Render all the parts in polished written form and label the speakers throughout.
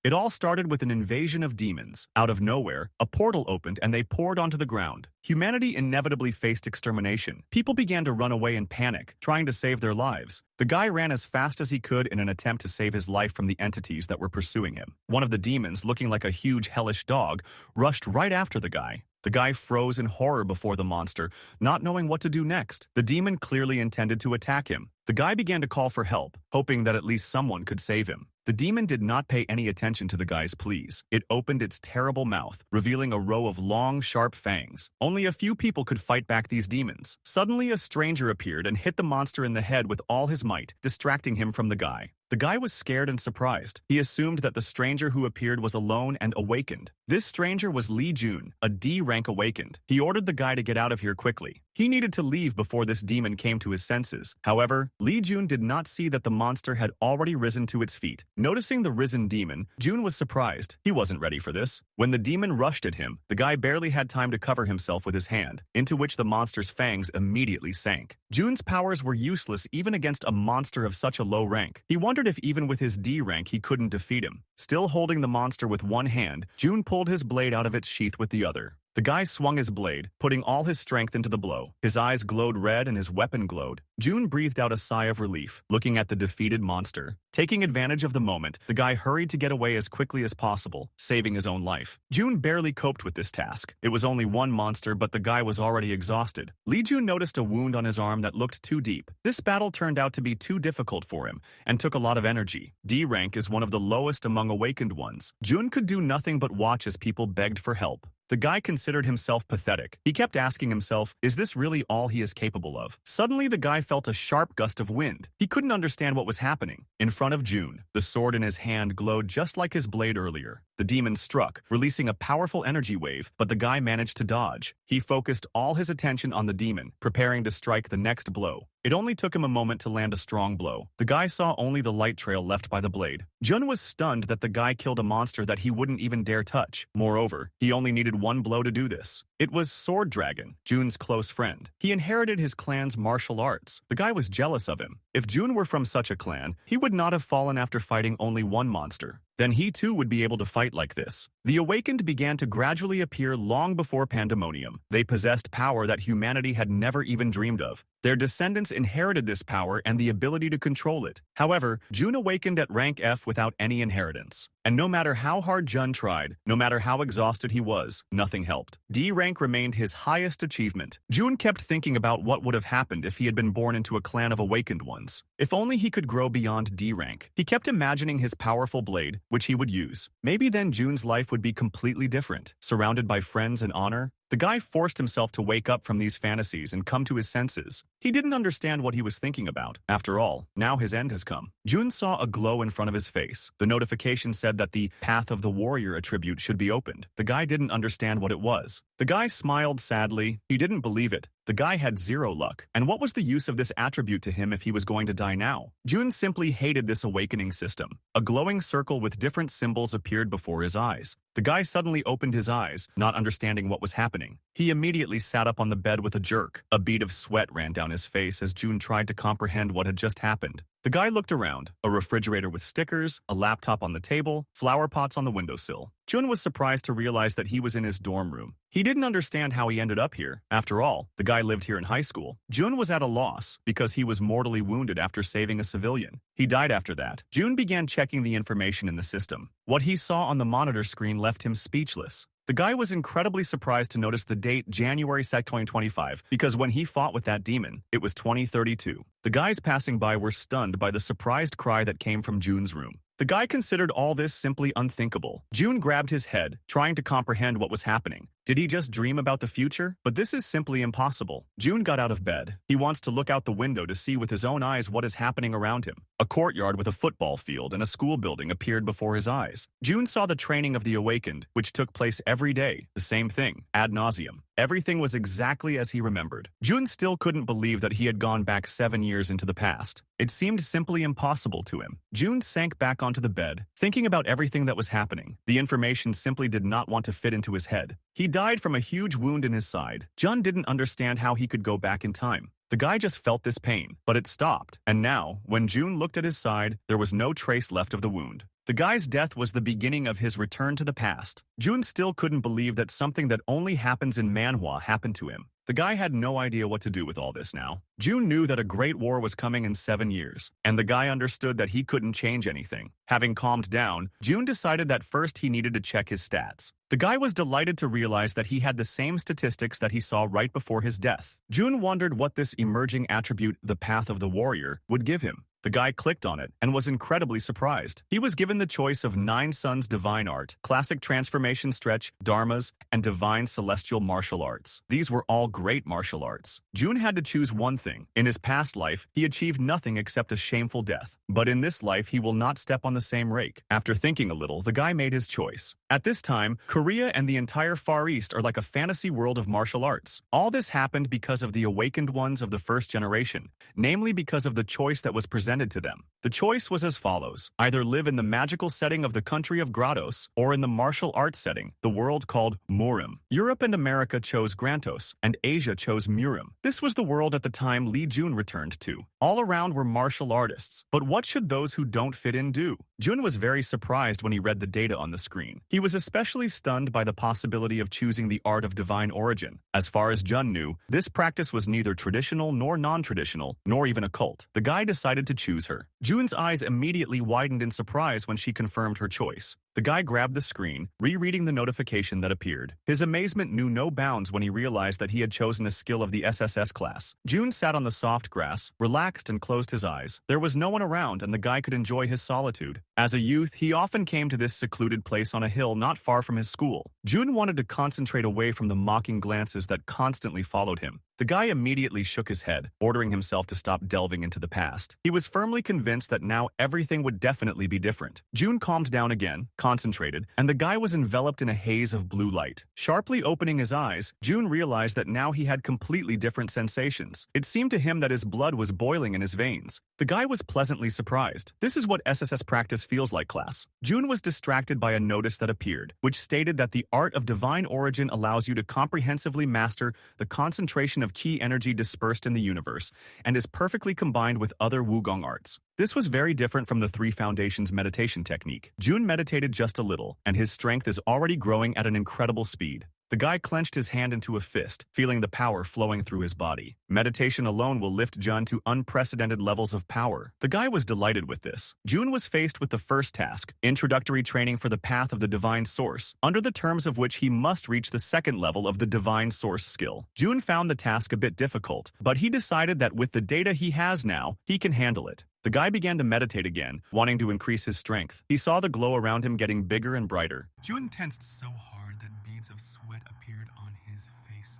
Speaker 1: It all started with an invasion of demons. Out of nowhere, a portal opened and they poured onto the ground. Humanity inevitably faced extermination. People began to run away in panic, trying to save their lives. The guy ran as fast as he could in an attempt to save his life from the entities that were pursuing him. One of the demons, looking like a huge hellish dog, rushed right after the guy. The guy froze in horror before the monster, not knowing what to do next. The demon clearly intended to attack him. The guy began to call for help, hoping that at least someone could save him. The demon did not pay any attention to the guy's pleas. It opened its terrible mouth, revealing a row of long, sharp fangs. Only a few people could fight back these demons. Suddenly, a stranger appeared and hit the monster in the head with all his might, distracting him from the guy. The guy was scared and surprised. He assumed that the stranger who appeared was alone and awakened. This stranger was Lee Jun, a D-rank awakened. He ordered the guy to get out of here quickly. He needed to leave before this demon came to his senses. However, Lee Jun did not see that the monster had already risen to its feet. Noticing the risen demon, Jun was surprised. He wasn't ready for this. When the demon rushed at him, the guy barely had time to cover himself with his hand, into which the monster's fangs immediately sank. Jun's powers were useless even against a monster of such a low rank. He wondered if even with his D rank he couldn't defeat him. Still holding the monster with one hand, Jun pulled his blade out of its sheath with the other. The guy swung his blade, putting all his strength into the blow. His eyes glowed red and his weapon glowed. Jun breathed out a sigh of relief, looking at the defeated monster. Taking advantage of the moment, the guy hurried to get away as quickly as possible, saving his own life. Jun barely coped with this task. It was only one monster, but the guy was already exhausted. Lee Jun noticed a wound on his arm that looked too deep. This battle turned out to be too difficult for him, and took a lot of energy. D rank is one of the lowest among awakened ones. Jun could do nothing but watch as people begged for help. The guy considered himself pathetic. He kept asking himself, is this really all he is capable of? Suddenly, the guy felt a sharp gust of wind. He couldn't understand what was happening. In front of Jun, the sword in his hand glowed just like his blade earlier. The demon struck, releasing a powerful energy wave, but the guy managed to dodge. He focused all his attention on the demon, preparing to strike the next blow. It only took him a moment to land a strong blow. The guy saw only the light trail left by the blade. Jun was stunned that the guy killed a monster that he wouldn't even dare touch. Moreover, he only needed one blow to do this. It was Sword Dragon, Jun's close friend. He inherited his clan's martial arts. The guy was jealous of him. If Jun were from such a clan, he would not have fallen after fighting only one monster. Then he too would be able to fight like this. The Awakened began to gradually appear long before Pandemonium. They possessed power that humanity had never even dreamed of. Their descendants inherited this power and the ability to control it. However, Jun awakened at rank F without any inheritance. And no matter how hard Jun tried, no matter how exhausted he was, nothing helped. D rank remained his highest achievement. Jun kept thinking about what would have happened if he had been born into a clan of awakened ones. If only he could grow beyond D rank. He kept imagining his powerful blade, which he would use. Maybe then Jun's life would be completely different, surrounded by friends and honor. The guy forced himself to wake up from these fantasies and come to his senses. He didn't understand what he was thinking about. After all, now his end has come. Jun saw a glow in front of his face. The notification said that the Path of the Warrior attribute should be opened. The guy didn't understand what it was. The guy smiled sadly. He didn't believe it. The guy had zero luck. And what was the use of this attribute to him if he was going to die now? Jun simply hated this awakening system. A glowing circle with different symbols appeared before his eyes. The guy suddenly opened his eyes, not understanding what was happening. He immediately sat up on the bed with a jerk. A bead of sweat ran down his face as Jun tried to comprehend what had just happened. The guy looked around. A refrigerator with stickers, a laptop on the table, flower pots on the windowsill. Jun was surprised to realize that he was in his dorm room. He didn't understand how he ended up here. After all, the guy lived here in high school. Jun was at a loss because he was mortally wounded after saving a civilian. He died after that. Jun began checking the information in the system. What he saw on the monitor screen left him speechless. The guy was incredibly surprised to notice the date January 2nd, 2025, because when he fought with that demon, it was 2032. The guys passing by were stunned by the surprised cry that came from Jun's room. The guy considered all this simply unthinkable. Jun grabbed his head, trying to comprehend what was happening. Did he just dream about the future? But this is simply impossible. Jun got out of bed. He wants to look out the window to see with his own eyes what is happening around him. A courtyard with a football field and a school building appeared before his eyes. Jun saw the training of the Awakened, which took place every day. The same thing, ad nauseum. Everything was exactly as he remembered. Jun still couldn't believe that he had gone back 7 years into the past. It seemed simply impossible to him. Jun sank back onto the bed, thinking about everything that was happening. The information simply did not want to fit into his head. He died from a huge wound in his side. Jun didn't understand how he could go back in time. The guy just felt this pain, but it stopped. And now, when Jun looked at his side, there was no trace left of the wound. The guy's death was the beginning of his return to the past. Jun still couldn't believe that something that only happens in manhwa happened to him. The guy had no idea what to do with all this now. Jun knew that a great war was coming in 7 years, and the guy understood that he couldn't change anything. Having calmed down, Jun decided that first he needed to check his stats. The guy was delighted to realize that he had the same statistics that he saw right before his death. Jun wondered what this emerging attribute, the Path of the Warrior, would give him. The guy clicked on it and was incredibly surprised. He was given the choice of 9 Suns Divine Art, Classic Transformation Stretch, Dharmas, and Divine Celestial Martial Arts. These were all great martial arts. Jun had to choose one thing. In his past life, he achieved nothing except a shameful death. But in this life, he will not step on the same rake. After thinking a little, the guy made his choice. At this time, Korea and the entire Far East are like a fantasy world of martial arts. All this happened because of the awakened ones of the first generation, namely because of the choice that was presented to them. The choice was as follows: either live in the magical setting of the country of Grados, or in the martial arts setting, the world called Murim. Europe and America chose Grantos, and Asia chose Murim. This was the world at the time Lee Jun returned to. All around were martial artists. But what should those who don't fit in do? Jun was very surprised when he read the data on the screen. He was especially stunned by the possibility of choosing the art of divine origin. As far as Jun knew, this practice was neither traditional nor non-traditional, nor even occult. The guy decided to choose her. Jun's eyes immediately widened in surprise when she confirmed her choice. The guy grabbed the screen, rereading the notification that appeared. His amazement knew no bounds when he realized that he had chosen a skill of the SSS class. Jun sat on the soft grass, relaxed and closed his eyes. There was no one around and the guy could enjoy his solitude. As a youth, he often came to this secluded place on a hill not far from his school. Jun wanted to concentrate away from the mocking glances that constantly followed him. The guy immediately shook his head, ordering himself to stop delving into the past. He was firmly convinced that now everything would definitely be different. Jun calmed down again, concentrated, and the guy was enveloped in a haze of blue light. Sharply opening his eyes, Jun realized that now he had completely different sensations. It seemed to him that his blood was boiling in his veins. The guy was pleasantly surprised. This is what SSS practice feels like, class. Jun was distracted by a notice that appeared, which stated that the art of divine origin allows you to comprehensively master the concentration of key energy dispersed in the universe and is perfectly combined with other Wugong arts. This was very different from the 3 Foundations meditation technique. Jun meditated just a little, and his strength is already growing at an incredible speed. The guy clenched his hand into a fist, feeling the power flowing through his body. Meditation alone will lift Jun to unprecedented levels of power. The guy was delighted with this. Jun was faced with the first task, introductory training for the path of the divine source, under the terms of which he must reach the second level of the divine source skill. Jun found the task a bit difficult, but he decided that with the data he has now, he can handle it. The guy began to meditate again, wanting to increase his strength. He saw the glow around him getting bigger and brighter.
Speaker 2: Jun tensed so hard that beads of sweat appeared on his face.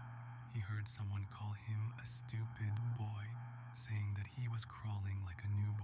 Speaker 2: He heard someone call him a stupid boy, saying that he was crawling like a newborn.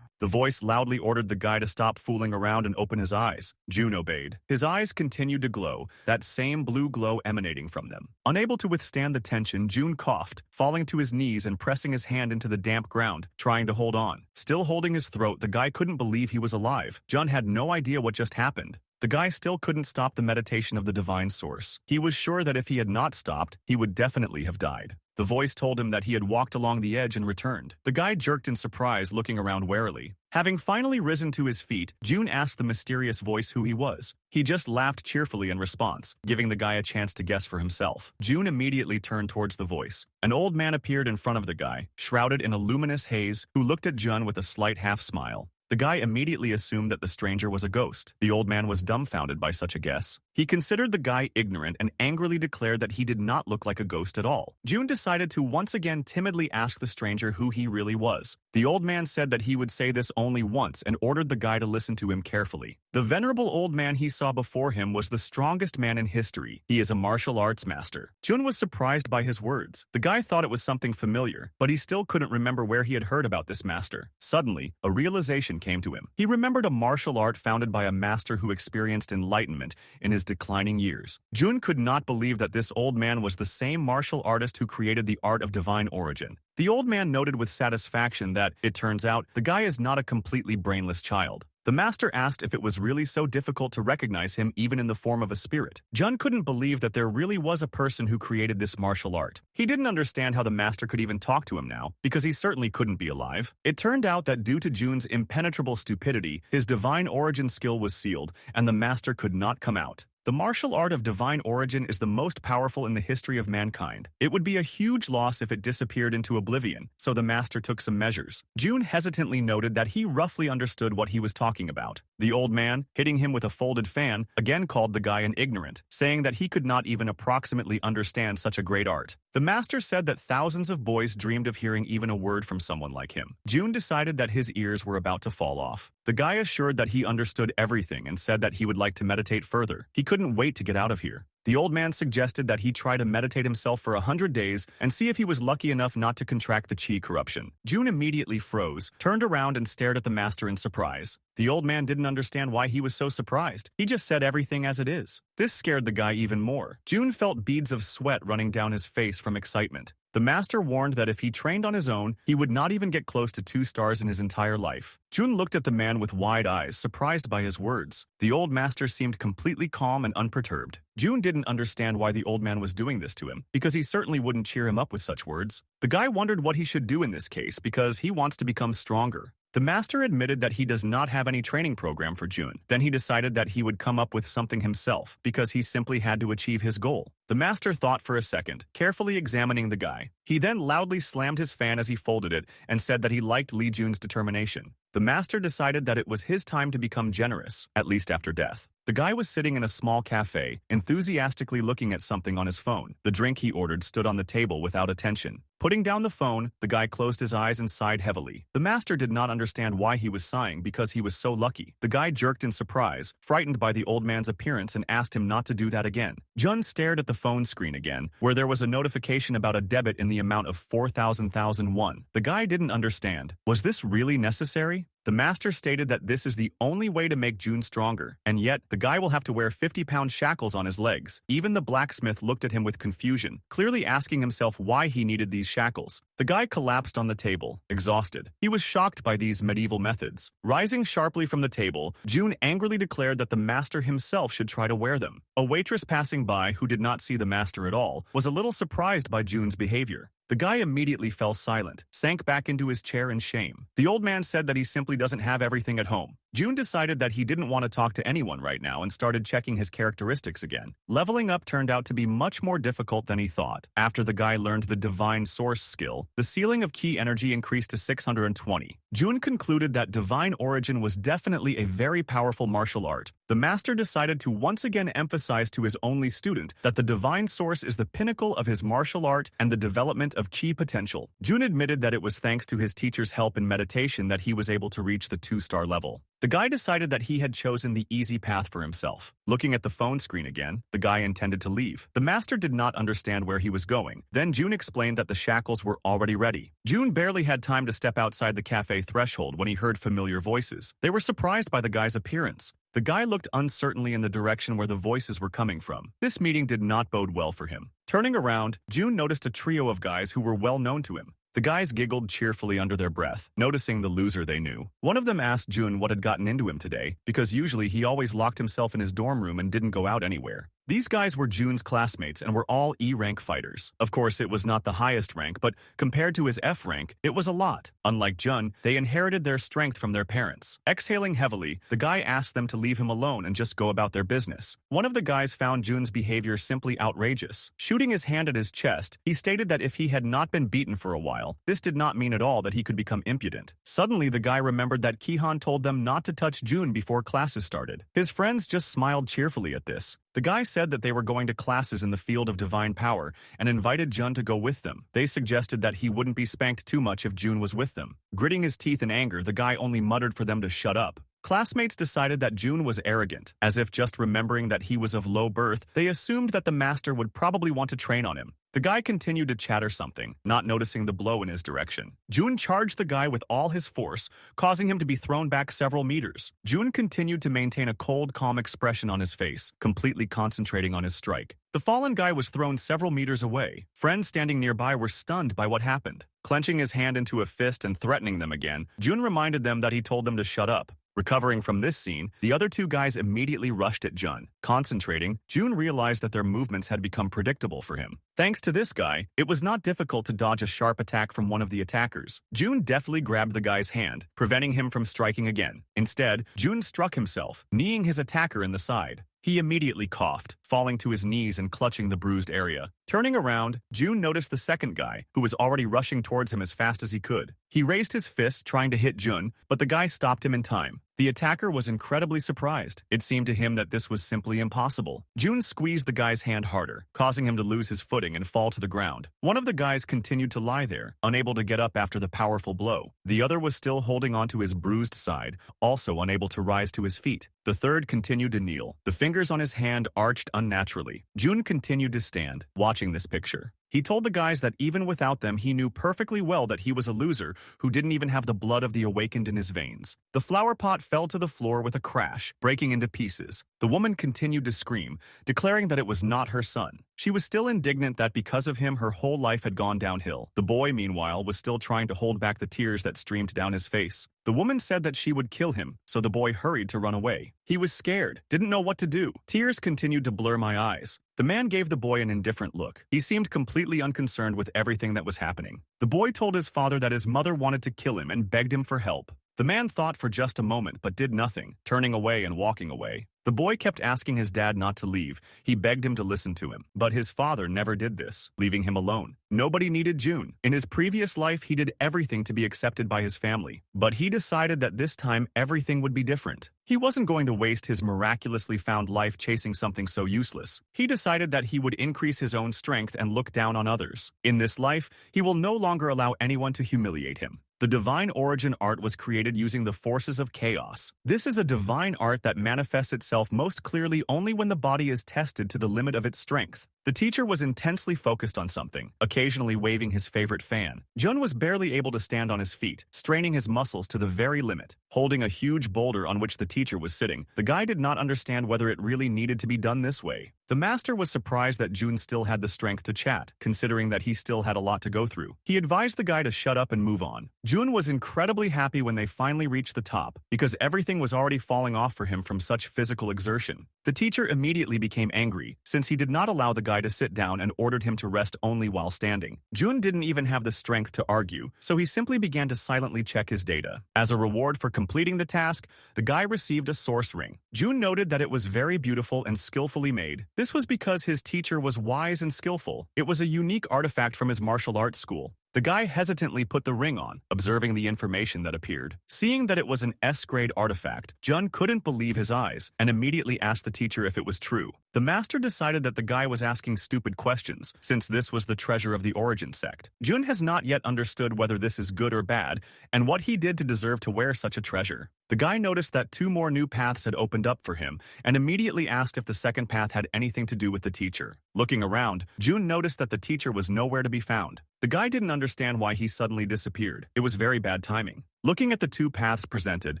Speaker 1: The voice loudly ordered the guy to stop fooling around and open his eyes. Jun obeyed. His eyes continued to glow, that same blue glow emanating from them. Unable to withstand the tension, Jun coughed, falling to his knees and pressing his hand into the damp ground, trying to hold on. Still holding his throat, the guy couldn't believe he was alive. Jun had no idea what just happened. The guy still couldn't stop the meditation of the divine source. He was sure that if he had not stopped, he would definitely have died. The voice told him that he had walked along the edge and returned. The guy jerked in surprise, looking around warily. Having finally risen to his feet, Jun asked the mysterious voice who he was. He just laughed cheerfully in response, giving the guy a chance to guess for himself. Jun immediately turned towards the voice. An old man appeared in front of the guy, shrouded in a luminous haze, who looked at Jun with a slight half-smile. The guy immediately assumed that the stranger was a ghost. The old man was dumbfounded by such a guess. He considered the guy ignorant and angrily declared that he did not look like a ghost at all. Jun decided to once again timidly ask the stranger who he really was. The old man said that he would say this only once and ordered the guy to listen to him carefully. The venerable old man he saw before him was the strongest man in history. He is a martial arts master. Jun was surprised by his words. The guy thought it was something familiar, but he still couldn't remember where he had heard about this master. Suddenly, a realization came to him. He remembered a martial art founded by a master who experienced enlightenment in his declining years. Jun could not believe that this old man was the same martial artist who created the art of divine origin. The old man noted with satisfaction that, it turns out, the guy is not a completely brainless child. The master asked if it was really so difficult to recognize him even in the form of a spirit. Jun couldn't believe that there really was a person who created this martial art. He didn't understand how the master could even talk to him now, because he certainly couldn't be alive. It turned out that due to Jun's impenetrable stupidity, his divine origin skill was sealed, and the master could not come out. The martial art of divine origin is the most powerful in the history of mankind. It would be a huge loss if it disappeared into oblivion, so the master took some measures. Jun hesitantly noted that he roughly understood what he was talking about. The old man, hitting him with a folded fan, again called the guy an ignorant, saying that he could not even approximately understand such a great art. The master said that thousands of boys dreamed of hearing even a word from someone like him. Jun decided that his ears were about to fall off. The guy assured that he understood everything and said that he would like to meditate further. He couldn't wait to get out of here. The old man suggested that he try to meditate himself for 100 days and see if he was lucky enough not to contract the chi corruption. Jun immediately froze, turned around and stared at the master in surprise. The old man didn't understand why he was so surprised. He just said everything as it is. This scared the guy even more. Jun felt beads of sweat running down his face from excitement. The master warned that if he trained on his own, he would not even get close to 2 stars in his entire life. Jun looked at the man with wide eyes, surprised by his words. The old master seemed completely calm and unperturbed. Jun didn't understand why the old man was doing this to him, because he certainly wouldn't cheer him up with such words. The guy wondered what he should do in this case because he wants to become stronger. The master admitted that he does not have any training program for Jun. Then he decided that he would come up with something himself because he simply had to achieve his goal. The master thought for a second, carefully examining the guy. He then loudly slammed his fan as he folded it and said that he liked Li Jun's determination. The master decided that it was his time to become generous, at least after death. The guy was sitting in a small cafe, enthusiastically looking at something on his phone. The drink he ordered stood on the table without attention. Putting down the phone, the guy closed his eyes and sighed heavily. The master did not understand why he was sighing because he was so lucky. The guy jerked in surprise, frightened by the old man's appearance, and asked him not to do that again. Jun stared at the phone screen again, where there was a notification about a debit in the amount of 4,000 won. The guy didn't understand. Was this really necessary? The master stated that this is the only way to make Jun stronger, and yet the guy will have to wear 50-pound shackles on his legs. Even the blacksmith looked at him with confusion, clearly asking himself why he needed these shackles. The guy collapsed on the table, exhausted. He was shocked by these medieval methods. Rising sharply from the table, Jun angrily declared that the master himself should try to wear them. A waitress passing by, who did not see the master at all, was a little surprised by Jun's behavior. The guy immediately fell silent, sank back into his chair in shame. The old man said that he simply doesn't have everything at home. Jun decided that he didn't want to talk to anyone right now and started checking his characteristics again. Leveling up turned out to be much more difficult than he thought. After the guy learned the Divine Source skill, the ceiling of ki energy increased to 620. Jun concluded that Divine Origin was definitely a very powerful martial art. The master decided to once again emphasize to his only student that the Divine Source is the pinnacle of his martial art and the development of chi potential. Jun admitted that it was thanks to his teacher's help in meditation that he was able to reach the 2-star level. The guy decided that he had chosen the easy path for himself. Looking at the phone screen again, the guy intended to leave. The master did not understand where he was going. Then Jun explained that the shackles were already ready. Jun barely had time to step outside the cafe threshold when he heard familiar voices. They were surprised by the guy's appearance. The guy looked uncertainly in the direction where the voices were coming from. This meeting did not bode well for him. Turning around, Jun noticed a trio of guys who were well known to him. The guys giggled cheerfully under their breath, noticing the loser they knew. One of them asked Jun what had gotten into him today, because usually he always locked himself in his dorm room and didn't go out anywhere. These guys were Jun's classmates and were all E-rank fighters. Of course, it was not the highest rank, but compared to his F rank, it was a lot. Unlike Jun, they inherited their strength from their parents. Exhaling heavily, the guy asked them to leave him alone and just go about their business. One of the guys found Jun's behavior simply outrageous. Shooting his hand at his chest, he stated that if he had not been beaten for a while, this did not mean at all that he could become impudent. Suddenly, the guy remembered that Kihan told them not to touch Jun before classes started. His friends just smiled cheerfully at this. The guy said that they were going to classes in the field of divine power and invited Jun to go with them. They suggested that he wouldn't be spanked too much if Jun was with them. Gritting his teeth in anger, the guy only muttered for them to shut up. Classmates decided that Jun was arrogant. As if just remembering that he was of low birth, they assumed that the master would probably want to train on him. The guy continued to chatter something, not noticing the blow in his direction. Jun charged the guy with all his force, causing him to be thrown back several meters. Jun continued to maintain a cold, calm expression on his face, completely concentrating on his strike. The fallen guy was thrown several meters away. Friends standing nearby were stunned by what happened. Clenching his hand into a fist and threatening them again, Jun reminded them that he told them to shut up. Recovering from this scene, the other two guys immediately rushed at Jun. Concentrating, Jun realized that their movements had become predictable for him. Thanks to this guy, it was not difficult to dodge a sharp attack from one of the attackers. Jun deftly grabbed the guy's hand, preventing him from striking again. Instead, Jun struck himself, kneeing his attacker in the side. He immediately coughed, falling to his knees and clutching the bruised area. Turning around, Jun noticed the second guy, who was already rushing towards him as fast as he could. He raised his fist, trying to hit Jun, but the guy stopped him in time. The attacker was incredibly surprised. It seemed to him that this was simply impossible. Jun squeezed the guy's hand harder, causing him to lose his footing and fall to the ground. One of the guys continued to lie there, unable to get up after the powerful blow. The other was still holding onto his bruised side, also unable to rise to his feet. The third continued to kneel, the fingers on his hand arched unnaturally. Jun continued to stand, watching this picture. He told the guys that even without them, he knew perfectly well that he was a loser who didn't even have the blood of the awakened in his veins. The flower pot fell to the floor with a crash, breaking into pieces. The woman continued to scream, declaring that it was not her son. She was still indignant that because of him, her whole life had gone downhill. The boy, meanwhile, was still trying to hold back the tears that streamed down his face. The woman said that she would kill him, so the boy hurried to run away. He was scared, didn't know what to do. Tears continued to blur my eyes. The man gave the boy an indifferent look. He seemed completely unconcerned with everything that was happening. The boy told his father that his mother wanted to kill him and begged him for help. The man thought for just a moment but did nothing, turning away and walking away. The boy kept asking his dad not to leave. He begged him to listen to him, but his father never did this, leaving him alone. Nobody needed Jun. In his previous life, he did everything to be accepted by his family, but he decided that this time everything would be different. He wasn't going to waste his miraculously found life chasing something so useless. He decided that he would increase his own strength and look down on others. In this life, he will no longer allow anyone to humiliate him. The divine origin art was created using the forces of chaos. This is a divine art that manifests itself most clearly only when the body is tested to the limit of its strength. The teacher was intensely focused on something, occasionally waving his favorite fan. Jun was barely able to stand on his feet, straining his muscles to the very limit. Holding a huge boulder on which the teacher was sitting, the guy did not understand whether it really needed to be done this way. The master was surprised that Jun still had the strength to chat, considering that he still had a lot to go through. He advised the guy to shut up and move on. Jun was incredibly happy when they finally reached the top, because everything was already falling off for him from such physical exertion. The teacher immediately became angry, since he did not allow the guy to sit down and ordered him to rest only while standing. Jun didn't even have the strength to argue, so he simply began to silently check his data. As a reward for completing the task, the guy received a source ring. Jun noted that it was very beautiful and skillfully made. This was because his teacher was wise and skillful. It was a unique artifact from his martial arts school. The guy hesitantly put the ring on, observing the information that appeared. Seeing that it was an S-grade artifact, Jun couldn't believe his eyes and immediately asked the teacher if it was true. The master decided that the guy was asking stupid questions, since this was the treasure of the origin sect. Jun has not yet understood whether this is good or bad, and what he did to deserve to wear such a treasure. The guy noticed that 2 more new paths had opened up for him, and immediately asked if the second path had anything to do with the teacher. Looking around, Jun noticed that the teacher was nowhere to be found. The guy didn't understand why he suddenly disappeared. It was very bad timing. Looking at the 2 paths presented,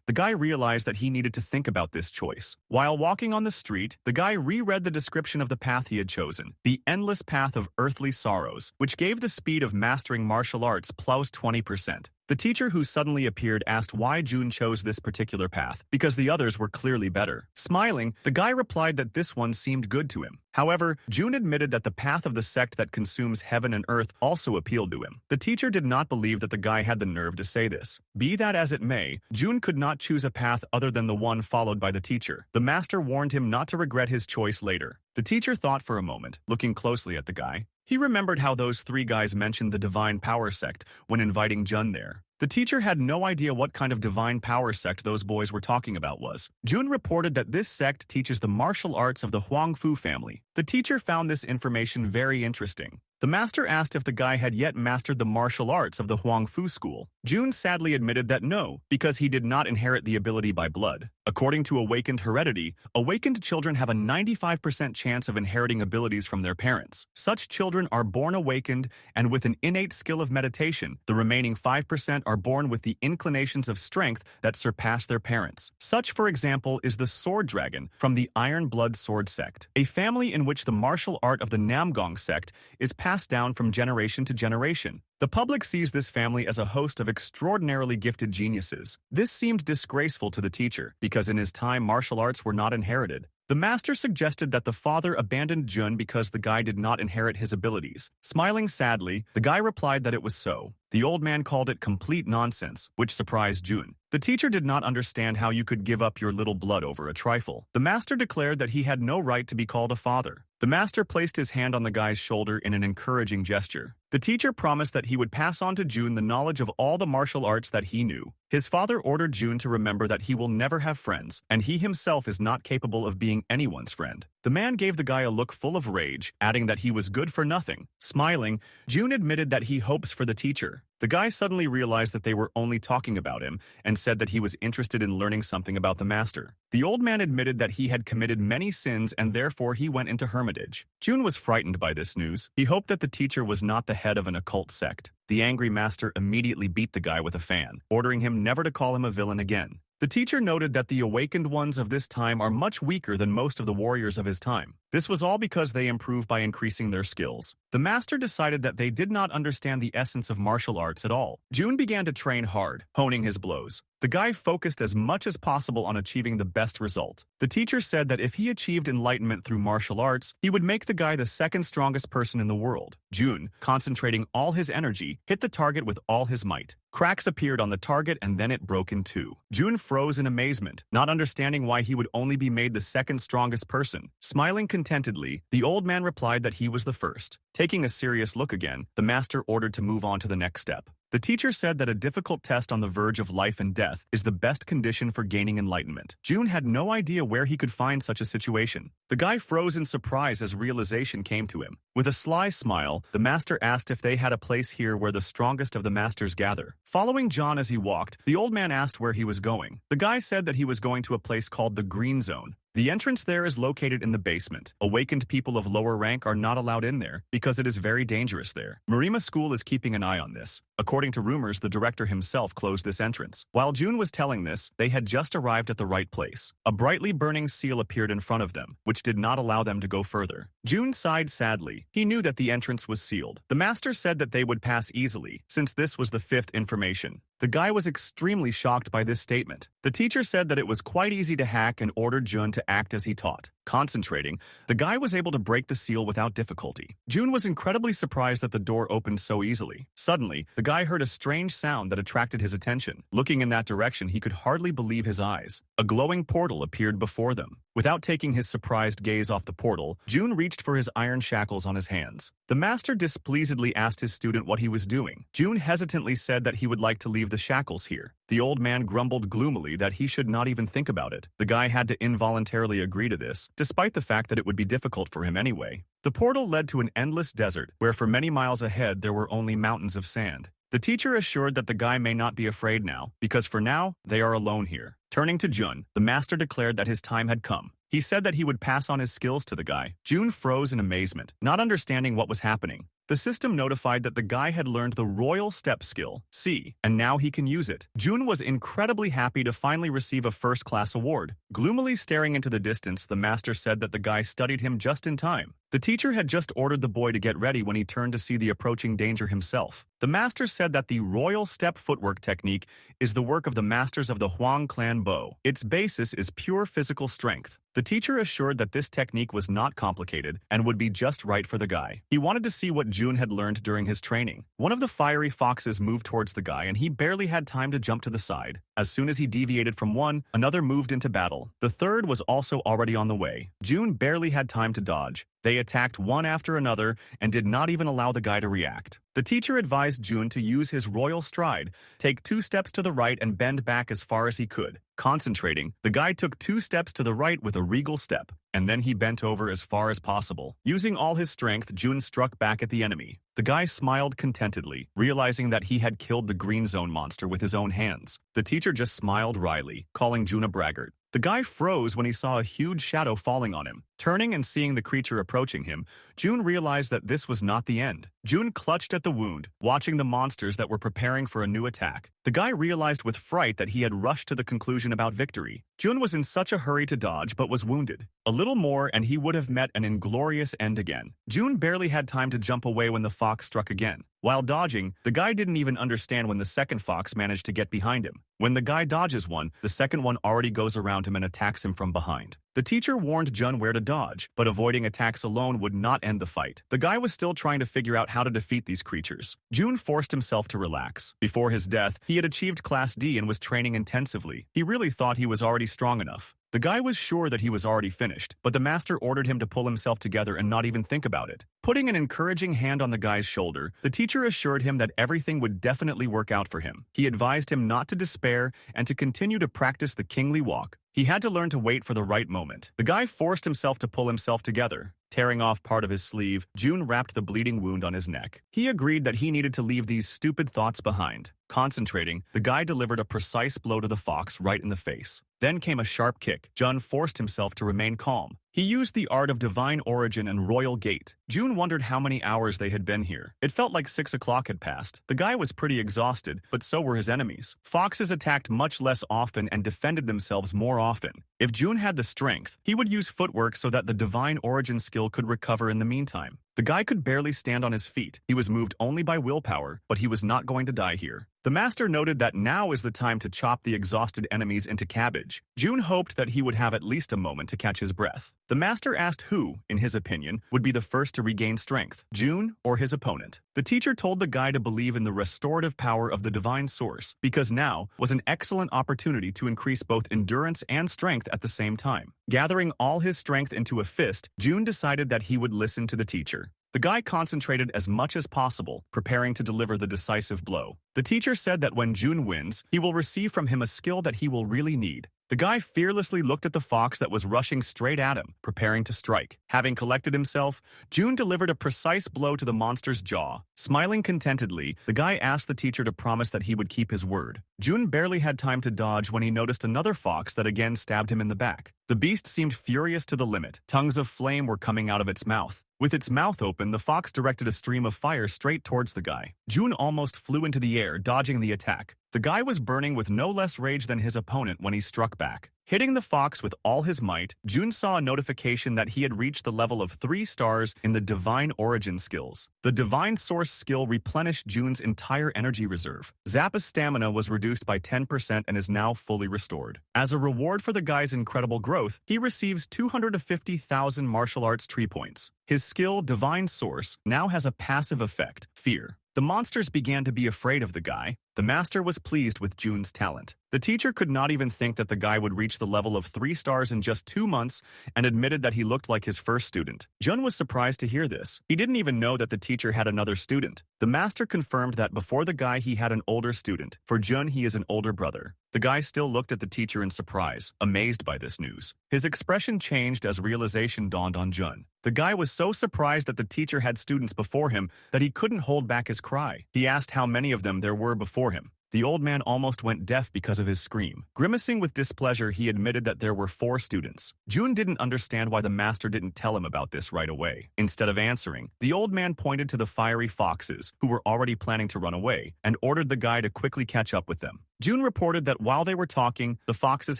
Speaker 1: the guy realized that he needed to think about this choice. While walking on the street, the guy reread the description of the path he had chosen, the endless path of earthly sorrows, which gave the speed of mastering martial arts plus 20%. The teacher who suddenly appeared asked why Jun chose this particular path, because the others were clearly better. Smiling, the guy replied that this one seemed good to him. However, Jun admitted that the path of the sect that consumes heaven and earth also appealed to him. The teacher did not believe that the guy had the nerve to say this. Be that as it may, Jun could not choose a path other than the one followed by the teacher. The master warned him not to regret his choice later. The teacher thought for a moment, looking closely at the guy. He remembered how those 3 guys mentioned the Divine Power Sect when inviting Jun there. The teacher had no idea what kind of divine power sect those boys were talking about was. Jun reported that this sect teaches the martial arts of the Huangfu family. The teacher found this information very interesting. The master asked if the guy had yet mastered the martial arts of the Huangfu school. Jun sadly admitted that no, because he did not inherit the ability by blood. According to awakened heredity, awakened children have a 95% chance of inheriting abilities from their parents. Such children are born awakened and with an innate skill of meditation. The remaining 5% are born with the inclinations of strength that surpass their parents. Such, for example, is the Sword Dragon from the Iron Blood Sword sect, a family in which the martial art of the Namgong sect is passed passed down from generation to generation. The public sees this family as a host of extraordinarily gifted geniuses. This seemed disgraceful to the teacher, because in his time martial arts were not inherited. The master suggested that the father abandoned Jun because the guy did not inherit his abilities. Smiling sadly, the guy replied that it was so. The old man called it complete nonsense, which surprised Jun. The teacher did not understand how you could give up your little blood over a trifle. The master declared that he had no right to be called a father. The master placed his hand on the guy's shoulder in an encouraging gesture. The teacher promised that he would pass on to Jun the knowledge of all the martial arts that he knew. His father ordered Jun to remember that he will never have friends, and he himself is not capable of being anyone's friend. The man gave the guy a look full of rage, adding that he was good for nothing. Smiling, Jun admitted that he hopes for the teacher. The guy suddenly realized that they were only talking about him and said that he was interested in learning something about the master. The old man admitted that he had committed many sins and therefore he went into hermitage. Jun was frightened by this news. He hoped that the teacher was not the head of an occult sect. The angry master immediately beat the guy with a fan, ordering him never to call him a villain again. The teacher noted that the awakened ones of this time are much weaker than most of the warriors of his time. This was all because they improve by increasing their skills. The master decided that they did not understand the essence of martial arts at all. Jun began to train hard, honing his blows. The guy focused as much as possible on achieving the best result. The teacher said that if he achieved enlightenment through martial arts, he would make the guy the second strongest person in the world. Jun, concentrating all his energy, hit the target with all his might. Cracks appeared on the target and then it broke in two. Jun froze in amazement, not understanding why he would only be made the second strongest person. Smiling contentedly, the old man replied that he was the first. Taking a serious look again, the master ordered to move on to the next step. The teacher said that a difficult test on the verge of life and death is the best condition for gaining enlightenment. Jun had no idea where he could find such a situation. The guy froze in surprise as realization came to him. With a sly smile, the master asked if they had a place here where the strongest of the masters gather. Following John as he walked, the old man asked where he was going. The guy said that he was going to a place called the Green Zone. The entrance there is located in the basement. Awakened people of lower rank are not allowed in there because it is very dangerous there. Marima School is keeping an eye on this. According to rumors, the director himself closed this entrance. While Jun was telling this, they had just arrived at the right place. A brightly burning seal appeared in front of them, which did not allow them to go further. Jun sighed sadly. He knew that the entrance was sealed. The master said that they would pass easily, since this was the fifth information. The guy was extremely shocked by this statement. The teacher said that it was quite easy to hack and ordered Jun to act as he taught. Concentrating, the guy was able to break the seal without difficulty. Jun was incredibly surprised that the door opened so easily. Suddenly, the guy heard a strange sound that attracted his attention. Looking in that direction, he could hardly believe his eyes. A glowing portal appeared before them. Without taking his surprised gaze off the portal, Jun reached for his iron shackles on his hands. The master displeasedly asked his student what he was doing. Jun hesitantly said that he would like to leave the shackles here. The old man grumbled gloomily that he should not even think about it. The guy had to involuntarily agree to this, despite the fact that it would be difficult for him anyway. The portal led to an endless desert, where for many miles ahead there were only mountains of sand. The teacher assured that the guy may not be afraid now, because for now, they are alone here. Turning to Jun, the master declared that his time had come. He said that he would pass on his skills to the guy. Jun froze in amazement, not understanding what was happening. The system notified that the guy had learned the Royal Step skill, C, and now he can use it. Jun was incredibly happy to finally receive a first-class award. Gloomily staring into the distance, the master said that the guy studied him just in time. The teacher had just ordered the boy to get ready when he turned to see the approaching danger himself. The master said that the Royal Step footwork technique is the work of the masters of the Huang clan Bo. Its basis is pure physical strength. The teacher assured that this technique was not complicated and would be just right for the guy. He wanted to see what Jun had learned during his training. One of the fiery foxes moved towards the guy and he barely had time to jump to the side. As soon as he deviated from one, another moved into battle. The third was also already on the way. Jun barely had time to dodge. They attacked one after another and did not even allow the guy to react. The teacher advised Jun to use his royal stride, take 2 steps to the right and bend back as far as he could. Concentrating, the guy took 2 steps to the right with a regal step, and then he bent over as far as possible. Using all his strength, Jun struck back at the enemy. The guy smiled contentedly, realizing that he had killed the Green Zone monster with his own hands. The teacher just smiled wryly, calling Jun a braggart. The guy froze when he saw a huge shadow falling on him. Turning and seeing the creature approaching him, Jun realized that this was not the end. Jun clutched at the wound, watching the monsters that were preparing for a new attack. The guy realized with fright that he had rushed to the conclusion about victory. Jun was in such a hurry to dodge but was wounded. A little more and he would have met an inglorious end again. Jun barely had time to jump away when the fox struck again. While dodging, the guy didn't even understand when the second fox managed to get behind him. When the guy dodges one, the second one already goes around him and attacks him from behind. The teacher warned Jun where to dodge, but avoiding attacks alone would not end the fight. The guy was still trying to figure out how to defeat these creatures. Jun forced himself to relax. Before his death, he had achieved Class D and was training intensively. He really thought he was already strong enough. The guy was sure that he was already finished, but the master ordered him to pull himself together and not even think about it. Putting an encouraging hand on the guy's shoulder, the teacher assured him that everything would definitely work out for him. He advised him not to despair and to continue to practice the kingly walk. He had to learn to wait for the right moment. The guy forced himself to pull himself together. Tearing off part of his sleeve, Jun wrapped the bleeding wound on his neck. He agreed that he needed to leave these stupid thoughts behind. Concentrating, the guy delivered a precise blow to the fox right in the face. Then came a sharp kick. Jun forced himself to remain calm. He used the art of divine origin and royal gate. Jun wondered how many hours they had been here. It felt like 6 o'clock had passed. The guy was pretty exhausted, but so were his enemies. Foxes attacked much less often and defended themselves more often. If Jun had the strength, he would use footwork so that the divine origin skill could recover in the meantime. The guy could barely stand on his feet. He was moved only by willpower, but he was not going to die here. The master noted that now is the time to chop the exhausted enemies into cabbage. Jun hoped that he would have at least a moment to catch his breath. The master asked who, in his opinion, would be the first to regain strength, Jun or his opponent. The teacher told the guy to believe in the restorative power of the divine source, because now was an excellent opportunity to increase both endurance and strength at the same time. Gathering all his strength into a fist, Jun decided that he would listen to the teacher. The guy concentrated as much as possible, preparing to deliver the decisive blow. The teacher said that when Jun wins, he will receive from him a skill that he will really need. The guy fearlessly looked at the fox that was rushing straight at him, preparing to strike. Having collected himself, Jun delivered a precise blow to the monster's jaw. Smiling contentedly, the guy asked the teacher to promise that he would keep his word. Jun barely had time to dodge when he noticed another fox that again stabbed him in the back. The beast seemed furious to the limit. Tongues of flame were coming out of its mouth. With its mouth open, the fox directed a stream of fire straight towards the guy. Jun almost flew into the air, dodging the attack. The guy was burning with no less rage than his opponent when he struck back. Hitting the fox with all his might, Jun saw a notification that he had reached the level of 3 stars in the Divine Origin skills. The Divine Source skill replenished Jun's entire energy reserve. Zappa's stamina was reduced by 10% and is now fully restored. As a reward for the guy's incredible growth, he receives 250,000 martial arts tree points. His skill, Divine Source, now has a passive effect, fear. The monsters began to be afraid of the guy. The master was pleased with Jun's talent. The teacher could not even think that the guy would reach the level of 3 stars in just 2 months and admitted that he looked like his first student. Jun was surprised to hear this. He didn't even know that the teacher had another student. The master confirmed that before the guy he had an older student. For Jun, he is an older brother. The guy still looked at the teacher in surprise, amazed by this news. His expression changed as realization dawned on Jun. The guy was so surprised that the teacher had students before him that he couldn't hold back his cry. He asked how many of them there were before him. The old man almost went deaf because of his scream. Grimacing with displeasure, he admitted that there were 4 students. Jun didn't understand why the master didn't tell him about this right away. Instead of answering, the old man pointed to the fiery foxes, who were already planning to run away, and ordered the guy to quickly catch up with them. Jun reported that while they were talking, the foxes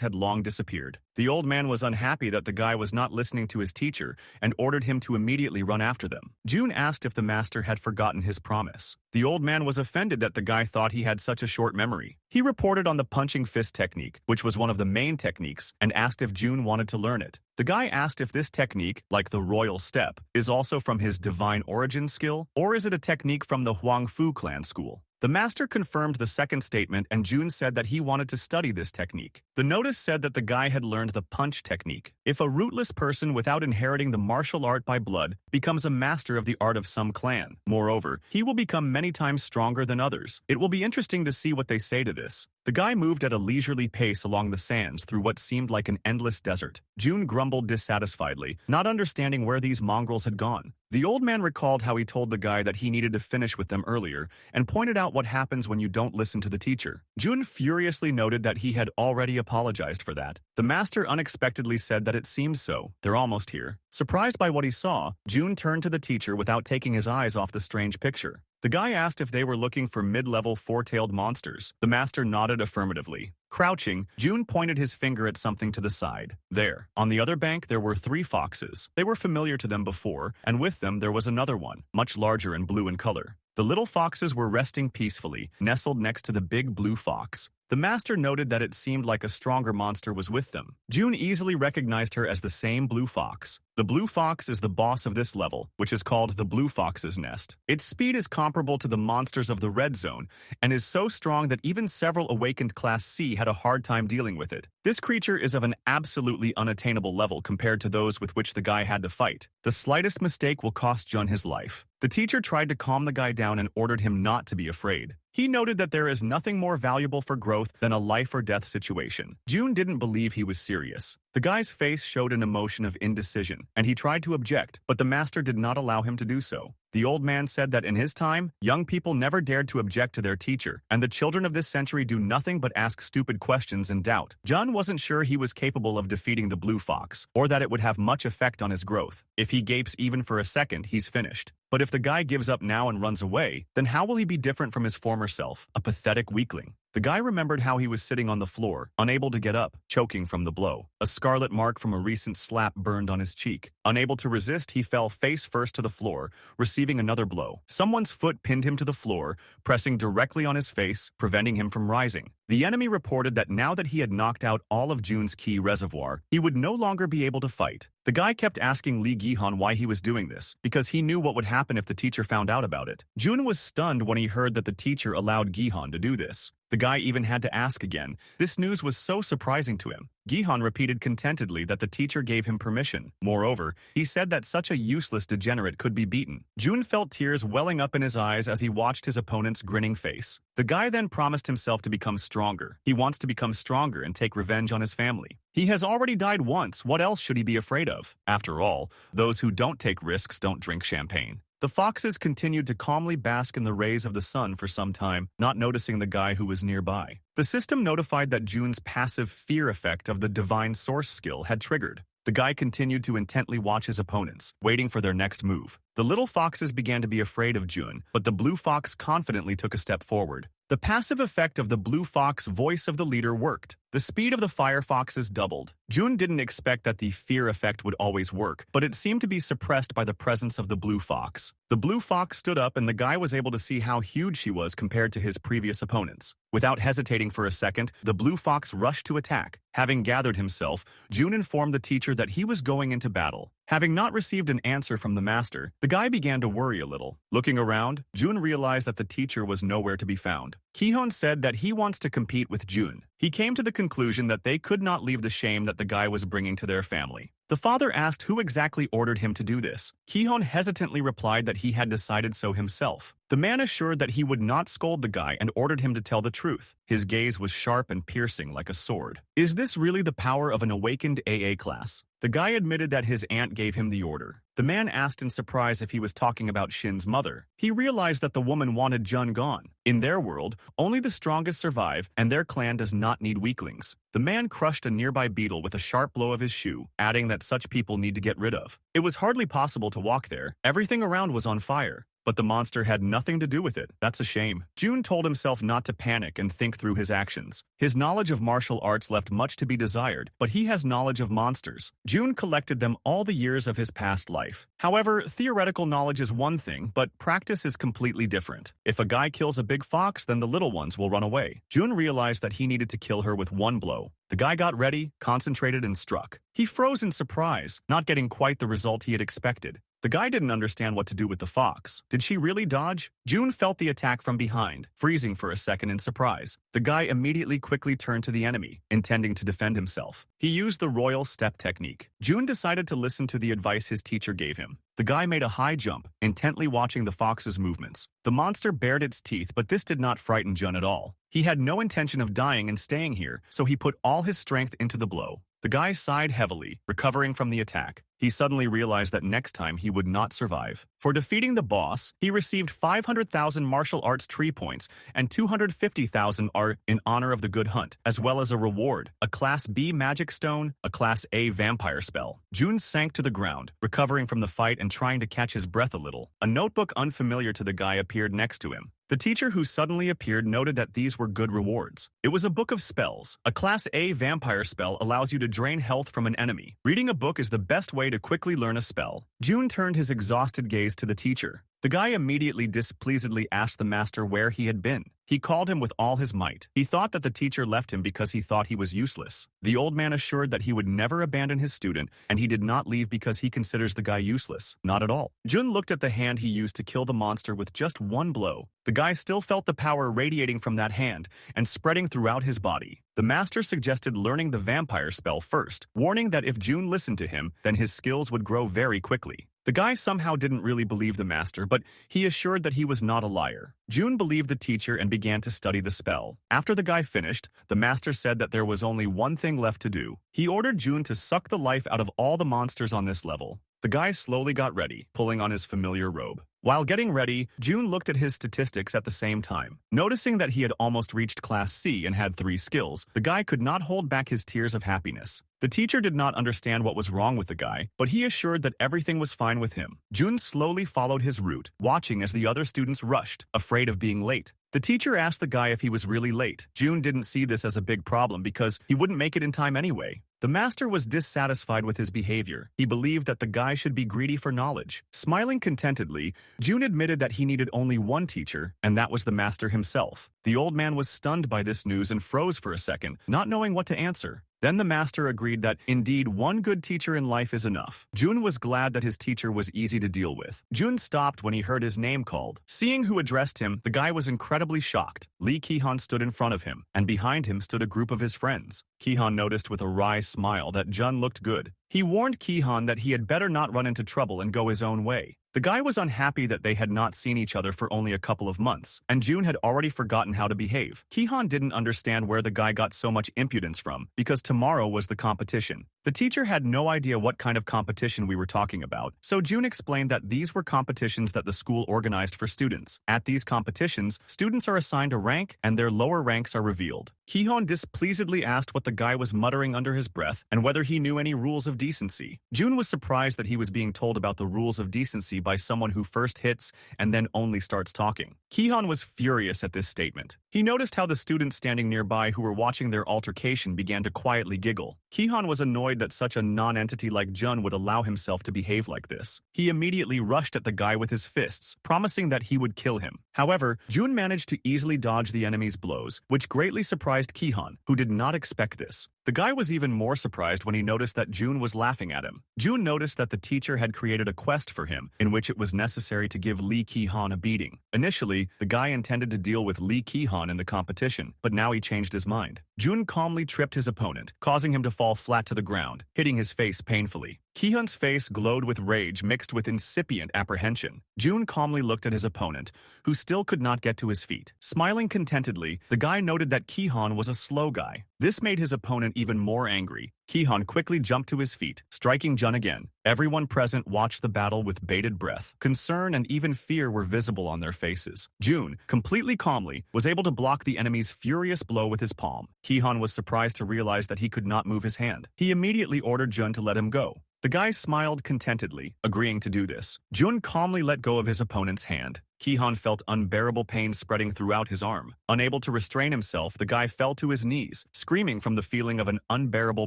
Speaker 1: had long disappeared. The old man was unhappy that the guy was not listening to his teacher and ordered him to immediately run after them. Jun asked if the master had forgotten his promise. The old man was offended that the guy thought he had such a short memory. He reported on the punching fist technique, which was one of the main techniques, and asked if Jun wanted to learn it. The guy asked if this technique, like the royal step, is also from his divine origin skill, or is it a technique from the Huangfu clan school. The master confirmed the second statement, and Jun said that he wanted to study this technique. The notice said that the guy had learned the punch technique. If a rootless person without inheriting the martial art by blood becomes a master of the art of some clan, moreover, he will become many times stronger than others. It will be interesting to see what they say to this. The guy moved at a leisurely pace along the sands through what seemed like an endless desert. June grumbled dissatisfiedly, not understanding where these mongrels had gone. The old man recalled how he told the guy that he needed to finish with them earlier and pointed out what happens when you don't listen to the teacher. June furiously noted that he had already apologized for that. The master unexpectedly said that it seems so. They're almost here. Surprised by what he saw, June turned to the teacher without taking his eyes off the strange picture. The guy asked if they were looking for mid-level four-tailed monsters. The master nodded affirmatively. Crouching, June pointed his finger at something to the side. There. On the other bank, there were 3 foxes. They were familiar to them before, and with them there was another one, much larger and blue in color. The little foxes were resting peacefully, nestled next to the big blue fox. The master noted that it seemed like a stronger monster was with them. June easily recognized her as the same blue fox. The blue fox is the boss of this level, which is called the blue fox's nest. Its speed is comparable to the monsters of the red zone, and is so strong that even several awakened Class C had a hard time dealing with it. This creature is of an absolutely unattainable level compared to those with which the guy had to fight. The slightest mistake will cost Jun his life. The teacher tried to calm the guy down and ordered him not to be afraid. He noted that there is nothing more valuable for growth than a life-or-death situation. June didn't believe he was serious. The guy's face showed an emotion of indecision, and he tried to object, but the master did not allow him to do so. The old man said that in his time, young people never dared to object to their teacher, and the children of this century do nothing but ask stupid questions and doubt. Jun wasn't sure he was capable of defeating the blue fox, or that it would have much effect on his growth. If he gapes even for a second, he's finished. But if the guy gives up now and runs away, then how will he be different from his former self, a pathetic weakling? The guy remembered how he was sitting on the floor, unable to get up, choking from the blow. A scarlet mark from a recent slap burned on his cheek. Unable to resist, he fell face first to the floor, receiving another blow. Someone's foot pinned him to the floor, pressing directly on his face, preventing him from rising. The enemy reported that now that he had knocked out all of June's key reservoir, he would no longer be able to fight. The guy kept asking Lee Gihan why he was doing this, because he knew what would happen if the teacher found out about it. June was stunned when he heard that the teacher allowed Gihan to do this. The guy even had to ask again. This news was so surprising to him. Gihan repeated contentedly that the teacher gave him permission. Moreover, he said that such a useless degenerate could be beaten. June felt tears welling up in his eyes as he watched his opponent's grinning face. The guy then promised himself to become stronger. He wants to become stronger and take revenge on his family. He has already died once. What else should he be afraid of? After all, those who don't take risks don't drink champagne. The foxes continued to calmly bask in the rays of the sun for some time, not noticing the guy who was nearby. The system notified that June's passive fear effect of the divine source skill had triggered. The guy continued to intently watch his opponents, waiting for their next move. The little foxes began to be afraid of June, but the blue fox confidently took a step forward. The passive effect of the blue fox voice of the leader worked. The speed of the fire foxes doubled. June didn't expect that the fear effect would always work, but it seemed to be suppressed by the presence of the blue fox. The blue fox stood up and the guy was able to see how huge she was compared to his previous opponents. Without hesitating for a second, the blue fox rushed to attack. Having gathered himself, June informed the teacher that he was going into battle. Having not received an answer from the master, the guy began to worry a little. Looking around, June realized that the teacher was nowhere to be found. Kihon said that he wants to compete with June. He came to the conclusion that they could not leave the shame that the guy was bringing to their family. The father asked who exactly ordered him to do this. Kihon hesitantly replied that he had decided so himself. The man assured that he would not scold the guy and ordered him to tell the truth. His gaze was sharp and piercing like a sword. Is this really the power of an awakened AA class? The guy admitted that his aunt gave him the order. The man asked in surprise if he was talking about Shin's mother. He realized that the woman wanted Jun gone. In their world, only the strongest survive, and their clan does not need weaklings. The man crushed a nearby beetle with a sharp blow of his shoe, adding that such people need to get rid of. It was hardly possible to walk there. Everything around was on fire. But the monster had nothing to do with it. That's a shame. June told himself not to panic and think through his actions. His knowledge of martial arts left much to be desired, but he has knowledge of monsters. June collected them all the years of his past life. However, theoretical knowledge is one thing, but practice is completely different. If a guy kills a big fox, then the little ones will run away. June realized that he needed to kill her with one blow. The guy got ready, concentrated, and struck. He froze in surprise, not getting quite the result he had expected. The guy didn't understand what to do with the fox. Did she really dodge? June felt the attack from behind, freezing for a second in surprise. The guy immediately quickly turned to the enemy, intending to defend himself. He used the royal step technique. June decided to listen to the advice his teacher gave him. The guy made a high jump, intently watching the fox's movements. The monster bared its teeth, but this did not frighten Jun at all. He had no intention of dying and staying here, so he put all his strength into the blow. The guy sighed heavily, recovering from the attack. He suddenly realized that next time he would not survive. For defeating the boss, he received 500,000 martial arts tree points and 250,000 art in honor of the good hunt, as well as a reward, a Class B magic stone, a Class A vampire spell. Jun sank to the ground, recovering from the fight and trying to catch his breath a little. A notebook unfamiliar to the guy appeared next to him. The teacher who suddenly appeared noted that these were good rewards. It was a book of spells. A Class A vampire spell allows you to drain health from an enemy. Reading a book is the best way to quickly learn a spell. Jun turned his exhausted gaze to the teacher. The guy immediately displeasedly asked the master where he had been. He called him with all his might. He thought that the teacher left him because he thought he was useless. The old man assured that he would never abandon his student, and he did not leave because he considers the guy useless. Not at all. Jun looked at the hand he used to kill the monster with just one blow. The guy still felt the power radiating from that hand and spreading throughout his body. The master suggested learning the vampire spell first, warning that if Jun listened to him, then his skills would grow very quickly. The guy somehow didn't really believe the master, but he assured that he was not a liar. Jun believed the teacher and began to study the spell. After the guy finished, the master said that there was only one thing left to do. He ordered Jun to suck the life out of all the monsters on this level. The guy slowly got ready, pulling on his familiar robe. While getting ready, Jun looked at his statistics at the same time. Noticing that he had almost reached Class C and had 3 skills, the guy could not hold back his tears of happiness. The teacher did not understand what was wrong with the guy, but he assured that everything was fine with him. Jun slowly followed his route, watching as the other students rushed, afraid of being late. The teacher asked the guy if he was really late. Jun didn't see this as a big problem because he wouldn't make it in time anyway. The master was dissatisfied with his behavior. He believed that the guy should be greedy for knowledge. Smiling contentedly, Jun admitted that he needed only one teacher, and that was the master himself. The old man was stunned by this news and froze for a second, not knowing what to answer. Then the master agreed that, indeed, one good teacher in life is enough. Jun was glad that his teacher was easy to deal with. Jun stopped when he heard his name called. Seeing who addressed him, the guy was incredibly shocked. Lee Ki-han stood in front of him, and behind him stood a group of his friends. Ki-han noticed with a wry smile that Jun looked good. He warned Ki-han that he had better not run into trouble and go his own way. The guy was unhappy that they had not seen each other for only a couple of months, and Jun had already forgotten how to behave. Ki-han didn't understand where the guy got so much impudence from, because tomorrow was the competition. The teacher had no idea what kind of competition we were talking about, so Jun explained that these were competitions that the school organized for students. At these competitions, students are assigned a rank, and their lower ranks are revealed. Ki-han displeasedly asked what the guy was muttering under his breath and whether he knew any rules of decency. Jun was surprised that he was being told about the rules of decency by someone who first hits and then only starts talking. Ki-han was furious at this statement. He noticed how the students standing nearby who were watching their altercation began to quietly giggle. Ki-han was annoyed that such a non-entity like Jun would allow himself to behave like this. He immediately rushed at the guy with his fists, promising that he would kill him. However, Jun managed to easily dodge the enemy's blows, which greatly surprised Ki-han, who did not expect this. The guy was even more surprised when he noticed that Jun was laughing at him. Jun noticed that the teacher had created a quest for him, in which it was necessary to give Lee Ki-han a beating. Initially, the guy intended to deal with Lee Ki-han in the competition, but now he changed his mind. Jun calmly tripped his opponent, causing him to fall flat to the ground, hitting his face painfully. Ki-han's face glowed with rage mixed with incipient apprehension. Jun calmly looked at his opponent, who still could not get to his feet. Smiling contentedly, the guy noted that Ki-han was a slow guy. This made his opponent even more angry. Ki-han quickly jumped to his feet, striking Jun again. Everyone present watched the battle with bated breath. Concern and even fear were visible on their faces. Jun, completely calmly, was able to block the enemy's furious blow with his palm. Ki-han was surprised to realize that he could not move his hand. He immediately ordered Jun to let him go. The guy smiled contentedly, agreeing to do this. Jun calmly let go of his opponent's hand. Ki-han felt unbearable pain spreading throughout his arm. Unable to restrain himself, the guy fell to his knees, screaming from the feeling of an unbearable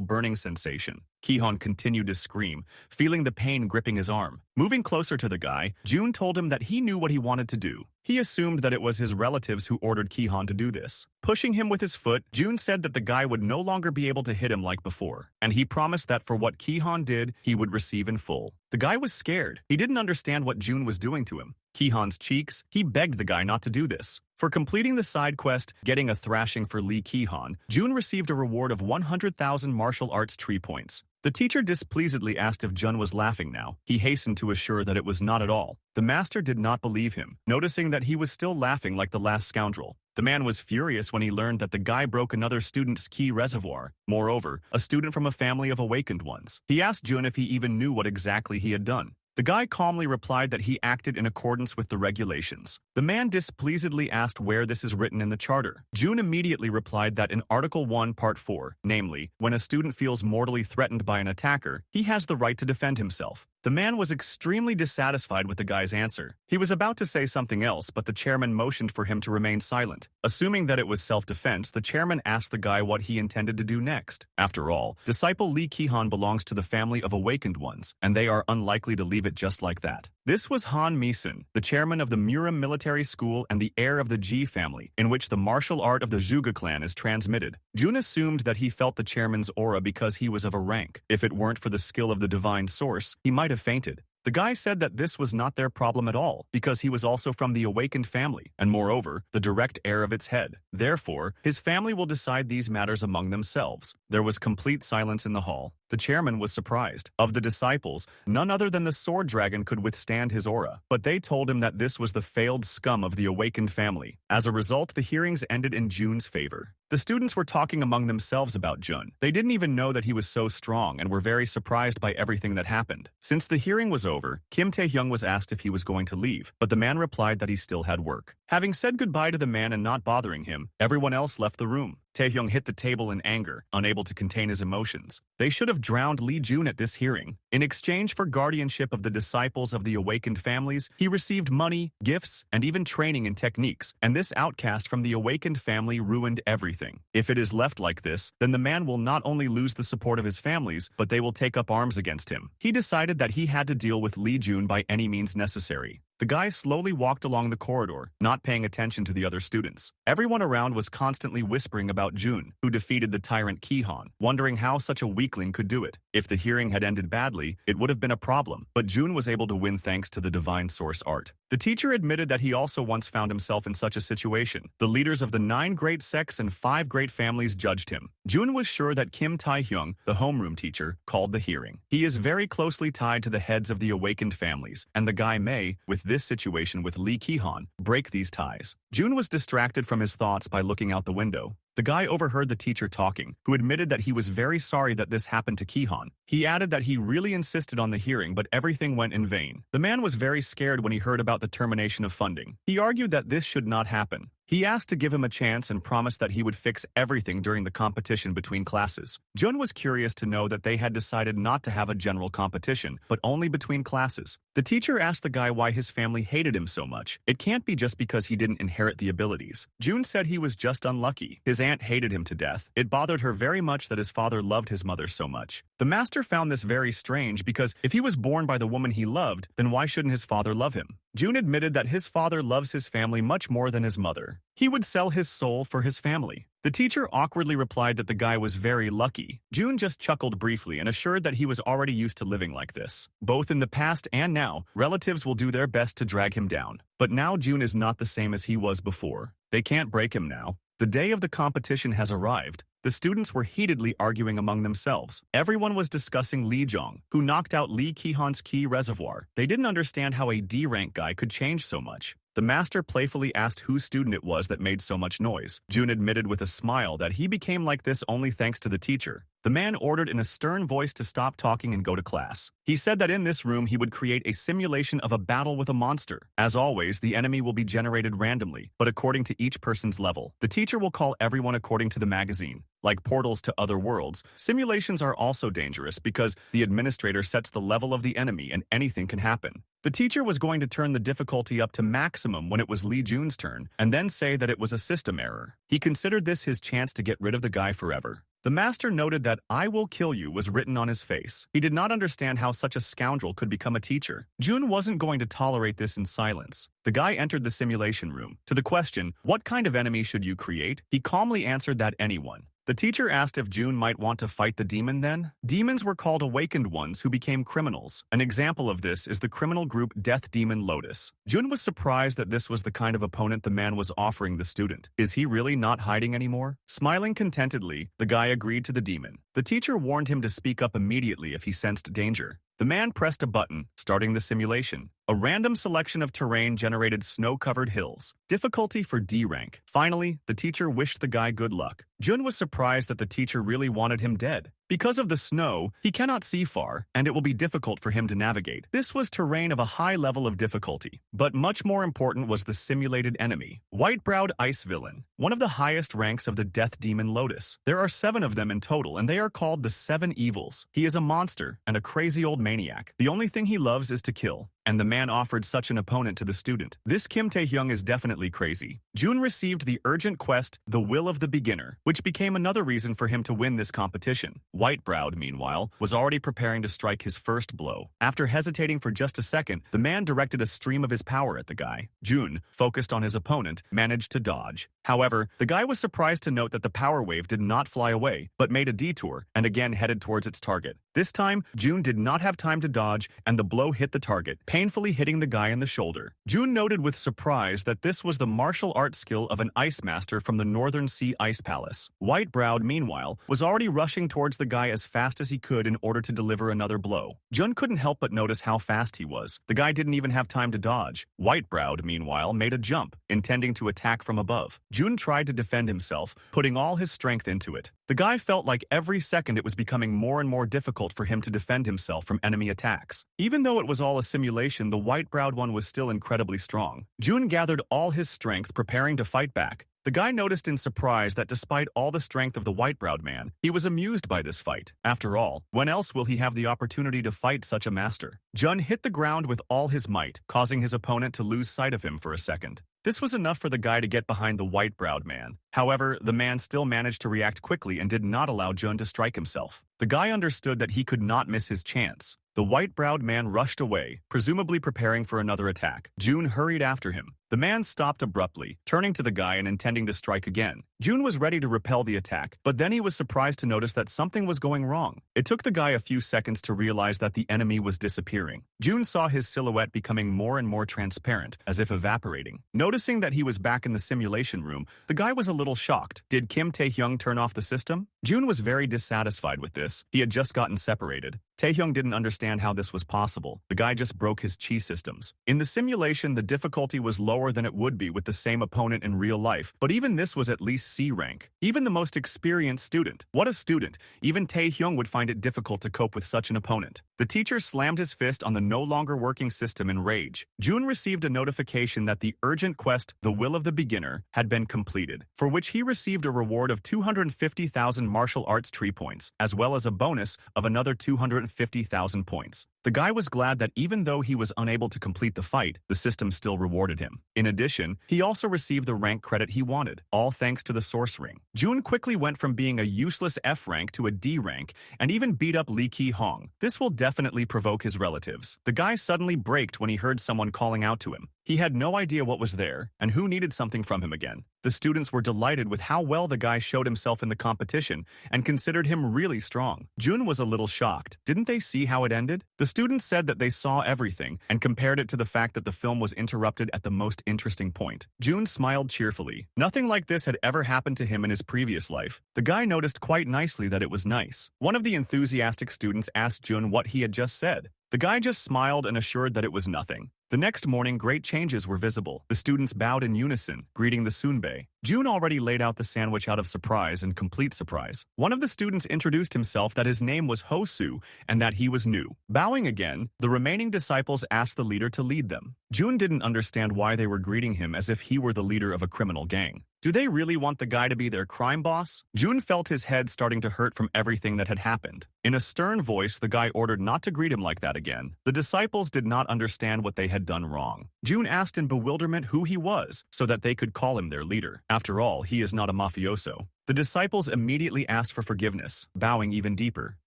Speaker 1: burning sensation. Ki-han continued to scream, feeling the pain gripping his arm. Moving closer to the guy, Jun told him that he knew what he wanted to do. He assumed that it was his relatives who ordered Ki-han to do this. Pushing him with his foot, Jun said that the guy would no longer be able to hit him like before, and he promised that for what Ki-han did, he would receive in full. The guy was scared. He didn't understand what Jun was doing to him. Ki-han's cheeks, he begged the guy not to do this. For completing the side quest, getting a thrashing for Lee Ki-han, Jun received a reward of 100,000 martial arts tree points. The teacher displeasedly asked if Jun was laughing now. He hastened to assure that it was not at all. The master did not believe him, noticing that he was still laughing like the last scoundrel. The man was furious when he learned that the guy broke another student's key reservoir. Moreover, a student from a family of awakened ones. He asked Jun if he even knew what exactly he had done. The guy calmly replied that he acted in accordance with the regulations. The man displeasedly asked where this is written in the charter. Jun immediately replied that in Article 1, Part 4, namely, when a student feels mortally threatened by an attacker, he has the right to defend himself. The man was extremely dissatisfied with the guy's answer. He was about to say something else, but the chairman motioned for him to remain silent. Assuming that it was self-defense, the chairman asked the guy what he intended to do next. After all, disciple Lee Ki-han belongs to the family of awakened ones, and they are unlikely to leave it just like that. This was Han Mi-sun, the chairman of the Murim Military School and the heir of the Ji family, in which the martial art of the Zhuge clan is transmitted. Jun assumed that he felt the chairman's aura because he was of a rank. If it weren't for the skill of the divine source, he might have fainted. The guy said that this was not their problem at all, because he was also from the awakened family, and moreover, the direct heir of its head. Therefore, his family will decide these matters among themselves. There was complete silence in the hall. The chairman was surprised. Of the disciples, none other than the sword dragon could withstand his aura, but they told him that this was the failed scum of the awakened family. As a result, the hearings ended in Jun's favor. The students were talking among themselves about Jun. They didn't even know that he was so strong and were very surprised by everything that happened. Since the hearing was over, Kim Tae-hyung was asked if he was going to leave, but the man replied that he still had work. Having said goodbye to the man and not bothering him, everyone else left the room. Tae-hyung hit the table in anger, unable to contain his emotions. They should have drowned Lee Jun at this hearing. In exchange for guardianship of the disciples of the awakened families, he received money, gifts, and even training in techniques, and this outcast from the awakened family ruined everything. If it is left like this, then the man will not only lose the support of his families, but they will take up arms against him. He decided that he had to deal with Lee Jun by any means necessary. The guy slowly walked along the corridor, not paying attention to the other students. Everyone around was constantly whispering about Jun, who defeated the tyrant Ki-han, wondering how such a weakling could do it. If the hearing had ended badly, it would have been a problem, but Jun was able to win thanks to the divine source art. The teacher admitted that he also once found himself in such a situation. The leaders of the 9 great sects and 5 great families judged him. Jun was sure that Kim Tae-hyung, the homeroom teacher, called the hearing. He is very closely tied to the heads of the awakened families, and the guy may, with this situation with Lee Ki-han, break these ties. Jun was distracted from his thoughts by looking out the window. The guy overheard the teacher talking, who admitted that he was very sorry that this happened to Ki-han. He added that he really insisted on the hearing, but everything went in vain. The man was very scared when he heard about the termination of funding. He argued that this should not happen. He asked to give him a chance and promised that he would fix everything during the competition between classes. Jun was curious to know that they had decided not to have a general competition, but only between classes. The teacher asked the guy why his family hated him so much. It can't be just because he didn't inherit the abilities. Jun said he was just unlucky. His aunt hated him to death. It bothered her very much that his father loved his mother so much. The master found this very strange because if he was born by the woman he loved, then why shouldn't his father love him? Jun admitted that his father loves his family much more than his mother. He would sell his soul for his family. The teacher awkwardly replied that the guy was very lucky. Jun just chuckled briefly and assured that he was already used to living like this. Both in the past and now, relatives will do their best to drag him down. But now Jun is not the same as he was before. They can't break him now. The day of the competition has arrived. The students were heatedly arguing among themselves. Everyone was discussing Lee Jong, who knocked out Lee Ki-han's key reservoir. They didn't understand how a D-rank guy could change so much. The master playfully asked whose student it was that made so much noise. Jun admitted with a smile that he became like this only thanks to the teacher. The man ordered in a stern voice to stop talking and go to class. He said that in this room he would create a simulation of a battle with a monster. As always, the enemy will be generated randomly, but according to each person's level. The teacher will call everyone according to the magazine. Like portals to other worlds, simulations are also dangerous because the administrator sets the level of the enemy and anything can happen. The teacher was going to turn the difficulty up to maximum when it was Lee Jun's turn, and then say that it was a system error. He considered this his chance to get rid of the guy forever. The master noted that "I will kill you" was written on his face. He did not understand how such a scoundrel could become a teacher. Jun wasn't going to tolerate this in silence. The guy entered the simulation room. To the question, "What kind of enemy should you create?" he calmly answered that anyone. The teacher asked if June might want to fight the demon then. Demons were called awakened ones who became criminals. An example of this is the criminal group Death Demon Lotus. June was surprised that this was the kind of opponent the man was offering the student. Is he really not hiding anymore? Smiling contentedly, the guy agreed to the demon. The teacher warned him to speak up immediately if he sensed danger. The man pressed a button, starting the simulation. A random selection of terrain generated snow-covered hills. Difficulty for D rank. Finally, the teacher wished the guy good luck. Jun was surprised that the teacher really wanted him dead. Because of the snow, he cannot see far, and it will be difficult for him to navigate. This was terrain of a high level of difficulty. But much more important was the simulated enemy, White-Browed Ice Villain, one of the highest ranks of the Death Demon Lotus. There are 7 of them in total, and they are called the 7 Evils. He is a monster and a crazy old maniac. The only thing he loves is to kill. And the man offered such an opponent to the student. This Kim Tae-hyung is definitely crazy. Jun received the urgent quest, The Will of the Beginner, which became another reason for him to win this competition. White-Browed, meanwhile, was already preparing to strike his first blow. After hesitating for just a second, the man directed a stream of his power at the guy. Jun, focused on his opponent, managed to dodge. However, the guy was surprised to note that the power wave did not fly away, but made a detour and again headed towards its target. This time, Jun did not have time to dodge, and the blow hit the target, painfully hitting the guy in the shoulder. Jun noted with surprise that this was the martial arts skill of an ice master from the Northern Sea Ice Palace. White-Browed, meanwhile, was already rushing towards the guy as fast as he could in order to deliver another blow. Jun couldn't help but notice how fast he was. The guy didn't even have time to dodge. White-Browed, meanwhile, made a jump, intending to attack from above. Jun tried to defend himself, putting all his strength into it. The guy felt like every second it was becoming more and more difficult for him to defend himself from enemy attacks. Even though it was all a simulation, the white-browed one was still incredibly strong. Jun gathered all his strength, preparing to fight back. The guy noticed in surprise that despite all the strength of the white-browed man, he was amused by this fight. After all, when else will he have the opportunity to fight such a master? Jun hit the ground with all his might, causing his opponent to lose sight of him for a second. This was enough for the guy to get behind the white-browed man. However, the man still managed to react quickly and did not allow Jun to strike himself. The guy understood that he could not miss his chance. The white-browed man rushed away, presumably preparing for another attack. Jun hurried after him. The man stopped abruptly, turning to the guy and intending to strike again. Jun was ready to repel the attack, but then he was surprised to notice that something was going wrong. It took the guy a few seconds to realize that the enemy was disappearing. Jun saw his silhouette becoming more and more transparent, as if evaporating. Noticing that he was back in the simulation room, the guy was a little shocked. Did Kim Tae-hyung turn off the system? Jun was very dissatisfied with this. He had just gotten separated. Tae-hyung didn't understand how this was possible. The guy just broke his chi systems. In the simulation, the difficulty was lower than it would be with the same opponent in real life, but even this was at least C rank. Even the most experienced student. What a student! Even Tae-hyung would find it difficult to cope with such an opponent. The teacher slammed his fist on the no longer working system in rage. Jun received a notification that the urgent quest, The Will of the Beginner, had been completed, for which he received a reward of 250,000 martial arts tree points, as well as a bonus of another 250,000 points. The guy was glad that even though he was unable to complete the fight, the system still rewarded him. In addition, he also received the rank credit he wanted, all thanks to the source ring. Jun quickly went from being a useless F rank to a D rank, and even beat up Lee Ki-hong. This will definitely provoke his relatives. The guy suddenly braked when he heard someone calling out to him. He had no idea what was there, and who needed something from him again. The students were delighted with how well the guy showed himself in the competition, and considered him really strong. Jun was a little shocked. Didn't they see how it ended? The students said that they saw everything, and compared it to the fact that the film was interrupted at the most interesting point. Jun smiled cheerfully. Nothing like this had ever happened to him in his previous life. The guy noticed quite nicely that it was nice. One of the enthusiastic students asked Jun what he had just said. The guy just smiled and assured that it was nothing. The next morning, great changes were visible. The students bowed in unison, greeting the sunbae. Jun already laid out the sandwich out of surprise and complete surprise. One of the students introduced himself that his name was Hosu and that he was new. Bowing again, the remaining disciples asked the leader to lead them. Jun didn't understand why they were greeting him as if he were the leader of a criminal gang. Do they really want the guy to be their crime boss? Jun felt his head starting to hurt from everything that had happened. In a stern voice, the guy ordered not to greet him like that again. The disciples did not understand what they had done wrong. Jun asked in bewilderment who he was, so that they could call him their leader. After all, he is not a mafioso. The disciples immediately asked for forgiveness, bowing even deeper.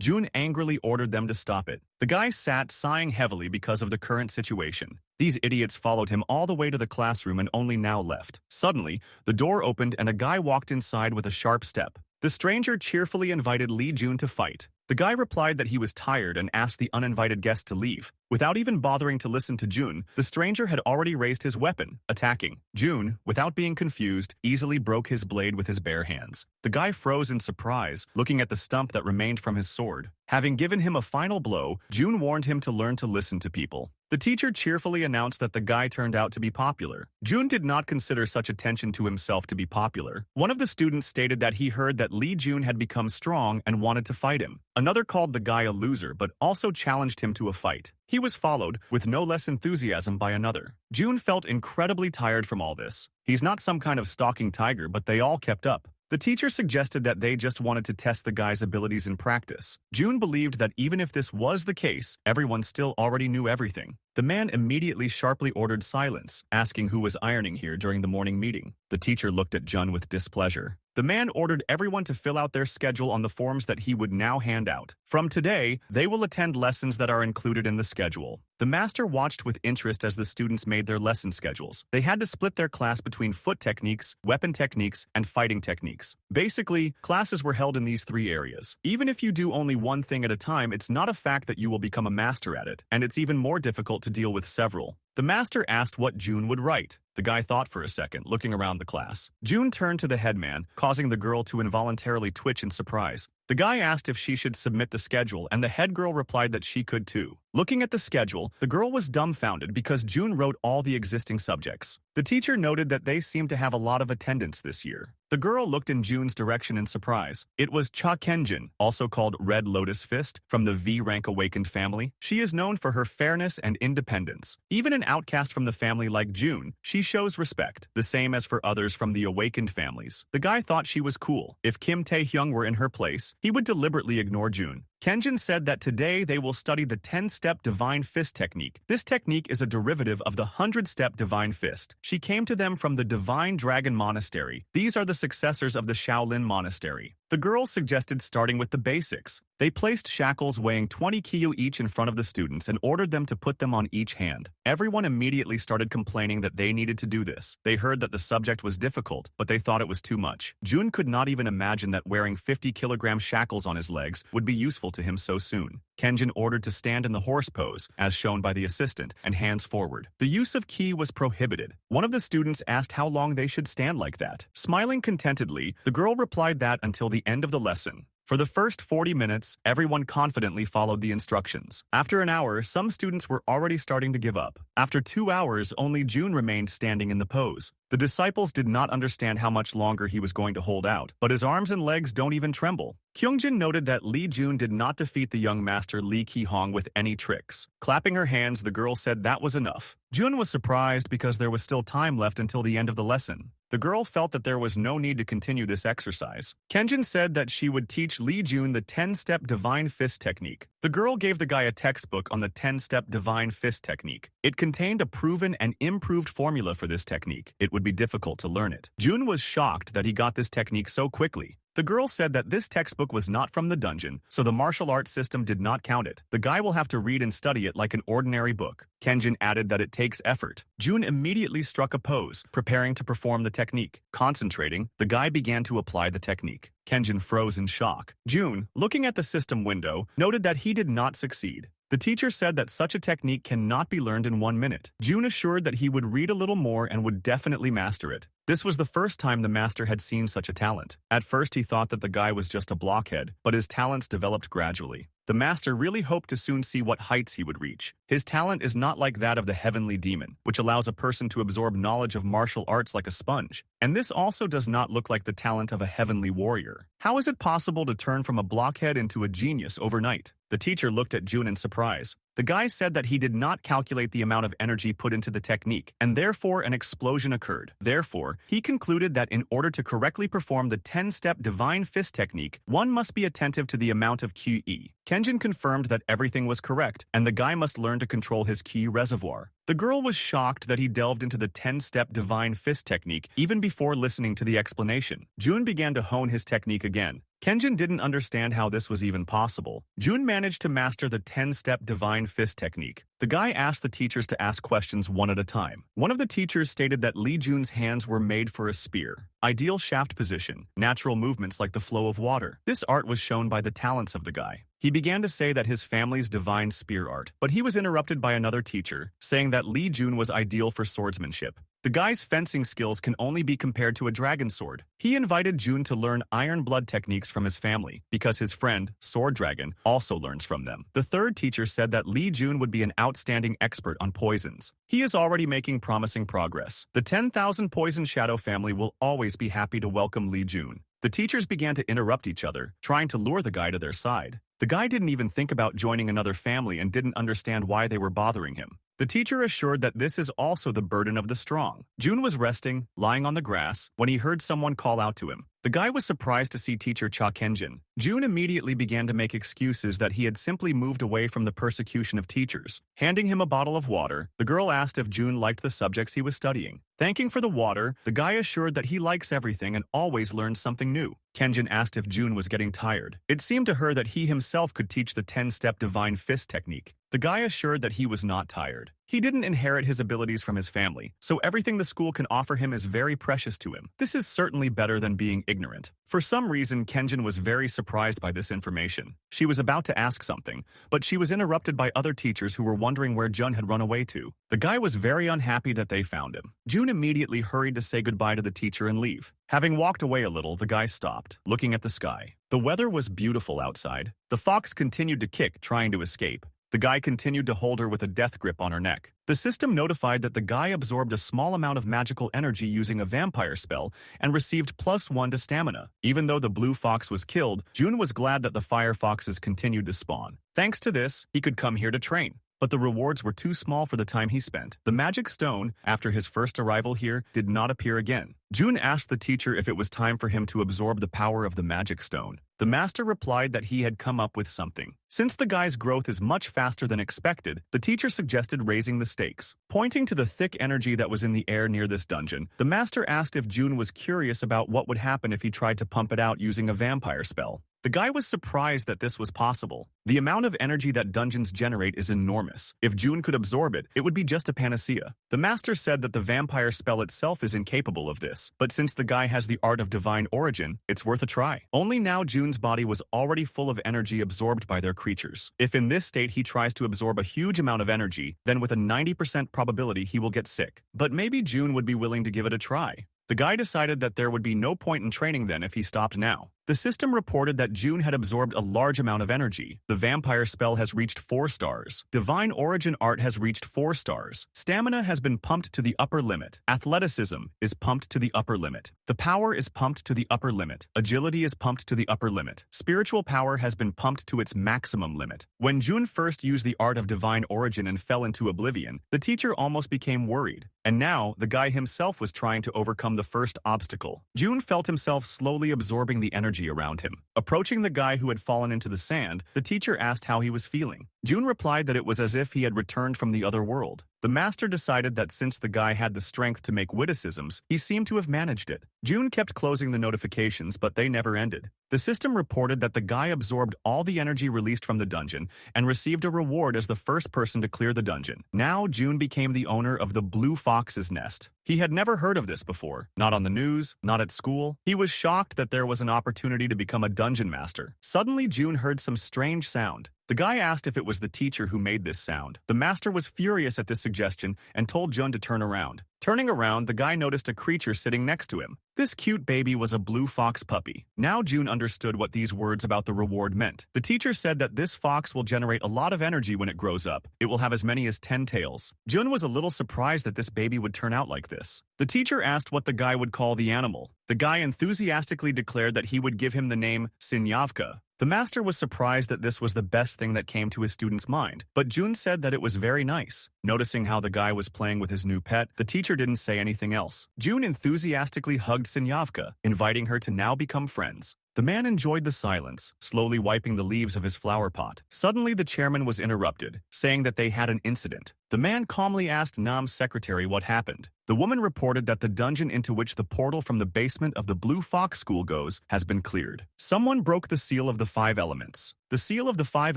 Speaker 1: Jun angrily ordered them to stop it. The guy sat sighing heavily because of the current situation. These idiots followed him all the way to the classroom and only now left. Suddenly, the door opened and a guy walked inside with a sharp step. The stranger cheerfully invited Lee Jun to fight. The guy replied that he was tired and asked the uninvited guest to leave. Without even bothering to listen to Jun, the stranger had already raised his weapon, attacking. Jun, without being confused, easily broke his blade with his bare hands. The guy froze in surprise, looking at the stump that remained from his sword. Having given him a final blow, Jun warned him to learn to listen to people. The teacher cheerfully announced that the guy turned out to be popular. Jun did not consider such attention to himself to be popular. One of the students stated that he heard that Lee Jun had become strong and wanted to fight him. Another called the guy a loser but also challenged him to a fight. He was followed, with no less enthusiasm, by another. Jun felt incredibly tired from all this. He's not some kind of stalking tiger, but they all kept up. The teacher suggested that they just wanted to test the guy's abilities in practice. Jun believed that even if this was the case, everyone still already knew everything. The man immediately sharply ordered silence, asking who was ironing here during the morning meeting. The teacher looked at Jun with displeasure. The man ordered everyone to fill out their schedule on the forms that he would now hand out. From today, they will attend lessons that are included in the schedule. The master watched with interest as the students made their lesson schedules. They had to split their class between foot techniques, weapon techniques, and fighting techniques. Basically, classes were held in these three areas. Even if you do only one thing at a time, it's not a fact that you will become a master at it, and it's even more difficult to deal with several. The master asked what Jun would write. The guy thought for a second, looking around the class. Jun turned to the headman, causing the girl to involuntarily twitch in surprise. The guy asked if she should submit the schedule, and the head girl replied that she could too. Looking at the schedule, the girl was dumbfounded because Jun wrote all the existing subjects. The teacher noted that they seemed to have a lot of attendance this year. The girl looked in Jun's direction in surprise. It was Cha Kenjin, also called Red Lotus Fist, from the V-rank awakened family. She is known for her fairness and independence. Even an outcast from the family like Jun, she shows respect, the same as for others from the awakened families. The guy thought she was cool. If Kim Tae-hyung were in her place, he would deliberately ignore Jun. Kenjin said that today they will study the 10-step Divine Fist technique. This technique is a derivative of the 100-step Divine Fist. She came to them from the Divine Dragon Monastery. These are the successors of the Shaolin Monastery. The girls suggested starting with the basics. They placed shackles weighing 20 kilo each in front of the students and ordered them to put them on each hand. Everyone immediately started complaining that they needed to do this. They heard that the subject was difficult, but they thought it was too much. Jun could not even imagine that wearing 50-kilogram shackles on his legs would be useful to him so soon. Kenjin ordered to stand in the horse pose, as shown by the assistant, and hands forward. The use of ki was prohibited. One of the students asked how long they should stand like that. Smiling contentedly, the girl replied that until the end of the lesson. For the first 40 minutes, everyone confidently followed the instructions. After an hour, some students were already starting to give up. After 2 hours, only Jun remained standing in the pose. The disciples did not understand how much longer he was going to hold out, but his arms and legs don't even tremble. Kyungjin noted that Lee Jun did not defeat the young master Lee Ki-hong with any tricks. Clapping her hands, the girl said that was enough. Jun was surprised because there was still time left until the end of the lesson. The girl felt that there was no need to continue this exercise. Kenjin said that she would teach Lee Jun the 10-step Divine Fist technique. The girl gave the guy a textbook on the 10-step Divine Fist technique. It contained a proven and improved formula for this technique. It would be difficult to learn it. Jun was shocked that he got this technique so quickly. The girl said that this textbook was not from the dungeon, so the martial arts system did not count it. The guy will have to read and study it like an ordinary book. Kenjin added that it takes effort. Jun immediately struck a pose, preparing to perform the technique. Concentrating, the guy began to apply the technique. Kenjin froze in shock. Jun, looking at the system window, noted that he did not succeed. The teacher said that such a technique cannot be learned in 1 minute. Jun assured that he would read a little more and would definitely master it. This was the first time the master had seen such a talent. At first he thought that the guy was just a blockhead, but his talents developed gradually. The master really hoped to soon see what heights he would reach. His talent is not like that of the heavenly demon, which allows a person to absorb knowledge of martial arts like a sponge. And this also does not look like the talent of a heavenly warrior. How is it possible to turn from a blockhead into a genius overnight? The teacher looked at Jun in surprise. The guy said that he did not calculate the amount of energy put into the technique, and therefore an explosion occurred. Therefore, he concluded that in order to correctly perform the 10-step Divine Fist technique, one must be attentive to the amount of QE. Kenjin confirmed that everything was correct, and the guy must learn to control his ki reservoir. The girl was shocked that he delved into the 10-step Divine Fist technique even before listening to the explanation. Jun began to hone his technique again. Kenjin didn't understand how this was even possible. Jun managed to master the 10-step divine fist technique. The guy asked the teachers to ask questions one at a time. One of the teachers stated that Lee Jun's hands were made for a spear. Ideal shaft position, natural movements like the flow of water. This art was shown by the talents of the guy. He began to say that his family's divine spear art, but he was interrupted by another teacher, saying that Lee Jun was ideal for swordsmanship. The guy's fencing skills can only be compared to a dragon sword. He invited Jun to learn iron blood techniques from his family, because his friend, Sword Dragon, also learns from them. The third teacher said that Lee Jun would be an outstanding expert on poisons. He is already making promising progress. The 10,000 Poison Shadow family will always be happy to welcome Lee Jun. The teachers began to interrupt each other, trying to lure the guy to their side. The guy didn't even think about joining another family and didn't understand why they were bothering him. The teacher assured that this is also the burden of the strong. Jun was resting, lying on the grass, when he heard someone call out to him. The guy was surprised to see teacher Cha Kenjin. Jun immediately began to make excuses that he had simply moved away from the persecution of teachers. Handing him a bottle of water, the girl asked if Jun liked the subjects he was studying. Thanking for the water, the guy assured that he likes everything and always learns something new. Kenjin asked if Jun was getting tired. It seemed to her that he himself could teach the 10-step divine fist technique. The guy assured that he was not tired. He didn't inherit his abilities from his family, so everything the school can offer him is very precious to him. This is certainly better than being ignorant. For some reason, Kenjin was very surprised by this information. She was about to ask something, but she was interrupted by other teachers who were wondering where Jun had run away to. The guy was very unhappy that they found him. Jun immediately hurried to say goodbye to the teacher and leave. Having walked away a little, the guy stopped, looking at the sky. The weather was beautiful outside. The fox continued to kick, trying to escape. The guy continued to hold her with a death grip on her neck. The system notified that the guy absorbed a small amount of magical energy using a vampire spell and received +1 to stamina. Even though the blue fox was killed, Jun was glad that the fire foxes continued to spawn. Thanks to this, he could come here to train. But the rewards were too small for the time he spent. The magic stone, after his first arrival here, did not appear again. Jun asked the teacher if it was time for him to absorb the power of the magic stone. The master replied that he had come up with something. Since the guy's growth is much faster than expected, the teacher suggested raising the stakes. Pointing to the thick energy that was in the air near this dungeon, the master asked if Jun was curious about what would happen if he tried to pump it out using a vampire spell. The guy was surprised that this was possible. The amount of energy that dungeons generate is enormous. If Jun could absorb it, it would be just a panacea. The master said that the vampire spell itself is incapable of this, but since the guy has the art of divine origin, it's worth a try. Only now Jun's body was already full of energy absorbed by their creatures. If in this state he tries to absorb a huge amount of energy, then with a 90% probability he will get sick. But maybe Jun would be willing to give it a try. The guy decided that there would be no point in training then if he stopped now. The system reported that Jun had absorbed a large amount of energy. The vampire spell has reached 4 stars. Divine origin art has reached 4 stars. Stamina has been pumped to the upper limit. Athleticism is pumped to the upper limit. The power is pumped to the upper limit. Agility is pumped to the upper limit. Spiritual power has been pumped to its maximum limit. When Jun first used the art of divine origin and fell into oblivion, the teacher almost became worried. And now, the guy himself was trying to overcome the first obstacle. Jun felt himself slowly absorbing the energy around him. Approaching the guy who had fallen into the sand, the teacher asked how he was feeling. Jun replied that it was as if he had returned from the other world. The master decided that since the guy had the strength to make witticisms, he seemed to have managed it. Jun kept closing the notifications, but they never ended. The system reported that the guy absorbed all the energy released from the dungeon and received a reward as the first person to clear the dungeon. Now Jun became the owner of the Blue Fox's Nest. He had never heard of this before, not on the news, not at school. He was shocked that there was an opportunity to become a dungeon master. Suddenly Jun heard some strange sound. The guy asked if it was the teacher who made this sound. The master was furious at this suggestion and told Jun to turn around. Turning around, the guy noticed a creature sitting next to him. This cute baby was a blue fox puppy. Now Jun understood what these words about the reward meant. The teacher said that this fox will generate a lot of energy when it grows up. It will have as many as 10 tails. Jun was a little surprised that this baby would turn out like this. The teacher asked what the guy would call the animal. The guy enthusiastically declared that he would give him the name Sinyavka. The master was surprised that this was the best thing that came to his student's mind, but Jun said that it was very nice. Noticing how the guy was playing with his new pet, the teacher didn't say anything else. Jun enthusiastically hugged Sinyavka, inviting her to now become friends. The man enjoyed the silence, slowly wiping the leaves of his flower pot. Suddenly, the chairman was interrupted, saying that they had an incident. The man calmly asked Nam's secretary what happened. The woman reported that the dungeon into which the portal from the basement of the Blue Fox School goes has been cleared. Someone broke the seal of the 5 elements. The seal of the 5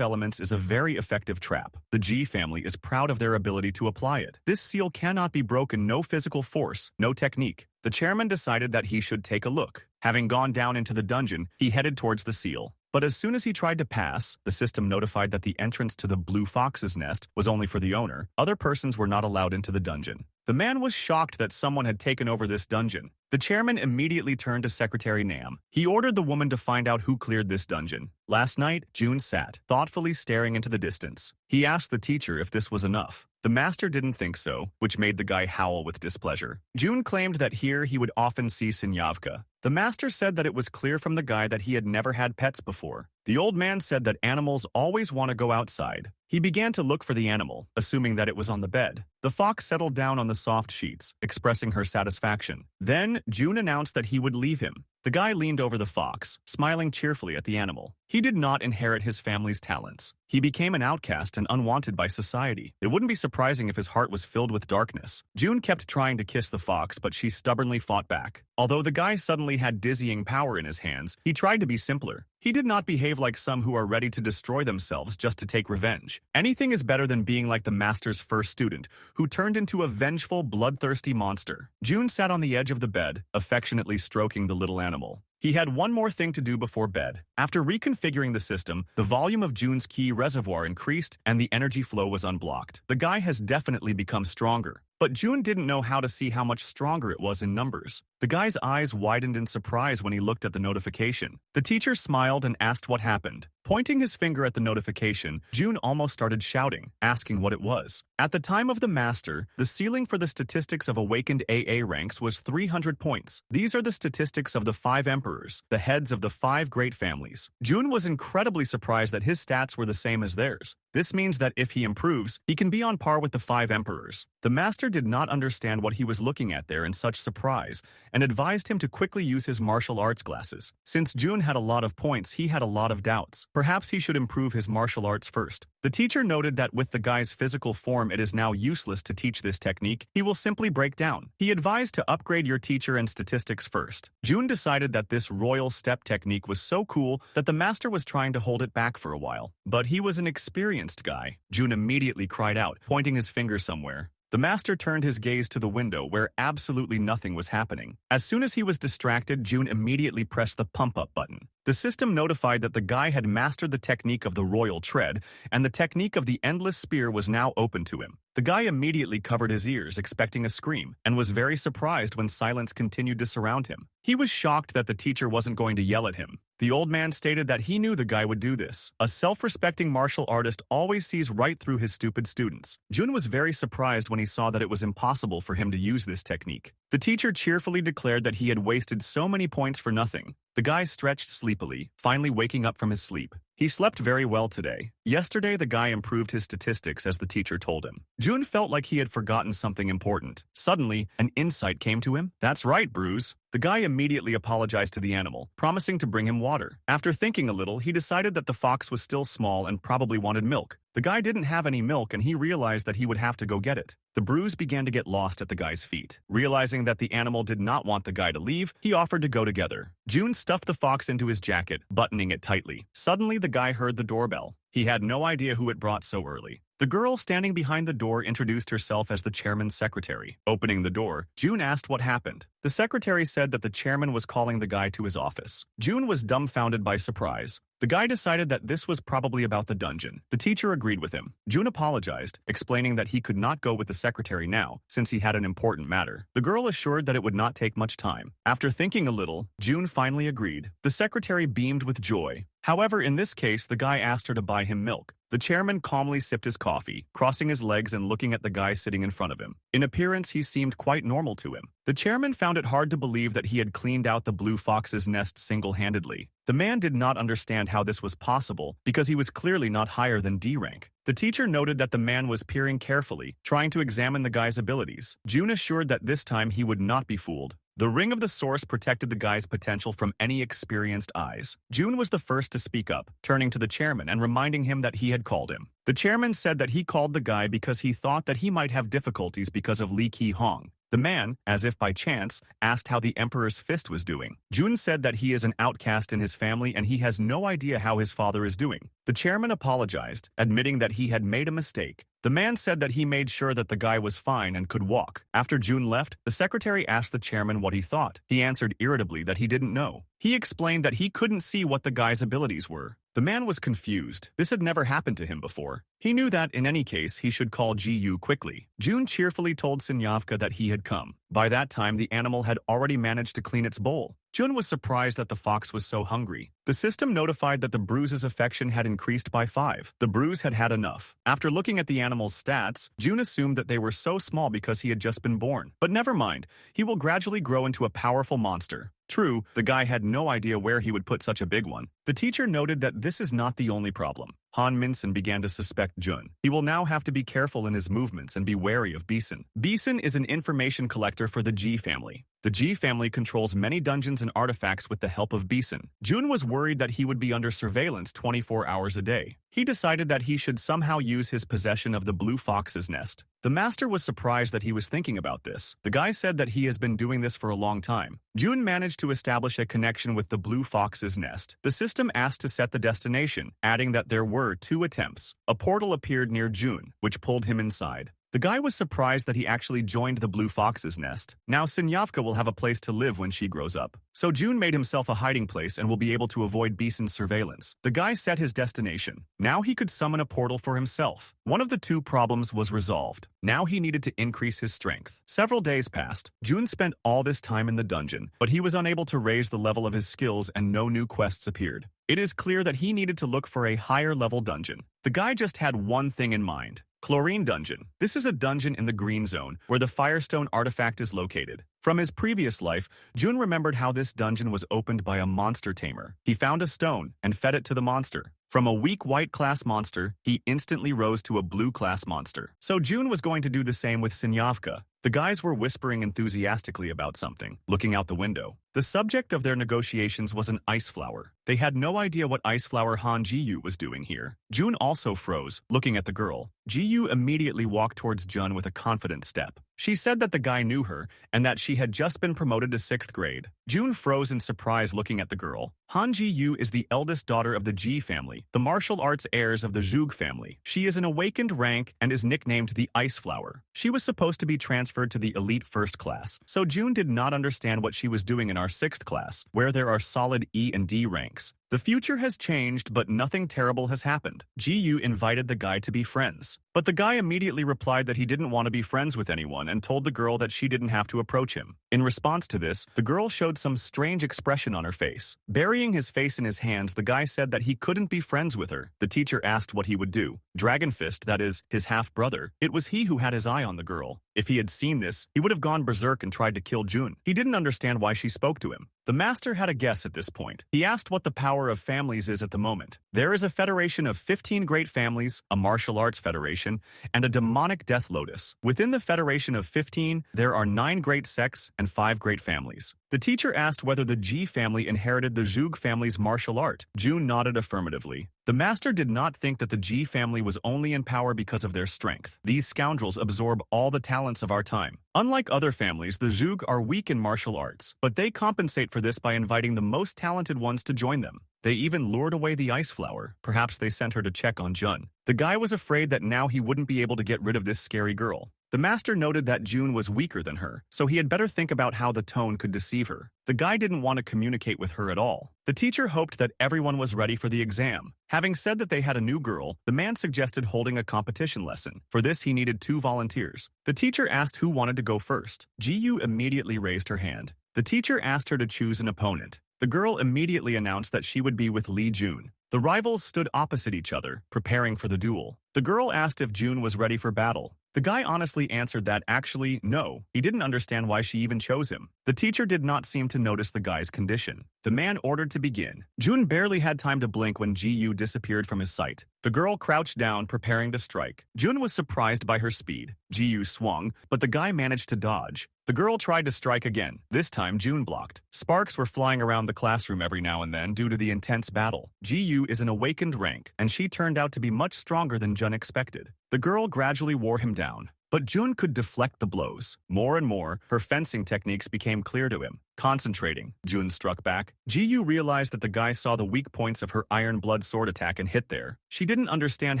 Speaker 1: elements is a very effective trap. The G family is proud of their ability to apply it. This seal cannot be broken, no physical force, no technique. The chairman decided that he should take a look. Having gone down into the dungeon, he headed towards the seal. But as soon as he tried to pass, the system notified that the entrance to the Blue Fox's nest was only for the owner. Other persons were not allowed into the dungeon. The man was shocked that someone had taken over this dungeon. The chairman immediately turned to Secretary Nam. He ordered the woman to find out who cleared this dungeon. Last night, June sat, thoughtfully staring into the distance. He asked the teacher if this was enough. The master didn't think so, which made the guy howl with displeasure. June claimed that here he would often see Sinyavka. The master said that it was clear from the guy that he had never had pets before. The old man said that animals always want to go outside. He began to look for the animal, assuming that it was on the bed. The fox settled down on the soft sheets, expressing her satisfaction. Then, June announced that he would leave him. The guy leaned over the fox, smiling cheerfully at the animal. He did not inherit his family's talents. He became an outcast and unwanted by society. It wouldn't be surprising if his heart was filled with darkness. June kept trying to kiss the fox, but she stubbornly fought back. Although the guy suddenly had dizzying power in his hands, he tried to be simpler. He did not behave like some who are ready to destroy themselves just to take revenge. Anything is better than being like the master's first student, who turned into a vengeful, bloodthirsty monster. June sat on the edge of the bed, affectionately stroking the little animal. He had one more thing to do before bed. After reconfiguring the system, the volume of June's ki reservoir increased and the energy flow was unblocked. The guy has definitely become stronger. But June didn't know how to see how much stronger it was in numbers. The guy's eyes widened in surprise when he looked at the notification. The teacher smiled and asked what happened. Pointing his finger at the notification, June almost started shouting, asking what it was. At the time of the master, the ceiling for the statistics of awakened AA ranks was 300 points. These are the statistics of the 5 emperors, the heads of the 5 great families. June was incredibly surprised that his stats were the same as theirs. This means that if he improves, he can be on par with the 5 emperors. The master did not understand what he was looking at there in such surprise, and advised him to quickly use his martial arts classes. Since June had a lot of points, he had a lot of doubts. Perhaps he should improve his martial arts first. The teacher noted that with the guy's physical form, it is now useless to teach this technique. He will simply break down. He advised to upgrade your teacher and statistics first. June decided that this royal step technique was so cool that the master was trying to hold it back for a while. But he was an experienced guy. June immediately cried out, pointing his finger somewhere. The master turned his gaze to the window where absolutely nothing was happening. As soon as he was distracted, June immediately pressed the pump-up button. The system notified that the guy had mastered the technique of the royal tread, and the technique of the endless spear was now open to him. The guy immediately covered his ears, expecting a scream, and was very surprised when silence continued to surround him. He was shocked that the teacher wasn't going to yell at him. The old man stated that he knew the guy would do this. A self-respecting martial artist always sees right through his stupid students. Jun was very surprised when he saw that it was impossible for him to use this technique. The teacher cheerfully declared that he had wasted so many points for nothing. The guy stretched sleepily, finally waking up from his sleep. He slept very well today. Yesterday, the guy improved his statistics as the teacher told him. June felt like he had forgotten something important. Suddenly, an insight came to him. "That's right, Bruce." The guy immediately apologized to the animal, promising to bring him water. After thinking a little, he decided that the fox was still small and probably wanted milk. The guy didn't have any milk and he realized that he would have to go get it. The bruise began to get lost at the guy's feet. Realizing that the animal did not want the guy to leave, he offered to go together. June stuffed the fox into his jacket, buttoning it tightly. Suddenly, the guy heard the doorbell. He had no idea who it brought so early. The girl standing behind the door introduced herself as the chairman's secretary. Opening the door, June asked what happened. The secretary said that the chairman was calling the guy to his office. June was dumbfounded by surprise. The guy decided that this was probably about the dungeon. The teacher agreed with him. June apologized, explaining that he could not go with the secretary now, since he had an important matter. The girl assured that it would not take much time. After thinking a little, June finally agreed. The secretary beamed with joy. However, in this case, the guy asked her to buy him milk. The chairman calmly sipped his coffee, crossing his legs and looking at the guy sitting in front of him. In appearance, he seemed quite normal to him. The chairman found it hard to believe that he had cleaned out the blue fox's nest single-handedly. The man did not understand how this was possible because he was clearly not higher than D rank. The teacher noted that the man was peering carefully, trying to examine the guy's abilities. June assured that this time he would not be fooled. The ring of the source protected the guy's potential from any experienced eyes. June was the first to speak up, turning to the chairman and reminding him that he had called him. The chairman said that he called the guy because he thought that he might have difficulties because of Li Ki-hong. The man, as if by chance, asked how the emperor's fist was doing. Jun said that he is an outcast in his family and he has no idea how his father is doing. The chairman apologized, admitting that he had made a mistake. The man said that he made sure that the guy was fine and could walk. After Jun left, the secretary asked the chairman what he thought. He answered irritably that he didn't know. He explained that he couldn't see what the guy's abilities were. The man was confused. This had never happened to him before. He knew that, in any case, he should call Ji-yu quickly. Jun cheerfully told Sinyavka that he had come. By that time, the animal had already managed to clean its bowl. Jun was surprised that the fox was so hungry. The system notified that the bruise's affection had increased by 5. The bruise had had enough. After looking at the animal's stats, Jun assumed that they were so small because he had just been born. But never mind, he will gradually grow into a powerful monster. True, the guy had no idea where he would put such a big one. The teacher noted that this is not the only problem. Han Minson began to suspect Jun. He will now have to be careful in his movements and be wary of Beeson. Beeson is an information collector for the G family. The G family controls many dungeons and artifacts with the help of Beeson. Jun was worried that he would be under surveillance 24 hours a day. He decided that he should somehow use his possession of the blue fox's nest. The master was surprised that he was thinking about this. The guy said that he has been doing this for a long time. Jun managed to establish a connection with the blue fox's nest. The system asked to set the destination, adding that there were 2 attempts. A portal appeared near Jun, which pulled him inside. The guy was surprised that he actually joined the blue fox's nest. Now Sinyavka will have a place to live when she grows up. So Jun made himself a hiding place and will be able to avoid Beeson's surveillance. The guy set his destination. Now he could summon a portal for himself. One of the 2 problems was resolved. Now he needed to increase his strength. Several days passed. Jun spent all this time in the dungeon, but he was unable to raise the level of his skills and no new quests appeared. It is clear that he needed to look for a higher level dungeon. The guy just had one thing in mind. Chlorine Dungeon. This is a dungeon in the Green Zone, where the Firestone artifact is located. From his previous life, Jun remembered how this dungeon was opened by a monster tamer. He found a stone and fed it to the monster. From a weak white class monster, he instantly rose to a blue class monster. So Jun was going to do the same with Sinyavka. The guys were whispering enthusiastically about something, looking out the window. The subject of their negotiations was an ice flower. They had no idea what ice flower Han Ji-yu was doing here. Jun also froze, looking at the girl. Ji-yu immediately walked towards Jun with a confident step. She said that the guy knew her and that she had just been promoted to 6th grade. Jun froze in surprise looking at the girl. Han Ji-yu is the eldest daughter of the Ji family, the martial arts heirs of the Zhug family. She is an awakened rank and is nicknamed the Ice Flower. She was supposed to be transferred to the elite 1st class, so Jun did not understand what she was doing in our 6th class, where there are solid E and D ranks. The future has changed, but nothing terrible has happened. Ji-yu invited the guy to be friends. But the guy immediately replied that he didn't want to be friends with anyone and told the girl that she didn't have to approach him. In response to this, the girl showed some strange expression on her face. Burying his face in his hands, the guy said that he couldn't be friends with her. The teacher asked what he would do. Dragonfist, that is, his half-brother, it was he who had his eye on the girl. If he had seen this, he would have gone berserk and tried to kill Jun. He didn't understand why she spoke to him. The master had a guess at this point. He asked what the power of families is at the moment. There is a federation of 15 great families, a martial arts federation, and a demonic death lotus. Within the federation of 15, there are 9 great sects and 5 great families. The teacher asked whether the Ji family inherited the Zhug family's martial art. Jun nodded affirmatively. The master did not think that the Ji family was only in power because of their strength. These scoundrels absorb all the talents of our time. Unlike other families, the Zhug are weak in martial arts, but they compensate for this by inviting the most talented ones to join them. They even lured away the ice flower. Perhaps they sent her to check on Jun. The guy was afraid that now he wouldn't be able to get rid of this scary girl. The master noted that Jun was weaker than her, so he had better think about how the tone could deceive her. The guy didn't want to communicate with her at all. The teacher hoped that everyone was ready for the exam. Having said that they had a new girl, the man suggested holding a competition lesson. For this, he needed 2 volunteers. The teacher asked who wanted to go first. Ji-yu immediately raised her hand. The teacher asked her to choose an opponent. The girl immediately announced that she would be with Li Jun. The rivals stood opposite each other, preparing for the duel. The girl asked if Jun was ready for battle. The guy honestly answered that actually, no, he didn't understand why she even chose him. The teacher did not seem to notice the guy's condition. The man ordered to begin. Jun barely had time to blink when Ji-yu disappeared from his sight. The girl crouched down, preparing to strike. Jun was surprised by her speed. Ji-yu swung, but the guy managed to dodge. The girl tried to strike again. This time, Jun blocked. Sparks were flying around the classroom every now and then due to the intense battle. Ji-yu is an awakened rank, and she turned out to be much stronger than Jun expected. The girl gradually wore him down. But Jun could deflect the blows. More and more, her fencing techniques became clear to him. Concentrating, Jun struck back. Ji-yu realized that the guy saw the weak points of her iron blood sword attack and hit there. She didn't understand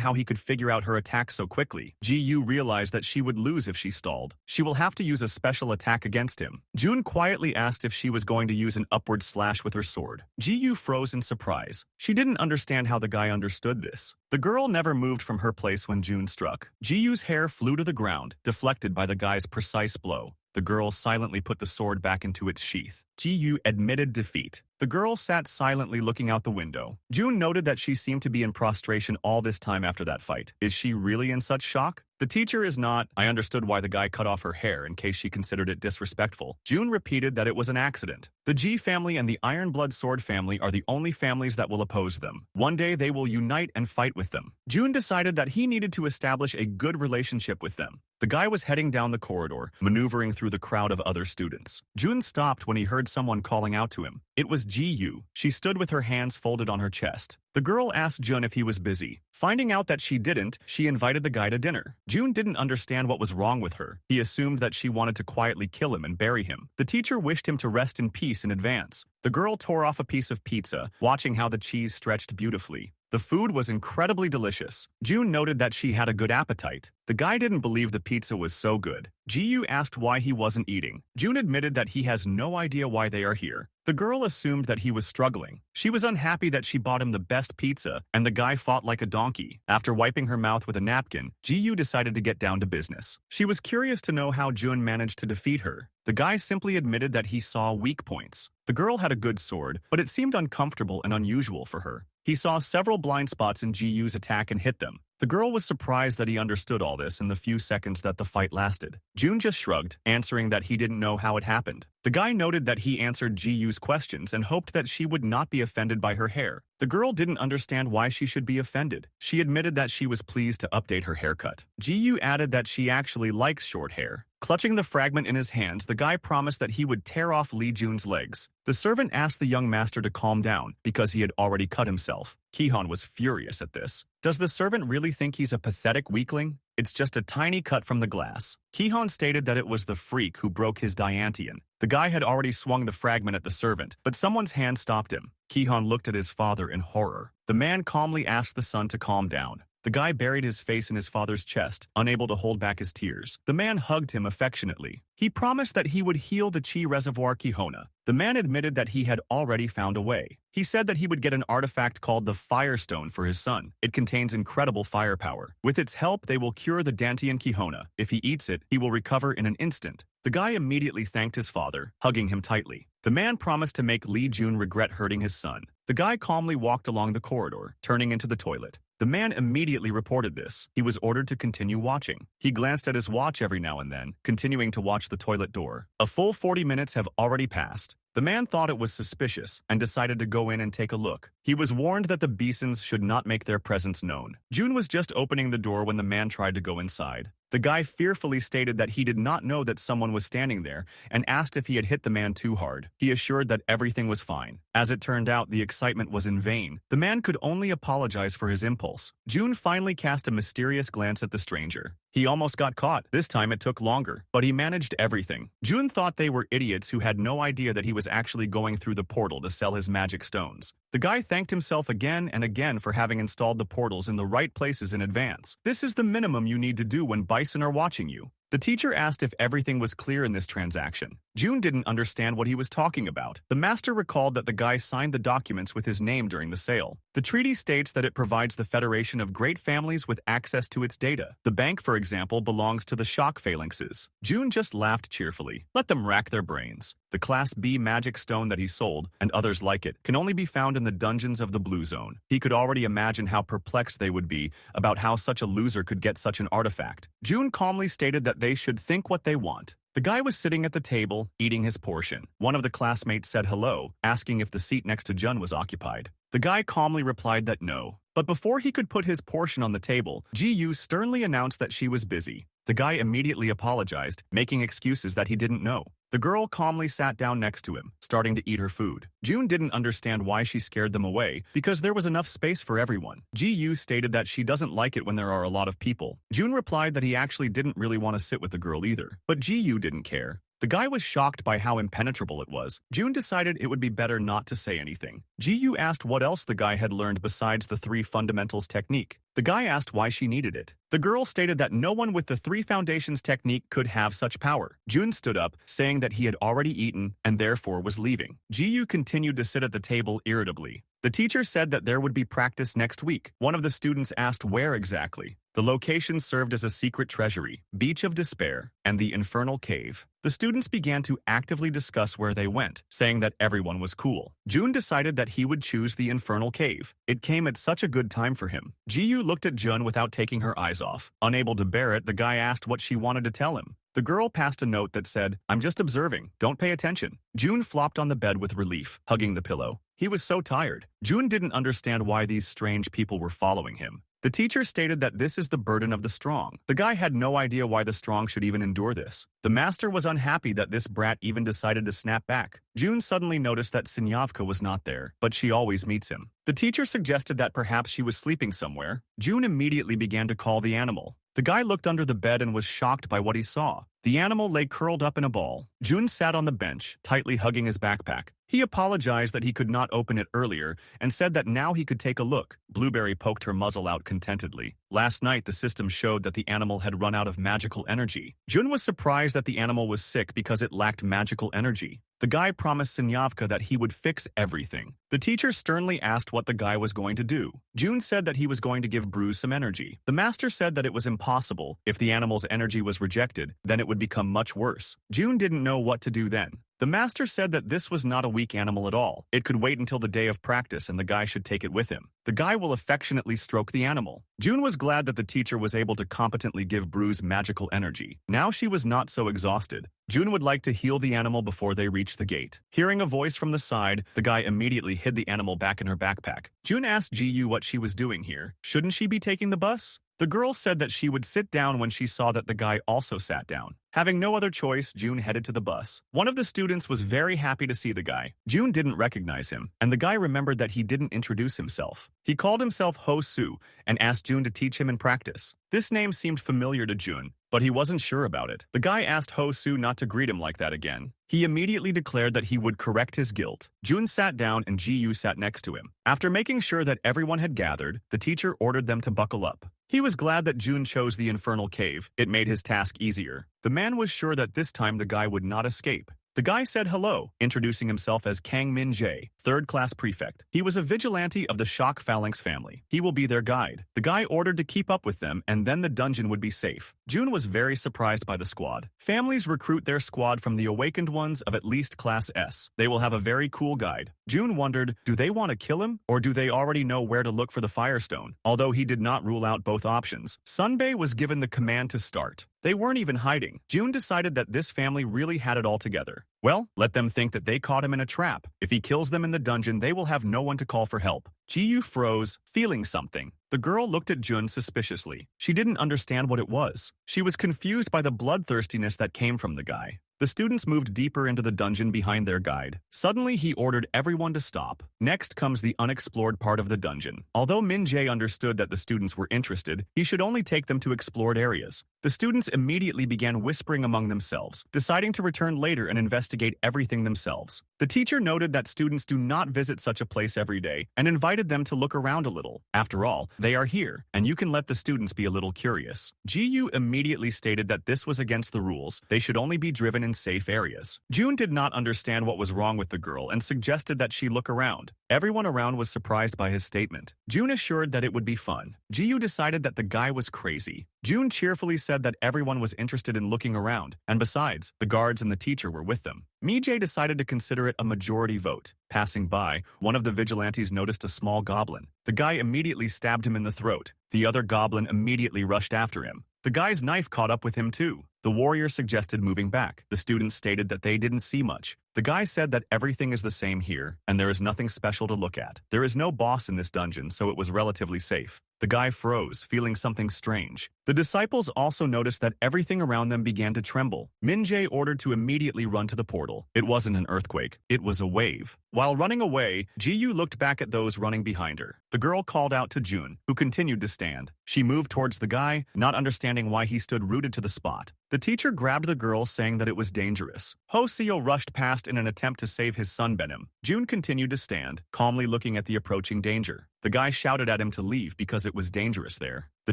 Speaker 1: how he could figure out her attack so quickly. Ji-yu realized that she would lose if she stalled. She will have to use a special attack against him. Jun quietly asked if she was going to use an upward slash with her sword. Ji-yu froze in surprise. She didn't understand how the guy understood this. The girl never moved from her place when Jun struck. Ji-yu's hair flew to the ground, deflected by the guy's precise blow. The girl silently put the sword back into its sheath. Ji-yu admitted defeat. The girl sat silently looking out the window. Jun noted that she seemed to be in prostration all this time after that fight. Is she really in such shock? The teacher is not. I understood why the guy cut off her hair in case she considered it disrespectful. Jun repeated that it was an accident. The Ji family and the Iron Blood Sword family are the only families that will oppose them. One day they will unite and fight with them. Jun decided that he needed to establish a good relationship with them. The guy was heading down the corridor, maneuvering through the crowd of other students. Jun stopped when he heard someone calling out to him. It was Ji-yu. She stood with her hands folded on her chest. The girl asked Jun if he was busy. Finding out that she didn't, she invited the guy to dinner. Jun didn't understand what was wrong with her. He assumed that she wanted to quietly kill him and bury him. The teacher wished him to rest in peace in advance. The girl tore off a piece of pizza, watching how the cheese stretched beautifully. The food was incredibly delicious. Jun noted that she had a good appetite. The guy didn't believe the pizza was so good. Ji-yu asked why he wasn't eating. Jun admitted that he has no idea why they are here. The girl assumed that he was struggling. She was unhappy that she bought him the best pizza, and the guy fought like a donkey. After wiping her mouth with a napkin, Ji-yu decided to get down to business. She was curious to know how Jun managed to defeat her. The guy simply admitted that he saw weak points. The girl had a good sword, but it seemed uncomfortable and unusual for her. He saw several blind spots in Ji-yu's attack and hit them. The girl was surprised that he understood all this in the few seconds that the fight lasted. Jun just shrugged, answering that he didn't know how it happened. The guy noted that he answered Ji-yu's questions and hoped that she would not be offended by her hair. The girl didn't understand why she should be offended. She admitted that she was pleased to update her haircut. Ji-yu added that she actually likes short hair. Clutching the fragment in his hands, the guy promised that he would tear off Lee Jun's legs. The servant asked the young master to calm down because he had already cut himself. Ki-hon was furious at this. Does the servant really think he's a pathetic weakling? It's just a tiny cut from the glass. Ki-hon stated that it was the freak who broke his Diantian. The guy had already swung the fragment at the servant, but someone's hand stopped him. Ki-hon looked at his father in horror. The man calmly asked the son to calm down. The guy buried his face in his father's chest, unable to hold back his tears. The man hugged him affectionately. He promised that he would heal the Chi reservoir Kihona. The man admitted that he had already found a way. He said that he would get an artifact called the Firestone for his son. It contains incredible firepower. With its help, they will cure the Dantian Kihona. If he eats it, he will recover in an instant. The guy immediately thanked his father, hugging him tightly. The man promised to make Lee Jun regret hurting his son. The guy calmly walked along the corridor, turning into the toilet. The man immediately reported this. He was ordered to continue watching. He glanced at his watch every now and then, continuing to watch the toilet door. A full 40 minutes have already passed. The man thought it was suspicious and decided to go in and take a look. He was warned that the Bisons should not make their presence known. Jun was just opening the door when the man tried to go inside. The guy fearfully stated that he did not know that someone was standing there and asked if he had hit the man too hard. He assured that everything was fine. As it turned out, the excitement was in vain. The man could only apologize for his impulse. Jun finally cast a mysterious glance at the stranger. He almost got caught. This time it took longer, but he managed everything. Jun thought they were idiots who had no idea that he was actually going through the portal to sell his magic stones. The guy thanked himself again and again for having installed the portals in the right places in advance. This is the minimum you need to do when Bison are watching you. The teacher asked if everything was clear in this transaction. June didn't understand what he was talking about. The master recalled that the guy signed the documents with his name during the sale. The treaty states that it provides the Federation of Great Families with access to its data. The bank, for example, belongs to the shock phalanxes. June just laughed cheerfully. Let them rack their brains. The Class B magic stone that he sold, and others like it, can only be found in the dungeons of the Blue Zone. He could already imagine how perplexed they would be about how such a loser could get such an artifact. June calmly stated that they should think what they want. The guy was sitting at the table, eating his portion. One of the classmates said hello, asking if the seat next to Jun was occupied. The guy calmly replied that no. But before he could put his portion on the table, Ji-yu sternly announced that she was busy. The guy immediately apologized, making excuses that he didn't know. The girl calmly sat down next to him, starting to eat her food. June didn't understand why she scared them away, because there was enough space for everyone. Ji-yu stated that she doesn't like it when there are a lot of people. June replied that he actually didn't really want to sit with the girl either. But Ji-yu didn't care. The guy was shocked by how impenetrable it was. June decided it would be better not to say anything. Ji-yu asked what else the guy had learned besides the 3 fundamentals technique. The guy asked why she needed it. The girl stated that no one with the 3 foundations technique could have such power. June stood up, saying that he had already eaten and therefore was leaving. Ji-yu continued to sit at the table irritably. The teacher said that there would be practice next week. One of the students asked where exactly. The location served as a secret treasury, Beach of Despair, and the Infernal Cave. The students began to actively discuss where they went, saying that everyone was cool. June decided that he would choose the Infernal Cave. It came at such a good time for him. Ji-yu looked at Jun without taking her eyes off. Unable to bear it, the guy asked what she wanted to tell him. The girl passed a note that said, "I'm just observing, don't pay attention." June flopped on the bed with relief, hugging the pillow. He was so tired. June didn't understand why these strange people were following him. The teacher stated that this is the burden of the strong. The guy had no idea why the strong should even endure this. The master was unhappy that this brat even decided to snap back. June suddenly noticed that Sinyavka was not there, but she always meets him. The teacher suggested that perhaps she was sleeping somewhere. June immediately began to call the animal. The guy looked under the bed and was shocked by what he saw. The animal lay curled up in a ball. June sat on the bench, tightly hugging his backpack. He apologized that he could not open it earlier and said that now he could take a look. Blueberry poked her muzzle out contentedly. Last night, the system showed that the animal had run out of magical energy. June was surprised that the animal was sick because it lacked magical energy. The guy promised Sinyavka that he would fix everything. The teacher sternly asked what the guy was going to do. June said that he was going to give Bruce some energy. The master said that it was impossible. If the animal's energy was rejected, then it would become much worse. June didn't know what to do then. The master said that this was not a weak animal at all. It could wait until the day of practice and the guy should take it with him. The guy will affectionately stroke the animal. June was glad that the teacher was able to competently give Bruce magical energy. Now she was not so exhausted. June would like to heal the animal before they reached the gate. Hearing a voice from the side, the guy immediately hid the animal back in her backpack. June asked Ji-yu what she was doing here. Shouldn't she be taking the bus? The girl said that she would sit down when she saw that the guy also sat down. Having no other choice, June headed to the bus. One of the students was very happy to see the guy. June didn't recognize him, and the guy remembered that he didn't introduce himself. He called himself Ho-Soo and asked June to teach him in practice. This name seemed familiar to June, but he wasn't sure about it. The guy asked Ho-Soo not to greet him like that again. He immediately declared that he would correct his guilt. June sat down and Ji-yu sat next to him. After making sure that everyone had gathered, the teacher ordered them to buckle up. He was glad that June chose the Infernal Cave. It made his task easier. The man was sure that this time the guy would not escape. The guy said hello, introducing himself as Kang Min-jae, 3rd class prefect. He was a vigilante of the Shock Phalanx family. He will be their guide. The guy ordered to keep up with them, and then the dungeon would be safe. June was very surprised by the squad. Families recruit their squad from the awakened ones of at least Class S. They will have a very cool guide. June wondered, do they want to kill him, or do they already know where to look for the Firestone? Although he did not rule out both options, Sunbae was given the command to start. They weren't even hiding. June decided that this family really had it all together. Well, let them think that they caught him in a trap. If he kills them in the dungeon, they will have no one to call for help. Ji-yu froze, feeling something. The girl looked at Jun suspiciously. She didn't understand what it was. She was confused by the bloodthirstiness that came from the guy. The students moved deeper into the dungeon behind their guide. Suddenly, he ordered everyone to stop. Next comes the unexplored part of the dungeon. Although Min-jae understood that the students were interested, he should only take them to explored areas. The students immediately began whispering among themselves, deciding to return later and investigate everything themselves. The teacher noted that students do not visit such a place every day and invited them to look around a little. After all, They are here, and you can let the students be a little curious. Ji-yu immediately stated that this was against the rules. They should only be driven in safe areas. June did not understand what was wrong with the girl and suggested that she look around. Everyone around was surprised by his statement. June assured that it would be fun. Ji-yu decided that the guy was crazy. June cheerfully said that everyone was interested in looking around, and besides, the guards and the teacher were with them. Mi-jae decided to consider it a majority vote. Passing by, one of the vigilantes noticed a small goblin. The guy immediately stabbed him in the throat. The other goblin immediately rushed after him. The guy's knife caught up with him too. The warrior suggested moving back. The students stated that they didn't see much. The guy said that everything is the same here, and there is nothing special to look at. There is no boss in this dungeon, so it was relatively safe. The guy froze, feeling something strange. The disciples also noticed that everything around them began to tremble. Min-jae ordered to immediately run to the portal. It wasn't an earthquake, it was a wave. While running away, Ji-yu looked back at those running behind her. The girl called out to June, who continued to stand. She moved towards the guy, not understanding why he stood rooted to the spot. The teacher grabbed the girl, saying that it was dangerous. Ho-seo rushed past in an attempt to save his son Benim. June continued to stand, calmly looking at the approaching danger. The guy shouted at him to leave because it was dangerous there. The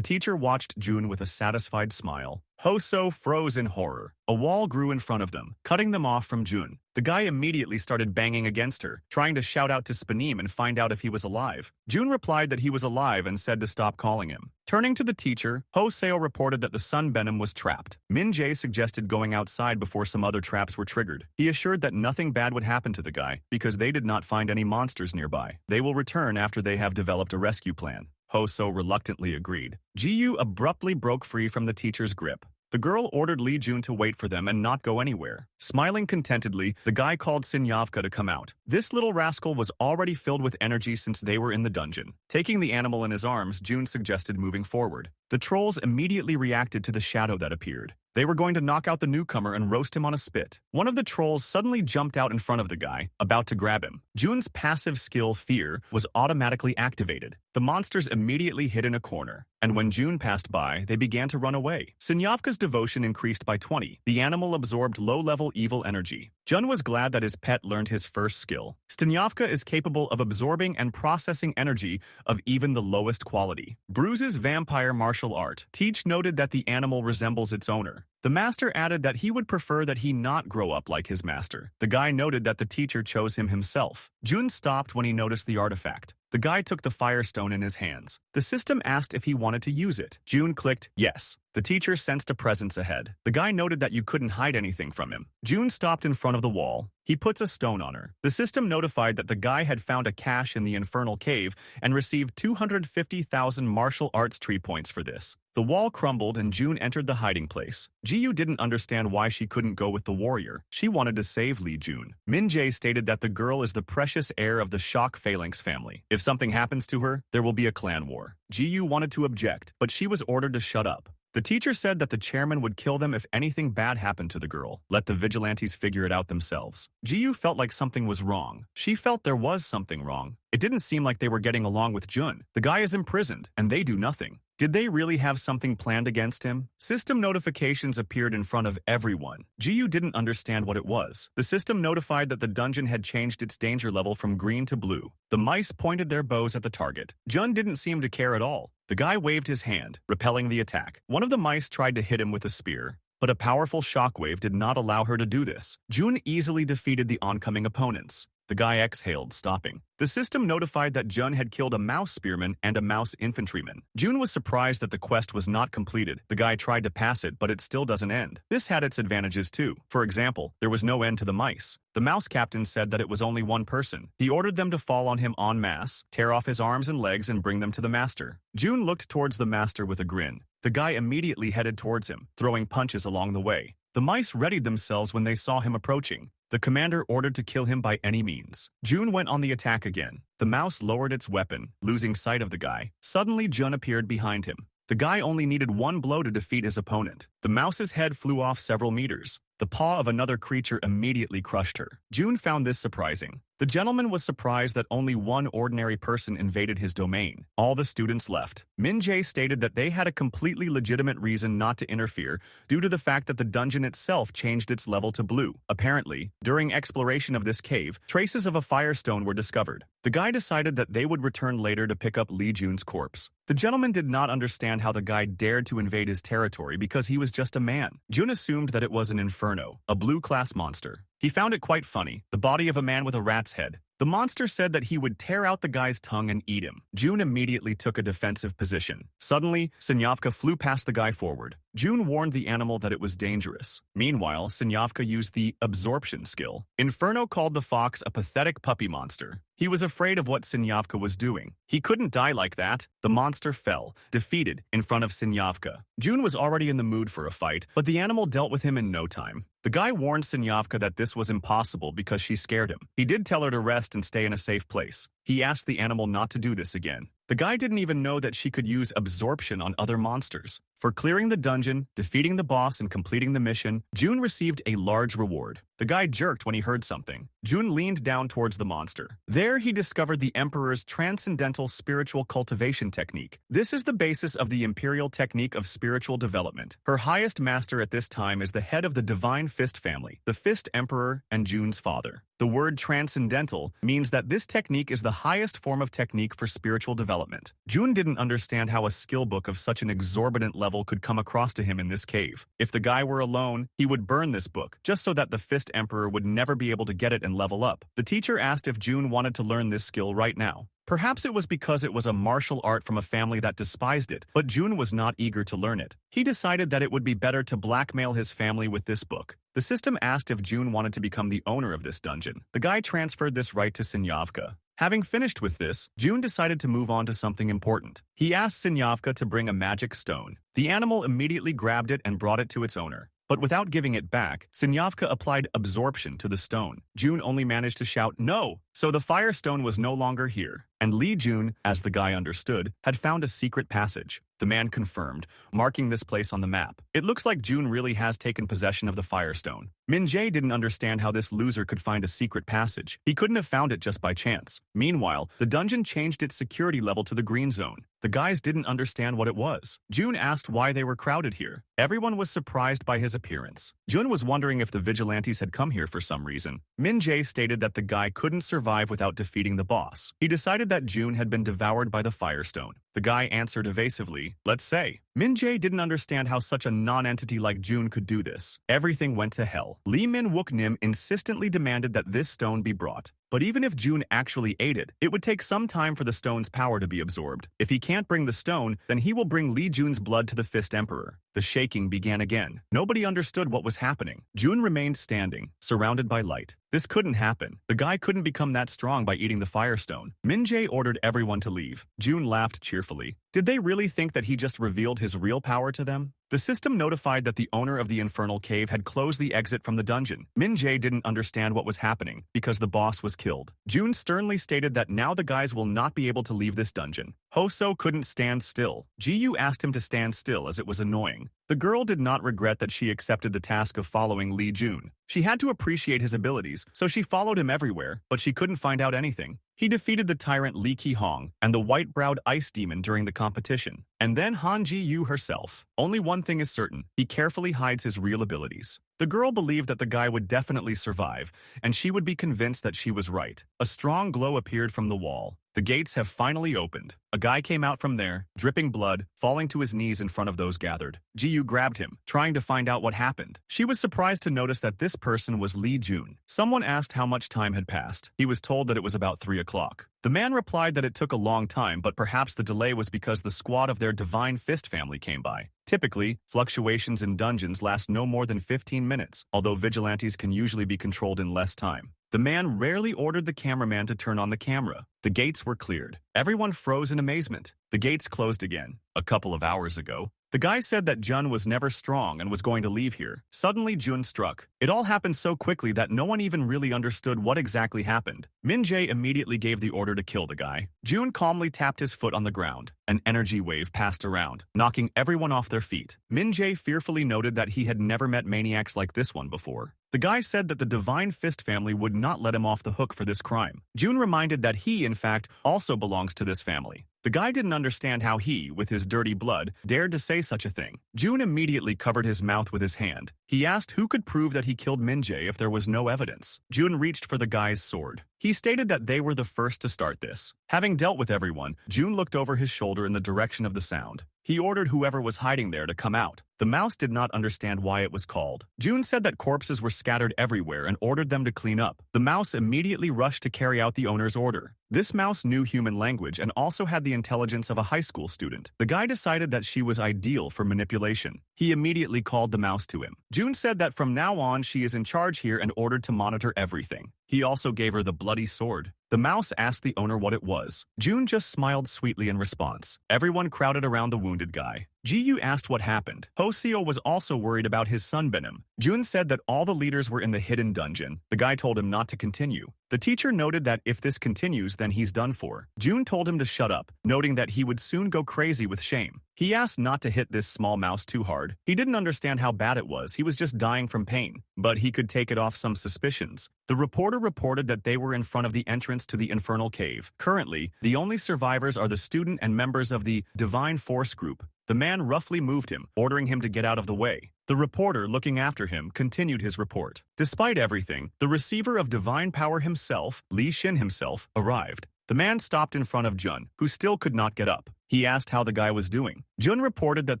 Speaker 1: teacher watched June with a satisfied smile. Ho-seo froze in horror. A wall grew in front of them, cutting them off from June. The guy immediately started banging against her, trying to shout out to Spanim and find out if he was alive. June replied that he was alive and said to stop calling him. Turning to the teacher, Ho-seo reported that the son Benim was trapped. Min-jae suggested going outside before some other traps were triggered. He assured that nothing bad would happen to the guy because they did not find any monsters nearby. They will return after they have developed a rescue plan. Ho-seo reluctantly agreed. Ji-yu abruptly broke free from the teacher's grip. The girl ordered Lee Jun to wait for them and not go anywhere. Smiling contentedly, the guy called Sinyavka to come out. This little rascal was already filled with energy since they were in the dungeon. Taking the animal in his arms, June suggested moving forward. The trolls immediately reacted to the shadow that appeared. They were going to knock out the newcomer and roast him on a spit. One of the trolls suddenly jumped out in front of the guy, about to grab him. June's passive skill, Fear, was automatically activated. The monsters immediately hid in a corner, and when June passed by, they began to run away. Sinyavka's devotion increased by 20. The animal absorbed low-level evil energy. Jun was glad that his pet learned his first skill. Sinyavka is capable of absorbing and processing energy of even the lowest quality. Bruce's vampire martial art. Teach noted that the animal resembles its owner. The master added that he would prefer that he not grow up like his master. The guy noted that the teacher chose him himself. Jun stopped when he noticed the artifact. The guy took the firestone in his hands. The system asked if he wanted to use it. June clicked yes. The teacher sensed a presence ahead. The guy noted that you couldn't hide anything from him. June stopped in front of the wall. He puts a stone on her. The system notified that the guy had found a cache in the infernal cave and received 250,000 martial arts tree points for this. The wall crumbled and June entered the hiding place. Ji-yu didn't understand why she couldn't go with the warrior. She wanted to save Lee June. Min-jae stated that the girl is the precious heir of the Shock Phalanx family. If something happens to her, there will be a clan war. Ji-yu wanted to object, but she was ordered to shut up. The teacher said that the chairman would kill them if anything bad happened to the girl. Let the vigilantes figure it out themselves. Ji-yu felt like something was wrong. She felt there was something wrong. It didn't seem like they were getting along with Jun. The guy is imprisoned, and they do nothing. Did they really have something planned against him? System notifications appeared in front of everyone. Ji-yu didn't understand what it was. The system notified that the dungeon had changed its danger level from green to blue. The mice pointed their bows at the target. Jun didn't seem to care at all. The guy waved his hand, repelling the attack. One of the mice tried to hit him with a spear, but a powerful shockwave did not allow her to do this. Jun easily defeated the oncoming opponents. The guy exhaled, stopping. The system notified that Jun had killed a mouse spearman and a mouse infantryman. Jun was surprised that the quest was not completed. The guy tried to pass it, but it still doesn't end. This had its advantages too. For example, there was no end to the mice. The mouse captain said that it was only one person. He ordered them to fall on him en masse, tear off his arms and legs and bring them to the master. Jun looked towards the master with a grin. The guy immediately headed towards him, throwing punches along the way. The mice readied themselves when they saw him approaching. The commander ordered to kill him by any means. Jun went on the attack again. The mouse lowered its weapon, losing sight of the guy. Suddenly, Jun appeared behind him. The guy only needed one blow to defeat his opponent. The mouse's head flew off several meters. The paw of another creature immediately crushed her. June found this surprising. The gentleman was surprised that only one ordinary person invaded his domain. All the students left. Min-jae stated that they had a completely legitimate reason not to interfere due to the fact that the dungeon itself changed its level to blue. Apparently, during exploration of this cave, traces of a firestone were discovered. The guy decided that they would return later to pick up Lee Jun's corpse. The gentleman did not understand how the guy dared to invade his territory because he was just a man. Jun assumed that it was an inferno, a blue-class monster. He found it quite funny, the body of a man with a rat's head. The monster said that he would tear out the guy's tongue and eat him. Jun immediately took a defensive position. Suddenly, Sinyavka flew past the guy forward. Jun warned the animal that it was dangerous. Meanwhile, Sinyavka used the absorption skill. Inferno called the fox a pathetic puppy monster. He was afraid of what Sinyavka was doing. He couldn't die like that. The monster fell, defeated, in front of Sinyavka. Jun was already in the mood for a fight, but the animal dealt with him in no time. The guy warned Sinyavka that this was impossible because she scared him. He did tell her to rest and stay in a safe place. He asked the animal not to do this again. The guy didn't even know that she could use absorption on other monsters. For clearing the dungeon, defeating the boss, and completing the mission, Jun received a large reward. The guy jerked when he heard something. Jun leaned down towards the monster. There he discovered the Emperor's transcendental spiritual cultivation technique. This is the basis of the imperial technique of spiritual development. Her highest master at this time is the head of the Divine Fist family, the Fist Emperor and Jun's father. The word transcendental means that this technique is the highest form of technique for spiritual development. Jun didn't understand how a skill book of such an exorbitant level could come across to him in this cave. If the guy were alone, he would burn this book, just so that the Fist Emperor would never be able to get it and level up. The teacher asked if Jun wanted to learn this skill right now. Perhaps it was because it was a martial art from a family that despised it, but Jun was not eager to learn it. He decided that it would be better to blackmail his family with this book. The system asked if Jun wanted to become the owner of this dungeon. The guy transferred this right to Sinyavka. Having finished with this, Jun decided to move on to something important. He asked Sinyavka to bring a magic stone. The animal immediately grabbed it and brought it to its owner. But without giving it back, Sinyavka applied absorption to the stone. Jun only managed to shout, "No!" So the firestone was no longer here. And Lee Jun, as the guy understood, had found a secret passage. The man confirmed, marking this place on the map. It looks like Jun really has taken possession of the firestone. Min-jae didn't understand how this loser could find a secret passage. He couldn't have found it just by chance. Meanwhile, the dungeon changed its security level to the green zone. The guys didn't understand what it was. Jun asked why they were crowded here. Everyone was surprised by his appearance. Jun was wondering if the vigilantes had come here for some reason. Min-jae stated that the guy couldn't survive without defeating the boss. He decided that Jun had been devoured by the firestone. The guy answered evasively, "Let's say." Min-jae didn't understand how such a non-entity like Jun could do this. Everything went to hell. Lee Min-wook-nim insistently demanded that this stone be brought. But even if Jun actually ate it, it would take some time for the stone's power to be absorbed. If he can't bring the stone, then he will bring Lee Jun's blood to the Fist Emperor. The shaking began again. Nobody understood what was happening. Jun remained standing, surrounded by light. This couldn't happen. The guy couldn't become that strong by eating the firestone. Min-jae ordered everyone to leave. Jun laughed cheerfully. Did they really think that he just revealed his real power to them? The system notified that the owner of the infernal cave had closed the exit from the dungeon. Min-jae didn't understand what was happening because the boss was killed. Jun sternly stated that now the guys will not be able to leave this dungeon. Hoso couldn't stand still. Ji-yu asked him to stand still as it was annoying. The girl did not regret that she accepted the task of following Lee Jun. She had to appreciate his abilities, so she followed him everywhere, but she couldn't find out anything. He defeated the tyrant Lee Ki-hong and the white-browed ice demon during the competition, and then Han Ji-yu herself. Only one thing is certain, he carefully hides his real abilities. The girl believed that the guy would definitely survive, and she would be convinced that she was right. A strong glow appeared from the wall. The gates have finally opened. A guy came out from there, dripping blood, falling to his knees in front of those gathered. Ji-yu grabbed him, trying to find out what happened. She was surprised to notice that this person was Lee Jun. Someone asked how much time had passed. He was told that it was about 3 o'clock. The man replied that it took a long time, but perhaps the delay was because the squad of their Divine Fist family came by. Typically, fluctuations in dungeons last no more than 15 minutes, although vigilantes can usually be controlled in less time. The man rarely ordered the cameraman to turn on the camera. The gates were cleared. Everyone froze in amazement. The gates closed again. A couple of hours ago, The guy said that Jun was never strong and was going to leave here. Suddenly, Jun struck. It all happened so quickly that no one even really understood what exactly happened. Min-jae immediately gave the order to kill the guy. Jun calmly tapped his foot on the ground. An energy wave passed around, knocking everyone off their feet. Min-jae fearfully noted that he had never met maniacs like this one before. The guy said that the Divine Fist family would not let him off the hook for this crime. Jun reminded that he, in fact, also belongs to this family. The guy didn't understand how he, with his dirty blood, dared to say such a thing. Jun immediately covered his mouth with his hand. He asked who could prove that he killed Min-jae if there was no evidence. Jun reached for the guy's sword. He stated that they were the first to start this. Having dealt with everyone, Jun looked over his shoulder in the direction of the sound. He ordered whoever was hiding there to come out. The mouse did not understand why it was called. Jun said that corpses were scattered everywhere and ordered them to clean up. The mouse immediately rushed to carry out the owner's order. This mouse knew human language and also had the intelligence of a high school student. The guy decided that she was ideal for manipulation. He immediately called the mouse to him. Jun said that from now on she is in charge here and ordered to monitor everything. He also gave her the bloody sword. The mouse asked the owner what it was. Jun just smiled sweetly in response. Everyone crowded around the wounded guy. Ji-yu asked what happened. Ho-seo was also worried about his son Benim. Jun said that all the leaders were in the hidden dungeon. The guy told him not to continue. The teacher noted that if this continues, then he's done for. Jun told him to shut up, noting that he would soon go crazy with shame. He asked not to hit this small mouse too hard. He didn't understand how bad it was. He was just dying from pain. But he could take it off some suspicions. The reporter reported that they were in front of the entrance to the infernal cave. Currently, the only survivors are the student and members of the Divine Force group. The man roughly moved him, ordering him to get out of the way. The reporter, looking after him, continued his report. Despite everything, the receiver of divine power himself, Li Xin himself, arrived. The man stopped in front of Jun, who still could not get up. He asked how the guy was doing. Jun reported that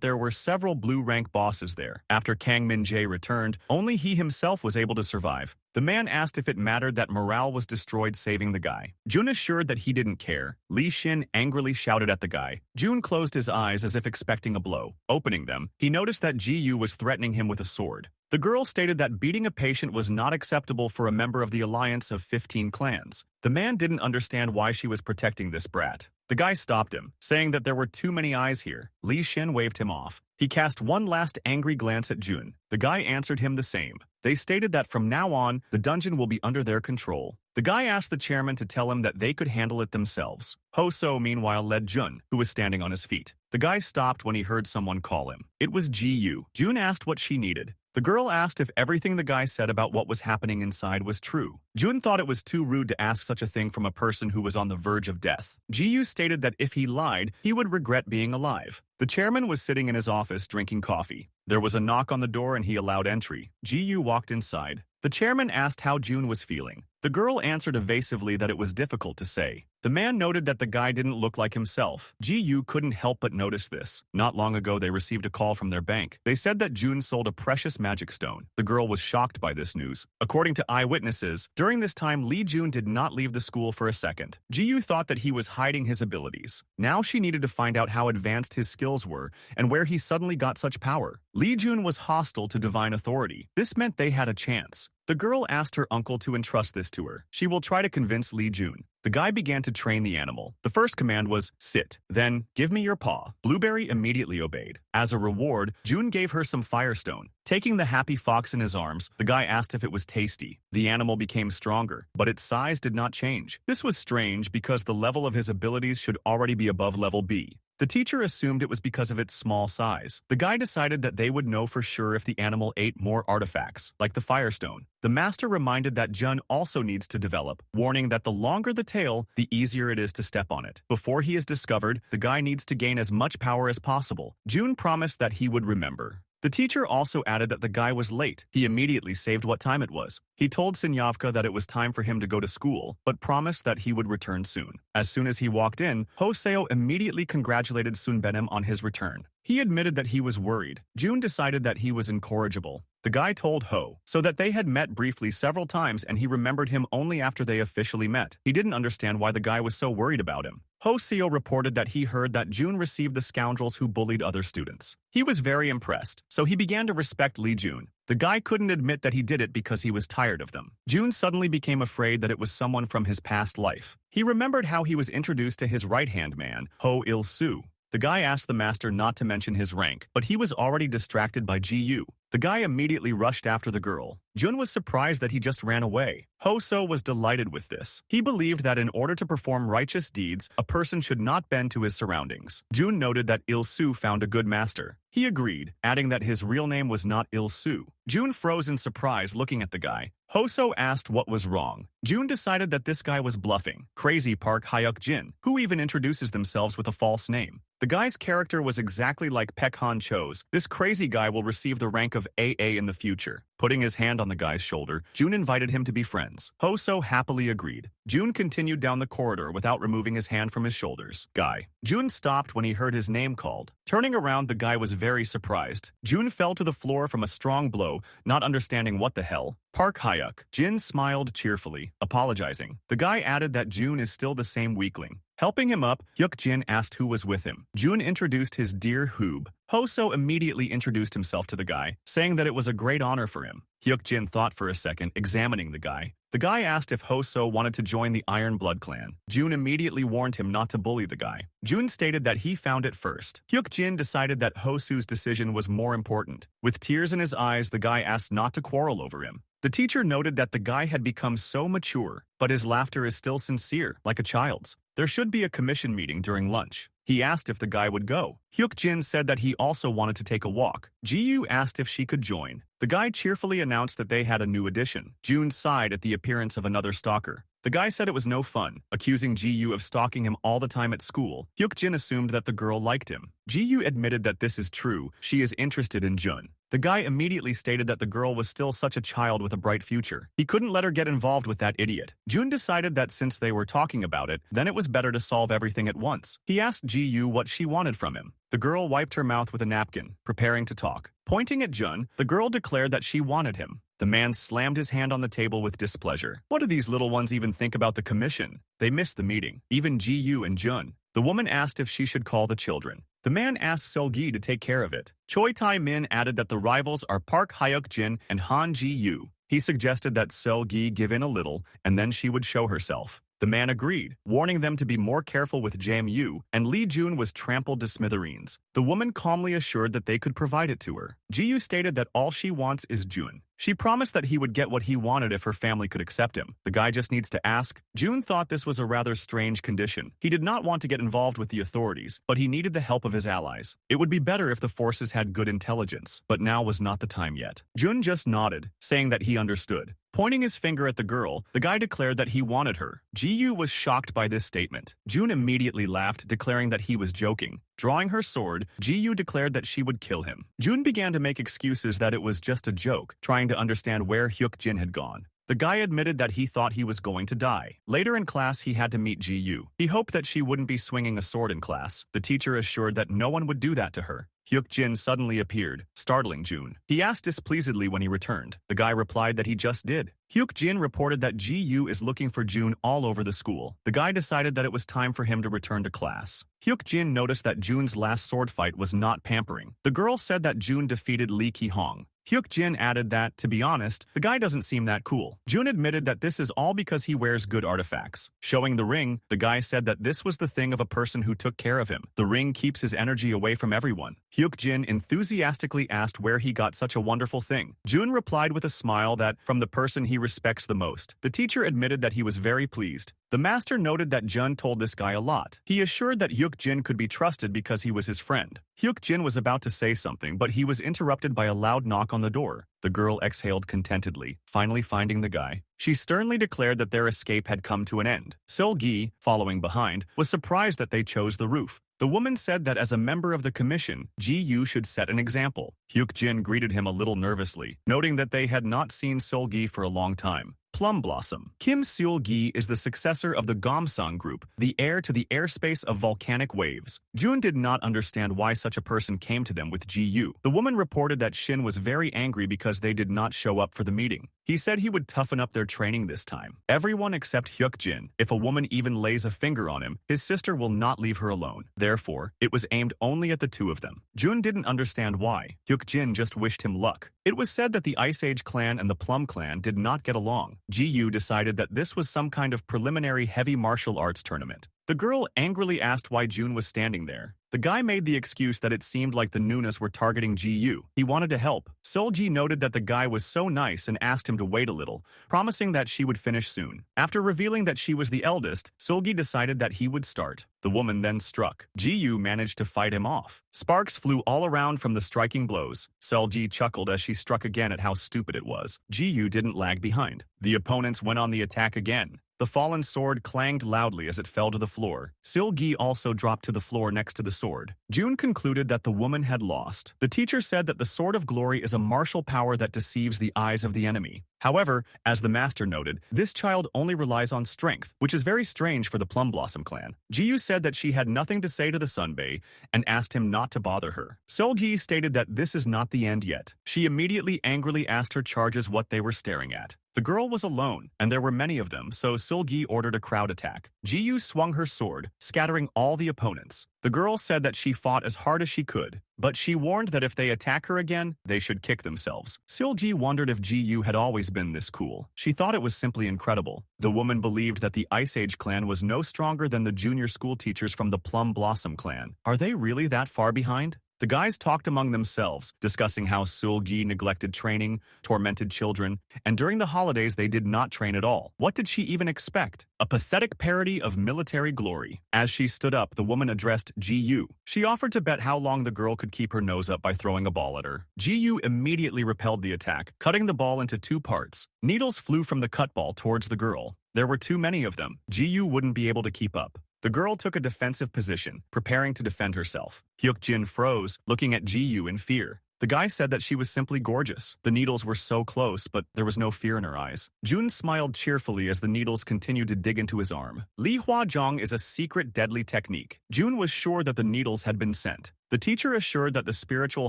Speaker 1: there were several blue-rank bosses there. After Kang Min-jae returned, only he himself was able to survive. The man asked if it mattered that morale was destroyed saving the guy. Jun assured that he didn't care. Li Xin angrily shouted at the guy. Jun closed his eyes as if expecting a blow. Opening them, he noticed that Ji-yu was threatening him with a sword. The girl stated that beating a patient was not acceptable for a member of the alliance of 15 clans. The man didn't understand why she was protecting this brat. The guy stopped him, saying that there were too many eyes here. Li Xin waved him off. He cast one last angry glance at Jun. The guy answered him the same. They stated that from now on, the dungeon will be under their control. The guy asked the chairman to tell him that they could handle it themselves. Ho-seo meanwhile led Jun, who was standing on his feet. The guy stopped when he heard someone call him. It was Ji-yu. Jun asked what she needed. The girl asked if everything the guy said about what was happening inside was true. Jun thought it was too rude to ask such a thing from a person who was on the verge of death. Ji-yu stated that if he lied, he would regret being alive. The chairman was sitting in his office drinking coffee. There was a knock on the door and he allowed entry. Ji-yu walked inside. The chairman asked how Jun was feeling. The girl answered evasively that it was difficult to say. The man noted that the guy didn't look like himself. Ji-yu couldn't help but notice this. Not long ago, they received a call from their bank. They said that Jun sold a precious magic stone. The girl was shocked by this news. According to eyewitnesses, during this time, Lee Jun did not leave the school for a second. Ji-yu thought that he was hiding his abilities. Now she needed to find out how advanced his skills were and where he suddenly got such power. Lee Jun was hostile to divine authority. This meant they had a chance. The girl asked her uncle to entrust this to her. She will try to convince Lee Jun. The guy began to train the animal. The first command was, sit. Then, give me your paw. Blueberry immediately obeyed. As a reward, Jun gave her some firestone. Taking the happy fox in his arms, the guy asked if it was tasty. The animal became stronger, but its size did not change. This was strange because the level of his abilities should already be above level B. The teacher assumed it was because of its small size. The guy decided that they would know for sure if the animal ate more artifacts, like the firestone. The master reminded that Jun also needs to develop, warning that the longer the tail, the easier it is to step on it. Before he is discovered, the guy needs to gain as much power as possible. Jun promised that he would remember. The teacher also added that the guy was late. He immediately saved what time it was. He told Sinyavka that it was time for him to go to school, but promised that he would return soon. As soon as he walked in, Ho-seo immediately congratulated Sun Benim on his return. He admitted that he was worried. Jun decided that he was incorrigible. The guy told Ho, so that they had met briefly several times and he remembered him only after they officially met. He didn't understand why the guy was so worried about him. Ho-seo reported that he heard that Jun received the scoundrels who bullied other students. He was very impressed, so he began to respect Lee Jun. The guy couldn't admit that he did it because he was tired of them. Jun suddenly became afraid that it was someone from his past life. He remembered how he was introduced to his right-hand man, Ho Il-soo. The guy asked the master not to mention his rank, but he was already distracted by Gu. The guy immediately rushed after the girl. Jun was surprised that he just ran away. Hoso was delighted with this. He believed that in order to perform righteous deeds, a person should not bend to his surroundings. Jun noted that Il-su found a good master. He agreed, adding that his real name was not Il-su. Jun froze in surprise looking at the guy. Hoso asked what was wrong. Jun decided that this guy was bluffing. Crazy Park Hyuk Jin, who even introduces themselves with a false name. The guy's character was exactly like Pek Han Cho's. This crazy guy will receive the rank of AA in the future. Putting his hand on the guy's shoulder, Jun invited him to be friends. Hoso happily agreed. Jun continued down the corridor without removing his hand from his shoulders. Guy. Jun stopped when he heard his name called. Turning around, the guy was very surprised. Jun fell to the floor from a strong blow, not understanding what the hell. Park Hyuk. Jin smiled cheerfully, apologizing. The guy added that Jun is still the same weakling. Helping him up, Hyuk Jin asked who was with him. Jun introduced his dear Hoob. Hoso immediately introduced himself to the guy, saying that it was a great honor for him. Hyuk Jin thought for a second, examining the guy. The guy asked if Hoso wanted to join the Iron Blood clan. Jun immediately warned him not to bully the guy. Jun stated that he found it first. Hyuk Jin decided that Hosu's decision was more important. With tears in his eyes, the guy asked not to quarrel over him. The teacher noted that the guy had become so mature, but his laughter is still sincere, like a child's. There should be a commission meeting during lunch. He asked if the guy would go. Hyuk Jin said that he also wanted to take a walk. Ji-yu asked if she could join. The guy cheerfully announced that they had a new addition. Jun sighed at the appearance of another stalker. The guy said it was no fun, accusing Ji-yu of stalking him all the time at school. Hyuk Jin assumed that the girl liked him. Ji-yu admitted that this is true. She is interested in Jun. The guy immediately stated that the girl was still such a child with a bright future. He couldn't let her get involved with that idiot. Jun decided that since they were talking about it, then it was better to solve everything at once. He asked Ji-yu what she wanted from him. The girl wiped her mouth with a napkin, preparing to talk. Pointing at Jun, the girl declared that she wanted him. The man slammed his hand on the table with displeasure. What do these little ones even think about the commission? They missed the meeting, even Ji-yu and Jun. The woman asked if she should call the children. The man asked Sol-gi to take care of it. Choi Tai-min added that the rivals are Park Hyuk Jin and Han Ji-yu. He suggested that Sol-gi give in a little, and then she would show herself. The man agreed, warning them to be more careful with Jam-yu, and Lee Jun was trampled to smithereens. The woman calmly assured that they could provide it to her. Ji-yu stated that all she wants is Jun. She promised that he would get what he wanted if her family could accept him. The guy just needs to ask. Jun thought this was a rather strange condition. He did not want to get involved with the authorities, but he needed the help of his allies. It would be better if the forces had good intelligence, but now was not the time yet. Jun just nodded, saying that he understood. Pointing his finger at the girl, the guy declared that he wanted her. Ji-yu was shocked by this statement. Jun immediately laughed, declaring that he was joking. Drawing her sword, Ji-yu declared that she would kill him. Jun began to make excuses that it was just a joke, trying to understand where Hyuk Jin had gone. The guy admitted that he thought he was going to die. Later in class, he had to meet Ji-yu. He hoped that she wouldn't be swinging a sword in class. The teacher assured that no one would do that to her. Hyuk Jin suddenly appeared, startling Jun. He asked displeasedly when he returned. The guy replied that he just did. Hyuk Jin reported that Ji-yu is looking for Jun all over the school. The guy decided that it was time for him to return to class. Hyuk Jin noticed that Jun's last sword fight was not pampering. The girl said that Jun defeated Lee Ki-hong. Hyuk Jin added that, to be honest, the guy doesn't seem that cool. Jun admitted that this is all because he wears good artifacts. Showing the ring, the guy said that this was the thing of a person who took care of him. The ring keeps his energy away from everyone. Hyuk Jin enthusiastically asked where he got such a wonderful thing. Jun replied with a smile that, from the person he respects the most. The teacher admitted that he was very pleased. The master noted that Jun told this guy a lot. He assured that Hyuk Jin could be trusted because he was his friend. Hyuk Jin was about to say something, but he was interrupted by a loud knock on the door. The girl exhaled contentedly, finally finding the guy. She sternly declared that their escape had come to an end. Sol-gi, following behind, was surprised that they chose the roof. The woman said that as a member of the commission, Ji-yu should set an example. Hyuk Jin greeted him a little nervously, noting that they had not seen Sol-gi for a long time. Plum Blossom. Kim Seul-gi is the successor of the Gomsung group, the heir to the airspace of volcanic waves. Jun did not understand why such a person came to them with Ji-yu. The woman reported that Shin was very angry because they did not show up for the meeting. He said he would toughen up their training this time. Everyone except Hyuk Jin. If a woman even lays a finger on him, his sister will not leave her alone. Therefore, it was aimed only at the two of them. Jun didn't understand why. Hyuk Jin just wished him luck. It was said that the Ice Age clan and the Plum clan did not get along. Ji-yu decided that this was some kind of preliminary heavy martial arts tournament. The girl angrily asked why June was standing there. The guy made the excuse that it seemed like the Nunas were targeting Gu. He wanted to help. Solji noted that the guy was so nice and asked him to wait a little, promising that she would finish soon. After revealing that she was the eldest, Solgi decided that he would start. The woman then struck. Gu managed to fight him off. Sparks flew all around from the striking blows. Solji chuckled as she struck again at how stupid it was. Gu didn't lag behind. The opponents went on the attack again. The fallen sword clanged loudly as it fell to the floor. Seol-gi also dropped to the floor next to the sword. June concluded that the woman had lost. The teacher said that the Sword of Glory is a martial power that deceives the eyes of the enemy. However, as the master noted, this child only relies on strength, which is very strange for the Plum Blossom clan. Ji-yu said that she had nothing to say to the Sunbae and asked him not to bother her. Seol-gi stated that this is not the end yet. She immediately angrily asked her charges what they were staring at. The girl was alone, and there were many of them, so Seol-gi ordered a crowd attack. Ji-yu swung her sword, scattering all the opponents. The girl said that she fought as hard as she could, but she warned that if they attack her again, they should kick themselves. Seol-gi wondered if Ji-yu had always been this cool. She thought it was simply incredible. The woman believed that the Ice Age clan was no stronger than the junior school teachers from the Plum Blossom clan. Are they really that far behind? The guys talked among themselves, discussing how Seol-gi neglected training, tormented children, and during the holidays they did not train at all. What did she even expect? A pathetic parody of military glory. As she stood up, the woman addressed Ji-yu. She offered to bet how long the girl could keep her nose up by throwing a ball at her. Ji-yu immediately repelled the attack, cutting the ball into 2 parts. Needles flew from the cut ball towards the girl. There were too many of them. Ji-yu wouldn't be able to keep up. The girl took a defensive position, preparing to defend herself. Hyuk-jin froze, looking at Ji-yu in fear. The guy said that she was simply gorgeous. The needles were so close, but there was no fear in her eyes. Jun smiled cheerfully as the needles continued to dig into his arm. Li Hua-jong is a secret deadly technique. Jun was sure that the needles had been sent. The teacher assured that the spiritual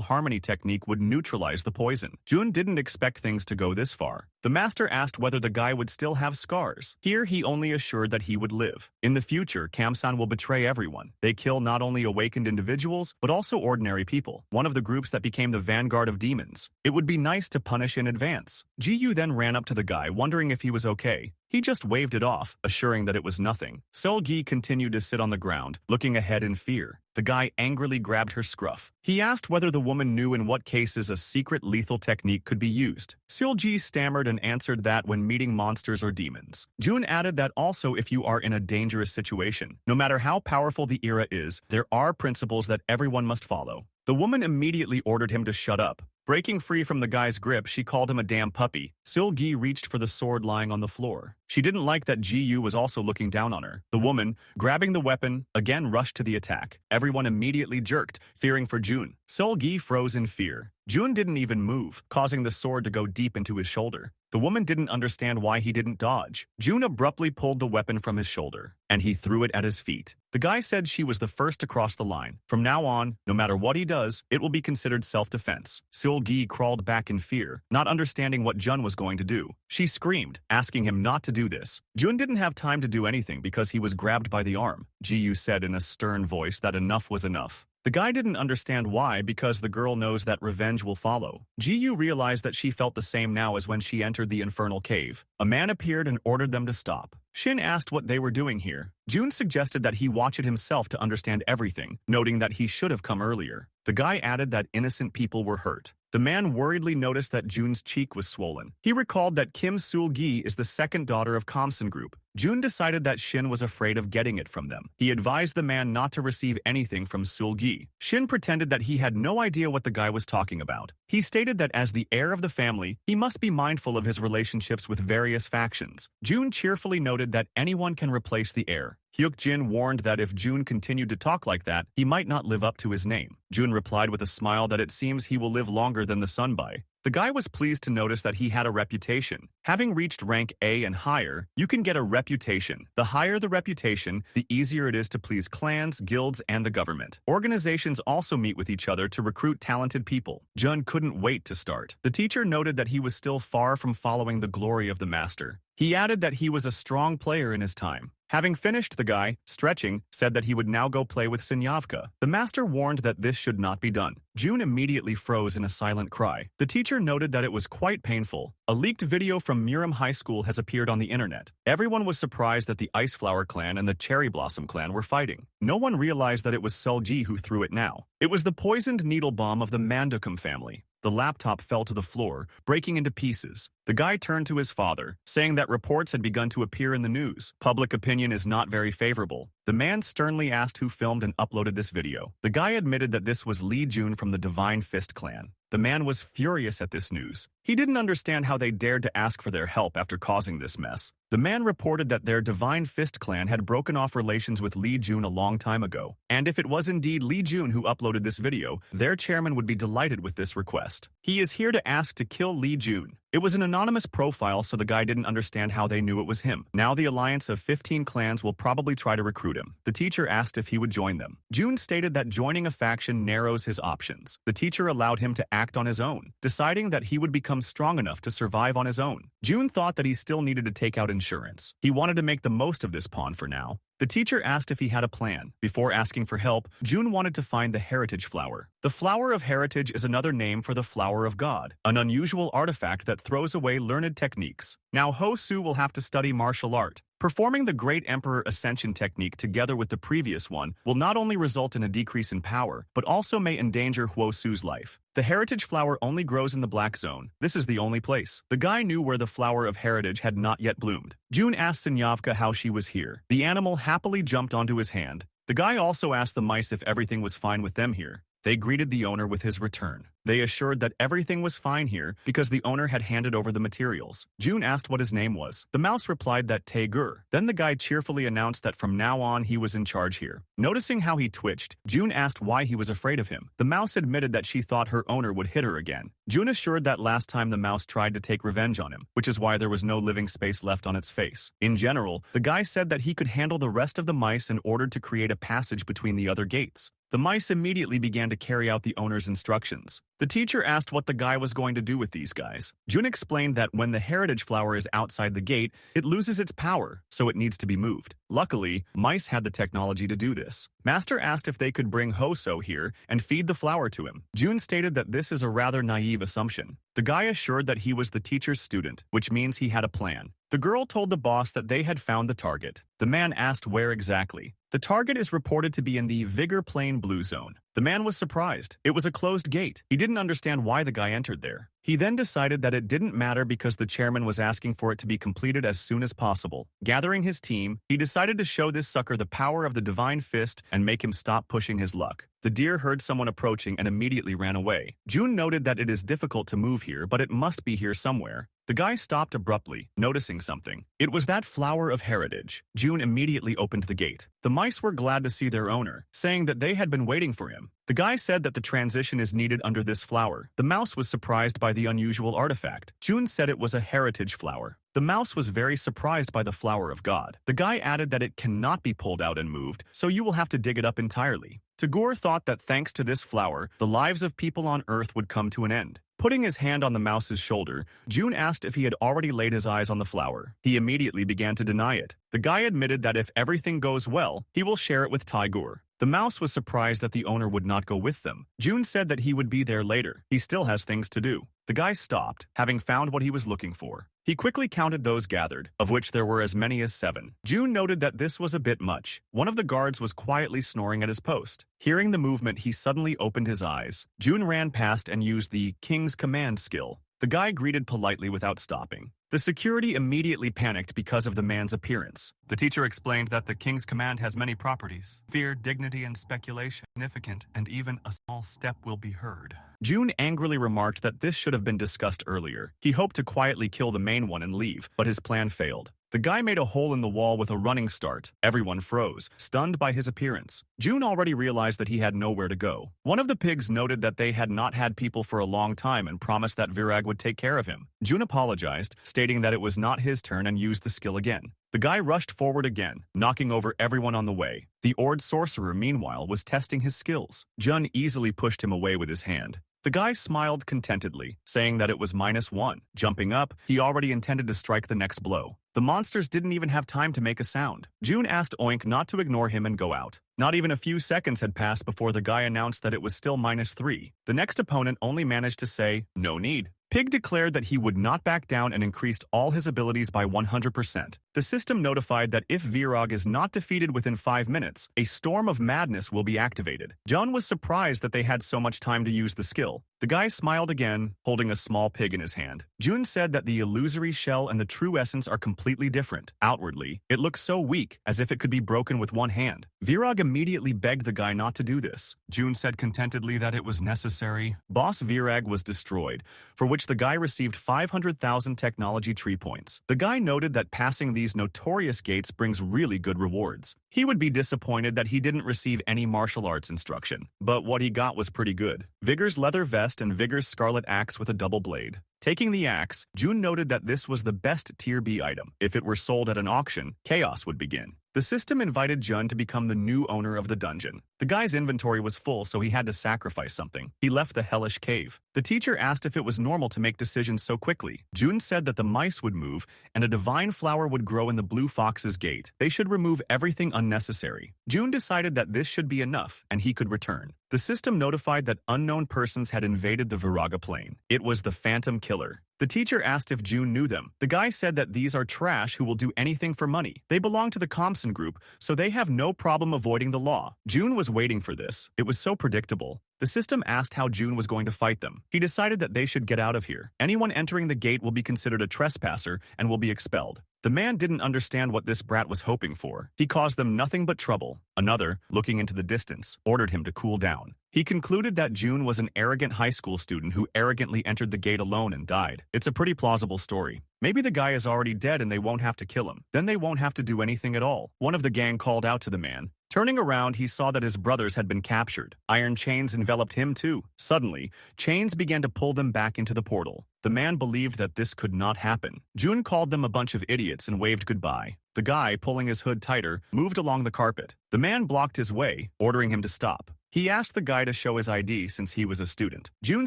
Speaker 1: harmony technique would neutralize the poison. Jun didn't expect things to go this far. The master asked whether the guy would still have scars. Here, he only assured that he would live. In the future, Kamsan will betray everyone. They kill not only awakened individuals, but also ordinary people, one of the groups that became the vanguard of demons. It would be nice to punish in advance. Ji-yu then ran up to the guy, wondering if he was okay. He just waved it off, assuring that it was nothing. Seol-gi continued to sit on the ground, looking ahead in fear. The guy angrily grabbed her scruff. He asked whether the woman knew in what cases a secret lethal technique could be used. Seol-gi stammered and answered that when meeting monsters or demons. Jun added that also if you are in a dangerous situation. No matter how powerful the era is, there are principles that everyone must follow. The woman immediately ordered him to shut up. Breaking free from the guy's grip, she called him a damn puppy. Seol-gi reached for the sword lying on the floor. She didn't like that Ji-yu was also looking down on her. The woman, grabbing the weapon, again rushed to the attack. Everyone immediately jerked, fearing for Jun. Seol-gi froze in fear. Jun didn't even move, causing the sword to go deep into his shoulder. The woman didn't understand why he didn't dodge. Jun abruptly pulled the weapon from his shoulder, and he threw it at his feet. The guy said she was the first to cross the line. From now on, no matter what he does, it will be considered self-defense. Seol-gi crawled back in fear, not understanding what Jun was going to do. She screamed, asking him not to do this. Jun didn't have time to do anything because he was grabbed by the arm. Ji-yu said in a stern voice that enough was enough. The guy didn't understand why because the girl knows that revenge will follow. Ji-yu realized that she felt the same now as when she entered the infernal cave. A man appeared and ordered them to stop. Shin asked what they were doing here. Jun suggested that he watch it himself to understand everything, noting that he should have come earlier. The guy added that innocent people were hurt. The man worriedly noticed that Jun's cheek was swollen. He recalled that Kim Seol-gi is the second daughter of Kamsan Group. Jun decided that Shin was afraid of getting it from them. He advised the man not to receive anything from Seol-gi. Shin pretended that he had no idea what the guy was talking about. He stated that as the heir of the family, he must be mindful of his relationships with various factions. Jun cheerfully noted that anyone can replace the heir. Hyuk-jin warned that if Jun continued to talk like that, he might not live up to his name. Jun replied with a smile that it seems he will live longer than the Sunbae. The guy was pleased to notice that he had a reputation. Having reached rank A and higher, you can get a reputation. The higher the reputation, the easier it is to please clans, guilds, and the government. Organizations also meet with each other to recruit talented people. Jun couldn't wait to start. The teacher noted that he was still far from following the glory of the master. He added that he was a strong player in his time. Having finished, the guy, stretching, said that he would now go play with Sinyavka. The master warned that this should not be done. June immediately froze in a silent cry. The teacher noted that it was quite painful. A leaked video from Miram High School has appeared on the internet. Everyone was surprised that the Ice Flower clan and the Cherry Blossom clan were fighting. No one realized that it was Solji who threw it now. It was the poisoned needle bomb of the Mandacam family. The laptop fell to the floor, breaking into pieces. The guy turned to his father, saying that reports had begun to appear in the news. Public opinion is not very favorable. The man sternly asked who filmed and uploaded this video. The guy admitted that this was Lee Jun from the Divine Fist clan. The man was furious at this news. He didn't understand how they dared to ask for their help after causing this mess. The man reported that their Divine Fist clan had broken off relations with Lee Jun a long time ago. And if it was indeed Lee Jun who uploaded this video, their chairman would be delighted with this request. He is here to ask to kill Lee Jun. It was an anonymous profile, so the guy didn't understand how they knew it was him. Now the alliance of 15 clans will probably try to recruit him. The teacher asked if he would join them. Jun stated that joining a faction narrows his options. The teacher allowed him to act on his own, deciding that he would become strong enough to survive on his own. Jun thought that he still needed to take out insurance. He wanted to make the most of this pawn for now. The teacher asked if he had a plan. Before asking for help, Jun wanted to find the heritage flower. The flower of heritage is another name for the flower of God, an unusual artifact that throws away learned techniques. Now Ho-Su will have to study martial art. Performing the Great Emperor Ascension technique together with the previous one will not only result in a decrease in power, but also may endanger Ho-Su's life. The heritage flower only grows in the black zone. This is the only place. The guy knew where the flower of heritage had not yet bloomed. Jun asked Sinyavka how she was here. The animal happily jumped onto his hand. The guy also asked the mice if everything was fine with them here. They greeted the owner with his return. They assured that everything was fine here because the owner had handed over the materials. Jun asked what his name was. The mouse replied that Tae-gur. Then the guy cheerfully announced that from now on he was in charge here. Noticing how he twitched, Jun asked why he was afraid of him. The mouse admitted that she thought her owner would hit her again. Jun assured that last time the mouse tried to take revenge on him, which is why there was no living space left on its face. In general, the guy said that he could handle the rest of the mice and ordered to create a passage between the other gates. The mice immediately began to carry out the owner's instructions. The teacher asked what the guy was going to do with these guys. Jun explained that when the heritage flower is outside the gate, it loses its power, so it needs to be moved. Luckily, mice had the technology to do this. Master asked if they could bring Ho-So here and feed the flower to him. Jun stated that this is a rather naive assumption. The guy assured that he was the teacher's student, which means he had a plan. The girl told the boss that they had found the target. The man asked where exactly. The target is reported to be in the Vigor Plain Blue Zone. The man was surprised. It was a closed gate. He didn't understand why the guy entered there. He then decided that it didn't matter because the chairman was asking for it to be completed as soon as possible. Gathering his team, he decided to show this sucker the power of the Divine Fist and make him stop pushing his luck. The deer heard someone approaching and immediately ran away. Jun noted that it is difficult to move here, but it must be here somewhere. The guy stopped abruptly, noticing something. It was that flower of heritage. Jun immediately opened the gate. The mice were glad to see their owner, saying that they had been waiting for him. The guy said that the transition is needed under this flower. The mouse was surprised by the unusual artifact. Jun said it was a heritage flower. The mouse was very surprised by the flower of God. The guy added that it cannot be pulled out and moved, so you will have to dig it up entirely. Tagore thought that thanks to this flower, the lives of people on Earth would come to an end. Putting his hand on the mouse's shoulder, Jun asked if he had already laid his eyes on the flower. He immediately began to deny it. The guy admitted that if everything goes well, he will share it with Tagore. The mouse was surprised that the owner would not go with them. Jun said that he would be there later. He still has things to do. The guy stopped, having found what he was looking for. He quickly counted those gathered, of which there were as many as 7. Jun noted that this was a bit much. One of the guards was quietly snoring at his post. Hearing the movement, he suddenly opened his eyes. Jun ran past and used the King's Command skill. The guy greeted politely without stopping. The security immediately panicked because of the man's appearance. The teacher explained that the King's Command has many properties. Fear, dignity, and speculation, significant, and even a small step will be heard. Jun angrily remarked that this should have been discussed earlier. He hoped to quietly kill the main one and leave, but his plan failed. The guy made a hole in the wall with a running start. Everyone froze, stunned by his appearance. Jun already realized that he had nowhere to go. One of the pigs noted that they had not had people for a long time and promised that Virag would take care of him. Jun apologized, stating that it was not his turn and used the skill again. The guy rushed forward again, knocking over everyone on the way. The Ord sorcerer, meanwhile, was testing his skills. Jun easily pushed him away with his hand. The guy smiled contentedly, saying that it was -1. Jumping up, he already intended to strike the next blow. The monsters didn't even have time to make a sound. June asked Oink not to ignore him and go out. Not even a few seconds had passed before the guy announced that it was still -3. The next opponent only managed to say, "No need." Pig declared that he would not back down and increased all his abilities by 100%. The system notified that if Virag is not defeated within 5 minutes, a storm of madness will be activated. John was surprised that they had so much time to use the skill. The guy smiled again, holding a small pig in his hand. June said that the illusory shell and the true essence are completely different. Outwardly, it looks so weak, as if it could be broken with one hand. Virag immediately begged the guy not to do this. June said contentedly that it was necessary. Boss Virag was destroyed, for which the guy received 500,000 technology tree points. The guy noted that passing these notorious gates brings really good rewards. He would be disappointed that he didn't receive any martial arts instruction, but what he got was pretty good. Vigor's leather vest and Vigor's scarlet axe with a double blade. Taking the axe, June noted that this was the best Tier B item. If it were sold at an auction, chaos would begin. The system invited Jun to become the new owner of the dungeon. The guy's inventory was full, so he had to sacrifice something. He left the hellish cave. The teacher asked if it was normal to make decisions so quickly. Jun said that the mice would move, and a divine flower would grow in the blue fox's gate. They should remove everything unnecessary. Jun decided that this should be enough, and he could return. The system notified that unknown persons had invaded the Viraga Plain. It was the Phantom Killer. The teacher asked if June knew them. The guy said that these are trash who will do anything for money. They belong to the Compson group, so they have no problem avoiding the law. June was waiting for this. It was so predictable. The system asked how June was going to fight them. He decided that they should get out of here. Anyone entering the gate will be considered a trespasser and will be expelled. The man didn't understand what this brat was hoping for. He caused them nothing but trouble. Another, looking into the distance, ordered him to cool down. He concluded that June was an arrogant high school student who arrogantly entered the gate alone and died. It's a pretty plausible story. Maybe the guy is already dead and they won't have to kill him. Then they won't have to do anything at all. One of the gang called out to the man. Turning around, he saw that his brothers had been captured. Iron chains enveloped him too. Suddenly, chains began to pull them back into the portal. The man believed that this could not happen. June called them a bunch of idiots and waved goodbye. The guy, pulling his hood tighter, moved along the carpet. The man blocked his way, ordering him to stop. He asked the guy to show his ID since he was a student. June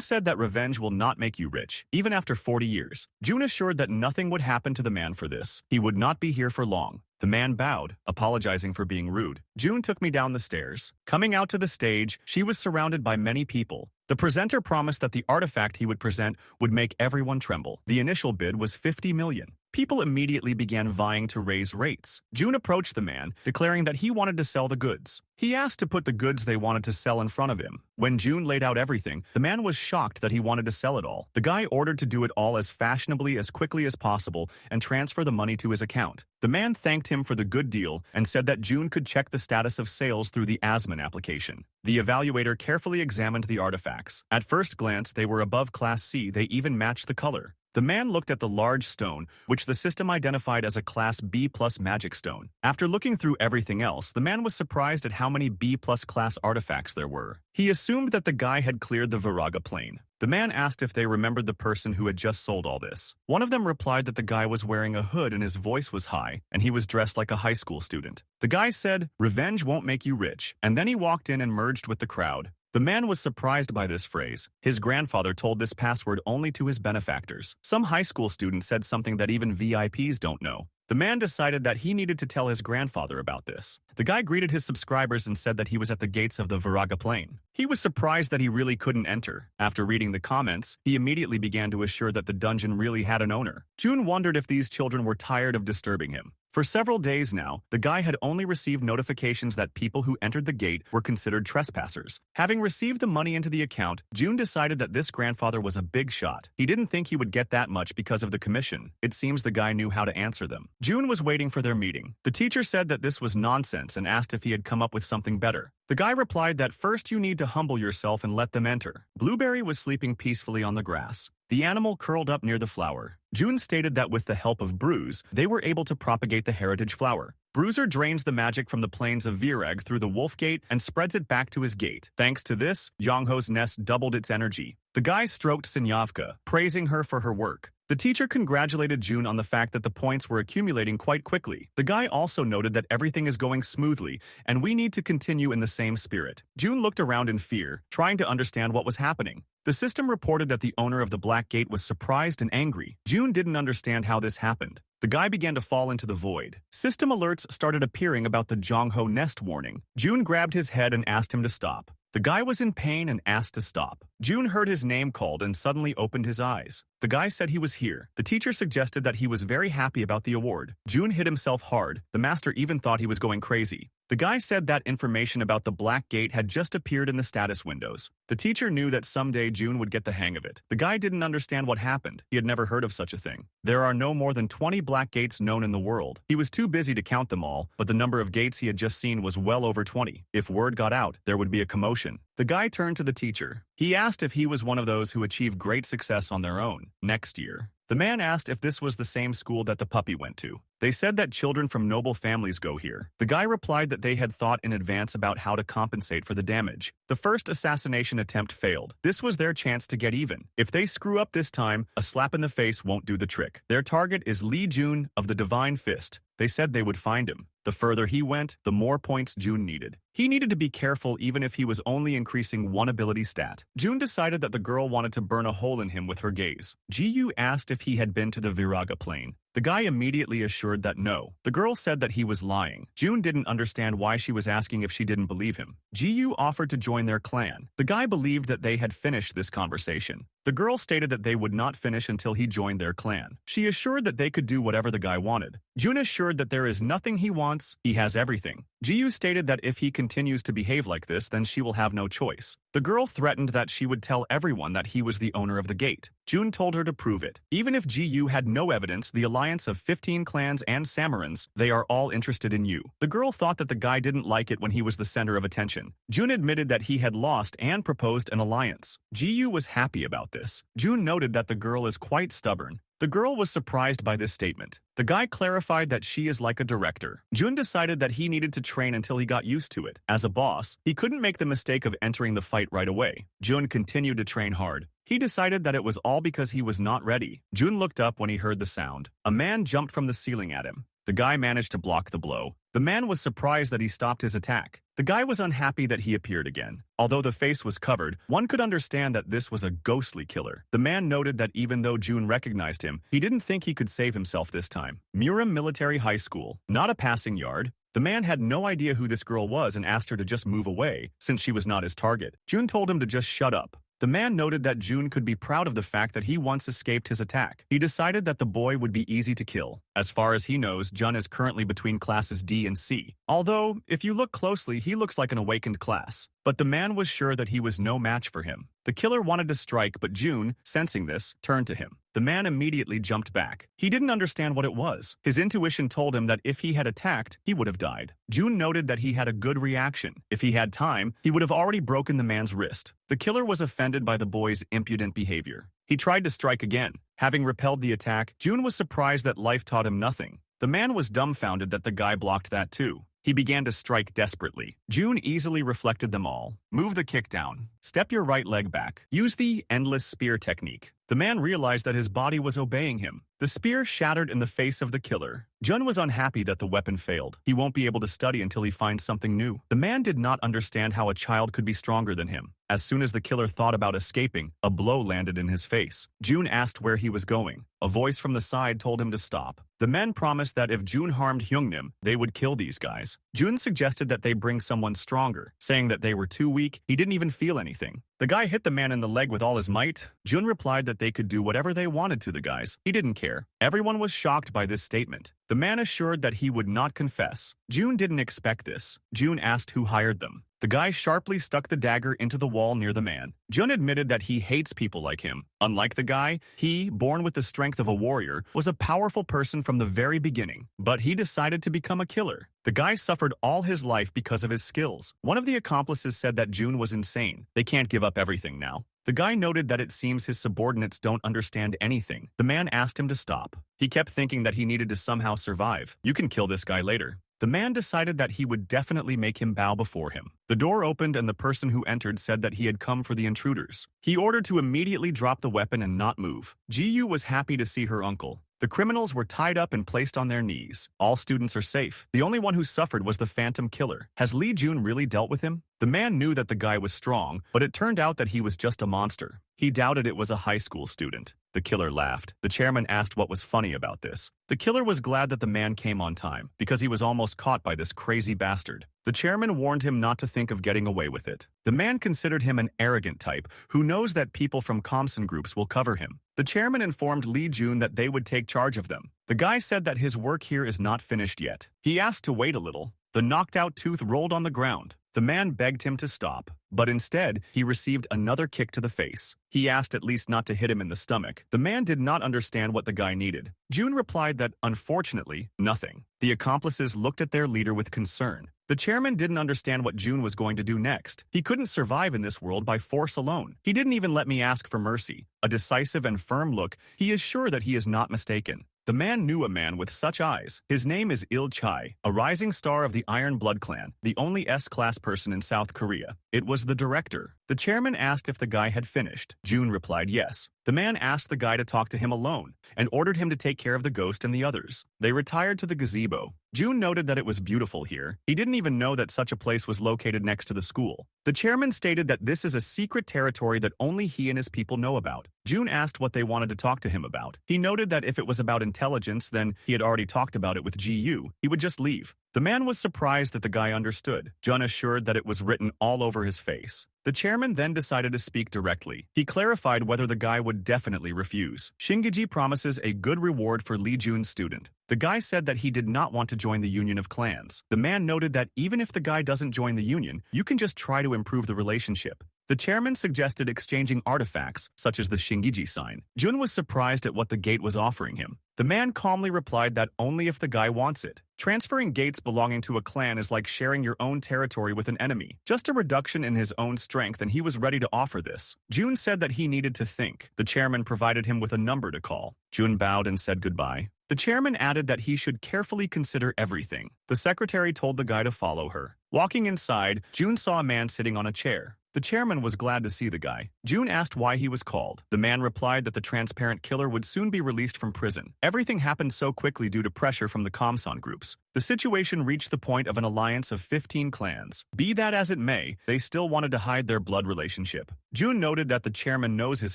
Speaker 1: said that revenge will not make you rich, even after 40 years. June assured that nothing would happen to the man for this. He would not be here for long. The man bowed, apologizing for being rude. June took me down the stairs. Coming out to the stage, she was surrounded by many people. The presenter promised that the artifact he would present would make everyone tremble. The initial bid was 50 million. People immediately began vying to raise rates. June approached the man, declaring that he wanted to sell the goods. He asked to put the goods they wanted to sell in front of him. When June laid out everything, the man was shocked that he wanted to sell it all. The guy ordered to do it all as fashionably as quickly as possible and transfer the money to his account. The man thanked him for the good deal and said that June could check the status of sales through the Asman application. The evaluator carefully examined the artifacts. At first glance, they were above Class C. They even matched the color. The man looked at the large stone, which the system identified as a Class B+ magic stone. After looking through everything else, the man was surprised at how many B+ class artifacts there were. He assumed that the guy had cleared the Viraga Plain. The man asked if they remembered the person who had just sold all this. One of them replied that the guy was wearing a hood and his voice was high, and he was dressed like a high school student. The guy said, "Revenge won't make you rich," and then he walked in and merged with the crowd. The man was surprised by this phrase. His grandfather told this password only to his benefactors. Some high school student said something that even VIPs don't know. The man decided that he needed to tell his grandfather about this. The guy greeted his subscribers and said that he was at the gates of the Viraga Plain. He was surprised that he really couldn't enter. After reading the comments, he immediately began to assure that the dungeon really had an owner. June wondered if these children were tired of disturbing him. For several days now, the guy had only received notifications that people who entered the gate were considered trespassers. Having received the money into the account, June decided that this grandfather was a big shot. He didn't think he would get that much because of the commission. It seems the guy knew how to answer them. June was waiting for their meeting. The teacher said that this was nonsense and asked if he had come up with something better. The guy replied that first you need to humble yourself and let them enter. Blueberry was sleeping peacefully on the grass. The animal curled up near the flower. June stated that with the help of Bruise, they were able to propagate the heritage flower. Bruiser drains the magic from the plains of Virag through the wolf gate and spreads it back to his gate. Thanks to this, Yongho's nest doubled its energy. The guy stroked Sinyavka, praising her for her work. The teacher congratulated June on the fact that the points were accumulating quite quickly. The guy also noted that everything is going smoothly, and we need to continue in the same spirit. June looked around in fear, trying to understand what was happening. The system reported that the owner of the Black Gate was surprised and angry. June didn't understand how this happened. The guy began to fall into the void. System alerts started appearing about the Jongho nest warning. June grabbed his head and asked him to stop. The guy was in pain and asked to stop. June heard his name called and suddenly opened his eyes. The guy said he was here. The teacher suggested that he was very happy about the award. June hit himself hard. The master even thought he was going crazy. The guy said that information about the Black Gate had just appeared in the status windows. The teacher knew that someday June would get the hang of it. The guy didn't understand what happened. He had never heard of such a thing. There are no more than 20 Black Gates known in the world. He was too busy to count them all, but the number of gates he had just seen was well over 20. If word got out, there would be a commotion. The guy turned to the teacher. He asked if he was one of those who achieved great success on their own next year. The man asked if this was the same school that the puppy went to. They said that children from noble families go here. The guy replied that they had thought in advance about how to compensate for the damage. The first assassination attempt failed. This was their chance to get even. If they screw up this time, a slap in the face won't do the trick. Their target is Lee Jun of the Divine Fist. They said they would find him. The further he went, the more points June needed. He needed to be careful even if he was only increasing one ability stat. June decided that the girl wanted to burn a hole in him with her gaze. Ji-yu asked if he had been to the Viraga Plain. The guy immediately assured that no. The girl said that he was lying. June didn't understand why she was asking if she didn't believe him. Ji-yu offered to join their clan. The guy believed that they had finished this conversation. The girl stated that they would not finish until he joined their clan. She assured that they could do whatever the guy wanted. June assured that there is nothing he wants, he has everything. Ji-yu stated that if he continues to behave like this, then she will have no choice. The girl threatened that she would tell everyone that he was the owner of the gate. June told her to prove it. Even if Ji-yu had no evidence, the alliance of 15 clans and samarans, they are all interested in you. The girl thought that the guy didn't like it when he was the center of attention. June admitted that he had lost and proposed an alliance. Ji-yu was happy about this. June noted that the girl is quite stubborn. The girl was surprised by this statement. The guy clarified that she is like a director. June decided that he needed to train until he got used to it. As a boss, he couldn't make the mistake of entering the fight right away. June continued to train hard. He decided that it was all because he was not ready. June looked up when he heard the sound. A man jumped from the ceiling at him. The guy managed to block the blow. The man was surprised that he stopped his attack. The guy was unhappy that he appeared again. Although the face was covered, one could understand that this was a ghostly killer. The man noted that even though June recognized him, he didn't think he could save himself this time. Muram Military High School, not a passing yard. The man had no idea who this girl was and asked her to just move away, since she was not his target. June told him to just shut up. The man noted that June could be proud of the fact that he once escaped his attack. He decided that the boy would be easy to kill. As far as he knows, Jun is currently between classes D and C. Although, if you look closely, he looks like an awakened class. But the man was sure that he was no match for him. The killer wanted to strike, but June, sensing this, turned to him. The man immediately jumped back. He didn't understand what it was. His intuition told him that if he had attacked, he would have died. June noted that he had a good reaction. If he had time, he would have already broken the man's wrist. The killer was offended by the boy's impudent behavior. He tried to strike again. Having repelled the attack, June was surprised that life taught him nothing. The man was dumbfounded that the guy blocked that too. He began to strike desperately. June easily reflected them all. Move the kick down. Step your right leg back. Use the endless spear technique. The man realized that his body was obeying him. The spear shattered in the face of the killer. Jun was unhappy that the weapon failed. He won't be able to study until he finds something new. The man did not understand how a child could be stronger than him. As soon as the killer thought about escaping, a blow landed in his face. June asked where he was going. A voice from the side told him to stop. The men promised that if June harmed Hyungnim, they would kill these guys. June suggested that they bring someone stronger, saying that they were too weak. He didn't even feel anything. The guy hit the man in the leg with all his might. June replied that they could do whatever they wanted to the guys. He didn't care. Everyone was shocked by this statement. The man assured that he would not confess. June didn't expect this. June asked who hired them. The guy sharply stuck the dagger into the wall near the man. Jun admitted that he hates people like him. Unlike the guy, he, born with the strength of a warrior, was a powerful person from the very beginning. But he decided to become a killer. The guy suffered all his life because of his skills. One of the accomplices said that June was insane. They can't give up everything now. The guy noted that it seems his subordinates don't understand anything. The man asked him to stop. He kept thinking that he needed to somehow survive. You can kill this guy later. The man decided that he would definitely make him bow before him. The door opened and the person who entered said that he had come for the intruders. He ordered to immediately drop the weapon and not move. Ji-yu was happy to see her uncle. The criminals were tied up and placed on their knees. All students are safe. The only one who suffered was the phantom killer. Has Lee Jun really dealt with him? The man knew that the guy was strong, but it turned out that he was just a monster. He doubted it was a high school student. The killer laughed. The chairman asked what was funny about this. The killer was glad that the man came on time, because he was almost caught by this crazy bastard. The chairman warned him not to think of getting away with it. The man considered him an arrogant type who knows that people from Comson groups will cover him. The chairman informed Lee Jun that they would take charge of them. The guy said that his work here is not finished yet. He asked to wait a little. The knocked-out tooth rolled on the ground. The man begged him to stop, but instead, he received another kick to the face. He asked at least not to hit him in the stomach. The man did not understand what the guy needed. Jun replied that, unfortunately, nothing. The accomplices looked at their leader with concern. The chairman didn't understand what Jun was going to do next. He couldn't survive in this world by force alone. He didn't even let me ask for mercy. A decisive and firm look, he is sure that he is not mistaken. The man knew a man with such eyes. His name is Il Chai, a rising star of the Iron Blood clan, the only S-class person in South Korea. It was the director. The chairman asked if the guy had finished. Jun replied yes. The man asked the guy to talk to him alone and ordered him to take care of the ghost and the others. They retired to the gazebo. Jun noted that it was beautiful here. He didn't even know that such a place was located next to the school. The chairman stated that this is a secret territory that only he and his people know about. Jun asked what they wanted to talk to him about. He noted that if it was about intelligence, then he had already talked about it with GU. He would just leave. The man was surprised that the guy understood. Jun assured that it was written all over his face. The chairman then decided to speak directly. He clarified whether the guy would definitely refuse. Shingiji promises a good reward for Lee Jun's student. The guy said that he did not want to join the Union of Clans. The man noted that even if the guy doesn't join the union, you can just try to improve the relationship. The chairman suggested exchanging artifacts, such as the Shingiji sign. Jun was surprised at what the gate was offering him. The man calmly replied that only if the guy wants it. Transferring gates belonging to a clan is like sharing your own territory with an enemy. Just a reduction in his own strength, and he was ready to offer this. Jun said that he needed to think. The chairman provided him with a number to call. Jun bowed and said goodbye. The chairman added that he should carefully consider everything. The secretary told the guy to follow her. Walking inside, Jun saw a man sitting on a chair. The chairman was glad to see the guy. Jun asked why he was called. The man replied that the transparent killer would soon be released from prison. Everything happened so quickly due to pressure from the Comson groups. The situation reached the point of an alliance of 15 clans. Be that as it may, they still wanted to hide their blood relationship. Jun noted that the chairman knows his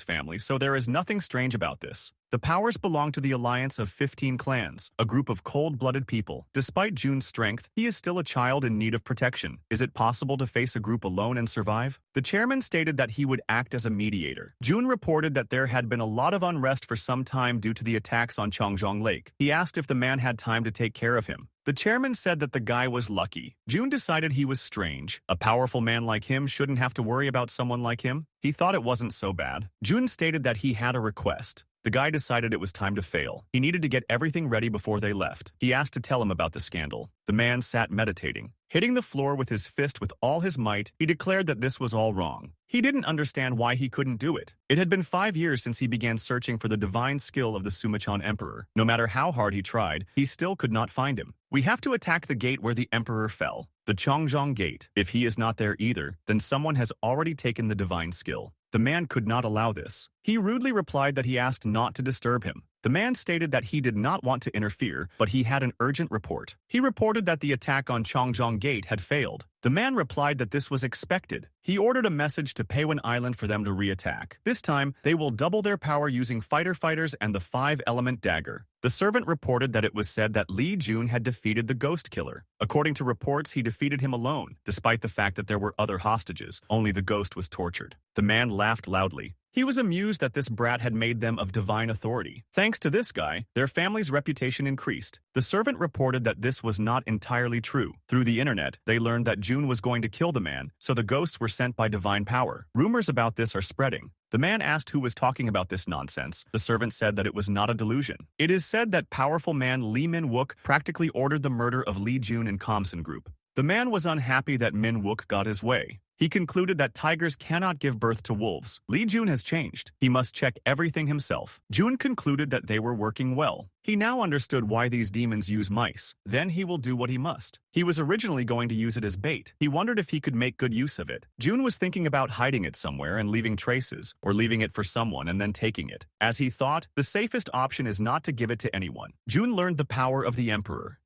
Speaker 1: family, so there is nothing strange about this. The powers belong to the alliance of 15 clans, a group of cold-blooded people. Despite Jun's strength, he is still a child in need of protection. Is it possible to face a group alone and survive? The chairman stated that he would act as a mediator. Jun reported that there had been a lot of unrest for some time due to the attacks on Changjiang Lake. He asked if the man had time to take care of him. The chairman said that the guy was lucky. Jun decided he was strange. A powerful man like him shouldn't have to worry about someone like him. He thought it wasn't so bad. Jun stated that he had a request. The guy decided it was time to fail. He needed to get everything ready before they left. He asked to tell him about the scandal. The man sat meditating. Hitting the floor with his fist with all his might, he declared that this was all wrong. He didn't understand why he couldn't do it. It had been 5 years since he began searching for the divine skill of the Sumachan Emperor. No matter how hard he tried, he still could not find him. We have to attack the gate where the Emperor fell. The Changjiang Gate. If he is not there either, then someone has already taken the divine skill. The man could not allow this. He rudely replied that he asked not to disturb him. The man stated that he did not want to interfere, but he had an urgent report. He reported that the attack on Changjiang Gate had failed. The man replied that this was expected. He ordered a message to Peiwen Island for them to re-attack. This time, they will double their power using fighters and the 5-element dagger. The servant reported that it was said that Lee Jun had defeated the ghost killer. According to reports, he defeated him alone, despite the fact that there were other hostages. Only the ghost was tortured. The man laughed loudly. He was amused that this brat had made them of divine authority. Thanks to this guy, their family's reputation increased. The servant reported that this was not entirely true. Through the internet, they learned that Jun was going to kill the man, so the ghosts were sent by divine power. Rumors about this are spreading. The man asked who was talking about this nonsense. The servant said that it was not a delusion. It is said that powerful man Lee Min-wook practically ordered the murder of Lee Jun and Comson Group. The man was unhappy that Min-wook got his way. He concluded that tigers cannot give birth to wolves. Lee Jun has changed. He must check everything himself. Jun concluded that they were working well. He now understood why these demons use mice. Then he will do what he must. He was originally going to use it as bait. He wondered if he could make good use of it. June was thinking about hiding it somewhere and leaving traces, or leaving it for someone and then taking it. As he thought, the safest option is not to give it to anyone. June learned the power of the Emperor.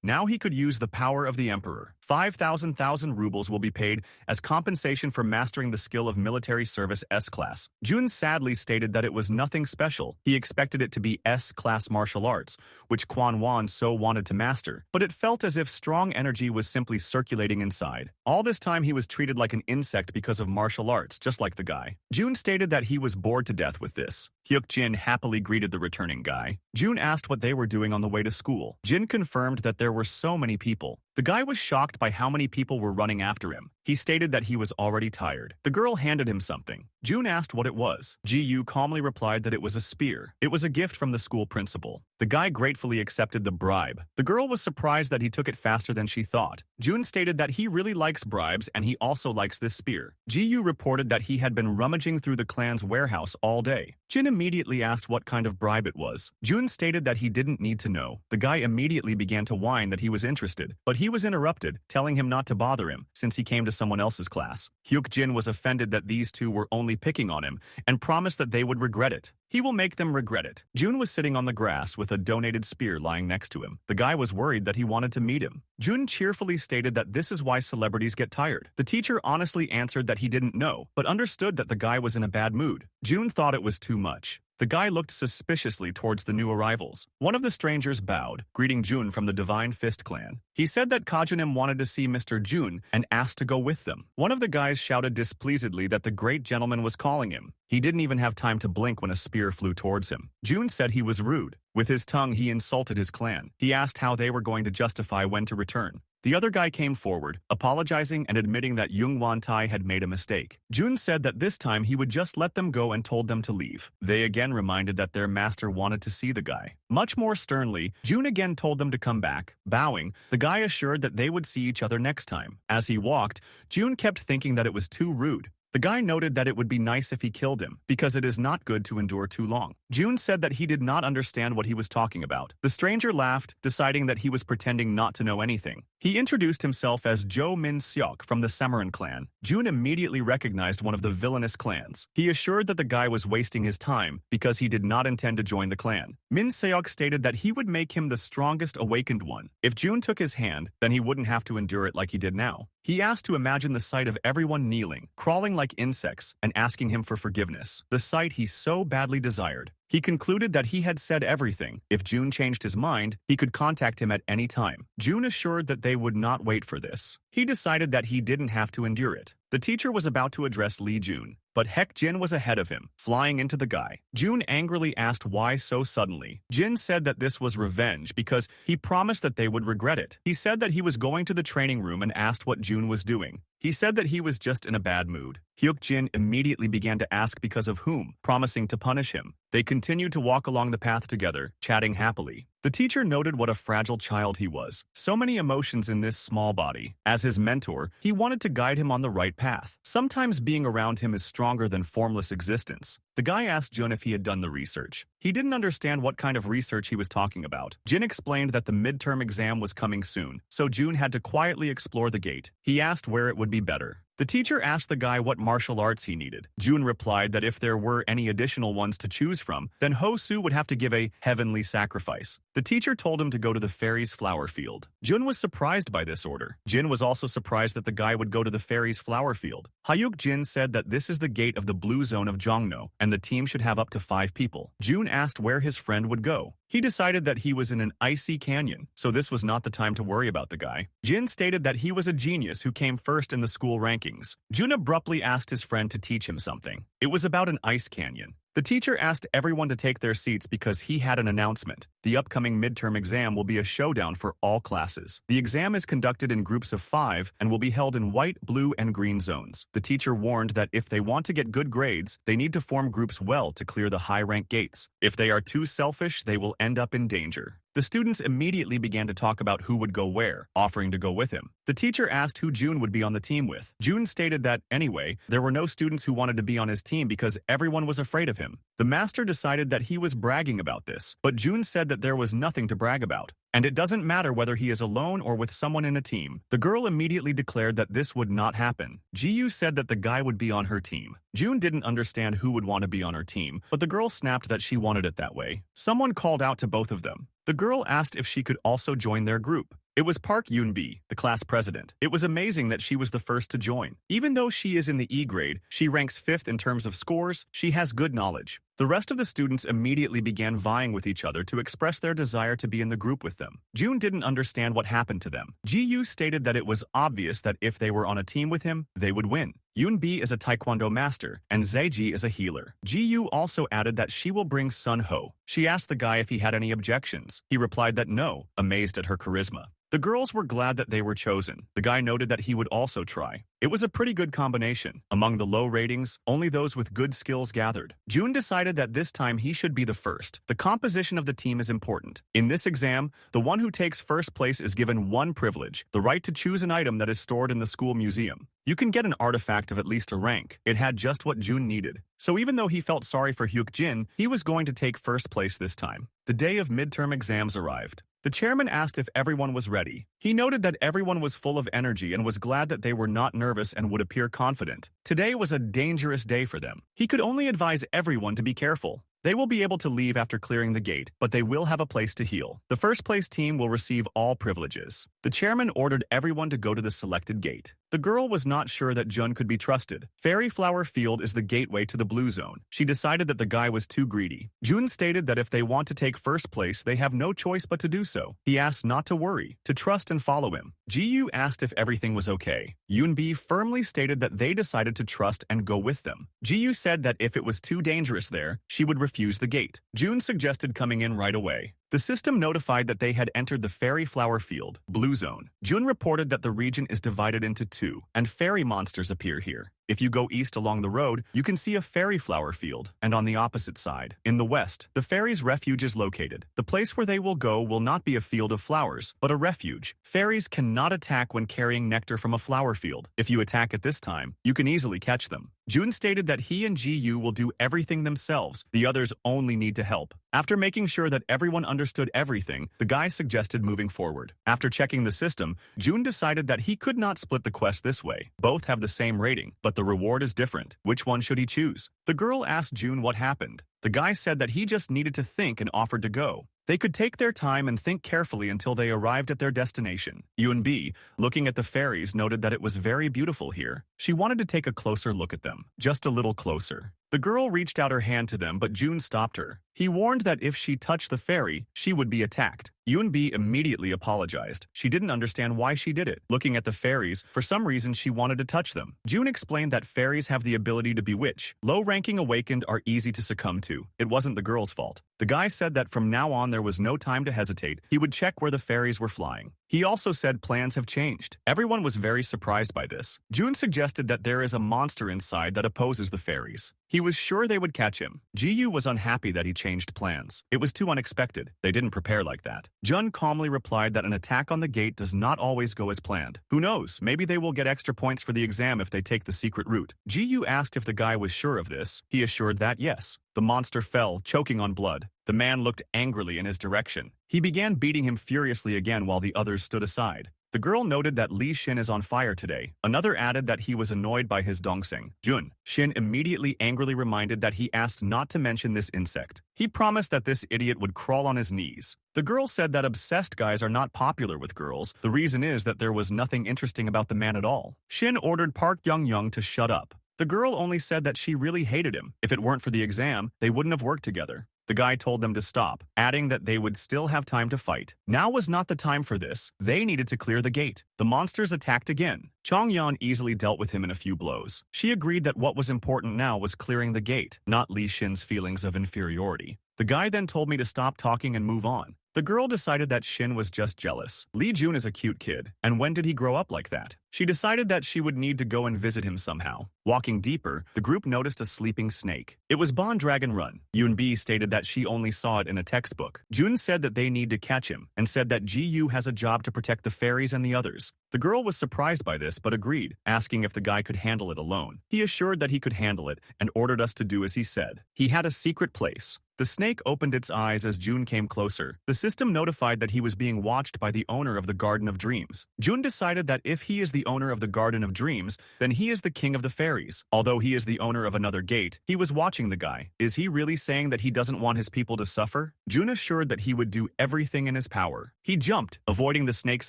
Speaker 1: Now he could use the power of the Emperor. 5,000 rubles will be paid as compensation for mastering the skill of military service S-class. Jun sadly stated that it was nothing special. He expected it to be S-class martial arts, which Quan Wan so wanted to master, but it felt as if strong energy was simply circulating inside. All this time he was treated like an insect because of martial arts, just like the guy. Jun stated that he was bored to death with this. Hyuk Jin happily greeted the returning guy. Jun asked what they were doing on the way to school. Jin confirmed that there were so many people. The guy was shocked by how many people were running after him. He stated that he was already tired. The girl handed him something. Jun asked what it was. Ji-yu calmly replied that it was a spear. It was a gift from the school principal. The guy gratefully accepted the bribe. The girl was surprised that he took it faster than she thought. Jun stated that he really likes bribes and he also likes this spear. Ji-yu reported that he had been rummaging through the clan's warehouse all day. Jin immediately asked what kind of bribe it was. Jun stated that he didn't need to know. The guy immediately began to whine that he was interested, but he was interrupted, telling him not to bother him since he came to someone else's class. Hyuk Jin was offended that these two were only picking on him and promised that they would regret it. He will make them regret it. Jun was sitting on the grass with a donated spear lying next to him. The guy was worried that he wanted to meet him. Jun cheerfully stated that this is why celebrities get tired. The teacher honestly answered that he didn't know, but understood that the guy was in a bad mood. Jun thought it was too much. The guy looked suspiciously towards the new arrivals. One of the strangers bowed, greeting Jun from the Divine Fist clan. He said that Kajunim wanted to see Mr. Jun and asked to go with them. One of the guys shouted displeasedly that the great gentleman was calling him. He didn't even have time to blink when a spear flew towards him. Jun said he was rude. With his tongue, he insulted his clan. He asked how they were going to justify when to return. The other guy came forward, apologizing and admitting that Jung Wan-tai had made a mistake. Jun said that this time he would just let them go and told them to leave. They again reminded that their master wanted to see the guy. Much more sternly, Jun again told them to come back. Bowing, the guy assured that they would see each other next time. As he walked, Jun kept thinking that it was too rude. The guy noted that it would be nice if he killed him, because it is not good to endure too long. Jun said that he did not understand what he was talking about. The stranger laughed, deciding that he was pretending not to know anything. He introduced himself as Jo Min Seok from the Samuran clan. Jun immediately recognized one of the villainous clans. He assured that the guy was wasting his time because he did not intend to join the clan. Min Seok stated that he would make him the strongest awakened one. If Jun took his hand, then he wouldn't have to endure it like he did now. He asked to imagine the sight of everyone kneeling, crawling like insects, and asking him for forgiveness, the sight he so badly desired. He concluded that he had said everything. If Jun changed his mind, he could contact him at any time. Jun assured that they would not wait for this. He decided that he didn't have to endure it. The teacher was about to address Lee Jun, but Hek Jin was ahead of him, flying into the guy. Jun angrily asked why so suddenly. Jin said that this was revenge because he promised that they would regret it. He said that he was going to the training room and asked what Jun was doing. He said that he was just in a bad mood. Hyuk Jin immediately began to ask because of whom, promising to punish him. They continued to walk along the path together, chatting happily. The teacher noted what a fragile child he was. So many emotions in this small body. As his mentor, he wanted to guide him on the right path. Sometimes being around him is stronger than formless existence. The guy asked Jun if he had done the research. He didn't understand what kind of research he was talking about. Jin explained that the midterm exam was coming soon, so Jun had to quietly explore the gate. He asked where it would be better. The teacher asked the guy what martial arts he needed. Jun replied that if there were any additional ones to choose from, then Ho-Soo would have to give a heavenly sacrifice. The teacher told him to go to the fairies' flower field. Jun was surprised by this order. Jin was also surprised that the guy would go to the fairies' flower field. Hyuk Jin said that this is the gate of the blue zone of Jongno, and the team should have up to 5 people. Jun asked where his friend would go. He decided that he was in an icy canyon, so this was not the time to worry about the guy. Jin stated that he was a genius who came first in the school rankings. Jun abruptly asked his friend to teach him something. It was about an ice canyon. The teacher asked everyone to take their seats because he had an announcement. The upcoming midterm exam will be a showdown for all classes. The exam is conducted in groups of 5 and will be held in white, blue, and green zones. The teacher warned that if they want to get good grades, they need to form groups well to clear the high-rank gates. If they are too selfish, they will end up in danger. The students immediately began to talk about who would go where, offering to go with him. The teacher asked who June would be on the team with. June stated that, anyway, there were no students who wanted to be on his team because everyone was afraid of him. The master decided that he was bragging about this, but June said that there was nothing to brag about. And it doesn't matter whether he is alone or with someone in a team. The girl immediately declared that this would not happen. Ji said that the guy would be on her team. June didn't understand who would want to be on her team, but the girl snapped that she wanted it that way. Someone called out to both of them. The girl asked if she could also join their group. It was Park Yoon-bi, the class president. It was amazing that she was the first to join. Even though she is in the E grade, she ranks 5th in terms of scores, she has good knowledge. The rest of the students immediately began vying with each other to express their desire to be in the group with them. June didn't understand what happened to them. Ji-yu stated that it was obvious that if they were on a team with him, they would win. Yoon-bi is a taekwondo master, and Zae-ji is a healer. Ji-yu also added that she will bring Sun-ho. She asked the guy if he had any objections. He replied that no, amazed at her charisma. The girls were glad that they were chosen. The guy noted that he would also try. It was a pretty good combination. Among the low ratings, only those with good skills gathered. June decided that this time he should be the first. The composition of the team is important. In this exam, the one who takes first place is given one privilege, the right to choose an item that is stored in the school museum. You can get an artifact of at least a rank. It had just what June needed. So even though he felt sorry for Hyuk-jin, he was going to take first place this time. The day of midterm exams arrived. The chairman asked if everyone was ready. He noted that everyone was full of energy and was glad that they were not nervous and would appear confident. Today was a dangerous day for them. He could only advise everyone to be careful. They will be able to leave after clearing the gate, but they will have a place to heal. The first place team will receive all privileges. The chairman ordered everyone to go to the selected gate. The girl was not sure that Jun could be trusted. Fairy Flower Field is the gateway to the blue zone. She decided that the guy was too greedy. Jun stated that if they want to take first place, they have no choice but to do so. He asked not to worry, to trust and follow him. Ji-yu asked if everything was okay. Yoon-bi firmly stated that they decided to trust and go with them. Ji-yu said that if it was too dangerous there, she would refuse the gate. June suggested coming in right away. The system notified that they had entered the Fairy Flower Field, Blue Zone. June reported that the region is divided into two, and fairy monsters appear here. If you go east along the road, you can see a fairy flower field, and on the opposite side, in the west, the fairies' refuge is located. The place where they will go will not be a field of flowers, but a refuge. Fairies cannot attack when carrying nectar from a flower field. If you attack at this time, you can easily catch them. June stated that he and Ji-yu will do everything themselves. The others only need to help. After making sure that everyone understood everything, the guy suggested moving forward. After checking the system, June decided that he could not split the quest this way. Both have the same rating, but the reward is different. Which one should he choose? The girl asked June what happened. The guy said that he just needed to think and offered to go. They could take their time and think carefully until they arrived at their destination. Yoon-bi, looking at the fairies, noted that it was very beautiful here. She wanted to take a closer look at them, just a little closer. The girl reached out her hand to them, but June stopped her. He warned that if she touched the fairy, she would be attacked. Yoon-bi immediately apologized. She didn't understand why she did it. Looking at the fairies, for some reason she wanted to touch them. June explained that fairies have the ability to bewitch. Low-ranking awakened are easy to succumb to. It wasn't the girl's fault. The guy said that from now on there was no time to hesitate. He would check where the fairies were flying. He also said plans have changed. Everyone was very surprised by this. June suggested that there is a monster inside that opposes the fairies. He was sure they would catch him. Ji-yu was unhappy that he changed plans. It was too unexpected. They didn't prepare like that. Jun calmly replied that an attack on the gate does not always go as planned. Who knows, maybe they will get extra points for the exam if they take the secret route. Ji-yu asked if the guy was sure of this. He assured that yes. The monster fell, choking on blood. The man looked angrily in his direction. He began beating him furiously again while the others stood aside. The girl noted that Li Xin is on fire today. Another added that he was annoyed by his dongsing. Jun. Xin immediately angrily reminded that he asked not to mention this insect. He promised that this idiot would crawl on his knees. The girl said that obsessed guys are not popular with girls. The reason is that there was nothing interesting about the man at all. Xin ordered Park Young-young to shut up. The girl only said that she really hated him. If it weren't for the exam, they wouldn't have worked together. The guy told them to stop, adding that they would still have time to fight. Now was not the time for this. They needed to clear the gate. The monsters attacked again. Chong-yeon easily dealt with him in a few blows. She agreed that what was important now was clearing the gate, not Li Xin's feelings of inferiority. The guy then told me to stop talking and move on. The girl decided that Xin was just jealous. Li Jun is a cute kid, and when did he grow up like that? She decided that she would need to go and visit him somehow. Walking deeper, the group noticed a sleeping snake. It was Bond Dragon Run. Yoonbi stated that she only saw it in a textbook. Jun said that they need to catch him, and said that Ji-yu has a job to protect the fairies and the others. The girl was surprised by this but agreed, asking if the guy could handle it alone. He assured that he could handle it and ordered us to do as he said. He had a secret place. The snake opened its eyes as June came closer. The system notified that he was being watched by the owner of the Garden of Dreams. June decided that if he is the owner of the Garden of Dreams, then he is the king of the fairies. Although he is the owner of another gate, he was watching the guy. Is he really saying that he doesn't want his people to suffer? June assured that he would do everything in his power. He jumped, avoiding the snake's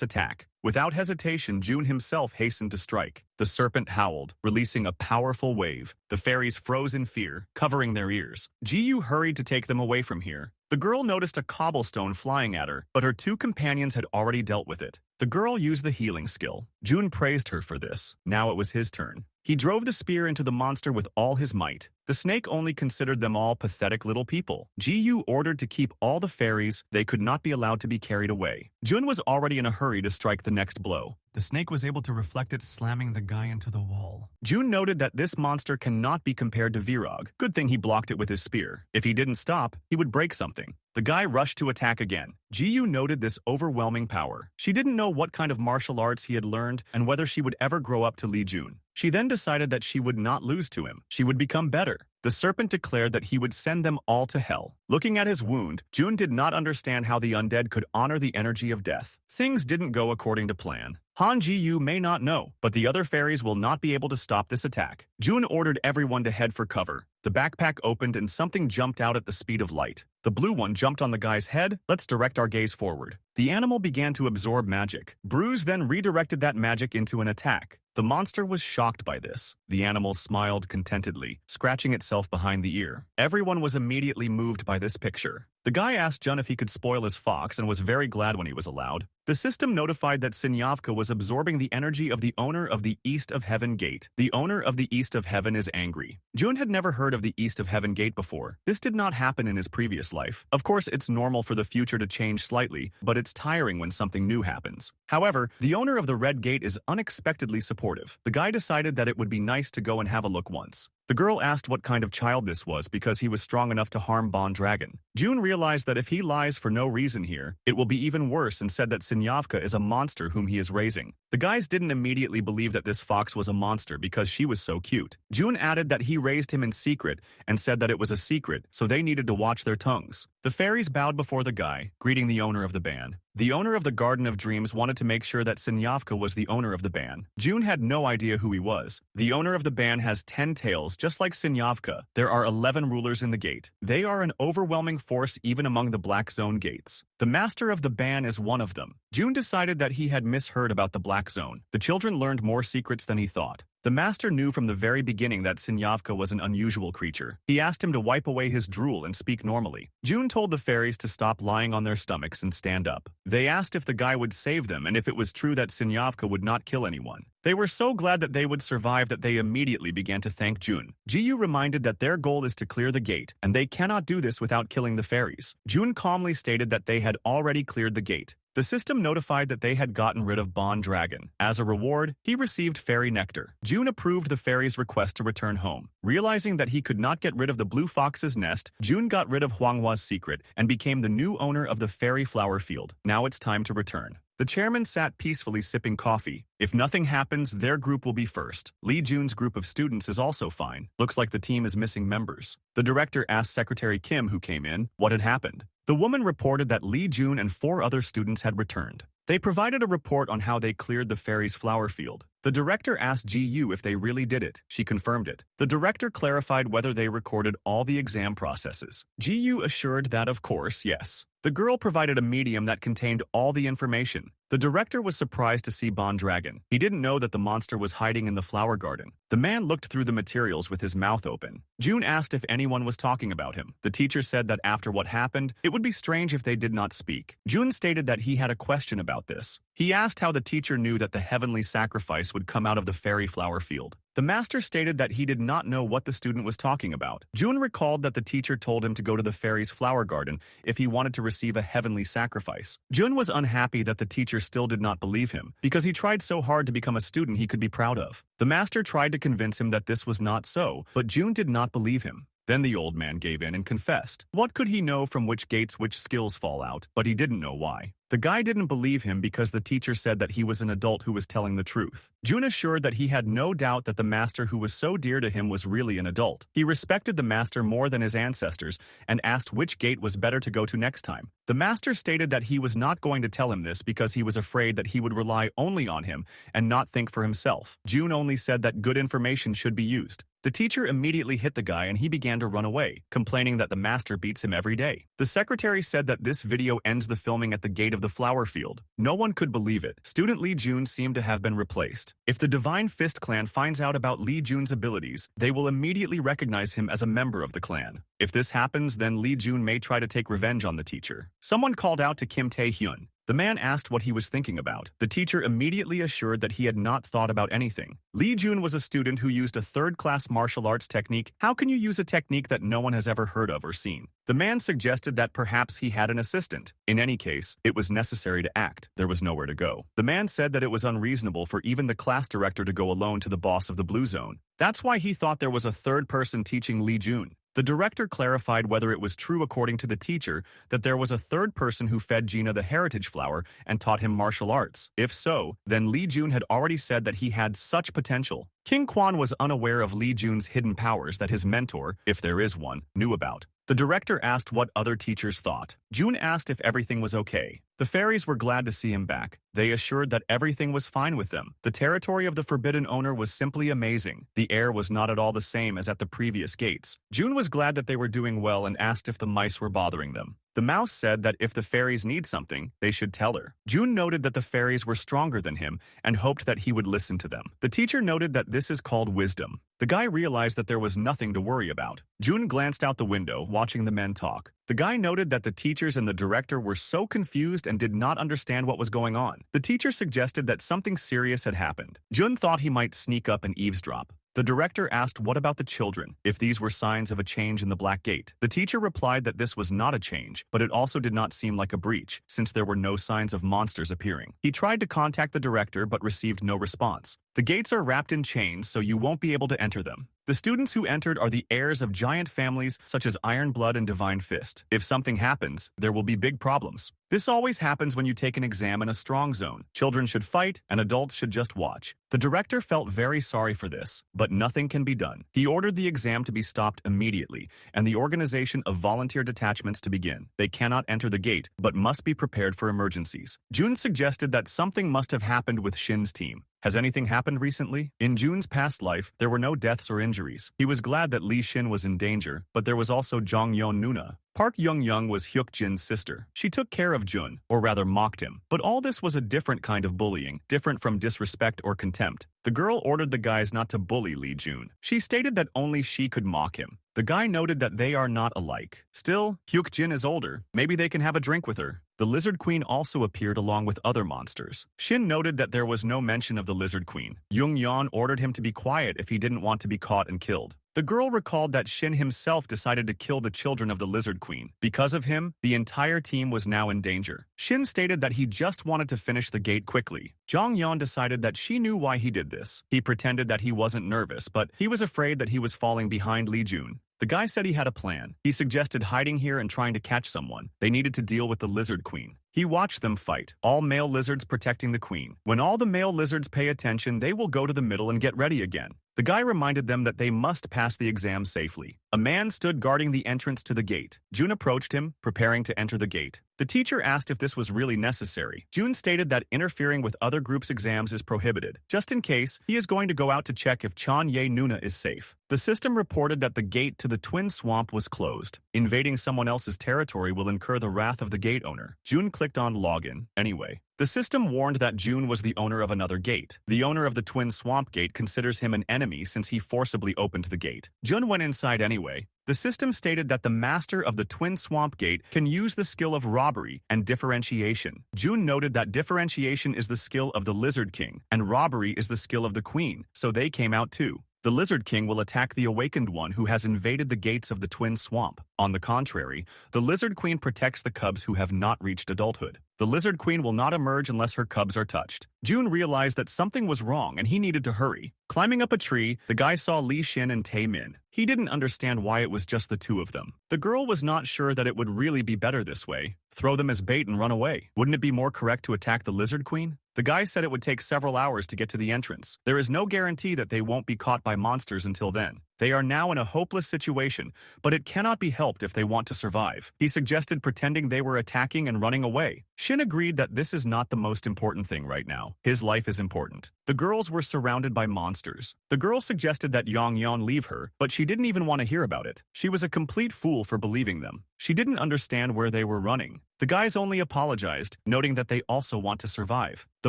Speaker 1: attack. Without hesitation, June himself hastened to strike. The serpent howled, releasing a powerful wave. The fairies froze in fear, covering their ears. Ji-yu hurried to take them away from here. The girl noticed a cobblestone flying at her, but her two companions had already dealt with it. The girl used the healing skill. June praised her for this. Now it was his turn. He drove the spear into the monster with all his might. The snake only considered them all pathetic little people. Ji-yu ordered to keep all the fairies. They could not be allowed to be carried away. Jun was already in a hurry to strike the next blow.
Speaker 2: The snake was able to reflect it, slamming the guy into the wall.
Speaker 1: Jun noted that this monster cannot be compared to Virog. Good thing he blocked it with his spear. If he didn't stop, he would break something. The guy rushed to attack again. Ji-yu noted this overwhelming power. She didn't know what kind of martial arts he had learned and whether she would ever grow up to Lee Jun. She then decided that she would not lose to him. She would become better. The serpent declared that he would send them all to hell. Looking at his wound, Jun did not understand how the undead could honor the energy of death. Things didn't go according to plan. Han Ji-yu may not know, but the other fairies will not be able to stop this attack. Jun ordered everyone to head for cover. The backpack opened and something jumped out at the speed of light. The blue one jumped on the guy's head. Let's direct our gaze forward. The animal began to absorb magic. Bruce then redirected that magic into an attack. The monster was shocked by this. The animal smiled contentedly, scratching itself behind the ear. Everyone was immediately moved by this picture. The guy asked Jun if he could spoil his fox and was very glad when he was allowed. The system notified that Sinyavka was absorbing the energy of the owner of the East of Heaven Gate. The owner of the East of Heaven is angry. Jun had never heard of the East of Heaven Gate before. This did not happen in his previous life. Of course, it's normal for the future to change slightly, but it's tiring when something new happens. However, the owner of the Red Gate is unexpectedly supportive. The guy decided that it would be nice to go and have a look once. The girl asked what kind of child this was because he was strong enough to harm Bond Dragon. June realized that if he lies for no reason here, it will be even worse and said that Sinyavka is a monster whom he is raising. The guys didn't immediately believe that this fox was a monster because she was so cute. June added that he raised him in secret and said that it was a secret, so they needed to watch their tongues. The fairies bowed before the guy, greeting the owner of the ban. The owner of the Garden of Dreams wanted to make sure that Sinyavka was the owner of the ban. June had no idea who he was. The owner of the ban has 10 tails, just like Sinyavka. There are 11 rulers in the gate. They are an overwhelming force even among the Black Zone gates. The master of the ban is one of them. June decided that he had misheard about the Black Zone. The children learned more secrets than he thought. The master knew from the very beginning that Sinyavka was an unusual creature. He asked him to wipe away his drool and speak normally. June told the fairies to stop lying on their stomachs and stand up. They asked if the guy would save them and if it was true that Sinyavka would not kill anyone. They were so glad that they would survive that they immediately began to thank June. Ji-yu reminded that their goal is to clear the gate, and they cannot do this without killing the fairies. June calmly stated that they had already cleared the gate. The system notified that they had gotten rid of Bond Dragon. As a reward, he received fairy nectar. June approved the fairy's request to return home. Realizing that he could not get rid of the blue fox's nest, June got rid of Huanghwa's secret and became the new owner of the fairy flower field. Now it's time to return. The chairman sat peacefully sipping coffee. If nothing happens, their group will be first. Lee Jun's group of students is also fine. Looks like the team is missing members. The director asked Secretary Kim, who came in, what had happened. The woman reported that Lee Jun and 4 other students had returned. They provided a report on how they cleared the fairy's flower field. The director asked Ji-yu if they really did it. She confirmed it. The director clarified whether they recorded all the exam processes. Ji-yu assured that of course, yes. The girl provided a medium that contained all the information. The director was surprised to see Bond Dragon. He didn't know that the monster was hiding in the flower garden. The man looked through the materials with his mouth open. June asked if anyone was talking about him. The teacher said that after what happened, it would be strange if they did not speak. June stated that he had a question about about this. He asked how the teacher knew that the heavenly sacrifice would come out of the fairy flower field. The master stated that he did not know what the student was talking about. Jun recalled that the teacher told him to go to the fairy's flower garden if he wanted to receive a heavenly sacrifice. Jun was unhappy that the teacher still did not believe him, because he tried so hard to become a student he could be proud of. The master tried to convince him that this was not so, but Jun did not believe him. Then the old man gave in and confessed. What could he know from which gates which skills fall out? But he didn't know why. The guy didn't believe him because the teacher said that he was an adult who was telling the truth. Jun assured that he had no doubt that the master who was so dear to him was really an adult. He respected the master more than his ancestors and asked which gate was better to go to next time. The master stated that he was not going to tell him this because he was afraid that he would rely only on him and not think for himself. Jun only said that good information should be used. The teacher immediately hit the guy and he began to run away, complaining that the master beats him every day. The secretary said that this video ends the filming at the gate of the flower field. No one could believe it. Student Lee Jun seemed to have been replaced. If the Divine Fist clan finds out about Lee Jun's abilities, they will immediately recognize him as a member of the clan. If this happens, then Lee Jun may try to take revenge on the teacher. Someone called out to Kim Tae-hyun. The man asked what he was thinking about. The teacher immediately assured that he had not thought about anything. Lee Jun was a student who used a third-class martial arts technique. How can you use a technique that no one has ever heard of or seen? The man suggested that perhaps he had an assistant. In any case, it was necessary to act. There was nowhere to go. The man said that it was unreasonable for even the class director to go alone to the boss of the Blue Zone. That's why he thought there was a third person teaching Lee Jun. The director clarified whether it was true according to the teacher that there was a third person who fed Gina the heritage flower and taught him martial arts. If so, then Lee Jun had already said that he had such potential. King Kwan was unaware of Lee Jun's hidden powers that his mentor, if there is one, knew about. The director asked what other teachers thought. Jun asked if everything was okay. The fairies were glad to see him back. They assured that everything was fine with them. The territory of the Forbidden Owner was simply amazing. The air was not at all the same as at the previous gates. Jun was glad that they were doing well and asked if the mice were bothering them. The mouse said that if the fairies need something, they should tell her. Jun noted that the fairies were stronger than him and hoped that he would listen to them. The teacher noted that this is called wisdom. The guy realized that there was nothing to worry about. Jun glanced out the window, watching the men talk. The guy noted that the teachers and the director were so confused and did not understand what was going on. The teacher suggested that something serious had happened. Jun thought he might sneak up and eavesdrop. The director asked what about the children, if these were signs of a change in the Black Gate. The teacher replied that this was not a change, but it also did not seem like a breach, since there were no signs of monsters appearing. He tried to contact the director but received no response. The gates are wrapped in chains, so you won't be able to enter them. The students who entered are the heirs of giant families such as Iron Blood and Divine Fist. If something happens, there will be big problems. This always happens when you take an exam in a strong zone. Children should fight, and adults should just watch. The director felt very sorry for this, but nothing can be done. He ordered the exam to be stopped immediately, and the organization of volunteer detachments to begin. They cannot enter the gate, but must be prepared for emergencies. Jun suggested that something must have happened with Shin's team. Has anything happened recently? In Jun's past life, there were no deaths or injuries. He was glad that Lee Shin was in danger, but there was also Jong Yeon Nuna. Park Young-young was Hyuk Jin's sister. She took care of Jun, or rather mocked him. But all this was a different kind of bullying, different from disrespect or contempt. The girl ordered the guys not to bully Lee Jun. She stated that only she could mock him. The guy noted that they are not alike. Still, Hyuk Jin is older. Maybe they can have a drink with her. The Lizard Queen also appeared along with other monsters. Shin noted that there was no mention of the Lizard Queen. Jung Yeon ordered him to be quiet if he didn't want to be caught and killed. The girl recalled that Shin himself decided to kill the children of the Lizard Queen. Because of him, the entire team was now in danger. Shin stated that he just wanted to finish the gate quickly. Jong Yeon decided that she knew why he did this. He pretended that he wasn't nervous, but he was afraid that he was falling behind Lee Jun. The guy said he had a plan. He suggested hiding here and trying to catch someone. They needed to deal with the Lizard Queen. He watched them fight, all male lizards protecting the queen. When all the male lizards pay attention, they will go to the middle and get ready again. The guy reminded them that they must pass the exam safely. A man stood guarding the entrance to the gate. Jun approached him, preparing to enter the gate. The teacher asked if this was really necessary. Jun stated that interfering with other groups' exams is prohibited. Just in case, he is going to go out to check if Chan Ye Nuna is safe. The system reported that the gate to the Twin Swamp was closed. Invading someone else's territory will incur the wrath of the gate owner. Jun clicked on login. Anyway, the system warned that Jun was the owner of another gate. The owner of the Twin Swamp Gate considers him an enemy since he forcibly opened the gate. Jun went inside anyway. The system stated that the master of the Twin Swamp Gate can use the skill of robbery and differentiation. June noted that differentiation is the skill of the Lizard King, and robbery is the skill of the Queen, so they came out too. The Lizard King will attack the awakened one who has invaded the gates of the Twin Swamp. On the contrary, the Lizard Queen protects the cubs who have not reached adulthood. The Lizard Queen will not emerge unless her cubs are touched. June realized that something was wrong and he needed to hurry. Climbing up a tree, the guy saw Li Xin and Tae Min. He didn't understand why it was just the two of them. The girl was not sure that it would really be better this way. Throw them as bait and run away. Wouldn't it be more correct to attack the Lizard Queen? The guy said it would take several hours to get to the entrance. There is no guarantee that they won't be caught by monsters until then. They are now in a hopeless situation, but it cannot be helped if they want to survive. He suggested pretending they were attacking and running away. Shin agreed that this is not the most important thing right now. His life is important. The girls were surrounded by monsters. The girl suggested that Yang Yan leave her, but she didn't even want to hear about it. She was a complete fool for believing them. She didn't understand where they were running. The guys only apologized, noting that they also want to survive. The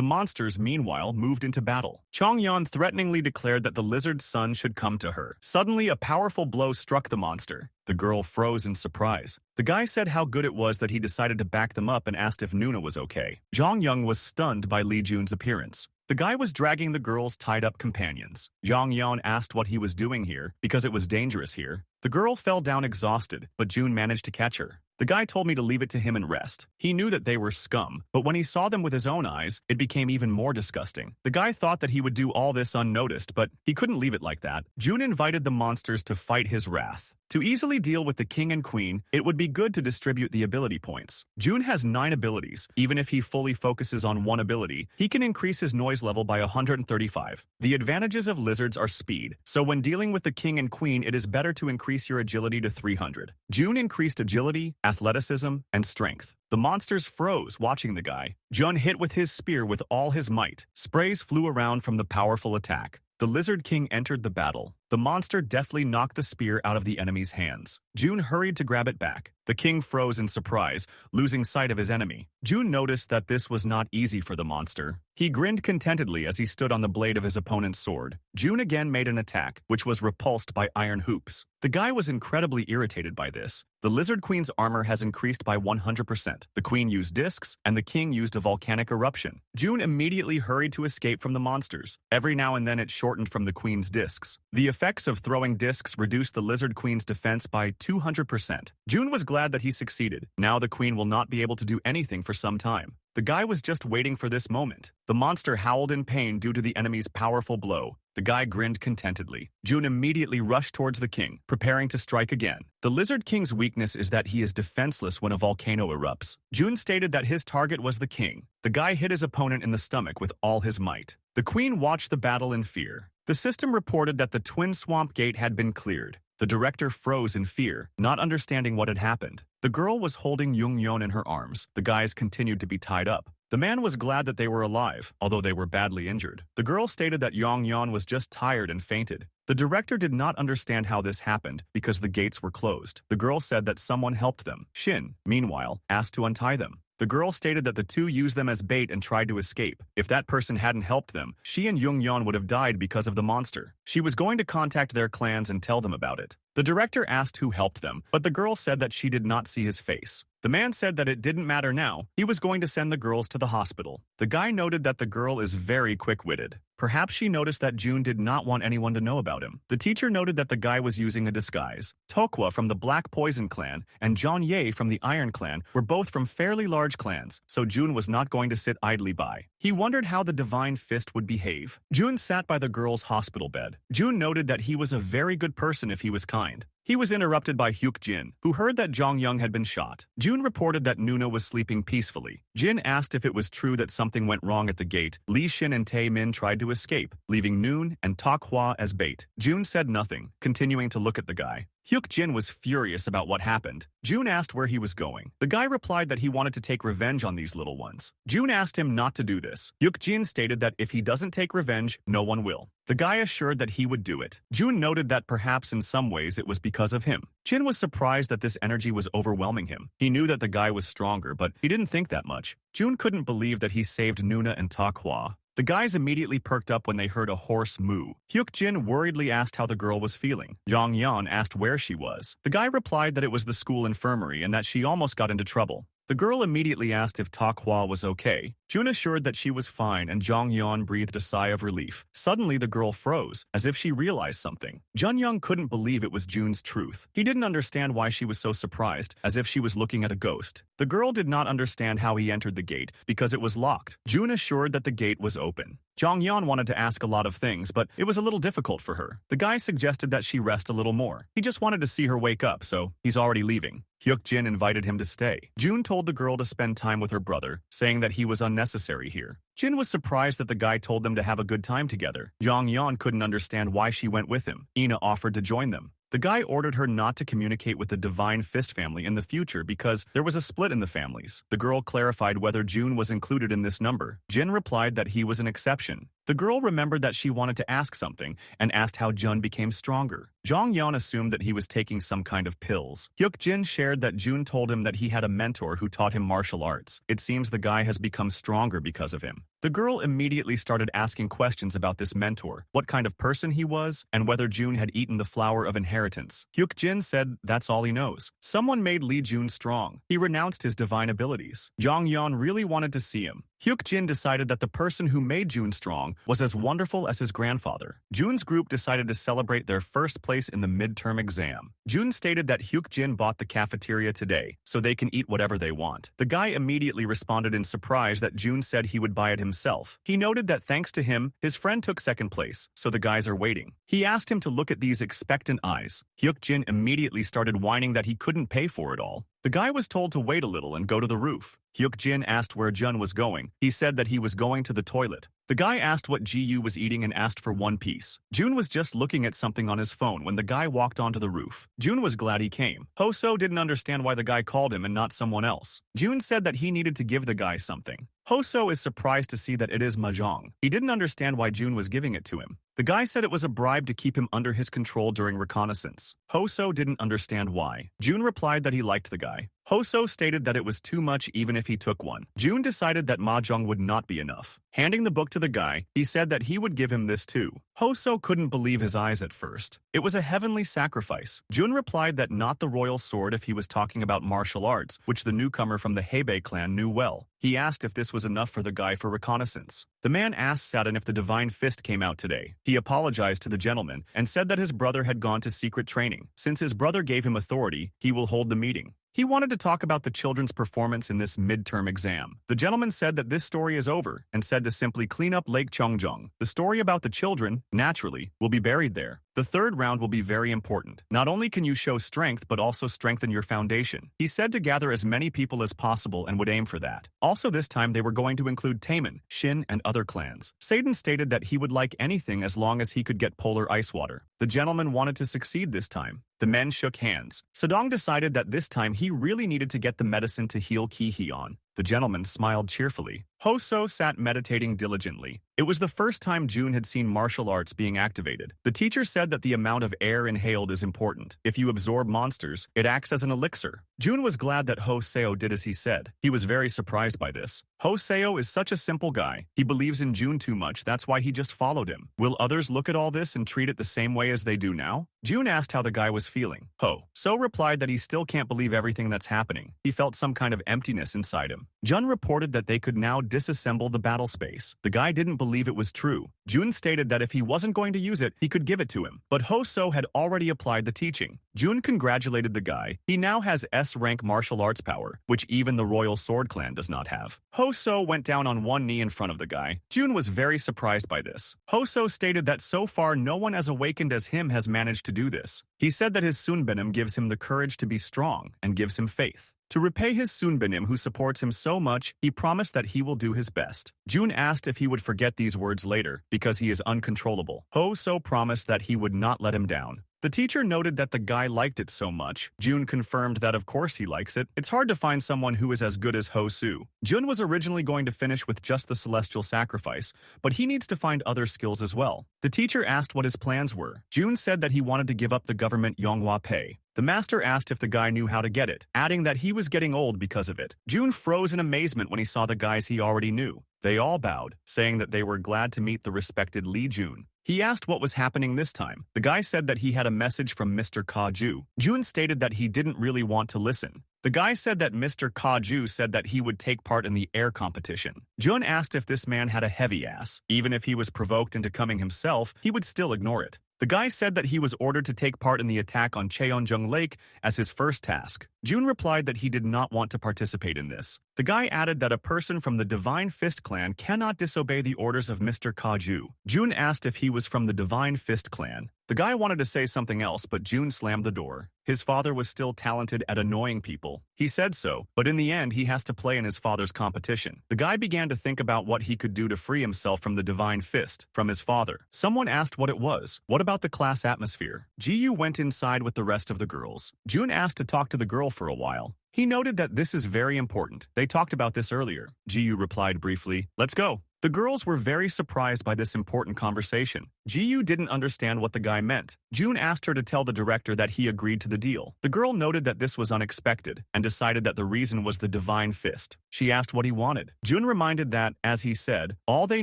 Speaker 1: monsters, meanwhile, moved into battle. Changyan threateningly declared that the lizard's son should come to her. Suddenly, a powerful blow struck the monster. The girl froze in surprise. The guy said how good it was that he decided to back them up and asked if Nuna was okay. Zhang Yang was stunned by Li Jun's appearance. The guy was dragging the girl's tied-up companions. Zhang Yan asked what he was doing here, because it was dangerous here. The girl fell down exhausted, but June managed to catch her. The guy told me to leave it to him and rest. He knew that they were scum, but when he saw them with his own eyes, it became even more disgusting. The guy thought that he would do all this unnoticed, but he couldn't leave it like that. June invited the monsters to fight his wrath. To easily deal with the king and queen, it would be good to distribute the ability points. June has 9 abilities. Even if he fully focuses on one ability, he can increase his noise level by 135. The advantages of lizards are speed, so when dealing with the king and queen, it is better to increase your agility to 300. June increased agility, athleticism, and strength. The monsters froze watching the guy. Jun hit with his spear with all his might. Sprays flew around from the powerful attack. The Lizard King entered the battle. The monster deftly knocked the spear out of the enemy's hands. June hurried to grab it back. The king froze in surprise, losing sight of his enemy. June noticed that this was not easy for the monster. He grinned contentedly as he stood on the blade of his opponent's sword. June again made an attack, which was repulsed by iron hoops. The guy was incredibly irritated by this. The Lizard Queen's armor has increased by 100%. The queen used discs, and the king used a volcanic eruption. June immediately hurried to escape from the monsters. Every now and then it shortened from the queen's discs. The effects of throwing discs reduced the Lizard Queen's defense by 200%. June was glad that he succeeded. Now the queen will not be able to do anything for some time. The guy was just waiting for this moment. The monster howled in pain due to the enemy's powerful blow. The guy grinned contentedly. June immediately rushed towards the king, preparing to strike again. The Lizard King's weakness is that he is defenseless when a volcano erupts. June stated that his target was the king. The guy hit his opponent in the stomach with all his might. The queen watched the battle in fear. The system reported that the Twin Swamp Gate had been cleared. The director froze in fear, not understanding what had happened. The girl was holding Jung Yeon in her arms. The guys continued to be tied up. The man was glad that they were alive, although they were badly injured. The girl stated that Yang Yan was just tired and fainted. The director did not understand how this happened because the gates were closed. The girl said that someone helped them. Shin, meanwhile, asked to untie them. The girl stated that the two used them as bait and tried to escape. If that person hadn't helped them, she and Jung Yeon would have died because of the monster. She was going to contact their clans and tell them about it. The director asked who helped them, but the girl said that she did not see his face. The man said that it didn't matter now. He was going to send the girls to the hospital. The guy noted that the girl is very quick-witted. Perhaps she noticed that June did not want anyone to know about him. The teacher noted that the guy was using a disguise. Tokwa from the Black Poison clan and John Ye from the Iron clan were both from fairly large clans, so June was not going to sit idly by. He wondered how the Divine Fist would behave. June sat by the girl's hospital bed. June noted that he was a very good person if he was kind. He was interrupted by Hyuk Jin, who heard that Jong Young had been shot. June reported that Nuna was sleeping peacefully. Jin asked if it was true that something went wrong at the gate. Li Xin and Tae Min tried to escape, leaving Noon and Tak Hwa as bait. June said nothing, continuing to look at the guy. Hyuk Jin was furious about what happened. June asked where he was going. The guy replied that he wanted to take revenge on these little ones. June asked him not to do this. Hyuk Jin stated that if he doesn't take revenge, no one will. The guy assured that he would do it. June noted that perhaps in some ways it was because of him. Jin was surprised that this energy was overwhelming him. He knew that the guy was stronger, but he didn't think that much. June couldn't believe that he saved Nuna and Tak Hwa. The guys immediately perked up when they heard a horse moo. Hyuk-jin worriedly asked how the girl was feeling. Jong-yeon asked where she was. The guy replied that it was the school infirmary and that she almost got into trouble. The girl immediately asked if Tak-hwa was okay. Jun assured that she was fine, and Jong-yeon breathed a sigh of relief. Suddenly, the girl froze, as if she realized something. Jun-young couldn't believe it was Jun's truth. He didn't understand why she was so surprised, as if she was looking at a ghost. The girl did not understand how he entered the gate, because it was locked. Jun assured that the gate was open. Jong-yeon wanted to ask a lot of things, but it was a little difficult for her. The guy suggested that she rest a little more. He just wanted to see her wake up, so he's already leaving. Hyuk-jin invited him to stay. Jun told the girl to spend time with her brother, saying that he was unnecessary here. Jin was surprised that the guy told them to have a good time together. Jong-yeon couldn't understand why she went with him. Ina offered to join them. The guy ordered her not to communicate with the Divine Fist family in the future because there was a split in the families. The girl clarified whether Jun was included in this number. Jin replied that he was an exception. The girl remembered that she wanted to ask something and asked how Jun became stronger. Jong-yeon assumed that he was taking some kind of pills. Hyuk-jin shared that Jun told him that he had a mentor who taught him martial arts. It seems the guy has become stronger because of him. The girl immediately started asking questions about this mentor, what kind of person he was, and whether Jun had eaten the flower of inheritance. Hyuk-jin said that's all he knows. Someone made Lee Jun strong. He renounced his divine abilities. Jong-yeon really wanted to see him. Hyuk-jin decided that the person who made Jun strong was as wonderful as his grandfather. Jun's group decided to celebrate their first place in the midterm exam. Jun stated that Hyuk-jin bought the cafeteria today, so they can eat whatever they want. The guy immediately responded in surprise that Jun said he would buy it himself. He noted that thanks to him, his friend took second place, so the guys are waiting. He asked him to look at these expectant eyes. Hyuk-jin immediately started whining that he couldn't pay for it all. The guy was told to wait a little and go to the roof. Hyuk-jin asked where Jun was going. He said that he was going to the toilet. The guy asked what Ji-yu was eating and asked for one piece. Jun was just looking at something on his phone when the guy walked onto the roof. Jun was glad he came. Hoso didn't understand why the guy called him and not someone else. Jun said that he needed to give the guy something. Hoso is surprised to see that it is mahjong. He didn't understand why Jun was giving it to him. The guy said it was a bribe to keep him under his control during reconnaissance. Hoso didn't understand why. Jun replied that he liked the guy. Hoso stated that it was too much even if he took one. Jun decided that mahjong would not be enough. Handing the book to the guy, he said that he would give him this too. Hoso couldn't believe his eyes at first. It was a heavenly sacrifice. Jun replied that not the royal sword if he was talking about martial arts, which the newcomer from the Hebei clan knew well. He asked if this was enough for the guy for reconnaissance. The man asked Saturn if the Divine Fist came out today. He apologized to the gentleman and said that his brother had gone to secret training. Since his brother gave him authority, he will hold the meeting. He wanted to talk about the children's performance in this midterm exam. The gentleman said that this story is over and said to simply clean up Lake Cheongjong. The story about the children, naturally, will be buried there. The third round will be very important. Not only can you show strength, but also strengthen your foundation. He said to gather as many people as possible and would aim for that. Also this time they were going to include Taemin, Shin, and other clans. Satan stated that he would like anything as long as he could get polar ice water. The gentleman wanted to succeed this time. The men shook hands. Sadong decided that this time he really needed to get the medicine to heal Ki-Hyun. The gentleman smiled cheerfully. Hoso sat meditating diligently. It was the first time Jun had seen martial arts being activated. The teacher said that the amount of air inhaled is important. If you absorb monsters, it acts as an elixir. Jun was glad that Hoseo did as he said. He was very surprised by this. Hoseo is such a simple guy. He believes in Jun too much, that's why he just followed him. Will others look at all this and treat it the same way as they do now? Jun asked how the guy was feeling. So replied that he still can't believe everything that's happening. He felt some kind of emptiness inside him. Jun reported that they could now disassemble the battle space. The guy didn't believe it was true. Jun stated that if he wasn't going to use it, he could give it to him. But Hoso had already applied the teaching. Jun congratulated the guy. He now has S-rank martial arts power, which even the Royal Sword Clan does not have. Hoso went down on one knee in front of the guy. Jun was very surprised by this. Hoso stated that so far no one as awakened as him has managed to do this. He said that his Sunbenim gives him the courage to be strong and gives him faith. To repay his Sunbenim who supports him so much, he promised that he will do his best. Jun asked if he would forget these words later, because he is uncontrollable. Hoso promised that he would not let him down. The teacher noted that the guy liked it so much. Jun confirmed that of course he likes it. It's hard to find someone who is as good as Hosu. Jun was originally going to finish with just the celestial sacrifice, but he needs to find other skills as well. The teacher asked what his plans were. Jun said that he wanted to give up the government Yonghwa pay. The master asked if the guy knew how to get it, adding that he was getting old because of it. Jun froze in amazement when he saw the guys he already knew. They all bowed, saying that they were glad to meet the respected Lee Jun. He asked what was happening this time. The guy said that he had a message from Mr. Ka-ju. Jun stated that he didn't really want to listen. The guy said that Mr. Ka-ju said that he would take part in the air competition. Jun asked if this man had a heavy ass. Even if he was provoked into coming himself, he would still ignore it. The guy said that he was ordered to take part in the attack on Cheonjung Lake as his first task. Jun replied that he did not want to participate in this. The guy added that a person from the Divine Fist clan cannot disobey the orders of Mr. Ka-ju. Jun asked if he was from the Divine Fist clan. The guy wanted to say something else, but Jun slammed the door. His father was still talented at annoying people. He said so, but in the end he has to play in his father's competition. The guy began to think about what he could do to free himself from the Divine Fist, from his father. Someone asked what it was. What about the class atmosphere? Ji-yu went inside with the rest of the girls. Jun asked to talk to the girl for a while. He noted that this is very important. They talked about this earlier. Ji-yu replied briefly, "Let's go." The girls were very surprised by this important conversation. Ji-yu didn't understand what the guy meant. Jun asked her to tell the director that he agreed to the deal. The girl noted that this was unexpected and decided that the reason was the Divine Fist. She asked what he wanted. Jun reminded that, as he said, all they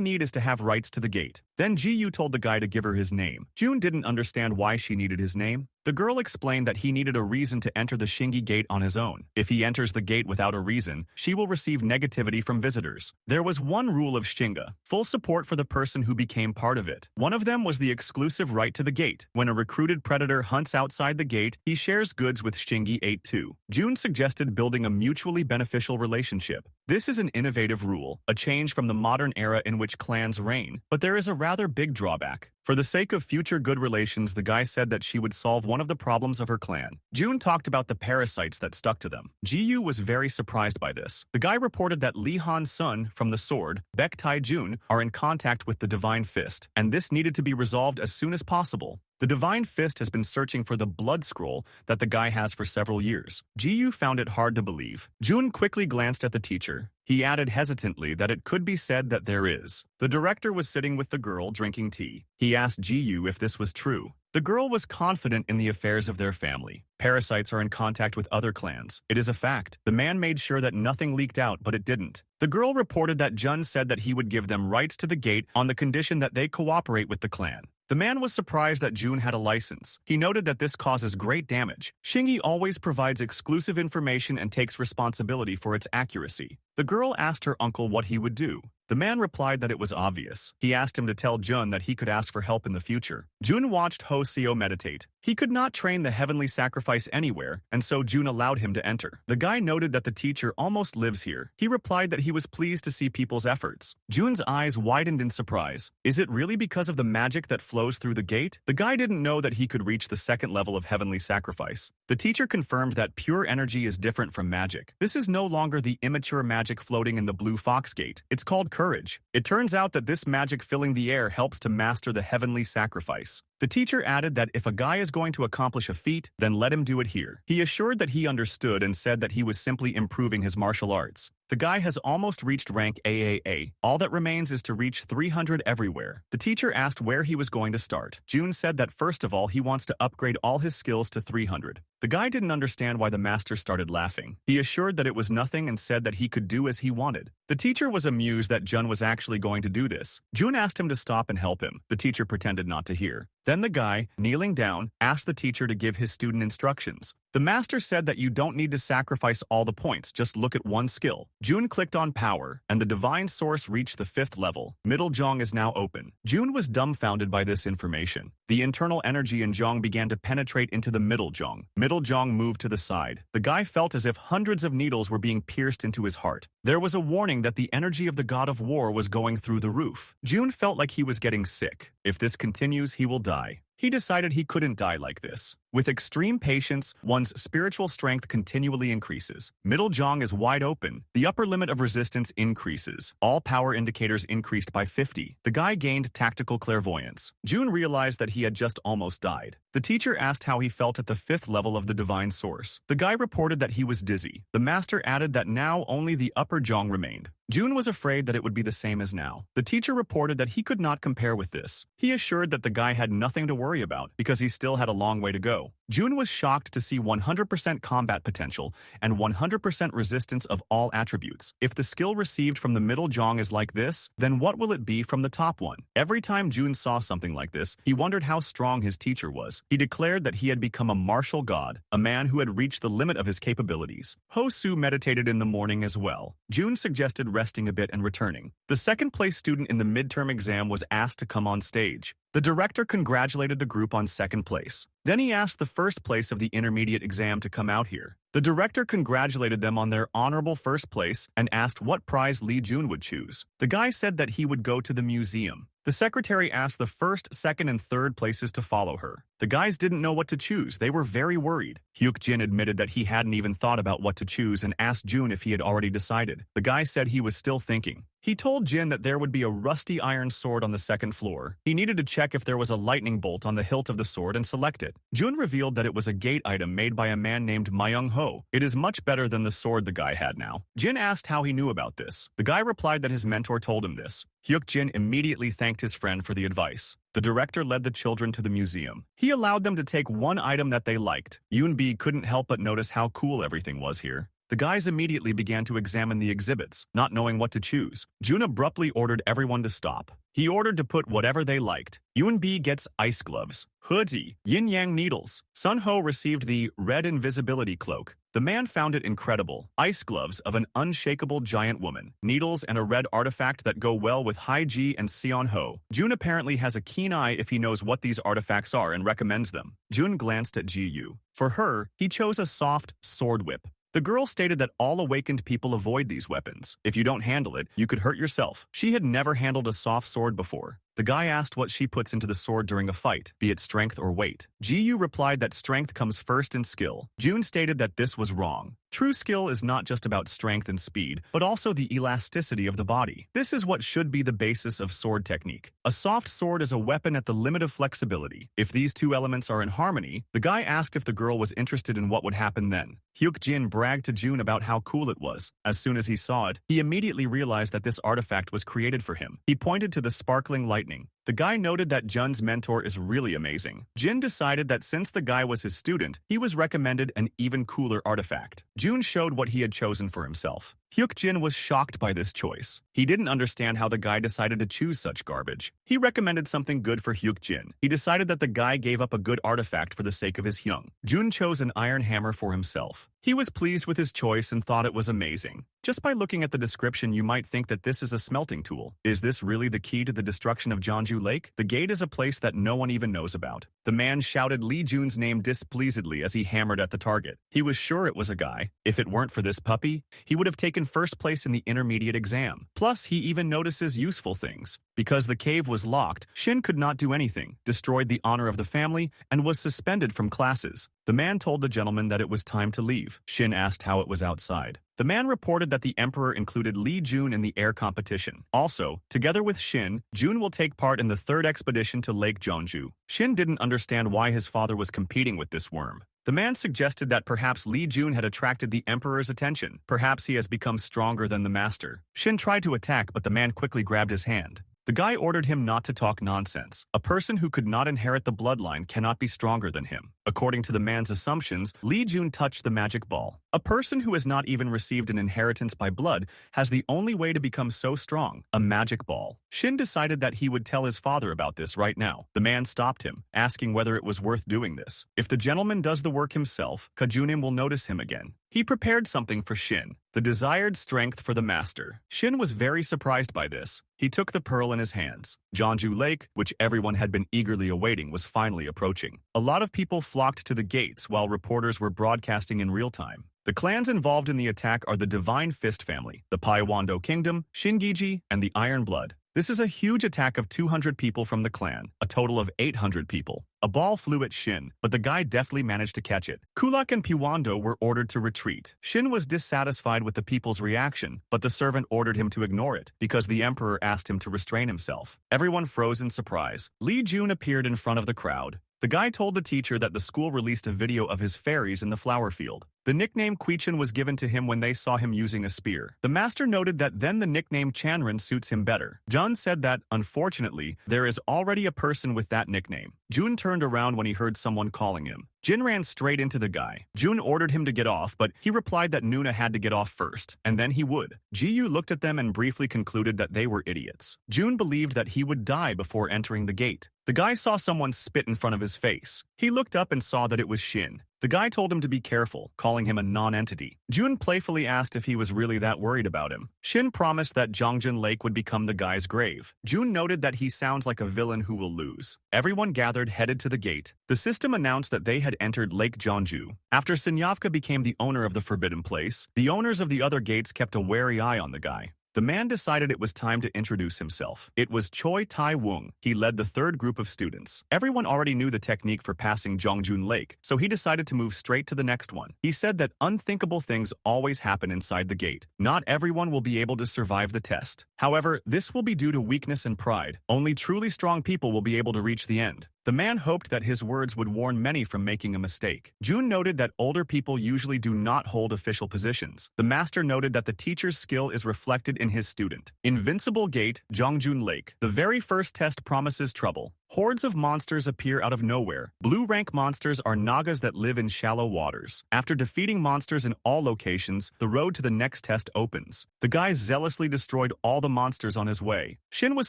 Speaker 1: need is to have rights to the gate. Then Ji-yu told the guy to give her his name. Jun didn't understand why she needed his name. The girl explained that he needed a reason to enter the Shingi Gate on his own. If he enters the gate without a reason, she will receive negativity from visitors. There was one rule of Shinga: full support for the person who became part of it. One of them was the exclusive right to the gate. When a recruited predator hunts outside the gate, he shares goods with Shingi 8 too. Jun suggested building a mutually beneficial relationship. This is an innovative rule, a change from the modern era in which clans reign, but there is a rather big drawback. For the sake of future good relations, the guy said that she would solve one of the problems of her clan. Jun talked about the parasites that stuck to them. Ji-yu was very surprised by this. The guy reported that Lee Han Sun from the sword, Baek Tai-jun, are in contact with the Divine Fist, and this needed to be resolved as soon as possible. The Divine Fist has been searching for the blood scroll that the guy has for several years. Ji-yu found it hard to believe. Jun quickly glanced at the teacher. He added hesitantly that it could be said that there is. The director was sitting with the girl drinking tea. He asked Ji-yu if this was true. The girl was confident in the affairs of their family. Parasites are in contact with other clans. It is a fact. The man made sure that nothing leaked out, but it didn't. The girl reported that Jun said that he would give them rights to the gate on the condition that they cooperate with the clan. The man was surprised that Jun had a license. He noted that this causes great damage. Shingi always provides exclusive information and takes responsibility for its accuracy. The girl asked her uncle what he would do. The man replied that it was obvious. He asked him to tell Jun that he could ask for help in the future. Jun watched Ho Seo meditate. He could not train the heavenly sacrifice anywhere, and so Jun allowed him to enter. The guy noted that the teacher almost lives here. He replied that he was pleased to see people's efforts. Jun's eyes widened in surprise. Is it really because of the magic that flows through the gate? The guy didn't know that he could reach the second level of heavenly sacrifice. The teacher confirmed that pure energy is different from magic. This is no longer the immature magic floating in the Blue Fox Gate. It's called courage. It turns out that this magic filling the air helps to master the heavenly sacrifice. The teacher added that if a guy is going to accomplish a feat, then let him do it here. He assured that he understood and said that he was simply improving his martial arts. The guy has almost reached rank AAA. All that remains is to reach 300 everywhere. The teacher asked where he was going to start. Jun said that first of all he wants to upgrade all his skills to 300. The guy didn't understand why the master started laughing. He assured that it was nothing and said that he could do as he wanted. The teacher was amused that Jun was actually going to do this. Jun asked him to stop and help him. The teacher pretended not to hear. Then the guy, kneeling down, asked the teacher to give his student instructions. The master said that you don't need to sacrifice all the points, just look at one skill. Jun clicked on power, and the divine source reached the 5th level. Middle Zhong is now open. Jun was dumbfounded by this information. The internal energy in Zhong began to penetrate into the middle Zhong. Middle Zhong moved to the side. The guy felt as if hundreds of needles were being pierced into his heart. There was a warning that the energy of the god of war was going through the roof. Jun felt like he was getting sick. If this continues, he will die. He decided he couldn't die like this. With extreme patience, one's spiritual strength continually increases. Middle Zhong is wide open. The upper limit of resistance increases. All power indicators increased by 50. The guy gained tactical clairvoyance. Jun realized that he had just almost died. The teacher asked how he felt at the 5th level of the divine source. The guy reported that he was dizzy. The master added that now only the upper Zhong remained. Jun was afraid that it would be the same as now. The teacher reported that he could not compare with this. He assured that the guy had nothing to worry worry about because he still had a long way to go. June was shocked to see 100% combat potential and 100% resistance of all attributes. If the skill received from the middle Zhong is like this, then what will it be from the top one? Every time June saw something like this, he wondered how strong his teacher was. He declared that he had become a martial god, a man who had reached the limit of his capabilities. Ho Su meditated in the morning as well. June suggested resting a bit and returning. The second-place student in the midterm exam was asked to come on stage. The director congratulated the group on second place. Then he asked the first place of the intermediate exam to come out here. The director congratulated them on their honorable first place and asked what prize Lee Jun would choose. The guy said that he would go to the museum. The secretary asked the first, second, and third places to follow her. The guys didn't know what to choose. They were very worried. Hyuk Jin admitted that he hadn't even thought about what to choose and asked Jun if he had already decided. The guy said he was still thinking. He told Jin that there would be a rusty iron sword on the second floor. He needed to check if there was a lightning bolt on the hilt of the sword and select it. Jun revealed that it was a gate item made by a man named Myung Ho. It is much better than the sword the guy had now. Jin asked how he knew about this. The guy replied that his mentor told him this. Hyuk Jin immediately thanked his friend for the advice. The director led the children to the museum. He allowed them to take one item that they liked. Yoonbi couldn't help but notice how cool everything was here. The guys immediately began to examine the exhibits, not knowing what to choose. Jun abruptly ordered everyone to stop. He ordered to put whatever they liked. Yoonbi gets ice gloves, hoodie, yin-yang needles. Sun Ho received the red invisibility cloak. The man found it incredible. Ice gloves of an unshakable giant woman, needles and a red artifact that go well with Hai-ji and Seon Ho. Jun apparently has a keen eye if he knows what these artifacts are and recommends them. Jun glanced at Ji-yu. For her, he chose a soft sword whip. The girl stated that all awakened people avoid these weapons. If you don't handle it, you could hurt yourself. She had never handled a soft sword before. The guy asked what she puts into the sword during a fight, be it strength or weight. Ji-yu replied that strength comes first in skill. Jun stated that this was wrong. True skill is not just about strength and speed, but also the elasticity of the body. This is what should be the basis of sword technique. A soft sword is a weapon at the limit of flexibility. If these two elements are in harmony, the guy asked if the girl was interested in what would happen then. Hyuk Jin bragged to Jun about how cool it was. As soon as he saw it, he immediately realized that this artifact was created for him. He pointed to the sparkling lightning. The guy noted that Jun's mentor is really amazing. Jin decided that since the guy was his student, he was recommended an even cooler artifact. Jun showed what he had chosen for himself. Hyuk Jin was shocked by this choice. He didn't understand how the guy decided to choose such garbage. He recommended something good for Hyuk Jin. He decided that the guy gave up a good artifact for the sake of his hyung. Jun chose an iron hammer for himself. He was pleased with his choice and thought it was amazing. Just by looking at the description, you might think that this is a smelting tool. Is this really the key to the destruction of Jeonju Lake? The gate is a place that no one even knows about. The man shouted Lee Jun's name displeasedly as he hammered at the target. He was sure it was a guy. If it weren't for this puppy, he would have taken first place in the intermediate exam. Plus, he even notices useful things. Because the cave was locked, Shin could not do anything, destroyed the honor of the family, and was suspended from classes. The man told the gentleman that it was time to leave. Shin asked how it was outside. The man reported that the emperor included Lee Jun in the air competition. Also, together with Shin, Jun will take part in the third expedition to Lake Jeonju. Shin didn't understand why his father was competing with this worm. The man suggested that perhaps Lee Jun had attracted the emperor's attention. Perhaps he has become stronger than the master. Shin tried to attack, but the man quickly grabbed his hand. The guy ordered him not to talk nonsense. A person who could not inherit the bloodline cannot be stronger than him. According to the man's assumptions, Lee Jun touched the magic ball. A person who has not even received an inheritance by blood has the only way to become so strong, a magic ball. Shin decided that he would tell his father about this right now. The man stopped him, asking whether it was worth doing this. If the gentleman does the work himself, Kajunim will notice him again. He prepared something for Shin, the desired strength for the master. Shin was very surprised by this. He took the pearl in his hands. Jeonju Lake, which everyone had been eagerly awaiting, was finally approaching. A lot of people flocked to the gates while reporters were broadcasting in real time. The clans involved in the attack are the Divine Fist family, the Paiwando Kingdom, Shingiji, and the Iron Blood. This is a huge attack of 200 people from the clan, a total of 800 people. A ball flew at Shin, but the guy deftly managed to catch it. Kulak and Piwando were ordered to retreat. Shin was dissatisfied with the people's reaction, but the servant ordered him to ignore it, because the emperor asked him to restrain himself. Everyone froze in surprise. Lee Jun appeared in front of the crowd. The guy told the teacher that the school released a video of his fairies in the flower field. The nickname Quichin was given to him when they saw him using a spear. The master noted that then the nickname Chanran suits him better. Jun said that, unfortunately, there is already a person with that nickname. Jun turned around when he heard someone calling him. Jin ran straight into the guy. Jun ordered him to get off, but he replied that Nuna had to get off first, and then he would. Ji-yu looked at them and briefly concluded that they were idiots. Jun believed that he would die before entering the gate. The guy saw someone spit in front of his face. He looked up and saw that it was Shin. The guy told him to be careful, calling him a non-entity. Jun playfully asked if he was really that worried about him. Shin promised that Jongjin Lake would become the guy's grave. Jun noted that he sounds like a villain who will lose. Everyone gathered headed to the gate. The system announced that they had entered Lake Jeonju. After Sinyavka became the owner of the forbidden place, the owners of the other gates kept a wary eye on the guy. The man decided it was time to introduce himself. It was Choi Tai-woong. He led the third group of students. Everyone already knew the technique for passing Jongjun Lake, so he decided to move straight to the next one. He said that unthinkable things always happen inside the gate. Not everyone will be able to survive the test. However, this will be due to weakness and pride. Only truly strong people will be able to reach the end. The man hoped that his words would warn many from making a mistake. Jun noted that older people usually do not hold official positions. The master noted that the teacher's skill is reflected in his student. Invincible Gate, Jongjun Lake. The very first test promises trouble. Hordes of monsters appear out of nowhere. Blue rank monsters are nagas that live in shallow waters. After defeating monsters in all locations, the road to the next test opens. The guy zealously destroyed all the monsters on his way. Shin was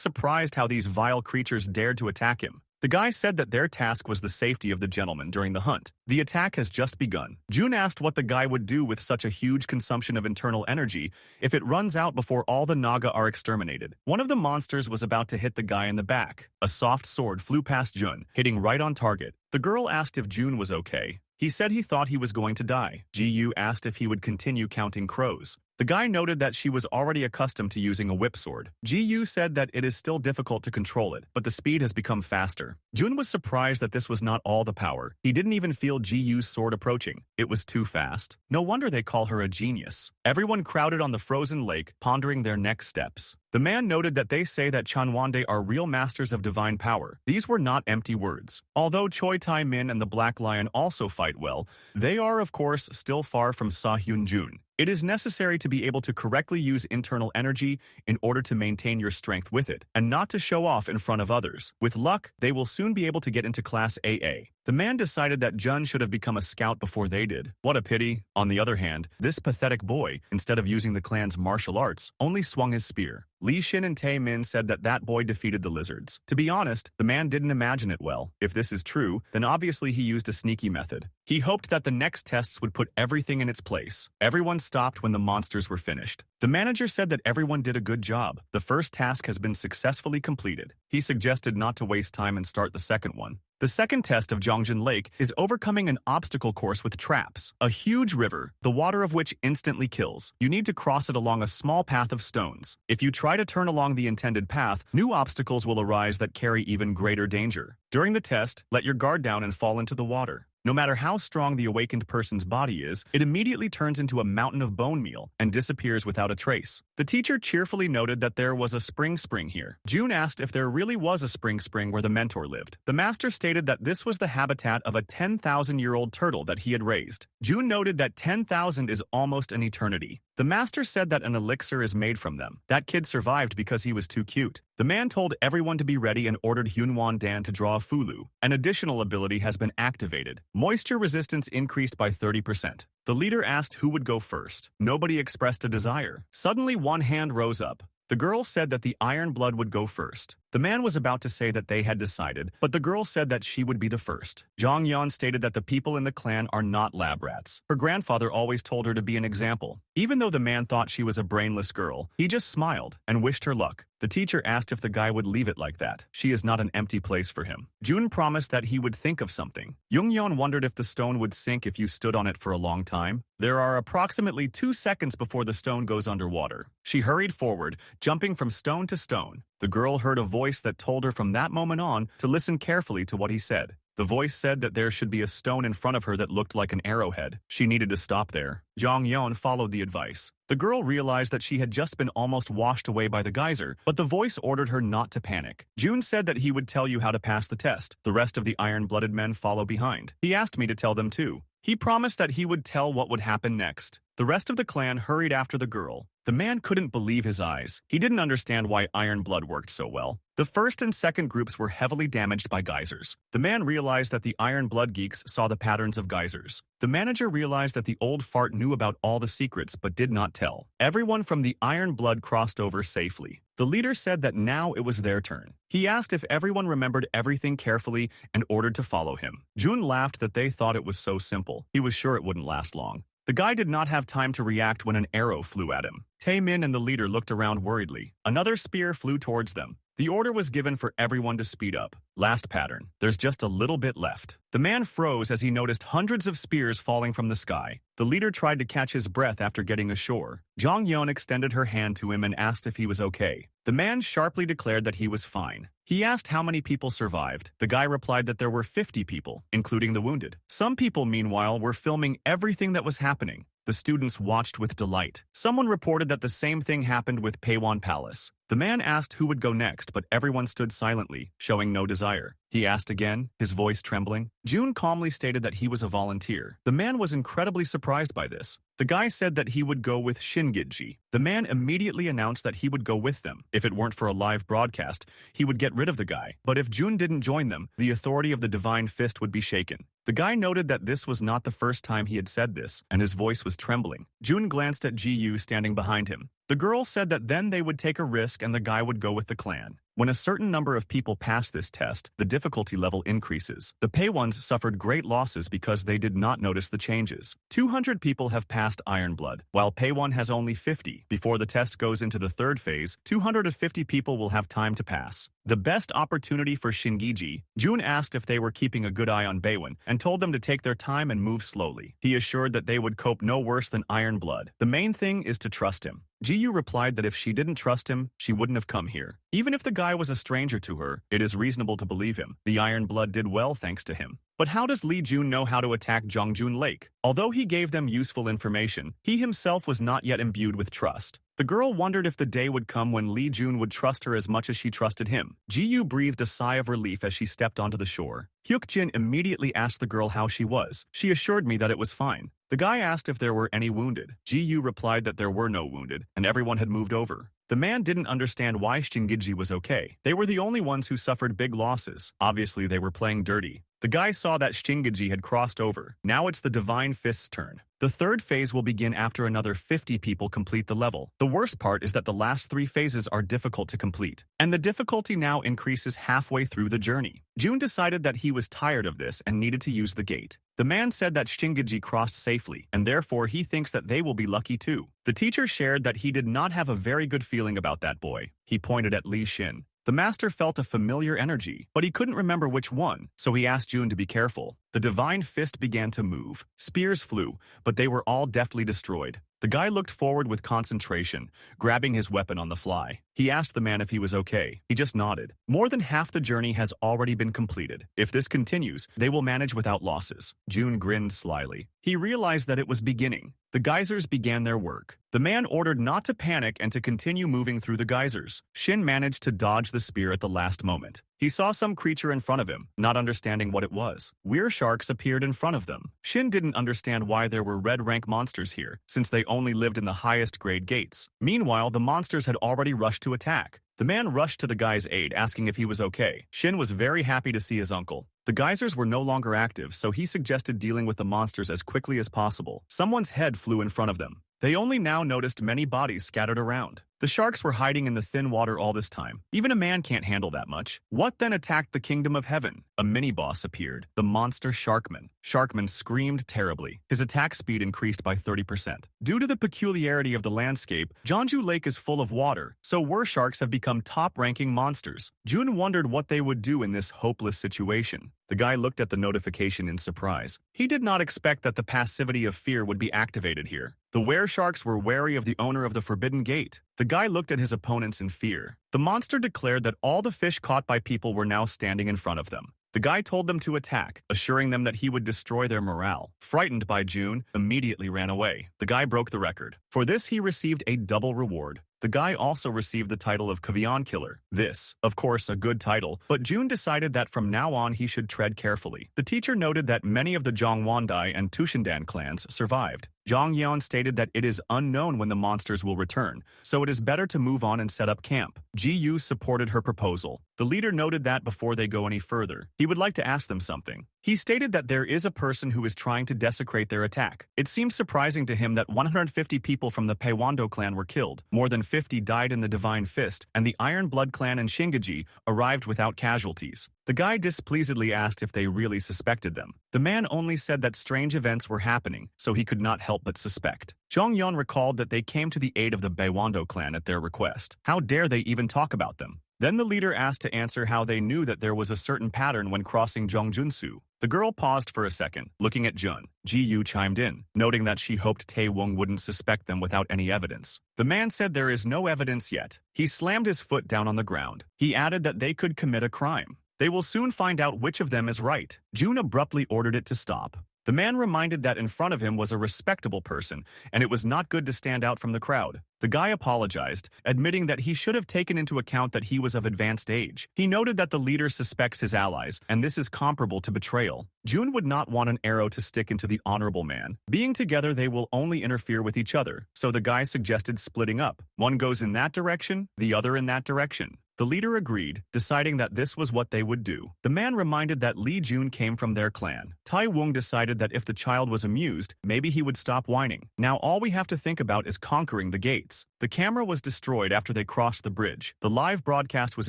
Speaker 1: surprised how these vile creatures dared to attack him. The guy said that their task was the safety of the gentleman during the hunt. The attack has just begun. Jun asked what the guy would do with such a huge consumption of internal energy if it runs out before all the naga are exterminated. One of the monsters was about to hit the guy in the back. A soft sword flew past Jun, hitting right on target. The girl asked if Jun was okay. He said he thought he was going to die. Ji-yu asked if he would continue counting crows. The guy noted that she was already accustomed to using a whip sword. Ji-yu said that it is still difficult to control it, but the speed has become faster. Jun was surprised that this was not all the power. He didn't even feel Ji-yu's sword approaching. It was too fast. No wonder they call her a genius. Everyone crowded on the frozen lake, pondering their next steps. The man noted that they say that Chanwande are real masters of divine power. These were not empty words. Although Choi Tai-min and the Black Lion also fight well, they are, of course, still far from Sa-hyun-jun. It is necessary to be able to correctly use internal energy in order to maintain your strength with it, and not to show off in front of others. With luck, they will soon be able to get into Class AA. The man decided that Jun should have become a scout before they did. What a pity. On the other hand, this pathetic boy, instead of using the clan's martial arts, only swung his spear. Li Shin and Tae Min said that that boy defeated the lizards. To be honest, the man didn't imagine it well. If this is true, then obviously he used a sneaky method. He hoped that the next tests would put everything in its place. Everyone stopped when the monsters were finished. The manager said that everyone did a good job. The first task has been successfully completed. He suggested not to waste time and start the second one. The second test of Jongjin Lake is overcoming an obstacle course with traps. A huge river, the water of which instantly kills. You need to cross it along a small path of stones. If you try to turn along the intended path, new obstacles will arise that carry even greater danger. During the test, let your guard down and fall into the water. No matter how strong the awakened person's body is, it immediately turns into a mountain of bone meal and disappears without a trace. The teacher cheerfully noted that there was a spring here. Jun asked if there really was a spring where the mentor lived. The master stated that this was the habitat of a 10,000-year-old turtle that he had raised. Jun noted that 10,000 is almost an eternity. The master said that an elixir is made from them. That kid survived because he was too cute. The man told everyone to be ready and ordered Hyunwon Dan to draw a fulu. An additional ability has been activated. Moisture resistance increased by 30%. The leader asked who would go first. Nobody expressed a desire. Suddenly, one hand rose up. The girl said that the Iron Blood would go first. The man was about to say that they had decided, but the girl said that she would be the first. Jong Yeon stated that the people in the clan are not lab rats. Her grandfather always told her to be an example. Even though the man thought she was a brainless girl, he just smiled and wished her luck. The teacher asked if the guy would leave it like that. She is not an empty place for him. Jun promised that he would think of something. Jung Yeon wondered if the stone would sink if you stood on it for a long time. There are approximately 2 seconds before the stone goes underwater. She hurried forward, jumping from stone to stone. The girl heard a voice that told her from that moment on to listen carefully to what he said. The voice said that there should be a stone in front of her that looked like an arrowhead. She needed to stop there. Jong Yeon followed the advice. The girl realized that she had just been almost washed away by the geyser, but the voice ordered her not to panic. Jun said that he would tell you how to pass the test. The rest of the iron-blooded men follow behind. He asked me to tell them too. He promised that he would tell what would happen next. The rest of the clan hurried after the girl. The man couldn't believe his eyes. He didn't understand why iron blood worked so well. The first and second groups were heavily damaged by geysers. The man realized that the iron blood geeks saw the patterns of geysers. The manager realized that the old fart knew about all the secrets but did not tell. Everyone from the iron blood crossed over safely. The leader said that now it was their turn. He asked if everyone remembered everything carefully and ordered to follow him. Jun laughed that they thought it was so simple. He was sure it wouldn't last long. The guy did not have time to react when an arrow flew at him. Tae-min and the leader looked around worriedly. Another spear flew towards them. The order was given for everyone to speed up. Last pattern. There's just a little bit left. The man froze as he noticed hundreds of spears falling from the sky. The leader tried to catch his breath after getting ashore. Jong Yeon extended her hand to him and asked if he was okay. The man sharply declared that he was fine. He asked how many people survived. The guy replied that there were 50 people, including the wounded. Some people, meanwhile, were filming everything that was happening. The students watched with delight. Someone reported that the same thing happened with Paewon Palace. The man asked who would go next, but everyone stood silently, showing no desire. He asked again, his voice trembling. June calmly stated that he was a volunteer. The man was incredibly surprised by this. The guy said that he would go with Shingiji. The man immediately announced that he would go with them. If it weren't for a live broadcast, he would get rid of the guy. But if June didn't join them, the authority of the Divine Fist would be shaken. The guy noted that this was not the first time he had said this, and his voice was trembling. June glanced at Ji-yu standing behind him. The girl said that then they would take a risk and the guy would go with the clan. When a certain number of people pass this test, the difficulty level increases. The Paewons suffered great losses because they did not notice the changes. 200 people have passed Iron Blood, while Paewon has only 50. Before the test goes into the third phase, 250 people will have time to pass. The best opportunity for Shingiji, June asked if they were keeping a good eye on Baewon and told them to take their time and move slowly. He assured that they would cope no worse than Iron Blood. The main thing is to trust him. Ji-yu replied that if she didn't trust him, she wouldn't have come here. Even if the guy was a stranger to her, it is reasonable to believe him. The Iron Blood did well thanks to him. But how does Lee Jun know how to attack Jongjun Lake? Although he gave them useful information, he himself was not yet imbued with trust. The girl wondered if the day would come when Lee Jun would trust her as much as she trusted him. Ji-yu breathed a sigh of relief as she stepped onto the shore. Hyuk-jin immediately asked the girl how she was. She assured me that it was fine. The guy asked if there were any wounded. Ji-yu replied that there were no wounded, and everyone had moved over. The man didn't understand why Shingiji was okay. They were the only ones who suffered big losses. Obviously, they were playing dirty. The guy saw that Shingiji had crossed over. Now it's the Divine Fist's turn. The third phase will begin after another 50 people complete the level. The worst part is that the last 3 phases are difficult to complete, and the difficulty now increases halfway through the journey. June decided that he was tired of this and needed to use the gate. The man said that Shingiji crossed safely, and therefore he thinks that they will be lucky too. The teacher shared that he did not have a very good feeling about that boy. He pointed at Li Shin. The master felt a familiar energy, but he couldn't remember which one, so he asked June to be careful. The Divine Fist began to move. Spears flew, but they were all deftly destroyed. The guy looked forward with concentration, grabbing his weapon on the fly. He asked the man if he was okay. He just nodded. More than half the journey has already been completed. If this continues, they will manage without losses. June grinned slyly. He realized that it was beginning. The geysers began their work. The man ordered not to panic and to continue moving through the geysers. Shin managed to dodge the spear at the last moment. He saw some creature in front of him, not understanding what it was. Weir sharks appeared in front of them. Shin didn't understand why there were red rank monsters here, since they only lived in the highest grade gates. Meanwhile, the monsters had already rushed to attack. The man rushed to the guy's aid, asking if he was okay. Shin was very happy to see his uncle. The geysers were no longer active, so he suggested dealing with the monsters as quickly as possible. Someone's head flew in front of them. They only now noticed many bodies scattered around. The sharks were hiding in the thin water all this time. Even a man can't handle that much. What then attacked the kingdom of heaven? A mini-boss appeared, the monster Sharkman. Sharkman screamed terribly. His attack speed increased by 30%. Due to the peculiarity of the landscape, Jeonju Lake is full of water, so were sharks have become top-ranking monsters. June wondered what they would do in this hopeless situation. The guy looked at the notification in surprise. He did not expect that the passivity of fear would be activated here. The were-sharks were wary of the owner of the Forbidden Gate. The guy looked at his opponents in fear. The monster declared that all the fish caught by people were now standing in front of them. The guy told them to attack, assuring them that he would destroy their morale. Frightened by June, immediately ran away. The guy broke the record. For this, he received a double reward. The guy also received the title of Kavion Killer. This, of course, a good title, but June decided that from now on he should tread carefully. The teacher noted that many of the Zhongwandai and Tushindan clans survived. Zhang Yan stated that it is unknown when the monsters will return, so it is better to move on and set up camp. Ji Yu supported her proposal. The leader noted that before they go any further, he would like to ask them something. He stated that there is a person who is trying to desecrate their attack. It seems surprising to him that 150 people from the Paewando clan were killed. More than 50 died in the Divine Fist, and the Iron Blood clan and Shingaji arrived without casualties. The guy displeasedly asked if they really suspected them. The man only said that strange events were happening, so he could not help but suspect. Zhang Yan recalled that they came to the aid of the Paewando clan at their request. How dare they even talk about them? Then the leader asked to answer how they knew that there was a certain pattern when crossing Zhongjunsu. The girl paused for a second, looking at Jun. Ji Yu chimed in, noting that she hoped Tae Wong wouldn't suspect them without any evidence. The man said there is no evidence yet. He slammed his foot down on the ground. He added that they could commit a crime. They will soon find out which of them is right. June abruptly ordered it to stop. The man reminded that in front of him was a respectable person, and it was not good to stand out from the crowd. The guy apologized, admitting that he should have taken into account that he was of advanced age. He noted that the leader suspects his allies, and this is comparable to betrayal. June would not want an arrow to stick into the honorable man. Being together, they will only interfere with each other, so the guy suggested splitting up. One goes in that direction, the other in that direction. The leader agreed, deciding that this was what they would do. The man reminded that Li Jun came from their clan. Tai Wung decided that if the child was amused, maybe he would stop whining. Now all we have to think about is conquering the gates. The camera was destroyed after they crossed the bridge. The live broadcast was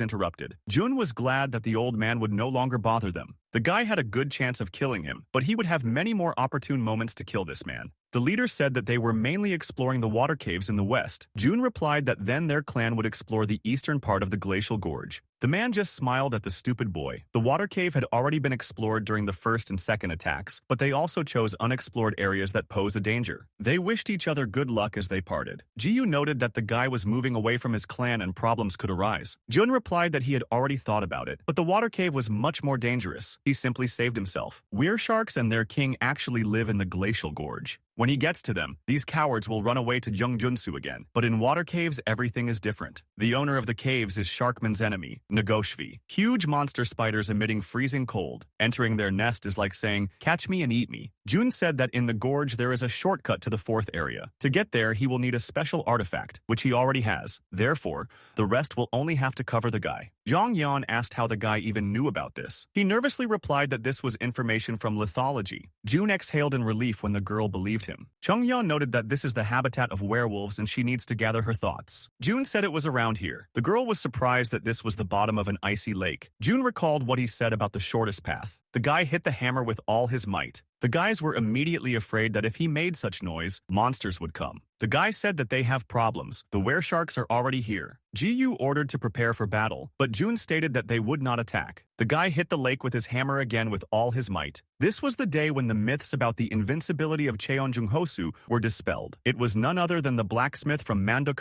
Speaker 1: interrupted. Jun was glad that the old man would no longer bother them. The guy had a good chance of killing him, but he would have many more opportune moments to kill this man. The leader said that they were mainly exploring the water caves in the west. June replied that then their clan would explore the eastern part of the glacial gorge. The man just smiled at the stupid boy. The water cave had already been explored during the first and second attacks, but they also chose unexplored areas that pose a danger. They wished each other good luck as they parted. Ji-yu noted that the guy was moving away from his clan and problems could arise. Jun replied that he had already thought about it, but the water cave was much more dangerous. He simply saved himself. Weir sharks and their king actually live in the glacial gorge. When he gets to them, these cowards will run away to Jungjunsu again. But in water caves, everything is different. The owner of the caves is Sharkman's enemy, Nagoshvi. Huge monster spiders emitting freezing cold. Entering their nest is like saying, "Catch me and eat me." Jun said that in the gorge there is a shortcut to the fourth area. To get there, he will need a special artifact, which he already has. Therefore, the rest will only have to cover the guy. Zhang Yan asked how the guy even knew about this. He nervously replied that this was information from lithology. June exhaled in relief when the girl believed him. Chung Yan noted that this is the habitat of werewolves and she needs to gather her thoughts. June said it was around here. The girl was surprised that this was the bottom of an icy lake. June recalled what he said about the shortest path. The guy hit the hammer with all his might. The guys were immediately afraid that if he made such noise, monsters would come. The guy said that they have problems. The weresharks are already here. Ji-yu ordered to prepare for battle, but June stated that they would not attack. The guy hit the lake with his hammer again with all his might. This was the day when the myths about the invincibility of Cheonjunghosu were dispelled. It was none other than the blacksmith from Manga.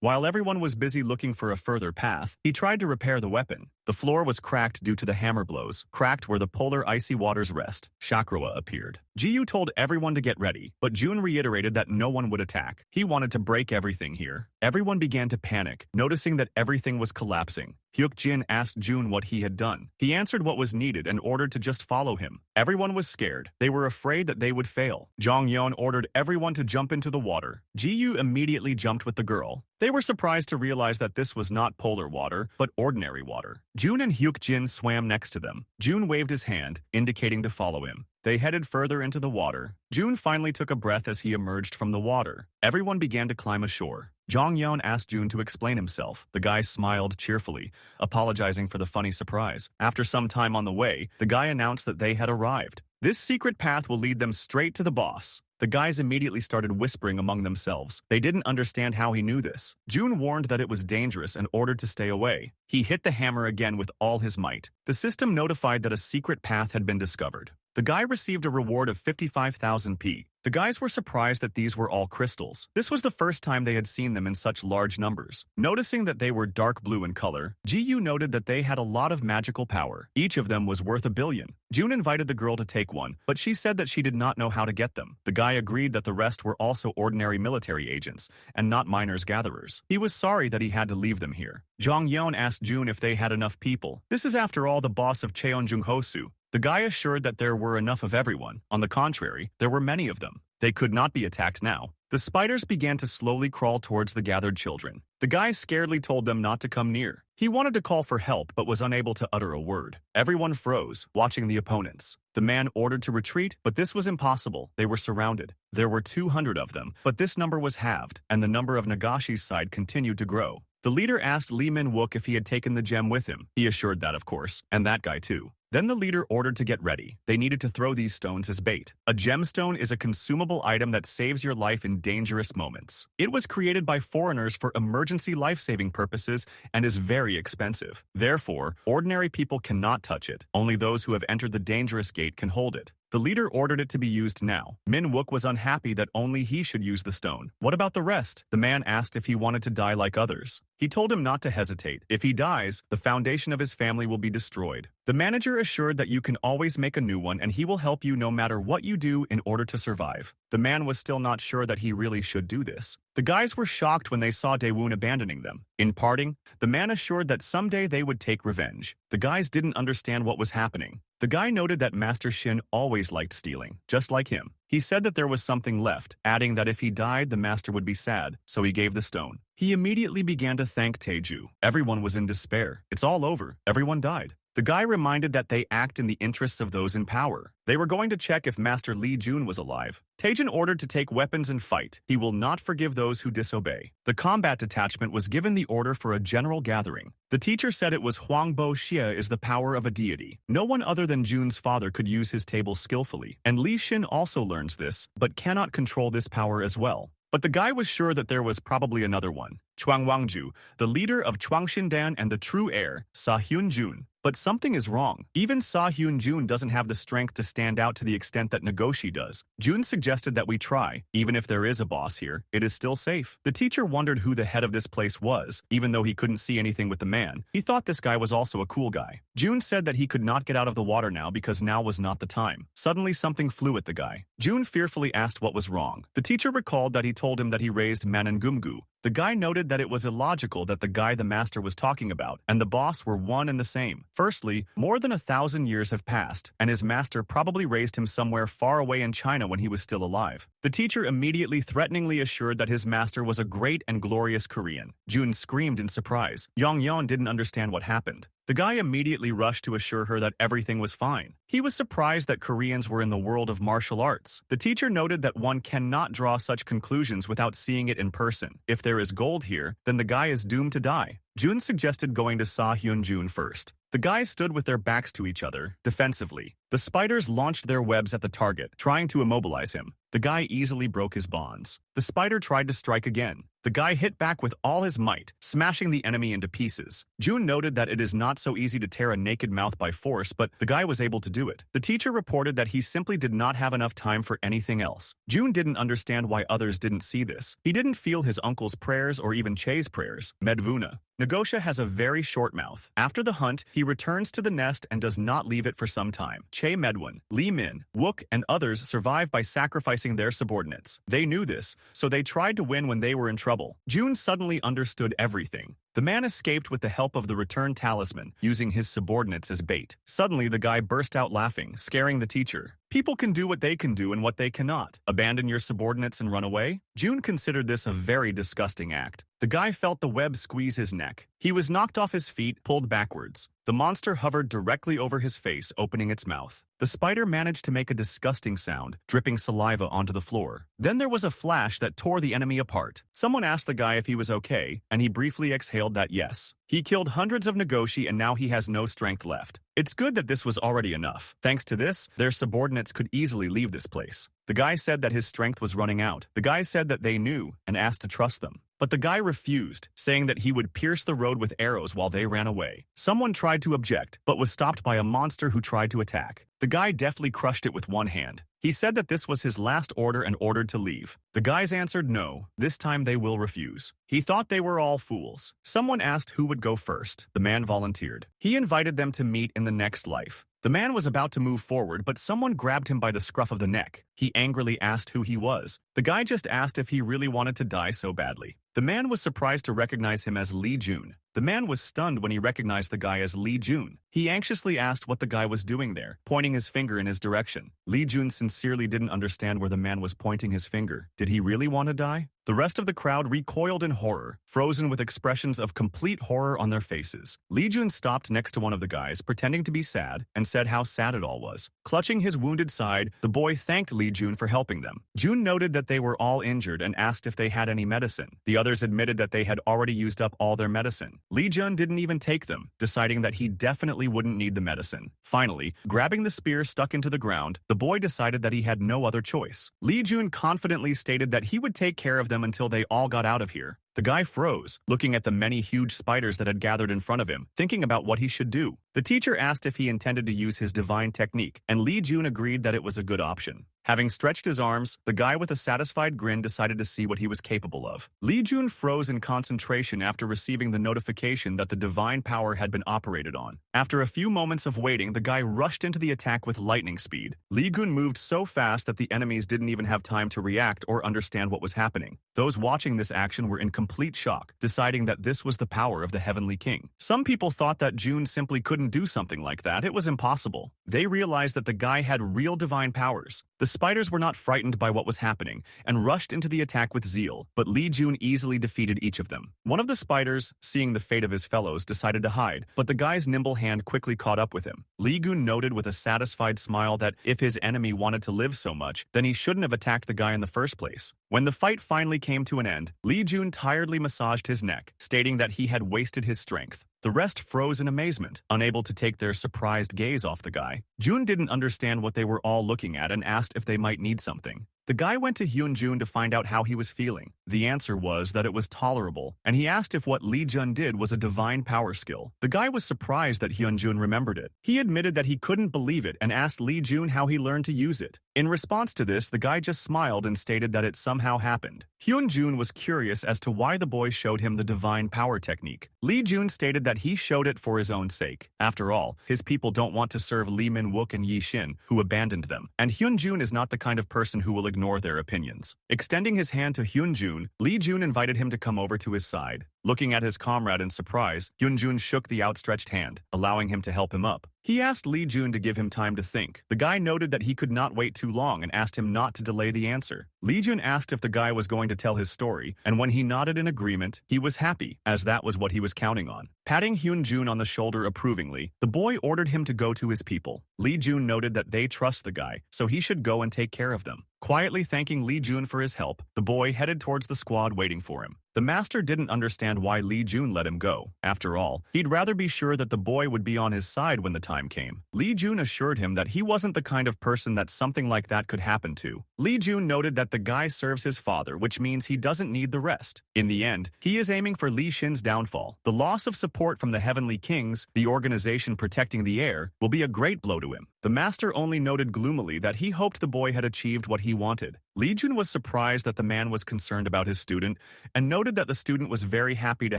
Speaker 1: While everyone was busy looking for a further path, he tried to repair the weapon. The floor was cracked due to the hammer blows, cracked where the polar icy waters rest. Chakrawa appeared. Ji-yu told everyone to get ready, but June reiterated that no one would attack. He wanted to break everything here. Everyone began to panic, noticing that everything was collapsing. Hyuk-jin asked June what he had done. He answered what was needed and ordered to just follow him. Everyone was scared. They were afraid that they would fail. Jong Yeon ordered everyone to jump into the water. Ji-yu immediately jumped with the girl. They were surprised to realize that this was not polar water, but ordinary water. June and Hyuk-jin swam next to them. June waved his hand, indicating to follow him. They headed further into the water. June finally took a breath as he emerged from the water. Everyone began to climb ashore. Jong Yeon asked June to explain himself. The guy smiled cheerfully, apologizing for the funny surprise. After some time on the way, the guy announced that they had arrived. This secret path will lead them straight to the boss. The guys immediately started whispering among themselves. They didn't understand how he knew this. June warned that it was dangerous and ordered to stay away. He hit the hammer again with all his might. The system notified that a secret path had been discovered. The guy received a reward of 55,000 P. The guys were surprised that these were all crystals. This was the first time they had seen them in such large numbers. Noticing that they were dark blue in color, Ji-yu noted that they had a lot of magical power. Each of them was worth 1 billion. June invited the girl to take one, but she said that she did not know how to get them. The guy agreed that the rest were also ordinary military agents, and not miners gatherers. He was sorry that he had to leave them here. Jong Yeon asked June if they had enough people. This is after all the boss of Cheonjung Hosu. The guy assured that there were enough of everyone. On the contrary, there were many of them. They could not be attacked now. The spiders began to slowly crawl towards the gathered children. The guy scaredly told them not to come near. He wanted to call for help but was unable to utter a word. Everyone froze, watching the opponents. The man ordered to retreat, but this was impossible. They were surrounded. There were 200 of them, but this number was halved, and the number of Nagashi's side continued to grow. The leader asked Lee Min-wook if he had taken the gem with him. He assured that, of course, and that guy too. Then the leader ordered to get ready. They needed to throw these stones as bait. A gemstone is a consumable item that saves your life in dangerous moments. It was created by foreigners for emergency life-saving purposes and is very expensive. Therefore, ordinary people cannot touch it. Only those who have entered the dangerous gate can hold it. The leader ordered it to be used now. Min-wook was unhappy that only he should use the stone. What about the rest? The man asked if he wanted to die like others. He told him not to hesitate. If he dies, the foundation of his family will be destroyed. The manager assured that you can always make a new one and he will help you no matter what you do in order to survive. The man was still not sure that he really should do this. The guys were shocked when they saw Daewon abandoning them. In parting, the man assured that someday they would take revenge. The guys didn't understand what was happening. The guy noted that Master Shin always liked stealing, just like him. He said that there was something left, adding that if he died, the master would be sad, so he gave the stone. He immediately began to thank Taeju. Everyone was in despair. It's all over. Everyone died. The guy reminded that they act in the interests of those in power. They were going to check if Master Lee Jun was alive. Taejin ordered to take weapons and fight. He will not forgive those who disobey. The combat detachment was given the order for a general gathering. The teacher said it was Huangbo Xia is the power of a deity. No one other than Jun's father could use his table skillfully, and Li Xin also learns this, but cannot control this power as well. But the guy was sure that there was probably another one. Chuang Wangju, the leader of Chuangshindan and the true heir, Sa Hyun-jun. But something is wrong. Even Sa Hyun-jun doesn't have the strength to stand out to the extent that Nagoshi does. Jun suggested that we try. Even if there is a boss here, it is still safe. The teacher wondered who the head of this place was. Even though he couldn't see anything with the man, he thought this guy was also a cool guy. Jun said that he could not get out of the water now because now was not the time. Suddenly something flew at the guy. Jun fearfully asked what was wrong. The teacher recalled that he told him that he raised Manangumgu. The guy noted that it was illogical that the guy the master was talking about and the boss were one and the same. Firstly, more than 1,000 years have passed, and his master probably raised him somewhere far away in China when he was still alive. The teacher immediately threateningly assured that his master was a great and glorious Korean. Jun screamed in surprise. Yong-yeon didn't understand what happened. The guy immediately rushed to assure her that everything was fine. He was surprised that Koreans were in the world of martial arts. The teacher noted that one cannot draw such conclusions without seeing it in person. If there is gold here, then the guy is doomed to die. Jun suggested going to Sa Hyun-jun first. The guys stood with their backs to each other, defensively. The spiders launched their webs at the target, trying to immobilize him. The guy easily broke his bonds. The spider tried to strike again. The guy hit back with all his might, smashing the enemy into pieces. Jun noted that it is not so easy to tear a naked mouth by force, but the guy was able to do it. The teacher reported that he simply did not have enough time for anything else. Jun didn't understand why others didn't see this. He didn't feel his uncle's prayers or even Che's prayers. Medvuna. Nagosha has a very short mouth. After the hunt, he returns to the nest and does not leave it for some time. Che Medwin, Lee Min, Wook, and others survive by sacrificing their subordinates. They knew this, so they tried to win when they were in trouble. Jun suddenly understood everything. The man escaped with the help of the return talisman, using his subordinates as bait. Suddenly, the guy burst out laughing, scaring the teacher. People can do what they can do and what they cannot. Abandon your subordinates and run away? Jun considered this a very disgusting act. The guy felt the web squeeze his neck. He was knocked off his feet, pulled backwards. The monster hovered directly over his face, opening its mouth. The spider managed to make a disgusting sound, dripping saliva onto the floor. Then there was a flash that tore the enemy apart. Someone asked the guy if he was okay, and he briefly exhaled that yes. He killed hundreds of Nagoshi and now he has no strength left. It's good that this was already enough. Thanks to this, their subordinates could easily leave this place. The guy said that his strength was running out. The guy said that they knew and asked to trust them. but the guy refused, saying that he would pierce the road with arrows while they ran away. Someone tried to object, but was stopped by a monster who tried to attack. The guy deftly crushed it with one hand. He said that this was his last order and ordered to leave. The guys answered no, this time they will refuse. He thought they were all fools. Someone asked who would go first. The man volunteered. He invited them to meet in the next life. The man was about to move forward, but someone grabbed him by the scruff of the neck. He angrily asked who he was. The guy just asked if he really wanted to die so badly. The man was surprised to recognize him as Lee Jun. The man was stunned when he recognized the guy as Lee Jun. He anxiously asked what the guy was doing there, pointing his finger in his direction. Lee Jun sincerely didn't understand where the man was pointing his finger. Did he really want to die? The rest of the crowd recoiled in horror, frozen with expressions of complete horror on their faces. Lee Jun stopped next to one of the guys, pretending to be sad, and said how sad it all was. Clutching his wounded side, the boy thanked Lee Jun for helping them. Jun noted that they were all injured and asked if they had any medicine. The others admitted that they had already used up all their medicine. Lee Jun didn't even take them, deciding that he definitely wouldn't need the medicine. Finally, grabbing the spear stuck into the ground, the boy decided that he had no other choice. Lee Jun confidently stated that he would take care of them until they all got out of here. The guy froze, looking at the many huge spiders that had gathered in front of him, thinking about what he should do. The teacher asked if he intended to use his divine technique, and Lee Jun agreed that it was a good option. Having stretched his arms, the guy with a satisfied grin decided to see what he was capable of. Lee Jun froze in concentration after receiving the notification that the divine power had been operated on. After a few moments of waiting, the guy rushed into the attack with lightning speed. Lee Jun moved so fast that the enemies didn't even have time to react or understand what was happening. Those watching this action were in complete shock, deciding that this was the power of the Heavenly King. Some people thought that Jun simply couldn't do something like that. It was impossible. They realized that the guy had real divine powers. The spiders were not frightened by what was happening and rushed into the attack with zeal, but Lee Jun easily defeated each of them. One of the spiders, seeing the fate of his fellows, decided to hide, but the guy's nimble hand quickly caught up with him. Lee Jun noted with a satisfied smile that if his enemy wanted to live so much, then he shouldn't have attacked the guy in the first place. When the fight finally came to an end, Lee Jun tiredly massaged his neck, stating that he had wasted his strength. The rest froze in amazement, unable to take their surprised gaze off the guy. Jun didn't understand what they were all looking at and asked if they might need something. The guy went to Hyun Jun to find out how he was feeling. The answer was that it was tolerable, and he asked if what Lee Jun did was a divine power skill. The guy was surprised that Hyun Jun remembered it. He admitted that he couldn't believe it and asked Lee Jun how he learned to use it. In response to this, the guy just smiled and stated that it somehow happened. Hyun Jun was curious as to why the boy showed him the divine power technique. Lee Jun stated that he showed it for his own sake. After all, his people don't want to serve Lee Min-wook and Yi Shin, who abandoned them, and Hyun Jun is not the kind of person who will ignore their opinions. Extending his hand to Hyun Jun, Lee Jun invited him to come over to his side. Looking at his comrade in surprise, Hyun Jun shook the outstretched hand, allowing him to help him up. He asked Lee Jun to give him time to think. The guy noted that he could not wait too long and asked him not to delay the answer. Lee Jun asked if the guy was going to tell his story, and when he nodded in agreement, he was happy, as that was what he was counting on. Patting Hyun Jun on the shoulder approvingly, the boy ordered him to go to his people. Lee Jun noted that they trust the guy, so he should go and take care of them. Quietly thanking Lee Jun for his help, the boy headed towards the squad waiting for him. The master didn't understand why Lee Jun let him go. After all, he'd rather be sure that the boy would be on his side when the time came. Lee Jun assured him that he wasn't the kind of person that something like that could happen to. Lee Jun noted that the guy serves his father, which means he doesn't need the rest. In the end, he is aiming for Lee Shin's downfall. The loss of support from the Heavenly Kings, the organization protecting the heir, will be a great blow to him. The master only noted gloomily that he hoped the boy had achieved what he wanted. Lee Jun was surprised that the man was concerned about his student and noted that the student was very happy to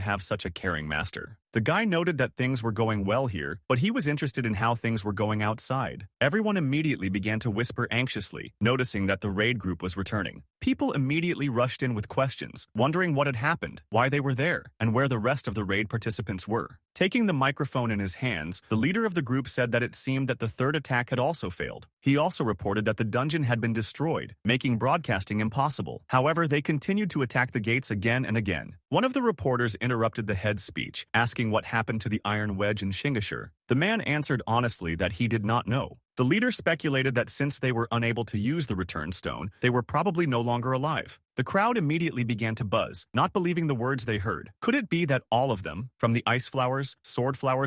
Speaker 1: have such a caring master. The guy noted that things were going well here, but he was interested in how things were going outside. Everyone immediately began to whisper anxiously, noticing that the raid group was returning. People immediately rushed in with questions, wondering what had happened, why they were there, and where the rest of the raid participants were. Taking the microphone in his hands, the leader of the group said that it seemed that the third attack had also failed. He also reported that the dungeon had been destroyed, making broadcasting impossible. However, they continued to attack the gates again and again. One of the reporters interrupted the head's speech, asking what happened to the iron wedge in Shingashur. The man answered honestly that he did not know. The leader speculated that since they were unable to use the return stone, they were probably no longer alive. The crowd immediately began to buzz, not believing the words they heard. Could it be that all of them, from the ice flowers,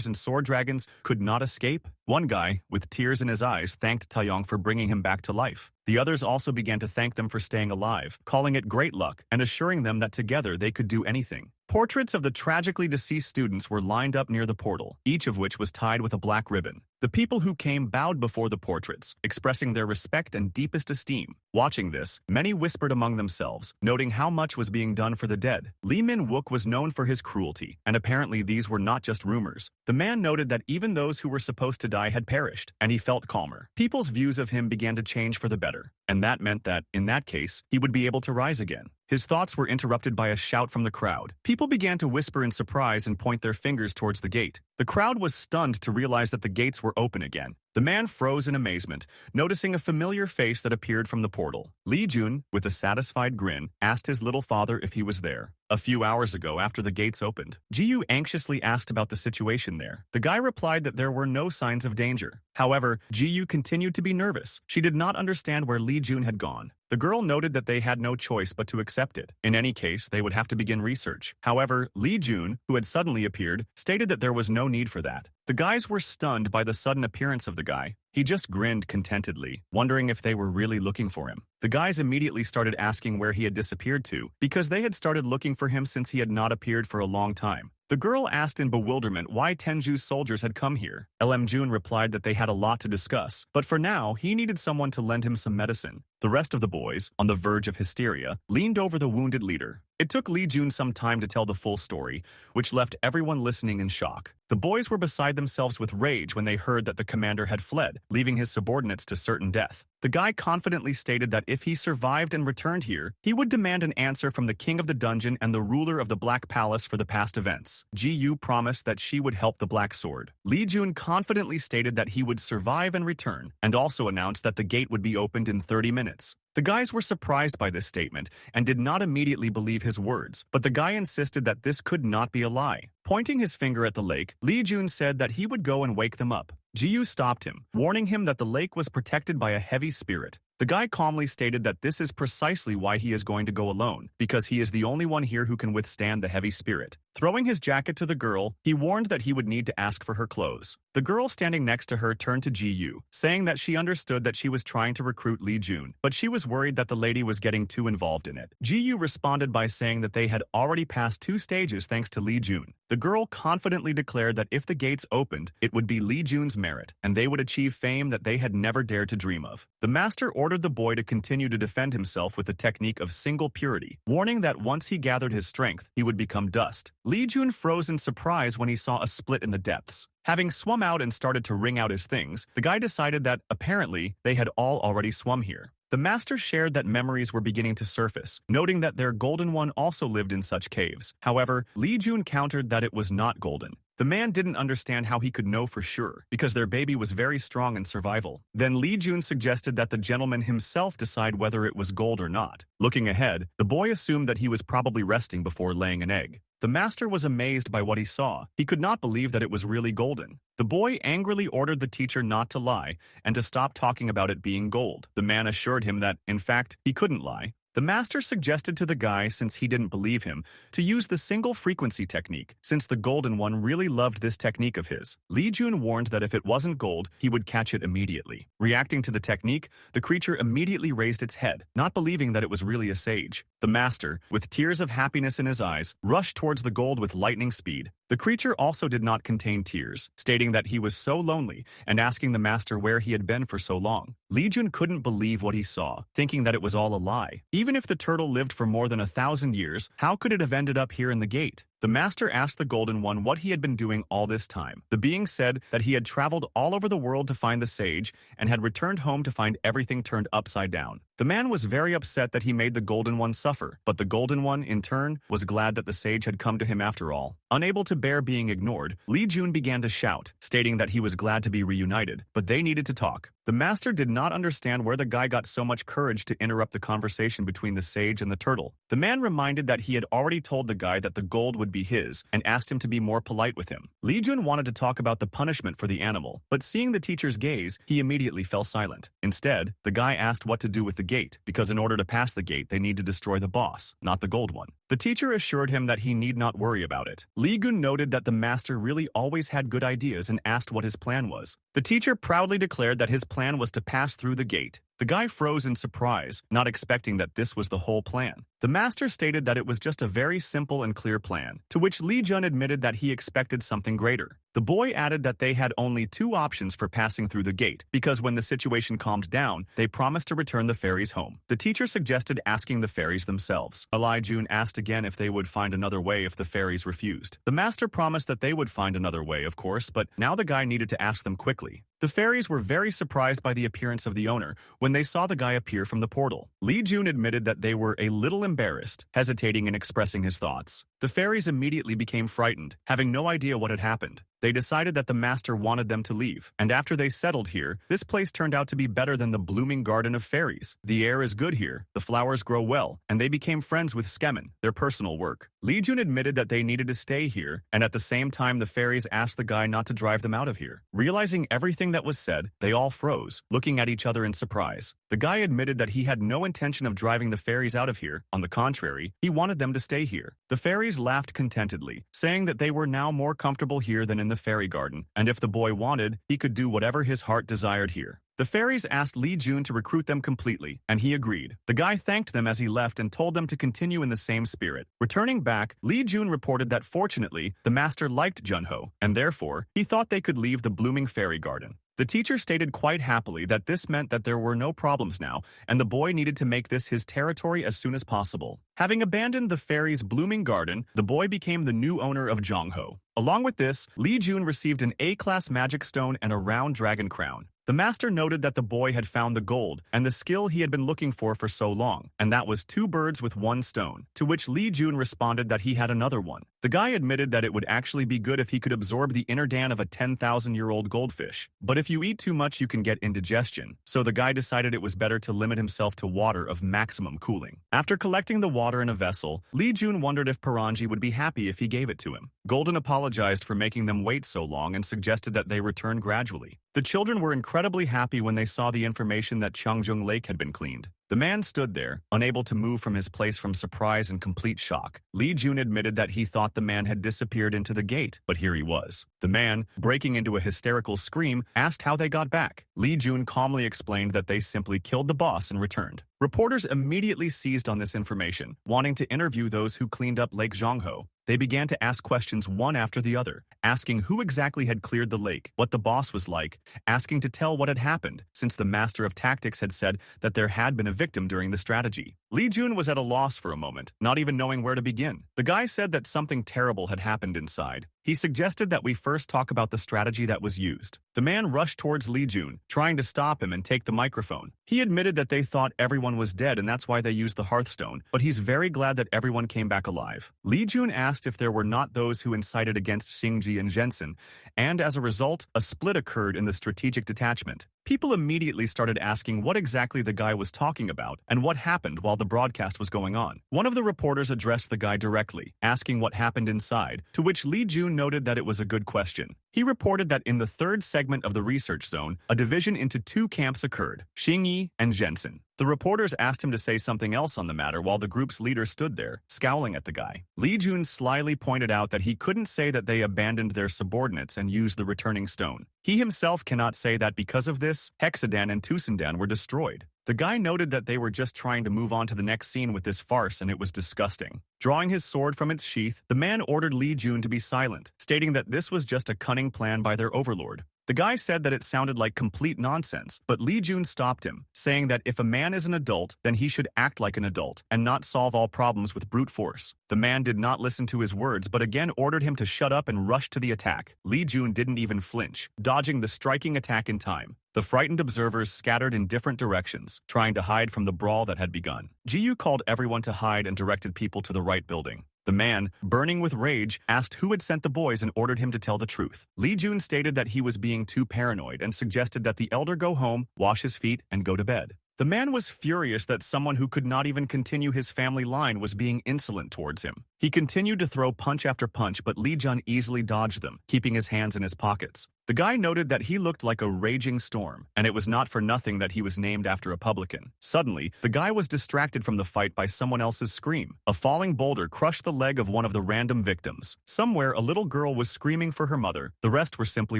Speaker 1: and sword dragons, could not escape? One guy, with tears in his eyes, thanked Taeyong for bringing him back to life. The others also began to thank them for staying alive, calling it great luck and assuring them that together they could do anything. Portraits of the tragically deceased students were lined up near the portal, each of which was tied with a black ribbon. The people who came bowed before the portraits, expressing their respect and deepest esteem. Watching this, many whispered among themselves, noting how much was being done for the dead. Lee Min-wook was known for his cruelty, and apparently these were not just rumors. The man noted that even those who were supposed to die had perished, and he felt calmer. People's views of him began to change for the better, and that meant that, in that case, he would be able to rise again. His thoughts were interrupted by a shout from the crowd. People began to whisper in surprise and point their fingers towards the gate. The crowd was stunned to realize that the gates were open again. The man froze in amazement, noticing a familiar face that appeared from the portal. Lee Jun, with a satisfied grin, asked his little father if he was there. A few hours ago, after the gates opened, Ji-yu anxiously asked about the situation there. The guy replied that there were no signs of danger. However, Ji-yu continued to be nervous. She did not understand where Lee Jun had gone. The girl noted that they had no choice but to accept it. In any case, they would have to begin research. However, Lee Jun, who had suddenly appeared, stated that there was no need for that. The guys were stunned by the sudden appearance of the guy. He just grinned contentedly, wondering if they were really looking for him. The guys immediately started asking where he had disappeared to, because they had started looking for him since he had not appeared for a long time. The girl asked in bewilderment why Tenju's soldiers had come here. LM Jun replied that they had a lot to discuss, but for now, he needed someone to lend him some medicine. The rest of the boys, on the verge of hysteria, leaned over the wounded leader. It took Lee Jun some time to tell the full story, which left everyone listening in shock. The boys were beside themselves with rage when they heard that the commander had fled, leaving his subordinates to certain death. The guy confidently stated that if he survived and returned here, he would demand an answer from the king of the dungeon and the ruler of the Black Palace for the past events. Ji-yu promised that she would help the Black Sword. Lee Jun confidently stated that he would survive and return, and also announced that the gate would be opened in 30 minutes. The guys were surprised by this statement and did not immediately believe his words, but the guy insisted that this could not be a lie. Pointing his finger at the lake, Lee Jun said that he would go and wake them up. Ji-yu stopped him, warning him that the lake was protected by a heavy spirit. The guy calmly stated that this is precisely why he is going to go alone, because he is the only one here who can withstand the heavy spirit. Throwing his jacket to the girl, he warned that he would need to ask for her clothes. The girl standing next to her turned to Ji-yu, saying that she understood that she was trying to recruit Lee Jun, but she was worried that the lady was getting too involved in it. Ji-yu responded by saying that they had already passed 2 stages thanks to Lee Jun. The girl confidently declared that if the gates opened, it would be Lee Jun's merit, and they would achieve fame that they had never dared to dream of. The master ordered the boy to continue to defend himself with the technique of single purity, warning that once he gathered his strength, he would become dust. Lee Jun froze in surprise when he saw a split in the depths. Having swum out and started to wring out his things, the guy decided that, apparently, they had all already swum here. The master shared that memories were beginning to surface, noting that their golden one also lived in such caves. However, Lee Jun countered that it was not golden. The man didn't understand how he could know for sure, because their baby was very strong in survival. Then Lee Jun suggested that the gentleman himself decide whether it was gold or not. Looking ahead, the boy assumed that he was probably resting before laying an egg. The master was amazed by what he saw. He could not believe that it was really golden. The boy angrily ordered the teacher not to lie and to stop talking about it being gold. The man assured him that, in fact, he couldn't lie. The master suggested to the guy, since he didn't believe him, to use the single frequency technique, since the golden one really loved this technique of his. Lee Jun warned that if it wasn't gold, he would catch it immediately. Reacting to the technique, the creature immediately raised its head, not believing that it was really a sage. The master, with tears of happiness in his eyes, rushed towards the gold with lightning speed. The creature also did not contain tears, stating that he was so lonely and asking the master where he had been for so long. Lee Jun couldn't believe what he saw, thinking that it was all a lie. Even if the turtle lived for more than 1,000 years, how could it have ended up here in the gate? The master asked the golden one what he had been doing all this time. The being said that he had traveled all over the world to find the sage and had returned home to find everything turned upside down. The man was very upset that he made the golden one suffer, but the golden one, in turn, was glad that the sage had come to him after all. Unable to bear being ignored, Lee Jun began to shout, stating that he was glad to be reunited, but they needed to talk. The master did not understand where the guy got so much courage to interrupt the conversation between the sage and the turtle. The man reminded that he had already told the guy that the gold would be his and asked him to be more polite with him. Li Jun wanted to talk about the punishment for the animal, but seeing the teacher's gaze, he immediately fell silent. Instead, the guy asked what to do with the gate, because in order to pass the gate, they need to destroy the boss, not the gold one. The teacher assured him that he need not worry about it. Li Gun noted that the master really always had good ideas and asked what his plan was. The teacher proudly declared that his plan was to pass through the gate. The guy froze in surprise, not expecting that this was the whole plan. The master stated that it was just a very simple and clear plan, to which Li Jun admitted that he expected something greater. The boy added that they had only two options for passing through the gate, because when the situation calmed down, they promised to return the fairies home. The teacher suggested asking the fairies themselves. Li Jun asked again if they would find another way if the fairies refused. The master promised that they would find another way, of course, but now the guy needed to ask them quickly. The fairies were very surprised by the appearance of the owner when they saw the guy appear from the portal. Li Jun admitted that they were a little embarrassed, hesitating in expressing his thoughts. The fairies immediately became frightened, having no idea what had happened. They decided that the master wanted them to leave, and after they settled here, this place turned out to be better than the blooming garden of fairies. The air is good here, the flowers grow well, and they became friends with Skemmen, their personal work. Li Jun admitted that they needed to stay here, and at the same time the fairies asked the guy not to drive them out of here. Realizing everything that was said, they all froze, looking at each other in surprise. The guy admitted that he had no intention of driving the fairies out of here. On the contrary, he wanted them to stay here. The fairies laughed contentedly, saying that they were now more comfortable here than in the fairy garden, and if the boy wanted, he could do whatever his heart desired here. The fairies asked Li Jun to recruit them completely, and he agreed. The guy thanked them as he left and told them to continue in the same spirit. Returning back, Li Jun reported that fortunately, the master liked Junho, and therefore, he thought they could leave the blooming fairy garden. The teacher stated quite happily that this meant that there were no problems now, and the boy needed to make this his territory as soon as possible. Having abandoned the fairy's blooming garden, the boy became the new owner of Jongho. Along with this, Li Jun received an A-class magic stone and a round dragon crown. The master noted that the boy had found the gold and the skill he had been looking for so long, and that was 2 birds with 1 stone, to which Li Jun responded that he had another one. The guy admitted that it would actually be good if he could absorb the inner dan of a 10,000-year-old goldfish, but if you eat too much you can get indigestion, so the guy decided it was better to limit himself to water of maximum cooling. After collecting the water in a vessel, Li Jun wondered if Paranji would be happy if he gave it to him. Golden apologized for making them wait so long and suggested that they return gradually. The children were incredibly happy when they saw the information that Cheongjung Lake had been cleaned. The man stood there, unable to move from his place from surprise and complete shock. Li Jun admitted that he thought the man had disappeared into the gate, but here he was. The man, breaking into a hysterical scream, asked how they got back. Li Jun calmly explained that they simply killed the boss and returned. Reporters immediately seized on this information, wanting to interview those who cleaned up Lake Zhongho. They began to ask questions one after the other, asking who exactly had cleared the lake, what the boss was like, asking to tell what had happened, since the master of tactics had said that there had been a victim during the strategy. Li Jun was at a loss for a moment, not even knowing where to begin. The guy said that something terrible had happened inside. He suggested that we first talk about the strategy that was used. The man rushed towards Li Jun, trying to stop him and take the microphone. He admitted that they thought everyone was dead and that's why they used the hearthstone, but he's very glad that everyone came back alive. Li Jun asked if there were not those who incited against Xingji and Jensen, and as a result, a split occurred in the strategic detachment. People immediately started asking what exactly the guy was talking about and what happened while the broadcast was going on. One of the reporters addressed the guy directly, asking what happened inside, to which Li Jun noted that it was a good question. He reported that in the 3rd segment of the research zone, a division into 2 camps occurred, Xingyi and Jensen. The reporters asked him to say something else on the matter while the group's leader stood there, scowling at the guy. Li Jun slyly pointed out that he couldn't say that they abandoned their subordinates and used the returning stone. He himself cannot say that because of this, Hexadan and Tusendan were destroyed. The guy noted that they were just trying to move on to the next scene with this farce and it was disgusting. Drawing his sword from its sheath, the man ordered Li Jun to be silent, stating that this was just a cunning plan by their overlord. The guy said that it sounded like complete nonsense, but Li Jun stopped him, saying that if a man is an adult, then he should act like an adult and not solve all problems with brute force. The man did not listen to his words, but again ordered him to shut up and rush to the attack. Li Jun didn't even flinch, dodging the striking attack in time. The frightened observers scattered in different directions, trying to hide from the brawl that had begun. Jiyu called everyone to hide and directed people to the right building. The man, burning with rage, asked who had sent the boys and ordered him to tell the truth. Lee Jun stated that he was being too paranoid and suggested that the elder go home, wash his feet, and go to bed. The man was furious that someone who could not even continue his family line was being insolent towards him. He continued to throw punch after punch, but Lee Jun easily dodged them, keeping his hands in his pockets. The guy noted that he looked like a raging storm, and it was not for nothing that he was named after a publican. Suddenly, the guy was distracted from the fight by someone else's scream. A falling boulder crushed the leg of one of the random victims. Somewhere, a little girl was screaming for her mother. The rest were simply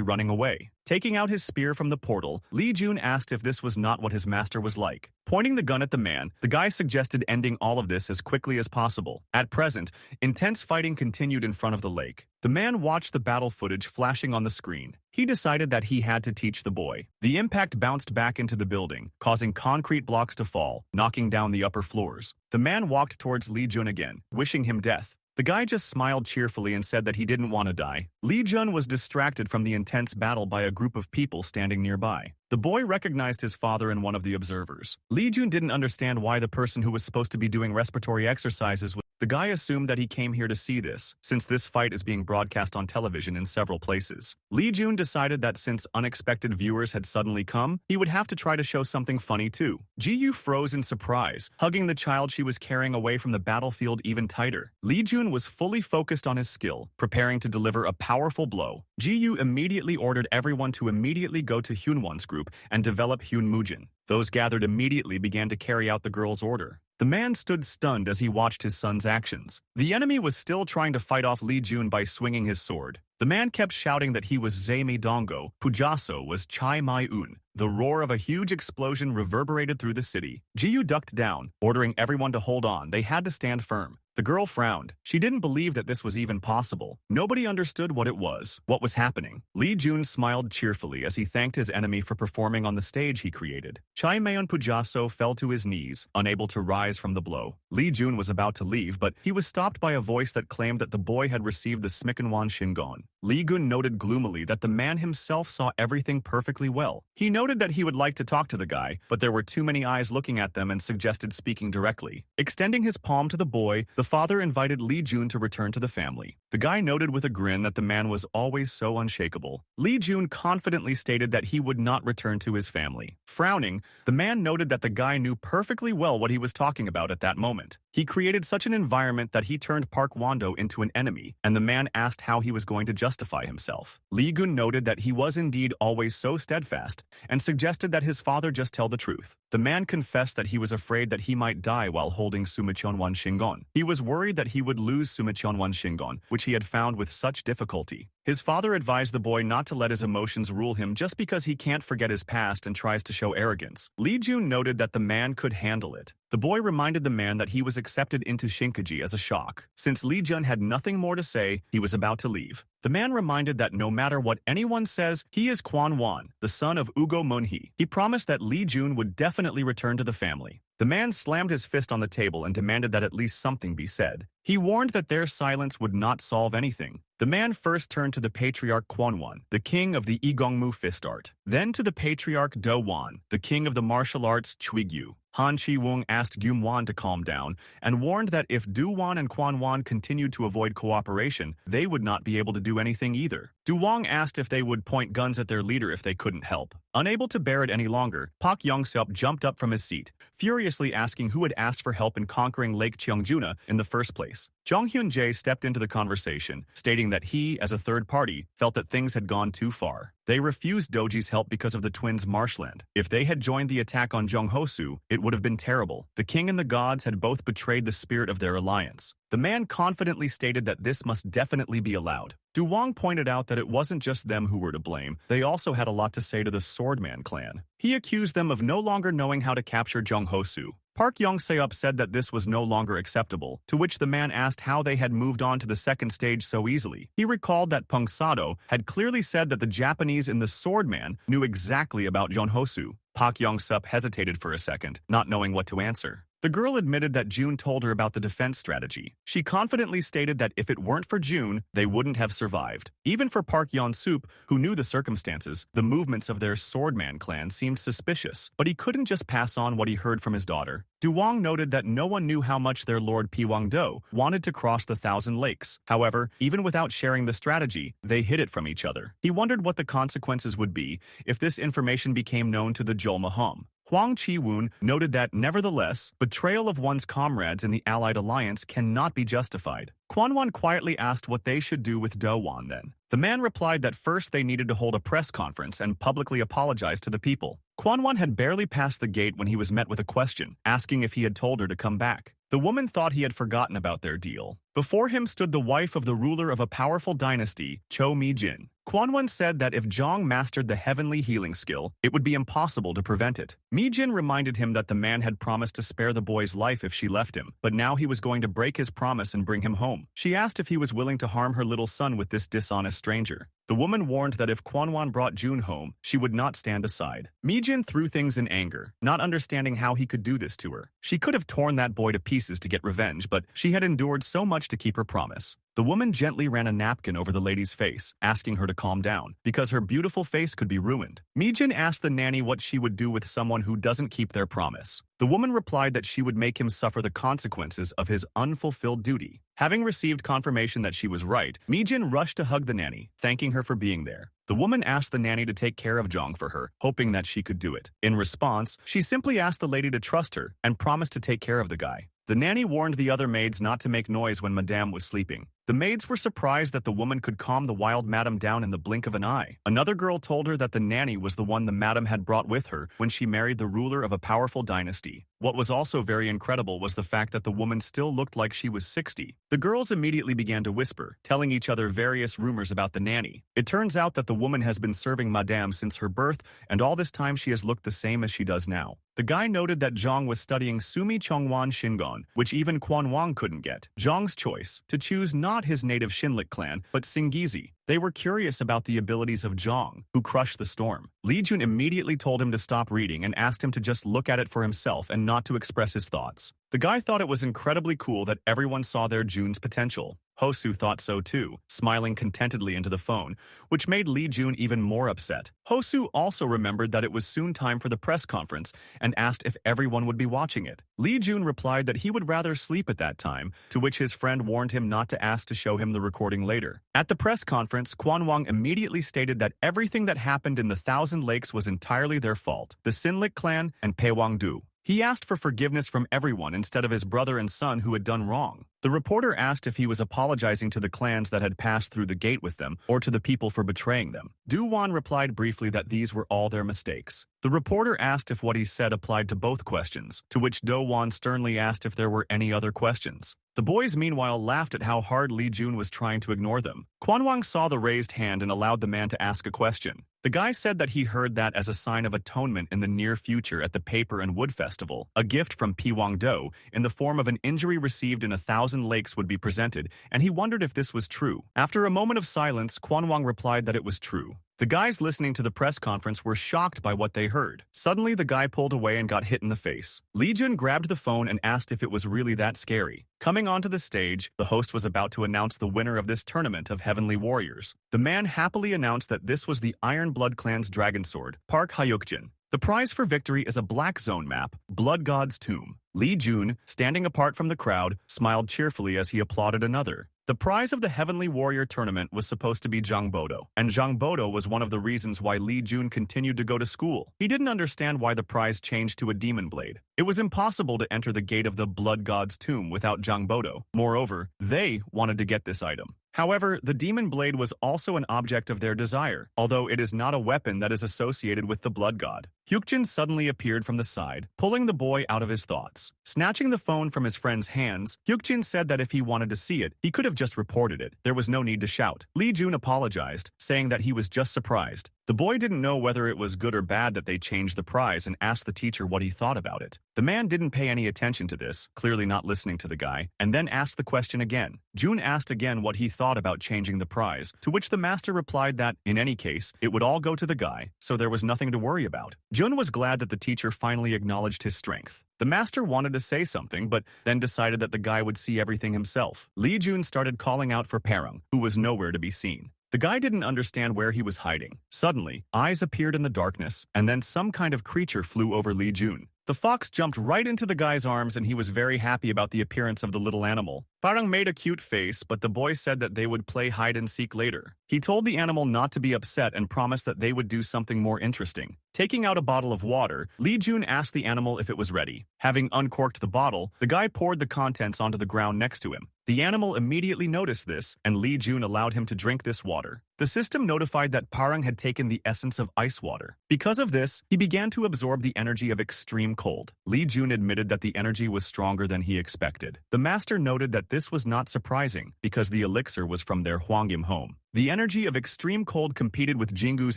Speaker 1: running away. Taking out his spear from the portal, Lee Jun asked if this was not what his master was like. Pointing the gun at the man, the guy suggested ending all of this as quickly as possible. At present, intense fighting continued in front of the lake. The man watched the battle footage flashing on the screen. He decided that he had to teach the boy. The impact bounced back into the building, causing concrete blocks to fall, knocking down the upper floors. The man walked towards Lee Jun again, wishing him death. The guy just smiled cheerfully and said that he didn't want to die. Lee Jun was distracted from the intense battle by a group of people standing nearby. The boy recognized his father in one of the observers. Lee Jun didn't understand why the person who was supposed to be doing respiratory exercises was. The guy assumed that he came here to see this, since this fight is being broadcast on television in several places. Lee Jun decided that since unexpected viewers had suddenly come, he would have to try to show something funny too. Ji-yu froze in surprise, hugging the child she was carrying away from the battlefield even tighter. Lee Jun was fully focused on his skill, preparing to deliver a powerful blow. Ji-yu immediately ordered everyone to immediately go to Hyunwon's group and develop Hyun Mujin. Those gathered immediately began to carry out the girl's order. The man stood stunned as he watched his son's actions. The enemy was still trying to fight off Lee Jun by swinging his sword. The man kept shouting that he was Zaimi Dongo, Pujaso was Chai Mai-un. The roar of a huge explosion reverberated through the city. Ji-yu ducked down, ordering everyone to hold on. They had to stand firm. The girl frowned. She didn't believe that this was even possible. Nobody understood what it was, what was happening. Lee Jun smiled cheerfully as he thanked his enemy for performing on the stage he created. Chai Mai-un Pujaso fell to his knees, unable to rise from the blow. Lee Jun was about to leave, but he was stopped by a voice that claimed that the boy had received the Smickenwan Shingon. Lee Gun noted gloomily that the man himself saw everything perfectly well. He noted that he would like to talk to the guy, but there were too many eyes looking at them and suggested speaking directly. Extending his palm to the boy, the father invited Lee Jun to return to the family. The guy noted with a grin that the man was always so unshakable. Lee Jun confidently stated that he would not return to his family. Frowning, the man noted that the guy knew perfectly well what he was talking about at that moment. He created such an environment that he turned Park Wando into an enemy, and the man asked how he was going to justify himself. Lee Gun noted that he was indeed always so steadfast, and suggested that his father just tell the truth. The man confessed that he was afraid that he might die while holding Sumachonwan Shingon. He was worried that he would lose Sumachonwan Shingon, which he had found with such difficulty. His father advised the boy not to let his emotions rule him just because he can't forget his past and tries to show arrogance. Lee Jun noted that the man could handle it. The boy reminded the man that he was accepted into Shinkaji as a shock. Since Lee Jun had nothing more to say, he was about to leave. The man reminded that no matter what anyone says, he is Kwan Wan, the son of Ugo Munhee. He promised that Lee Jun would definitely return to the family. The man slammed his fist on the table and demanded that at least something be said. He warned that their silence would not solve anything. The man first turned to the patriarch Kwanwan, the king of the Igongmu fist art, then to the patriarch Do Wan, the king of the martial arts Chuigyu. Han Chi-wung asked Gyum-wan to calm down and warned that if Du-wan and Kwan-wan continued to avoid cooperation, they would not be able to do anything either. Du-wang asked if they would point guns at their leader if they couldn't help. Unable to bear it any longer, Pak Yong-seop jumped up from his seat, furiously asking who had asked for help in conquering Lake Cheongjuna in the first place. Jong Hyun-jae stepped into the conversation, stating that he, as a third party, felt that things had gone too far. They refused Doji's help because of the twins' marshland. If they had joined the attack on Jonghosu, it would have been terrible. The king and the gods had both betrayed the spirit of their alliance. The man confidently stated that this must definitely be allowed. Du Wang pointed out that it wasn't just them who were to blame. They also had a lot to say to the Swordman clan. He accused them of no longer knowing how to capture Jonghosu. Park Yong-seop said that this was no longer acceptable, to which the man asked how they had moved on to the second stage so easily. He recalled that Pung Sado had clearly said that the Japanese in the Swordman knew exactly about Jonghosu. Park Yong-seop hesitated for a second, not knowing what to answer. The girl admitted that June told her about the defense strategy. She confidently stated that if it weren't for June, they wouldn't have survived. Even for Park Yeon-sup, who knew the circumstances, the movements of their Swordman clan seemed suspicious, but he couldn't just pass on what he heard from his daughter. Duwang noted that no one knew how much their lord Piwang-do wanted to cross the Thousand Lakes. However, even without sharing the strategy, they hid it from each other. He wondered what the consequences would be if this information became known to the Jolmahom. Huang Chi-woon noted that, nevertheless, betrayal of one's comrades in the Allied alliance cannot be justified. Kwanwan quietly asked what they should do with Do-won then. The man replied that first they needed to hold a press conference and publicly apologize to the people. Kwanwan had barely passed the gate when he was met with a question, asking if he had told her to come back. The woman thought he had forgotten about their deal. Before him stood the wife of the ruler of a powerful dynasty, Cho Mi-jin. Kwanwan said that if Jong mastered the heavenly healing skill, it would be impossible to prevent it. Mi-jin reminded him that the man had promised to spare the boy's life if she left him, but now he was going to break his promise and bring him home. She asked if he was willing to harm her little son with this dishonest stranger. The woman warned that if Kwanwan brought June home, she would not stand aside. Mi-jin threw things in anger, not understanding how he could do this to her. She could have torn that boy to pieces to get revenge, but she had endured so much to keep her promise. The woman gently ran a napkin over the lady's face, asking her to calm down, because her beautiful face could be ruined. Mi-jin asked the nanny what she would do with someone who doesn't keep their promise. The woman replied that she would make him suffer the consequences of his unfulfilled duty. Having received confirmation that she was right, Mi-jin rushed to hug the nanny, thanking her for being there. The woman asked the nanny to take care of Jong for her, hoping that she could do it. In response, she simply asked the lady to trust her and promised to take care of the guy. The nanny warned the other maids not to make noise when Madame was sleeping. The maids were surprised that the woman could calm the wild madam down in the blink of an eye. Another girl told her that the nanny was the one the madam had brought with her when she married the ruler of a powerful dynasty. What was also very incredible was the fact that the woman still looked like she was 60. The girls immediately began to whisper, telling each other various rumors about the nanny. It turns out that the woman has been serving Madame since her birth, and all this time she has looked the same as she does now. The guy noted that Jong was studying Sumi Chongwan Shingon, which even Quan Wang couldn't get. Jong's choice, to choose not his native Shinlik clan, but Singizi. They were curious about the abilities of Jong, who crushed the storm. Lee Jun immediately told him to stop reading and asked him to just look at it for himself and not to express his thoughts. The guy thought it was incredibly cool that everyone saw their Jun's potential. Hosu thought so too, smiling contentedly into the phone, which made Lee Jun even more upset. Hosu also remembered that it was soon time for the press conference and asked if everyone would be watching it. Lee Jun replied that he would rather sleep at that time, to which his friend warned him not to ask to show him the recording later. At the press conference, Quan Wang immediately stated that everything that happened in the Thousand Lakes was entirely their fault, the Sinlik clan and Paewang-do. He asked for forgiveness from everyone instead of his brother and son who had done wrong. The reporter asked if he was apologizing to the clans that had passed through the gate with them or to the people for betraying them. Do-won replied briefly that these were all their mistakes. The reporter asked if what he said applied to both questions, to which Do-won sternly asked if there were any other questions. The boys meanwhile laughed at how hard Lee Jun was trying to ignore them. Quan Wang saw the raised hand and allowed the man to ask a question. The guy said that he heard that as a sign of atonement in the near future at the Paper and Wood Festival, a gift from Piwang-do in the form of an injury received in 1,000 lakes would be presented, and he wondered if this was true. After a moment of silence, Quan Wang replied that it was true. The guys listening to the press conference were shocked by what they heard. Suddenly, the guy pulled away and got hit in the face. Lee Jun grabbed the phone and asked if it was really that scary. Coming onto the stage, the host was about to announce the winner of this tournament of Heavenly Warriors. The man happily announced that this was the Iron Blood Clan's dragon sword, Park Hyukjin. The prize for victory is a black zone map, Blood God's Tomb. Lee Jun, standing apart from the crowd, smiled cheerfully as he applauded another. The prize of the Heavenly Warrior tournament was supposed to be Jangbodo, and Jangbodo was one of the reasons why Lee Jun continued to go to school. He didn't understand why the prize changed to a demon blade. It was impossible to enter the gate of the Blood God's Tomb without Jangbodo. Moreover, they wanted to get this item. However, the demon blade was also an object of their desire, although it is not a weapon that is associated with the blood god. Hyukjin suddenly appeared from the side, pulling the boy out of his thoughts. Snatching the phone from his friend's hands, Hyukjin said that if he wanted to see it, he could have just reported it. There was no need to shout. Lee Jun apologized, saying that he was just surprised. The boy didn't know whether it was good or bad that they changed the prize and asked the teacher what he thought about it. The man didn't pay any attention to this, clearly not listening to the guy, and then asked the question again. Jun asked again what he thought thought about changing the prize, to which the master replied that, in any case, it would all go to the guy, so there was nothing to worry about. Jun was glad that the teacher finally acknowledged his strength. The master wanted to say something, but then decided that the guy would see everything himself. Lee Jun started calling out for Parang, who was nowhere to be seen. The guy didn't understand where he was hiding. Suddenly, eyes appeared in the darkness, and then some kind of creature flew over Lee Jun. The fox jumped right into the guy's arms, and he was very happy about the appearance of the little animal. Parang made a cute face, but the boy said that they would play hide-and-seek later. He told the animal not to be upset and promised that they would do something more interesting. Taking out a bottle of water, Lee Jun asked the animal if it was ready. Having uncorked the bottle, the guy poured the contents onto the ground next to him. The animal immediately noticed this, and Lee Jun allowed him to drink this water. The system notified that Parang had taken the essence of ice water. Because of this, he began to absorb the energy of extreme cold. Lee Jun admitted that the energy was stronger than he expected. The master noted that this was not surprising, because the elixir was from their Hwangyim home. The energy of extreme cold competed with Jingu's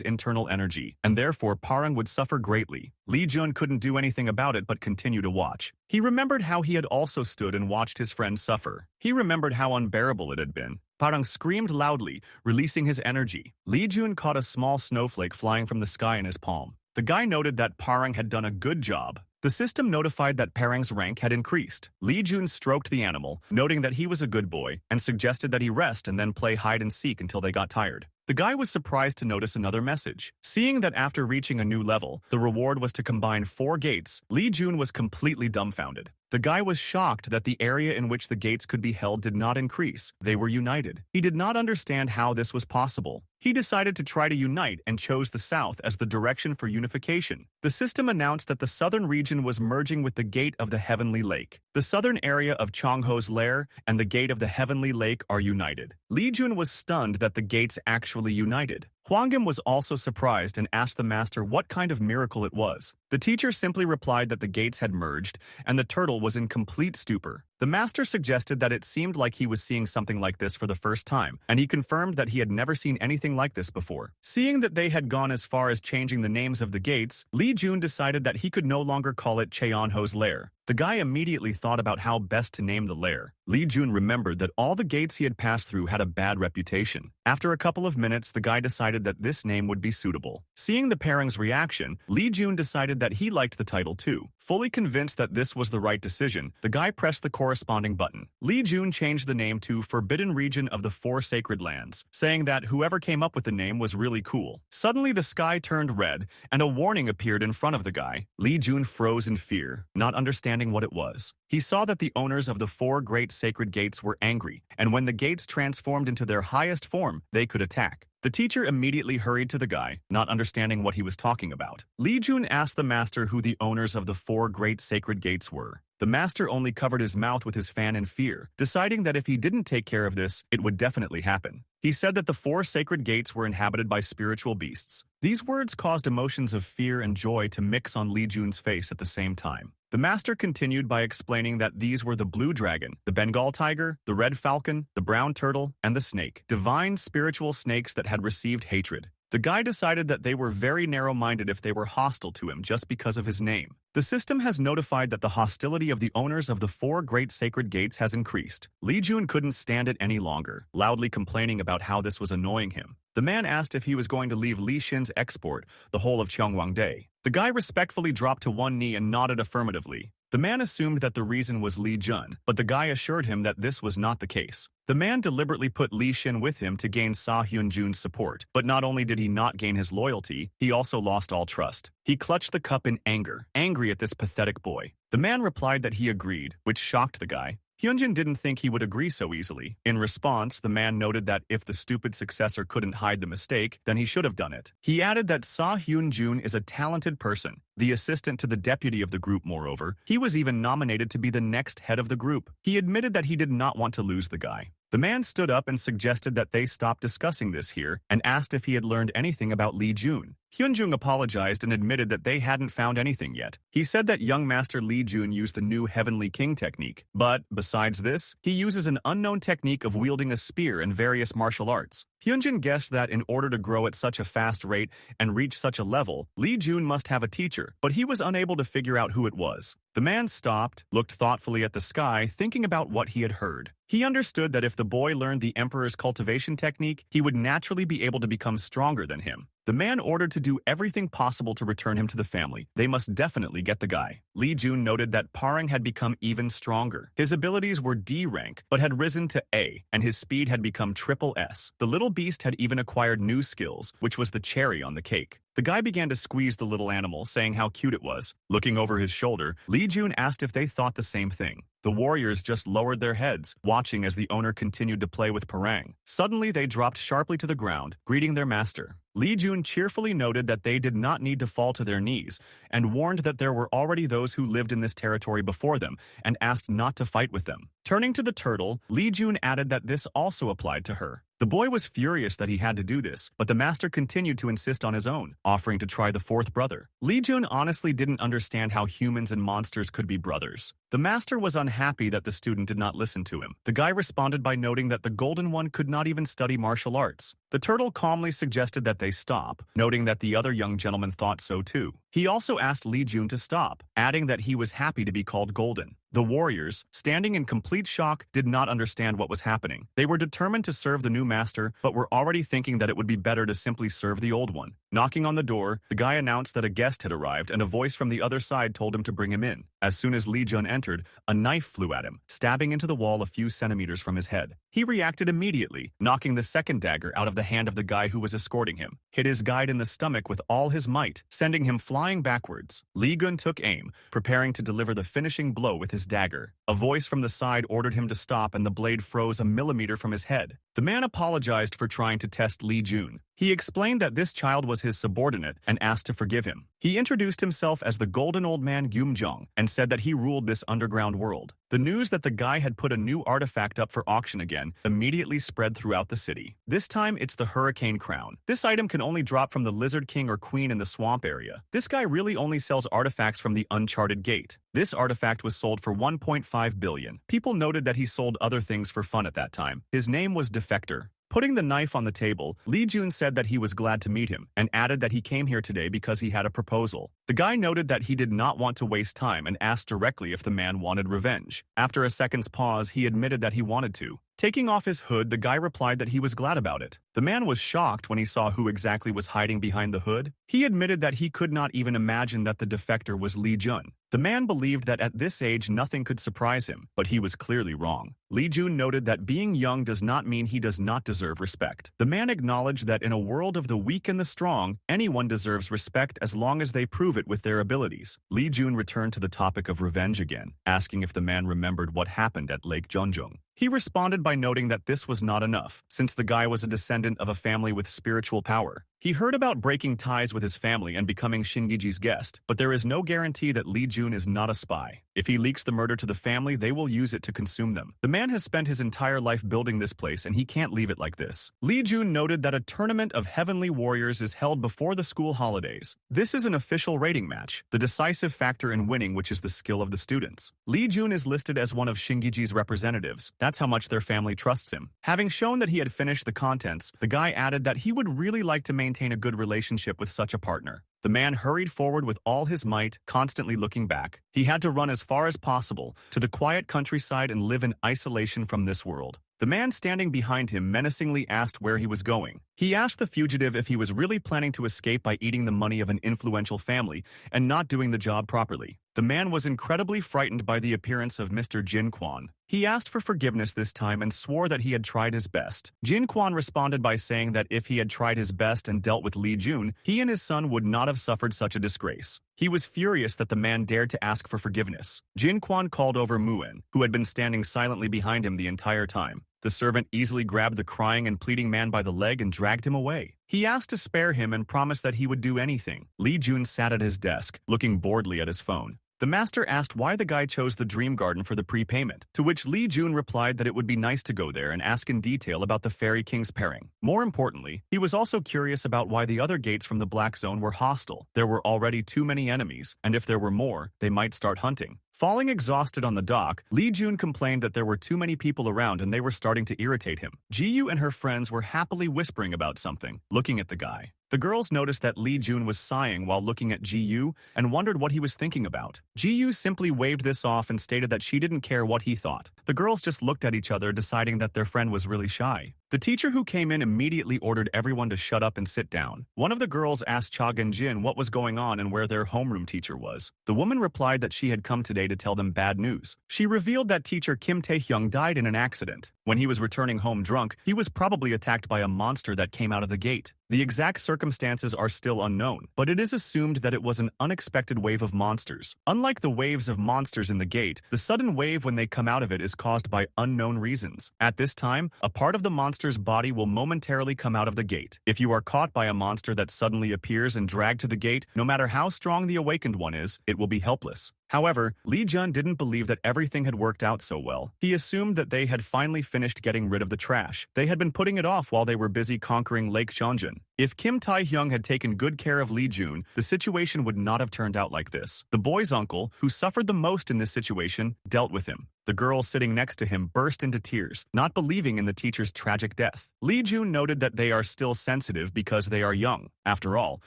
Speaker 1: internal energy, and therefore Parang would suffer greatly. Lee Jun couldn't do anything about it but continue to watch. He remembered how he had also stood and watched his friend suffer. He remembered how unbearable it had been. Parang screamed loudly, releasing his energy. Lee Jun caught a small snowflake flying from the sky in his palm. The guy noted that Parang had done a good job. The system notified that Parang's rank had increased. Lee Jun stroked the animal, noting that he was a good boy, and suggested that he rest and then play hide-and-seek until they got tired. The guy was surprised to notice another message. Seeing that after reaching a new level, the reward was to combine 4 gates, Lee Jun was completely dumbfounded. The guy was shocked that the area in which the gates could be held did not increase. They were united. He did not understand how this was possible. He decided to try to unite and chose the south as the direction for unification. The system announced that the southern region was merging with the Gate of the Heavenly Lake. The southern area of Chongho's lair and the Gate of the Heavenly Lake are united. Lee Jun was stunned that the gates actually united. Hwangyim was also surprised and asked the master what kind of miracle it was. The teacher simply replied that the gates had merged, and the turtle was in complete stupor. The master suggested that it seemed like he was seeing something like this for the first time, and he confirmed that he had never seen anything like this before. Seeing that they had gone as far as changing the names of the gates, Lee Jun decided that he could no longer call it Cheonho's lair. The guy immediately thought about how best to name the lair. Lee Jun remembered that all the gates he had passed through had a bad reputation. After a couple of minutes, the guy decided that this name would be suitable. Seeing the Parang's reaction, Lee Jun decided that he liked the title too. Fully convinced that this was the right decision, the guy pressed the corresponding button. Lee Jun changed the name to Forbidden Region of the 4 Sacred Lands, saying that whoever came up with the name was really cool. Suddenly, the sky turned red, and a warning appeared in front of the guy. Lee Jun froze in fear, not understanding what it was. He saw that the owners of the 4 great sacred gates were angry, and when the gates transformed into their highest form, they could attack. The teacher immediately hurried to the guy, not understanding what he was talking about. Lee Jun asked the master who the owners of the 4 great sacred gates were. The master only covered his mouth with his fan in fear, deciding that if he didn't take care of this, it would definitely happen. He said that the 4 sacred gates were inhabited by spiritual beasts. These words caused emotions of fear and joy to mix on Lee Jun's face at the same time. The master continued by explaining that these were the blue dragon, the Bengal tiger, the red falcon, the brown turtle, and the snake, divine spiritual snakes that had received hatred. The guy decided that they were very narrow-minded if they were hostile to him just because of his name. The system has notified that the hostility of the owners of the 4 great sacred gates has increased. Lee Jun couldn't stand it any longer, loudly complaining about how this was annoying him. The man asked if he was going to leave Li Xin's export, the whole of Cheongwangdae. The guy respectfully dropped to one knee and nodded affirmatively. The man assumed that the reason was Li Jun, but the guy assured him that this was not the case. The man deliberately put Li Xin with him to gain Sa Hyun-jun's support, but not only did he not gain his loyalty, he also lost all trust. He clutched the cup in anger, angry at this pathetic boy. The man replied that he agreed, which shocked the guy. Hyunjin didn't think he would agree so easily. In response, the man noted that if the stupid successor couldn't hide the mistake, then he should have done it. He added that Sa Hyun-jun is a talented person, the assistant to the deputy of the group. Moreover, he was even nominated to be the next head of the group. He admitted that he did not want to lose the guy. The man stood up and suggested that they stop discussing this here and asked if he had learned anything about Lee Jun. Hyunjung apologized and admitted that they hadn't found anything yet. He said that young master Lee Jun used the new Heavenly King technique, but besides this, he uses an unknown technique of wielding a spear and various martial arts. Hyunjin guessed that in order to grow at such a fast rate and reach such a level, Lee Jun must have a teacher, but he was unable to figure out who it was. The man stopped, looked thoughtfully at the sky, thinking about what he had heard. He understood that if the boy learned the emperor's cultivation technique, he would naturally be able to become stronger than him. The man ordered to do everything possible to return him to the family. They must definitely get the guy. Li Jun noted that Parang had become even stronger. His abilities were D rank, but had risen to A, and his speed had become triple S. The little beast had even acquired new skills, which was the cherry on the cake. The guy began to squeeze the little animal, saying how cute it was. Looking over his shoulder, Li Jun asked if they thought the same thing. The warriors just lowered their heads, watching as the owner continued to play with Parang. Suddenly, they dropped sharply to the ground, greeting their master. Li Jun cheerfully noted that they did not need to fall to their knees, and warned that there were already those who lived in this territory before them, and asked not to fight with them. Turning to the turtle, Li Jun added that this also applied to her. The boy was furious that he had to do this, but the master continued to insist on his own, offering to try the fourth brother. Li Jun honestly didn't understand how humans and monsters could be brothers. The master was unhappy that the student did not listen to him. The guy responded by noting that the golden one could not even study martial arts. The turtle calmly suggested that they stop, noting that the other young gentleman thought so too. He also asked Li Jun to stop, adding that he was happy to be called golden. The warriors, standing in complete shock, did not understand what was happening. They were determined to serve the new master, but were already thinking that it would be better to simply serve the old one. Knocking on the door, the guy announced that a guest had arrived, and a voice from the other side told him to bring him in. As soon as Li Jun entered, a knife flew at him, stabbing into the wall a few centimeters from his head. He reacted immediately, knocking the second dagger out of the hand of the guy who was escorting him, hit his guide in the stomach with all his might, sending him flying backwards. Li Jun took aim, preparing to deliver the finishing blow with his dagger. A voice from the side ordered him to stop, and the blade froze a millimeter from his head. The man apologized for trying to test Li Jun. He explained that this child was his subordinate and asked to forgive him. He introduced himself as the Golden Old Man Gyumjong and said that he ruled this underground world. The news that the guy had put a new artifact up for auction again immediately spread throughout the city. This time, it's the Hurricane Crown. This item can only drop from the Lizard King or Queen in the swamp area. This guy really only sells artifacts from the Uncharted Gate. This artifact was sold for 1.5 billion. People noted that he sold other things for fun at that time. His name was Defector. Putting the knife on the table, Li Jun said that he was glad to meet him and added that he came here today because he had a proposal. The guy noted that he did not want to waste time and asked directly if the man wanted revenge. After a second's pause, he admitted that he wanted to. Taking off his hood, the guy replied that he was glad about it. The man was shocked when he saw who exactly was hiding behind the hood. He admitted that he could not even imagine that the defector was Li Jun. The man believed that at this age nothing could surprise him, but he was clearly wrong. Li Jun noted that being young does not mean he does not deserve respect. The man acknowledged that in a world of the weak and the strong, anyone deserves respect as long as they prove it with their abilities. Li Jun returned to the topic of revenge again, asking if the man remembered what happened at Lake Junjung. He responded by noting that this was not enough, since the guy was a descendant of a family with spiritual power. He heard about breaking ties with his family and becoming Shingiji's guest, but there is no guarantee that Li Jun is not a spy. If he leaks the murder to the family, they will use it to consume them. The man has spent his entire life building this place, and he can't leave it like this. Li Jun noted that a tournament of heavenly warriors is held before the school holidays. This is an official rating match, the decisive factor in winning, which is the skill of the students. Li Jun is listed as one of Shingiji's representatives. That's how much their family trusts him. Having shown that he had finished the contents, the guy added that he would really like to maintain a good relationship with such a partner. The man hurried forward with all his might, constantly looking back. He had to run as far as possible to the quiet countryside and live in isolation from this world. The man standing behind him menacingly asked where he was going. He asked the fugitive if he was really planning to escape by eating the money of an influential family and not doing the job properly. The man was incredibly frightened by the appearance of Mr. Jin Quan. He asked for forgiveness this time and swore that he had tried his best. Jin Quan responded by saying that if he had tried his best and dealt with Li Jun, he and his son would not have suffered such a disgrace. He was furious that the man dared to ask for forgiveness. Jin Quan called over Muen, who had been standing silently behind him the entire time. The servant easily grabbed the crying and pleading man by the leg and dragged him away. He asked to spare him and promised that he would do anything. Li Jun sat at his desk, looking boredly at his phone. The master asked why the guy chose the Dream Garden for the prepayment, to which Li Jun replied that it would be nice to go there and ask in detail about the Fairy King's pairing. More importantly, he was also curious about why the other gates from the Black Zone were hostile. There were already too many enemies, and if there were more, they might start hunting. Falling exhausted on the dock, Lee Jun complained that there were too many people around and they were starting to irritate him. Ji-yu and her friends were happily whispering about something, looking at the guy. The girls noticed that Lee Jun was sighing while looking at Ji-yu and wondered what he was thinking about. Ji-yu simply waved this off and stated that she didn't care what he thought. The girls just looked at each other, deciding that their friend was really shy. The teacher who came in immediately ordered everyone to shut up and sit down. One of the girls asked Cha Gen-jin what was going on and where their homeroom teacher was. The woman replied that she had come today to tell them bad news. She revealed that teacher Kim Tae-hyung died in an accident. When he was returning home drunk, he was probably attacked by a monster that came out of the gate. The exact circumstances are still unknown, but it is assumed that it was an unexpected wave of monsters. Unlike the waves of monsters in the gate, the sudden wave when they come out of it is caused by unknown reasons. At this time, a part of the monster's body will momentarily come out of the gate. If you are caught by a monster that suddenly appears and dragged to the gate, no matter how strong the awakened one is, it will be helpless. However, Lee Jun didn't believe that everything had worked out so well. He assumed that they had finally finished getting rid of the trash. They had been putting it off while they were busy conquering Lake Jeongjin. If Kim Tae-hyung had taken good care of Lee Jun, the situation would not have turned out like this. The boy's uncle, who suffered the most in this situation, dealt with him. The girl sitting next to him burst into tears, not believing in the teacher's tragic death. Lee Jun noted that they are still sensitive because they are young. After all,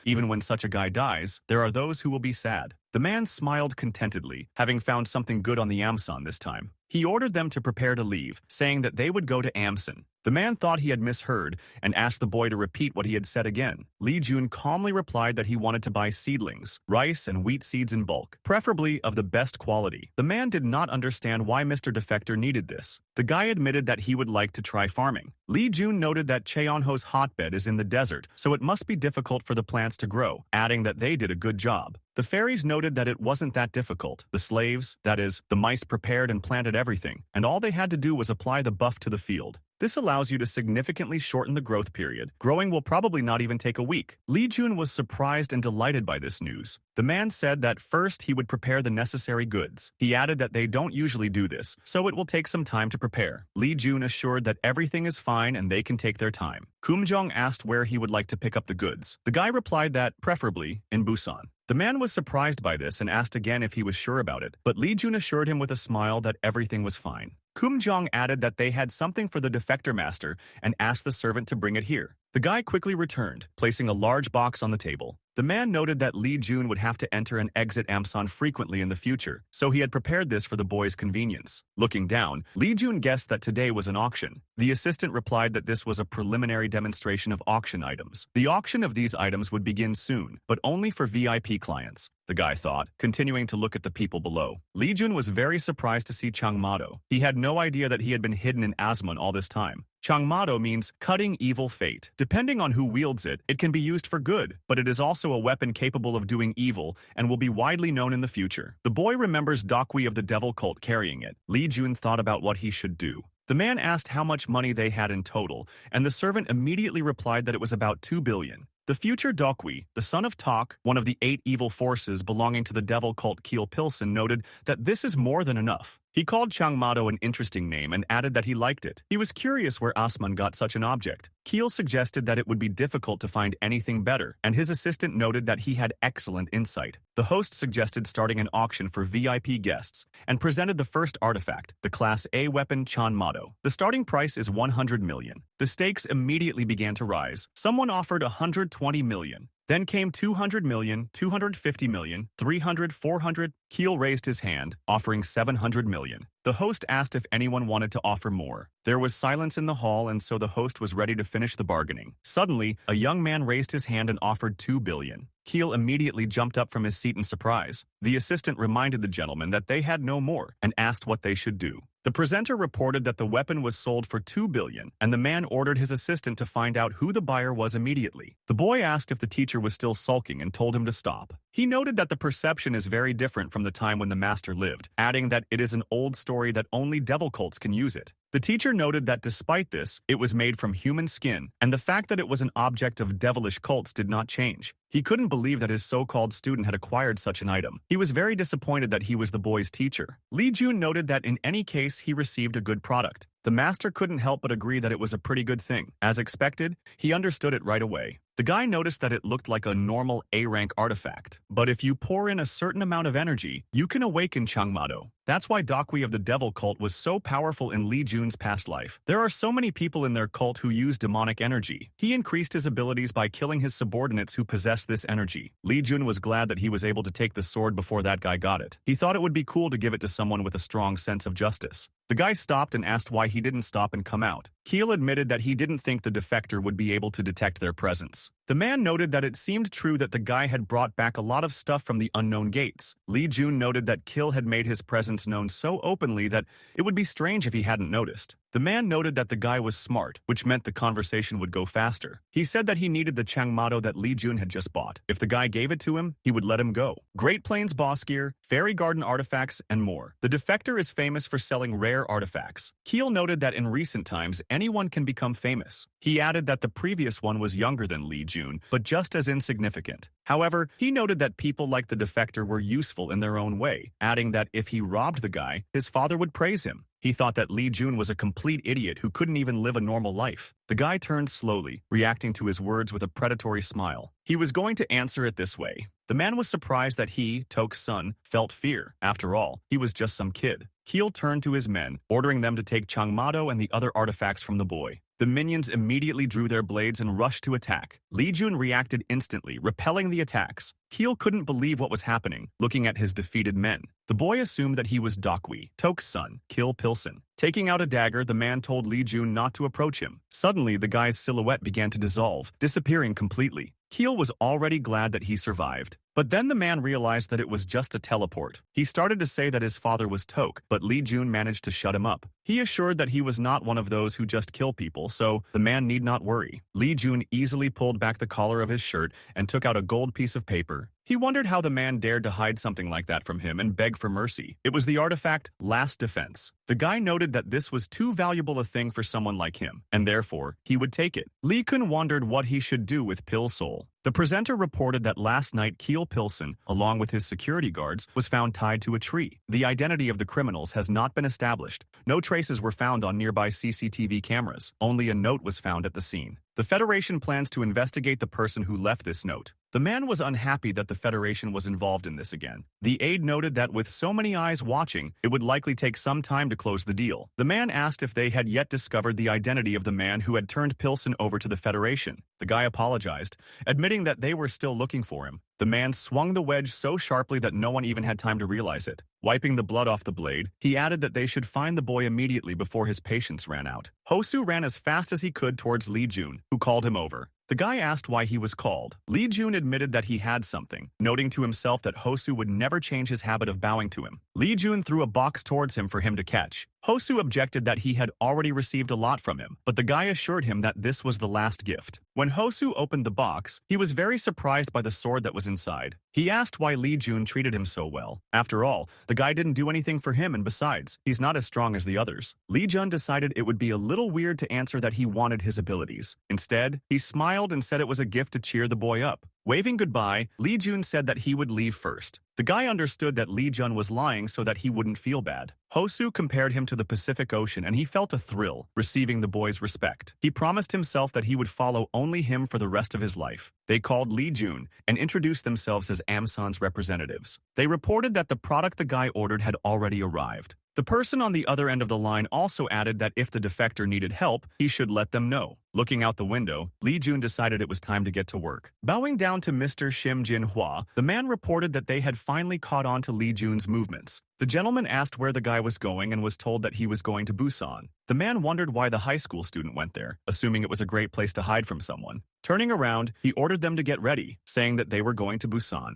Speaker 1: even when such a guy dies, there are those who will be sad. The man smiled contentedly, having found something good on the Amson this time. He ordered them to prepare to leave, saying that they would go to Amson. The man thought he had misheard and asked the boy to repeat what he had said again. Lee Jun calmly replied that he wanted to buy seedlings, rice and wheat seeds in bulk, preferably of the best quality. The man did not understand why Mr. Defector needed this. The guy admitted that he would like to try farming. Lee Jun noted that Cheonho's hotbed is in the desert, so it must be difficult for the plants to grow, adding that they did a good job. The fairies noted that it wasn't that difficult. The slaves, that is, the mice, prepared and planted everything, and all they had to do was apply the buff to the field. This allows you to significantly shorten the growth period. Growing will probably not even take a week. Lee Jun was surprised and delighted by this news. The man said that first he would prepare the necessary goods. He added that they don't usually do this, so it will take some time to prepare. Lee Jun assured that everything is fine and they can take their time. Kumjong asked where he would like to pick up the goods. The guy replied that, preferably, in Busan. The man was surprised by this and asked again if he was sure about it, but Lee Jun assured him with a smile that everything was fine. Kumjong added that they had something for the defector master and asked the servant to bring it here. The guy quickly returned, placing a large box on the table. The man noted that Lee Jun would have to enter and exit Amson frequently in the future, so he had prepared this for the boy's convenience. Looking down, Lee Jun guessed that today was an auction. The assistant replied that this was a preliminary demonstration of auction items. The auction of these items would begin soon, but only for VIP clients. The guy thought, continuing to look at the people below. Lee Jun was very surprised to see Changmado. He had no idea that he had been hidden in Asmun all this time. Changmado means cutting evil fate. Depending on who wields it, it can be used for good, but it is also a weapon capable of doing evil and will be widely known in the future. The boy remembers Dokwi of the devil cult carrying it. Lee Jun thought about what he should do. The man asked how much money they had in total, and the servant immediately replied that it was about 2 billion. The future Dokwi, the son of Tak, one of the 8 evil forces belonging to the devil cult Keel Pilsen, noted that this is more than enough. He called Changmado an interesting name and added that he liked it. He was curious where Asman got such an object. Keel suggested that it would be difficult to find anything better, and his assistant noted that he had excellent insight. The host suggested starting an auction for VIP guests and presented the first artifact, the Class A weapon Chanmado. The starting price is 100 million. The stakes immediately began to rise. Someone offered 120 million. Then came 200 million, 250 million, 300, 400. Keel raised his hand, offering 700 million. The host asked if anyone wanted to offer more. There was silence in the hall, and so the host was ready to finish the bargaining. Suddenly, a young man raised his hand and offered 2 billion. Keel immediately jumped up from his seat in surprise. The assistant reminded the gentleman that they had no more and asked what they should do. The presenter reported that the weapon was sold for 2 billion, and the man ordered his assistant to find out who the buyer was immediately. The boy asked if the teacher was still sulking and told him to stop. He noted that the perception is very different from the time when the master lived, adding that it is an old story that only devil cults can use it. The teacher noted that despite this, it was made from human skin, and the fact that it was an object of devilish cults did not change. He couldn't believe that his so-called student had acquired such an item. He was very disappointed that he was the boy's teacher. Lee Jun noted that in any case, he received a good product. The master couldn't help but agree that it was a pretty good thing. As expected, he understood it right away. The guy noticed that it looked like a normal A-rank artifact, but if you pour in a certain amount of energy, you can awaken Changmado. That's why Dokwi of the Devil cult was so powerful in Li Jun's past life. There are so many people in their cult who use demonic energy. He increased his abilities by killing his subordinates who possessed this energy. Li Jun was glad that he was able to take the sword before that guy got it. He thought it would be cool to give it to someone with a strong sense of justice. The guy stopped and asked why he didn't stop and come out. Keel admitted that he didn't think the defector would be able to detect their presence. The man noted that it seemed true that the guy had brought back a lot of stuff from the unknown gates. Li Jun noted that Keel had made his presence known so openly that it would be strange if he hadn't noticed. The man noted that the guy was smart, which meant the conversation would go faster. He said that he needed the Changmado that Li Jun had just bought. If the guy gave it to him, he would let him go. Great Plains boss gear, fairy garden artifacts, and more. The defector is famous for selling rare artifacts. Keel noted that in recent times, anyone can become famous. He added that the previous one was younger than Li Jun, but just as insignificant. However, he noted that people like the defector were useful in their own way, adding that if he robbed the guy, his father would praise him. He thought that Li Jun was a complete idiot who couldn't even live a normal life. The guy turned slowly, reacting to his words with a predatory smile. He was going to answer it this way. The man was surprised that he, Tok's son, felt fear. After all, he was just some kid. Keel turned to his men, ordering them to take Changmado and the other artifacts from the boy. The minions immediately drew their blades and rushed to attack. Li Jun reacted instantly, repelling the attacks. Keel couldn't believe what was happening, looking at his defeated men. The boy assumed that he was Dokwi, Tok's son, Kil Pilsen. Taking out a dagger, the man told Li Jun not to approach him. Suddenly, the guy's silhouette began to dissolve, disappearing completely. Keel was already glad that he survived. But then the man realized that it was just a teleport. He started to say that his father was Tok, but Li Jun managed to shut him up. He assured that he was not one of those who just kill people, so the man need not worry. Li Jun easily pulled back the collar of his shirt and took out a gold piece of paper. He wondered how the man dared to hide something like that from him and beg for mercy. It was the artifact Last Defense. The guy noted that this was too valuable a thing for someone like him, and therefore, he would take it. Li Kun wondered what he should do with Pil Sol. The presenter reported that last night Keel Pilsen, along with his security guards, was found tied to a tree. The identity of the criminals has not been established. No traces were found on nearby CCTV cameras. Only a note was found at the scene. The Federation plans to investigate the person who left this note. The man was unhappy that the Federation was involved in this again. The aide noted that with so many eyes watching, it would likely take some time to close the deal. The man asked if they had yet discovered the identity of the man who had turned Pilsen over to the Federation. The guy apologized, admitting that they were still looking for him. The man swung the wedge so sharply that no one even had time to realize it. Wiping the blood off the blade, he added that they should find the boy immediately before his patience ran out. Hosu ran as fast as he could towards Li Jun, who called him over. The guy asked why he was called. Li Jun admitted that he had something, noting to himself that Hosu would never change his habit of bowing to him. Li Jun threw a box towards him for him to catch. Hosu objected that he had already received a lot from him, but the guy assured him that this was the last gift. When Hosu opened the box, he was very surprised by the sword that was inside. He asked why Li Jun treated him so well. After all, the guy didn't do anything for him, and besides, he's not as strong as the others. Li Jun decided it would be a little weird to answer that he wanted his abilities. Instead, he smiled and said it was a gift to cheer the boy up. Waving goodbye, Li Jun said that he would leave first. The guy understood that Li Jun was lying so that he wouldn't feel bad. Hosu compared him to the Pacific Ocean, and he felt a thrill, receiving the boy's respect. He promised himself that he would follow only him for the rest of his life. They called Li Jun and introduced themselves as Amsan's representatives. They reported that the product the guy ordered had already arrived. The person on the other end of the line also added that if the defector needed help, he should let them know. Looking out the window, Li Jun decided it was time to get to work. Bowing down to Mr. Shim Jin Hua, the man reported that they had finally caught on to Li Jun's movements. The gentleman asked where the guy was going and was told that he was going to Busan. The man wondered why the high school student went there, assuming it was a great place to hide from someone. Turning around, he ordered them to get ready, saying that they were going to Busan.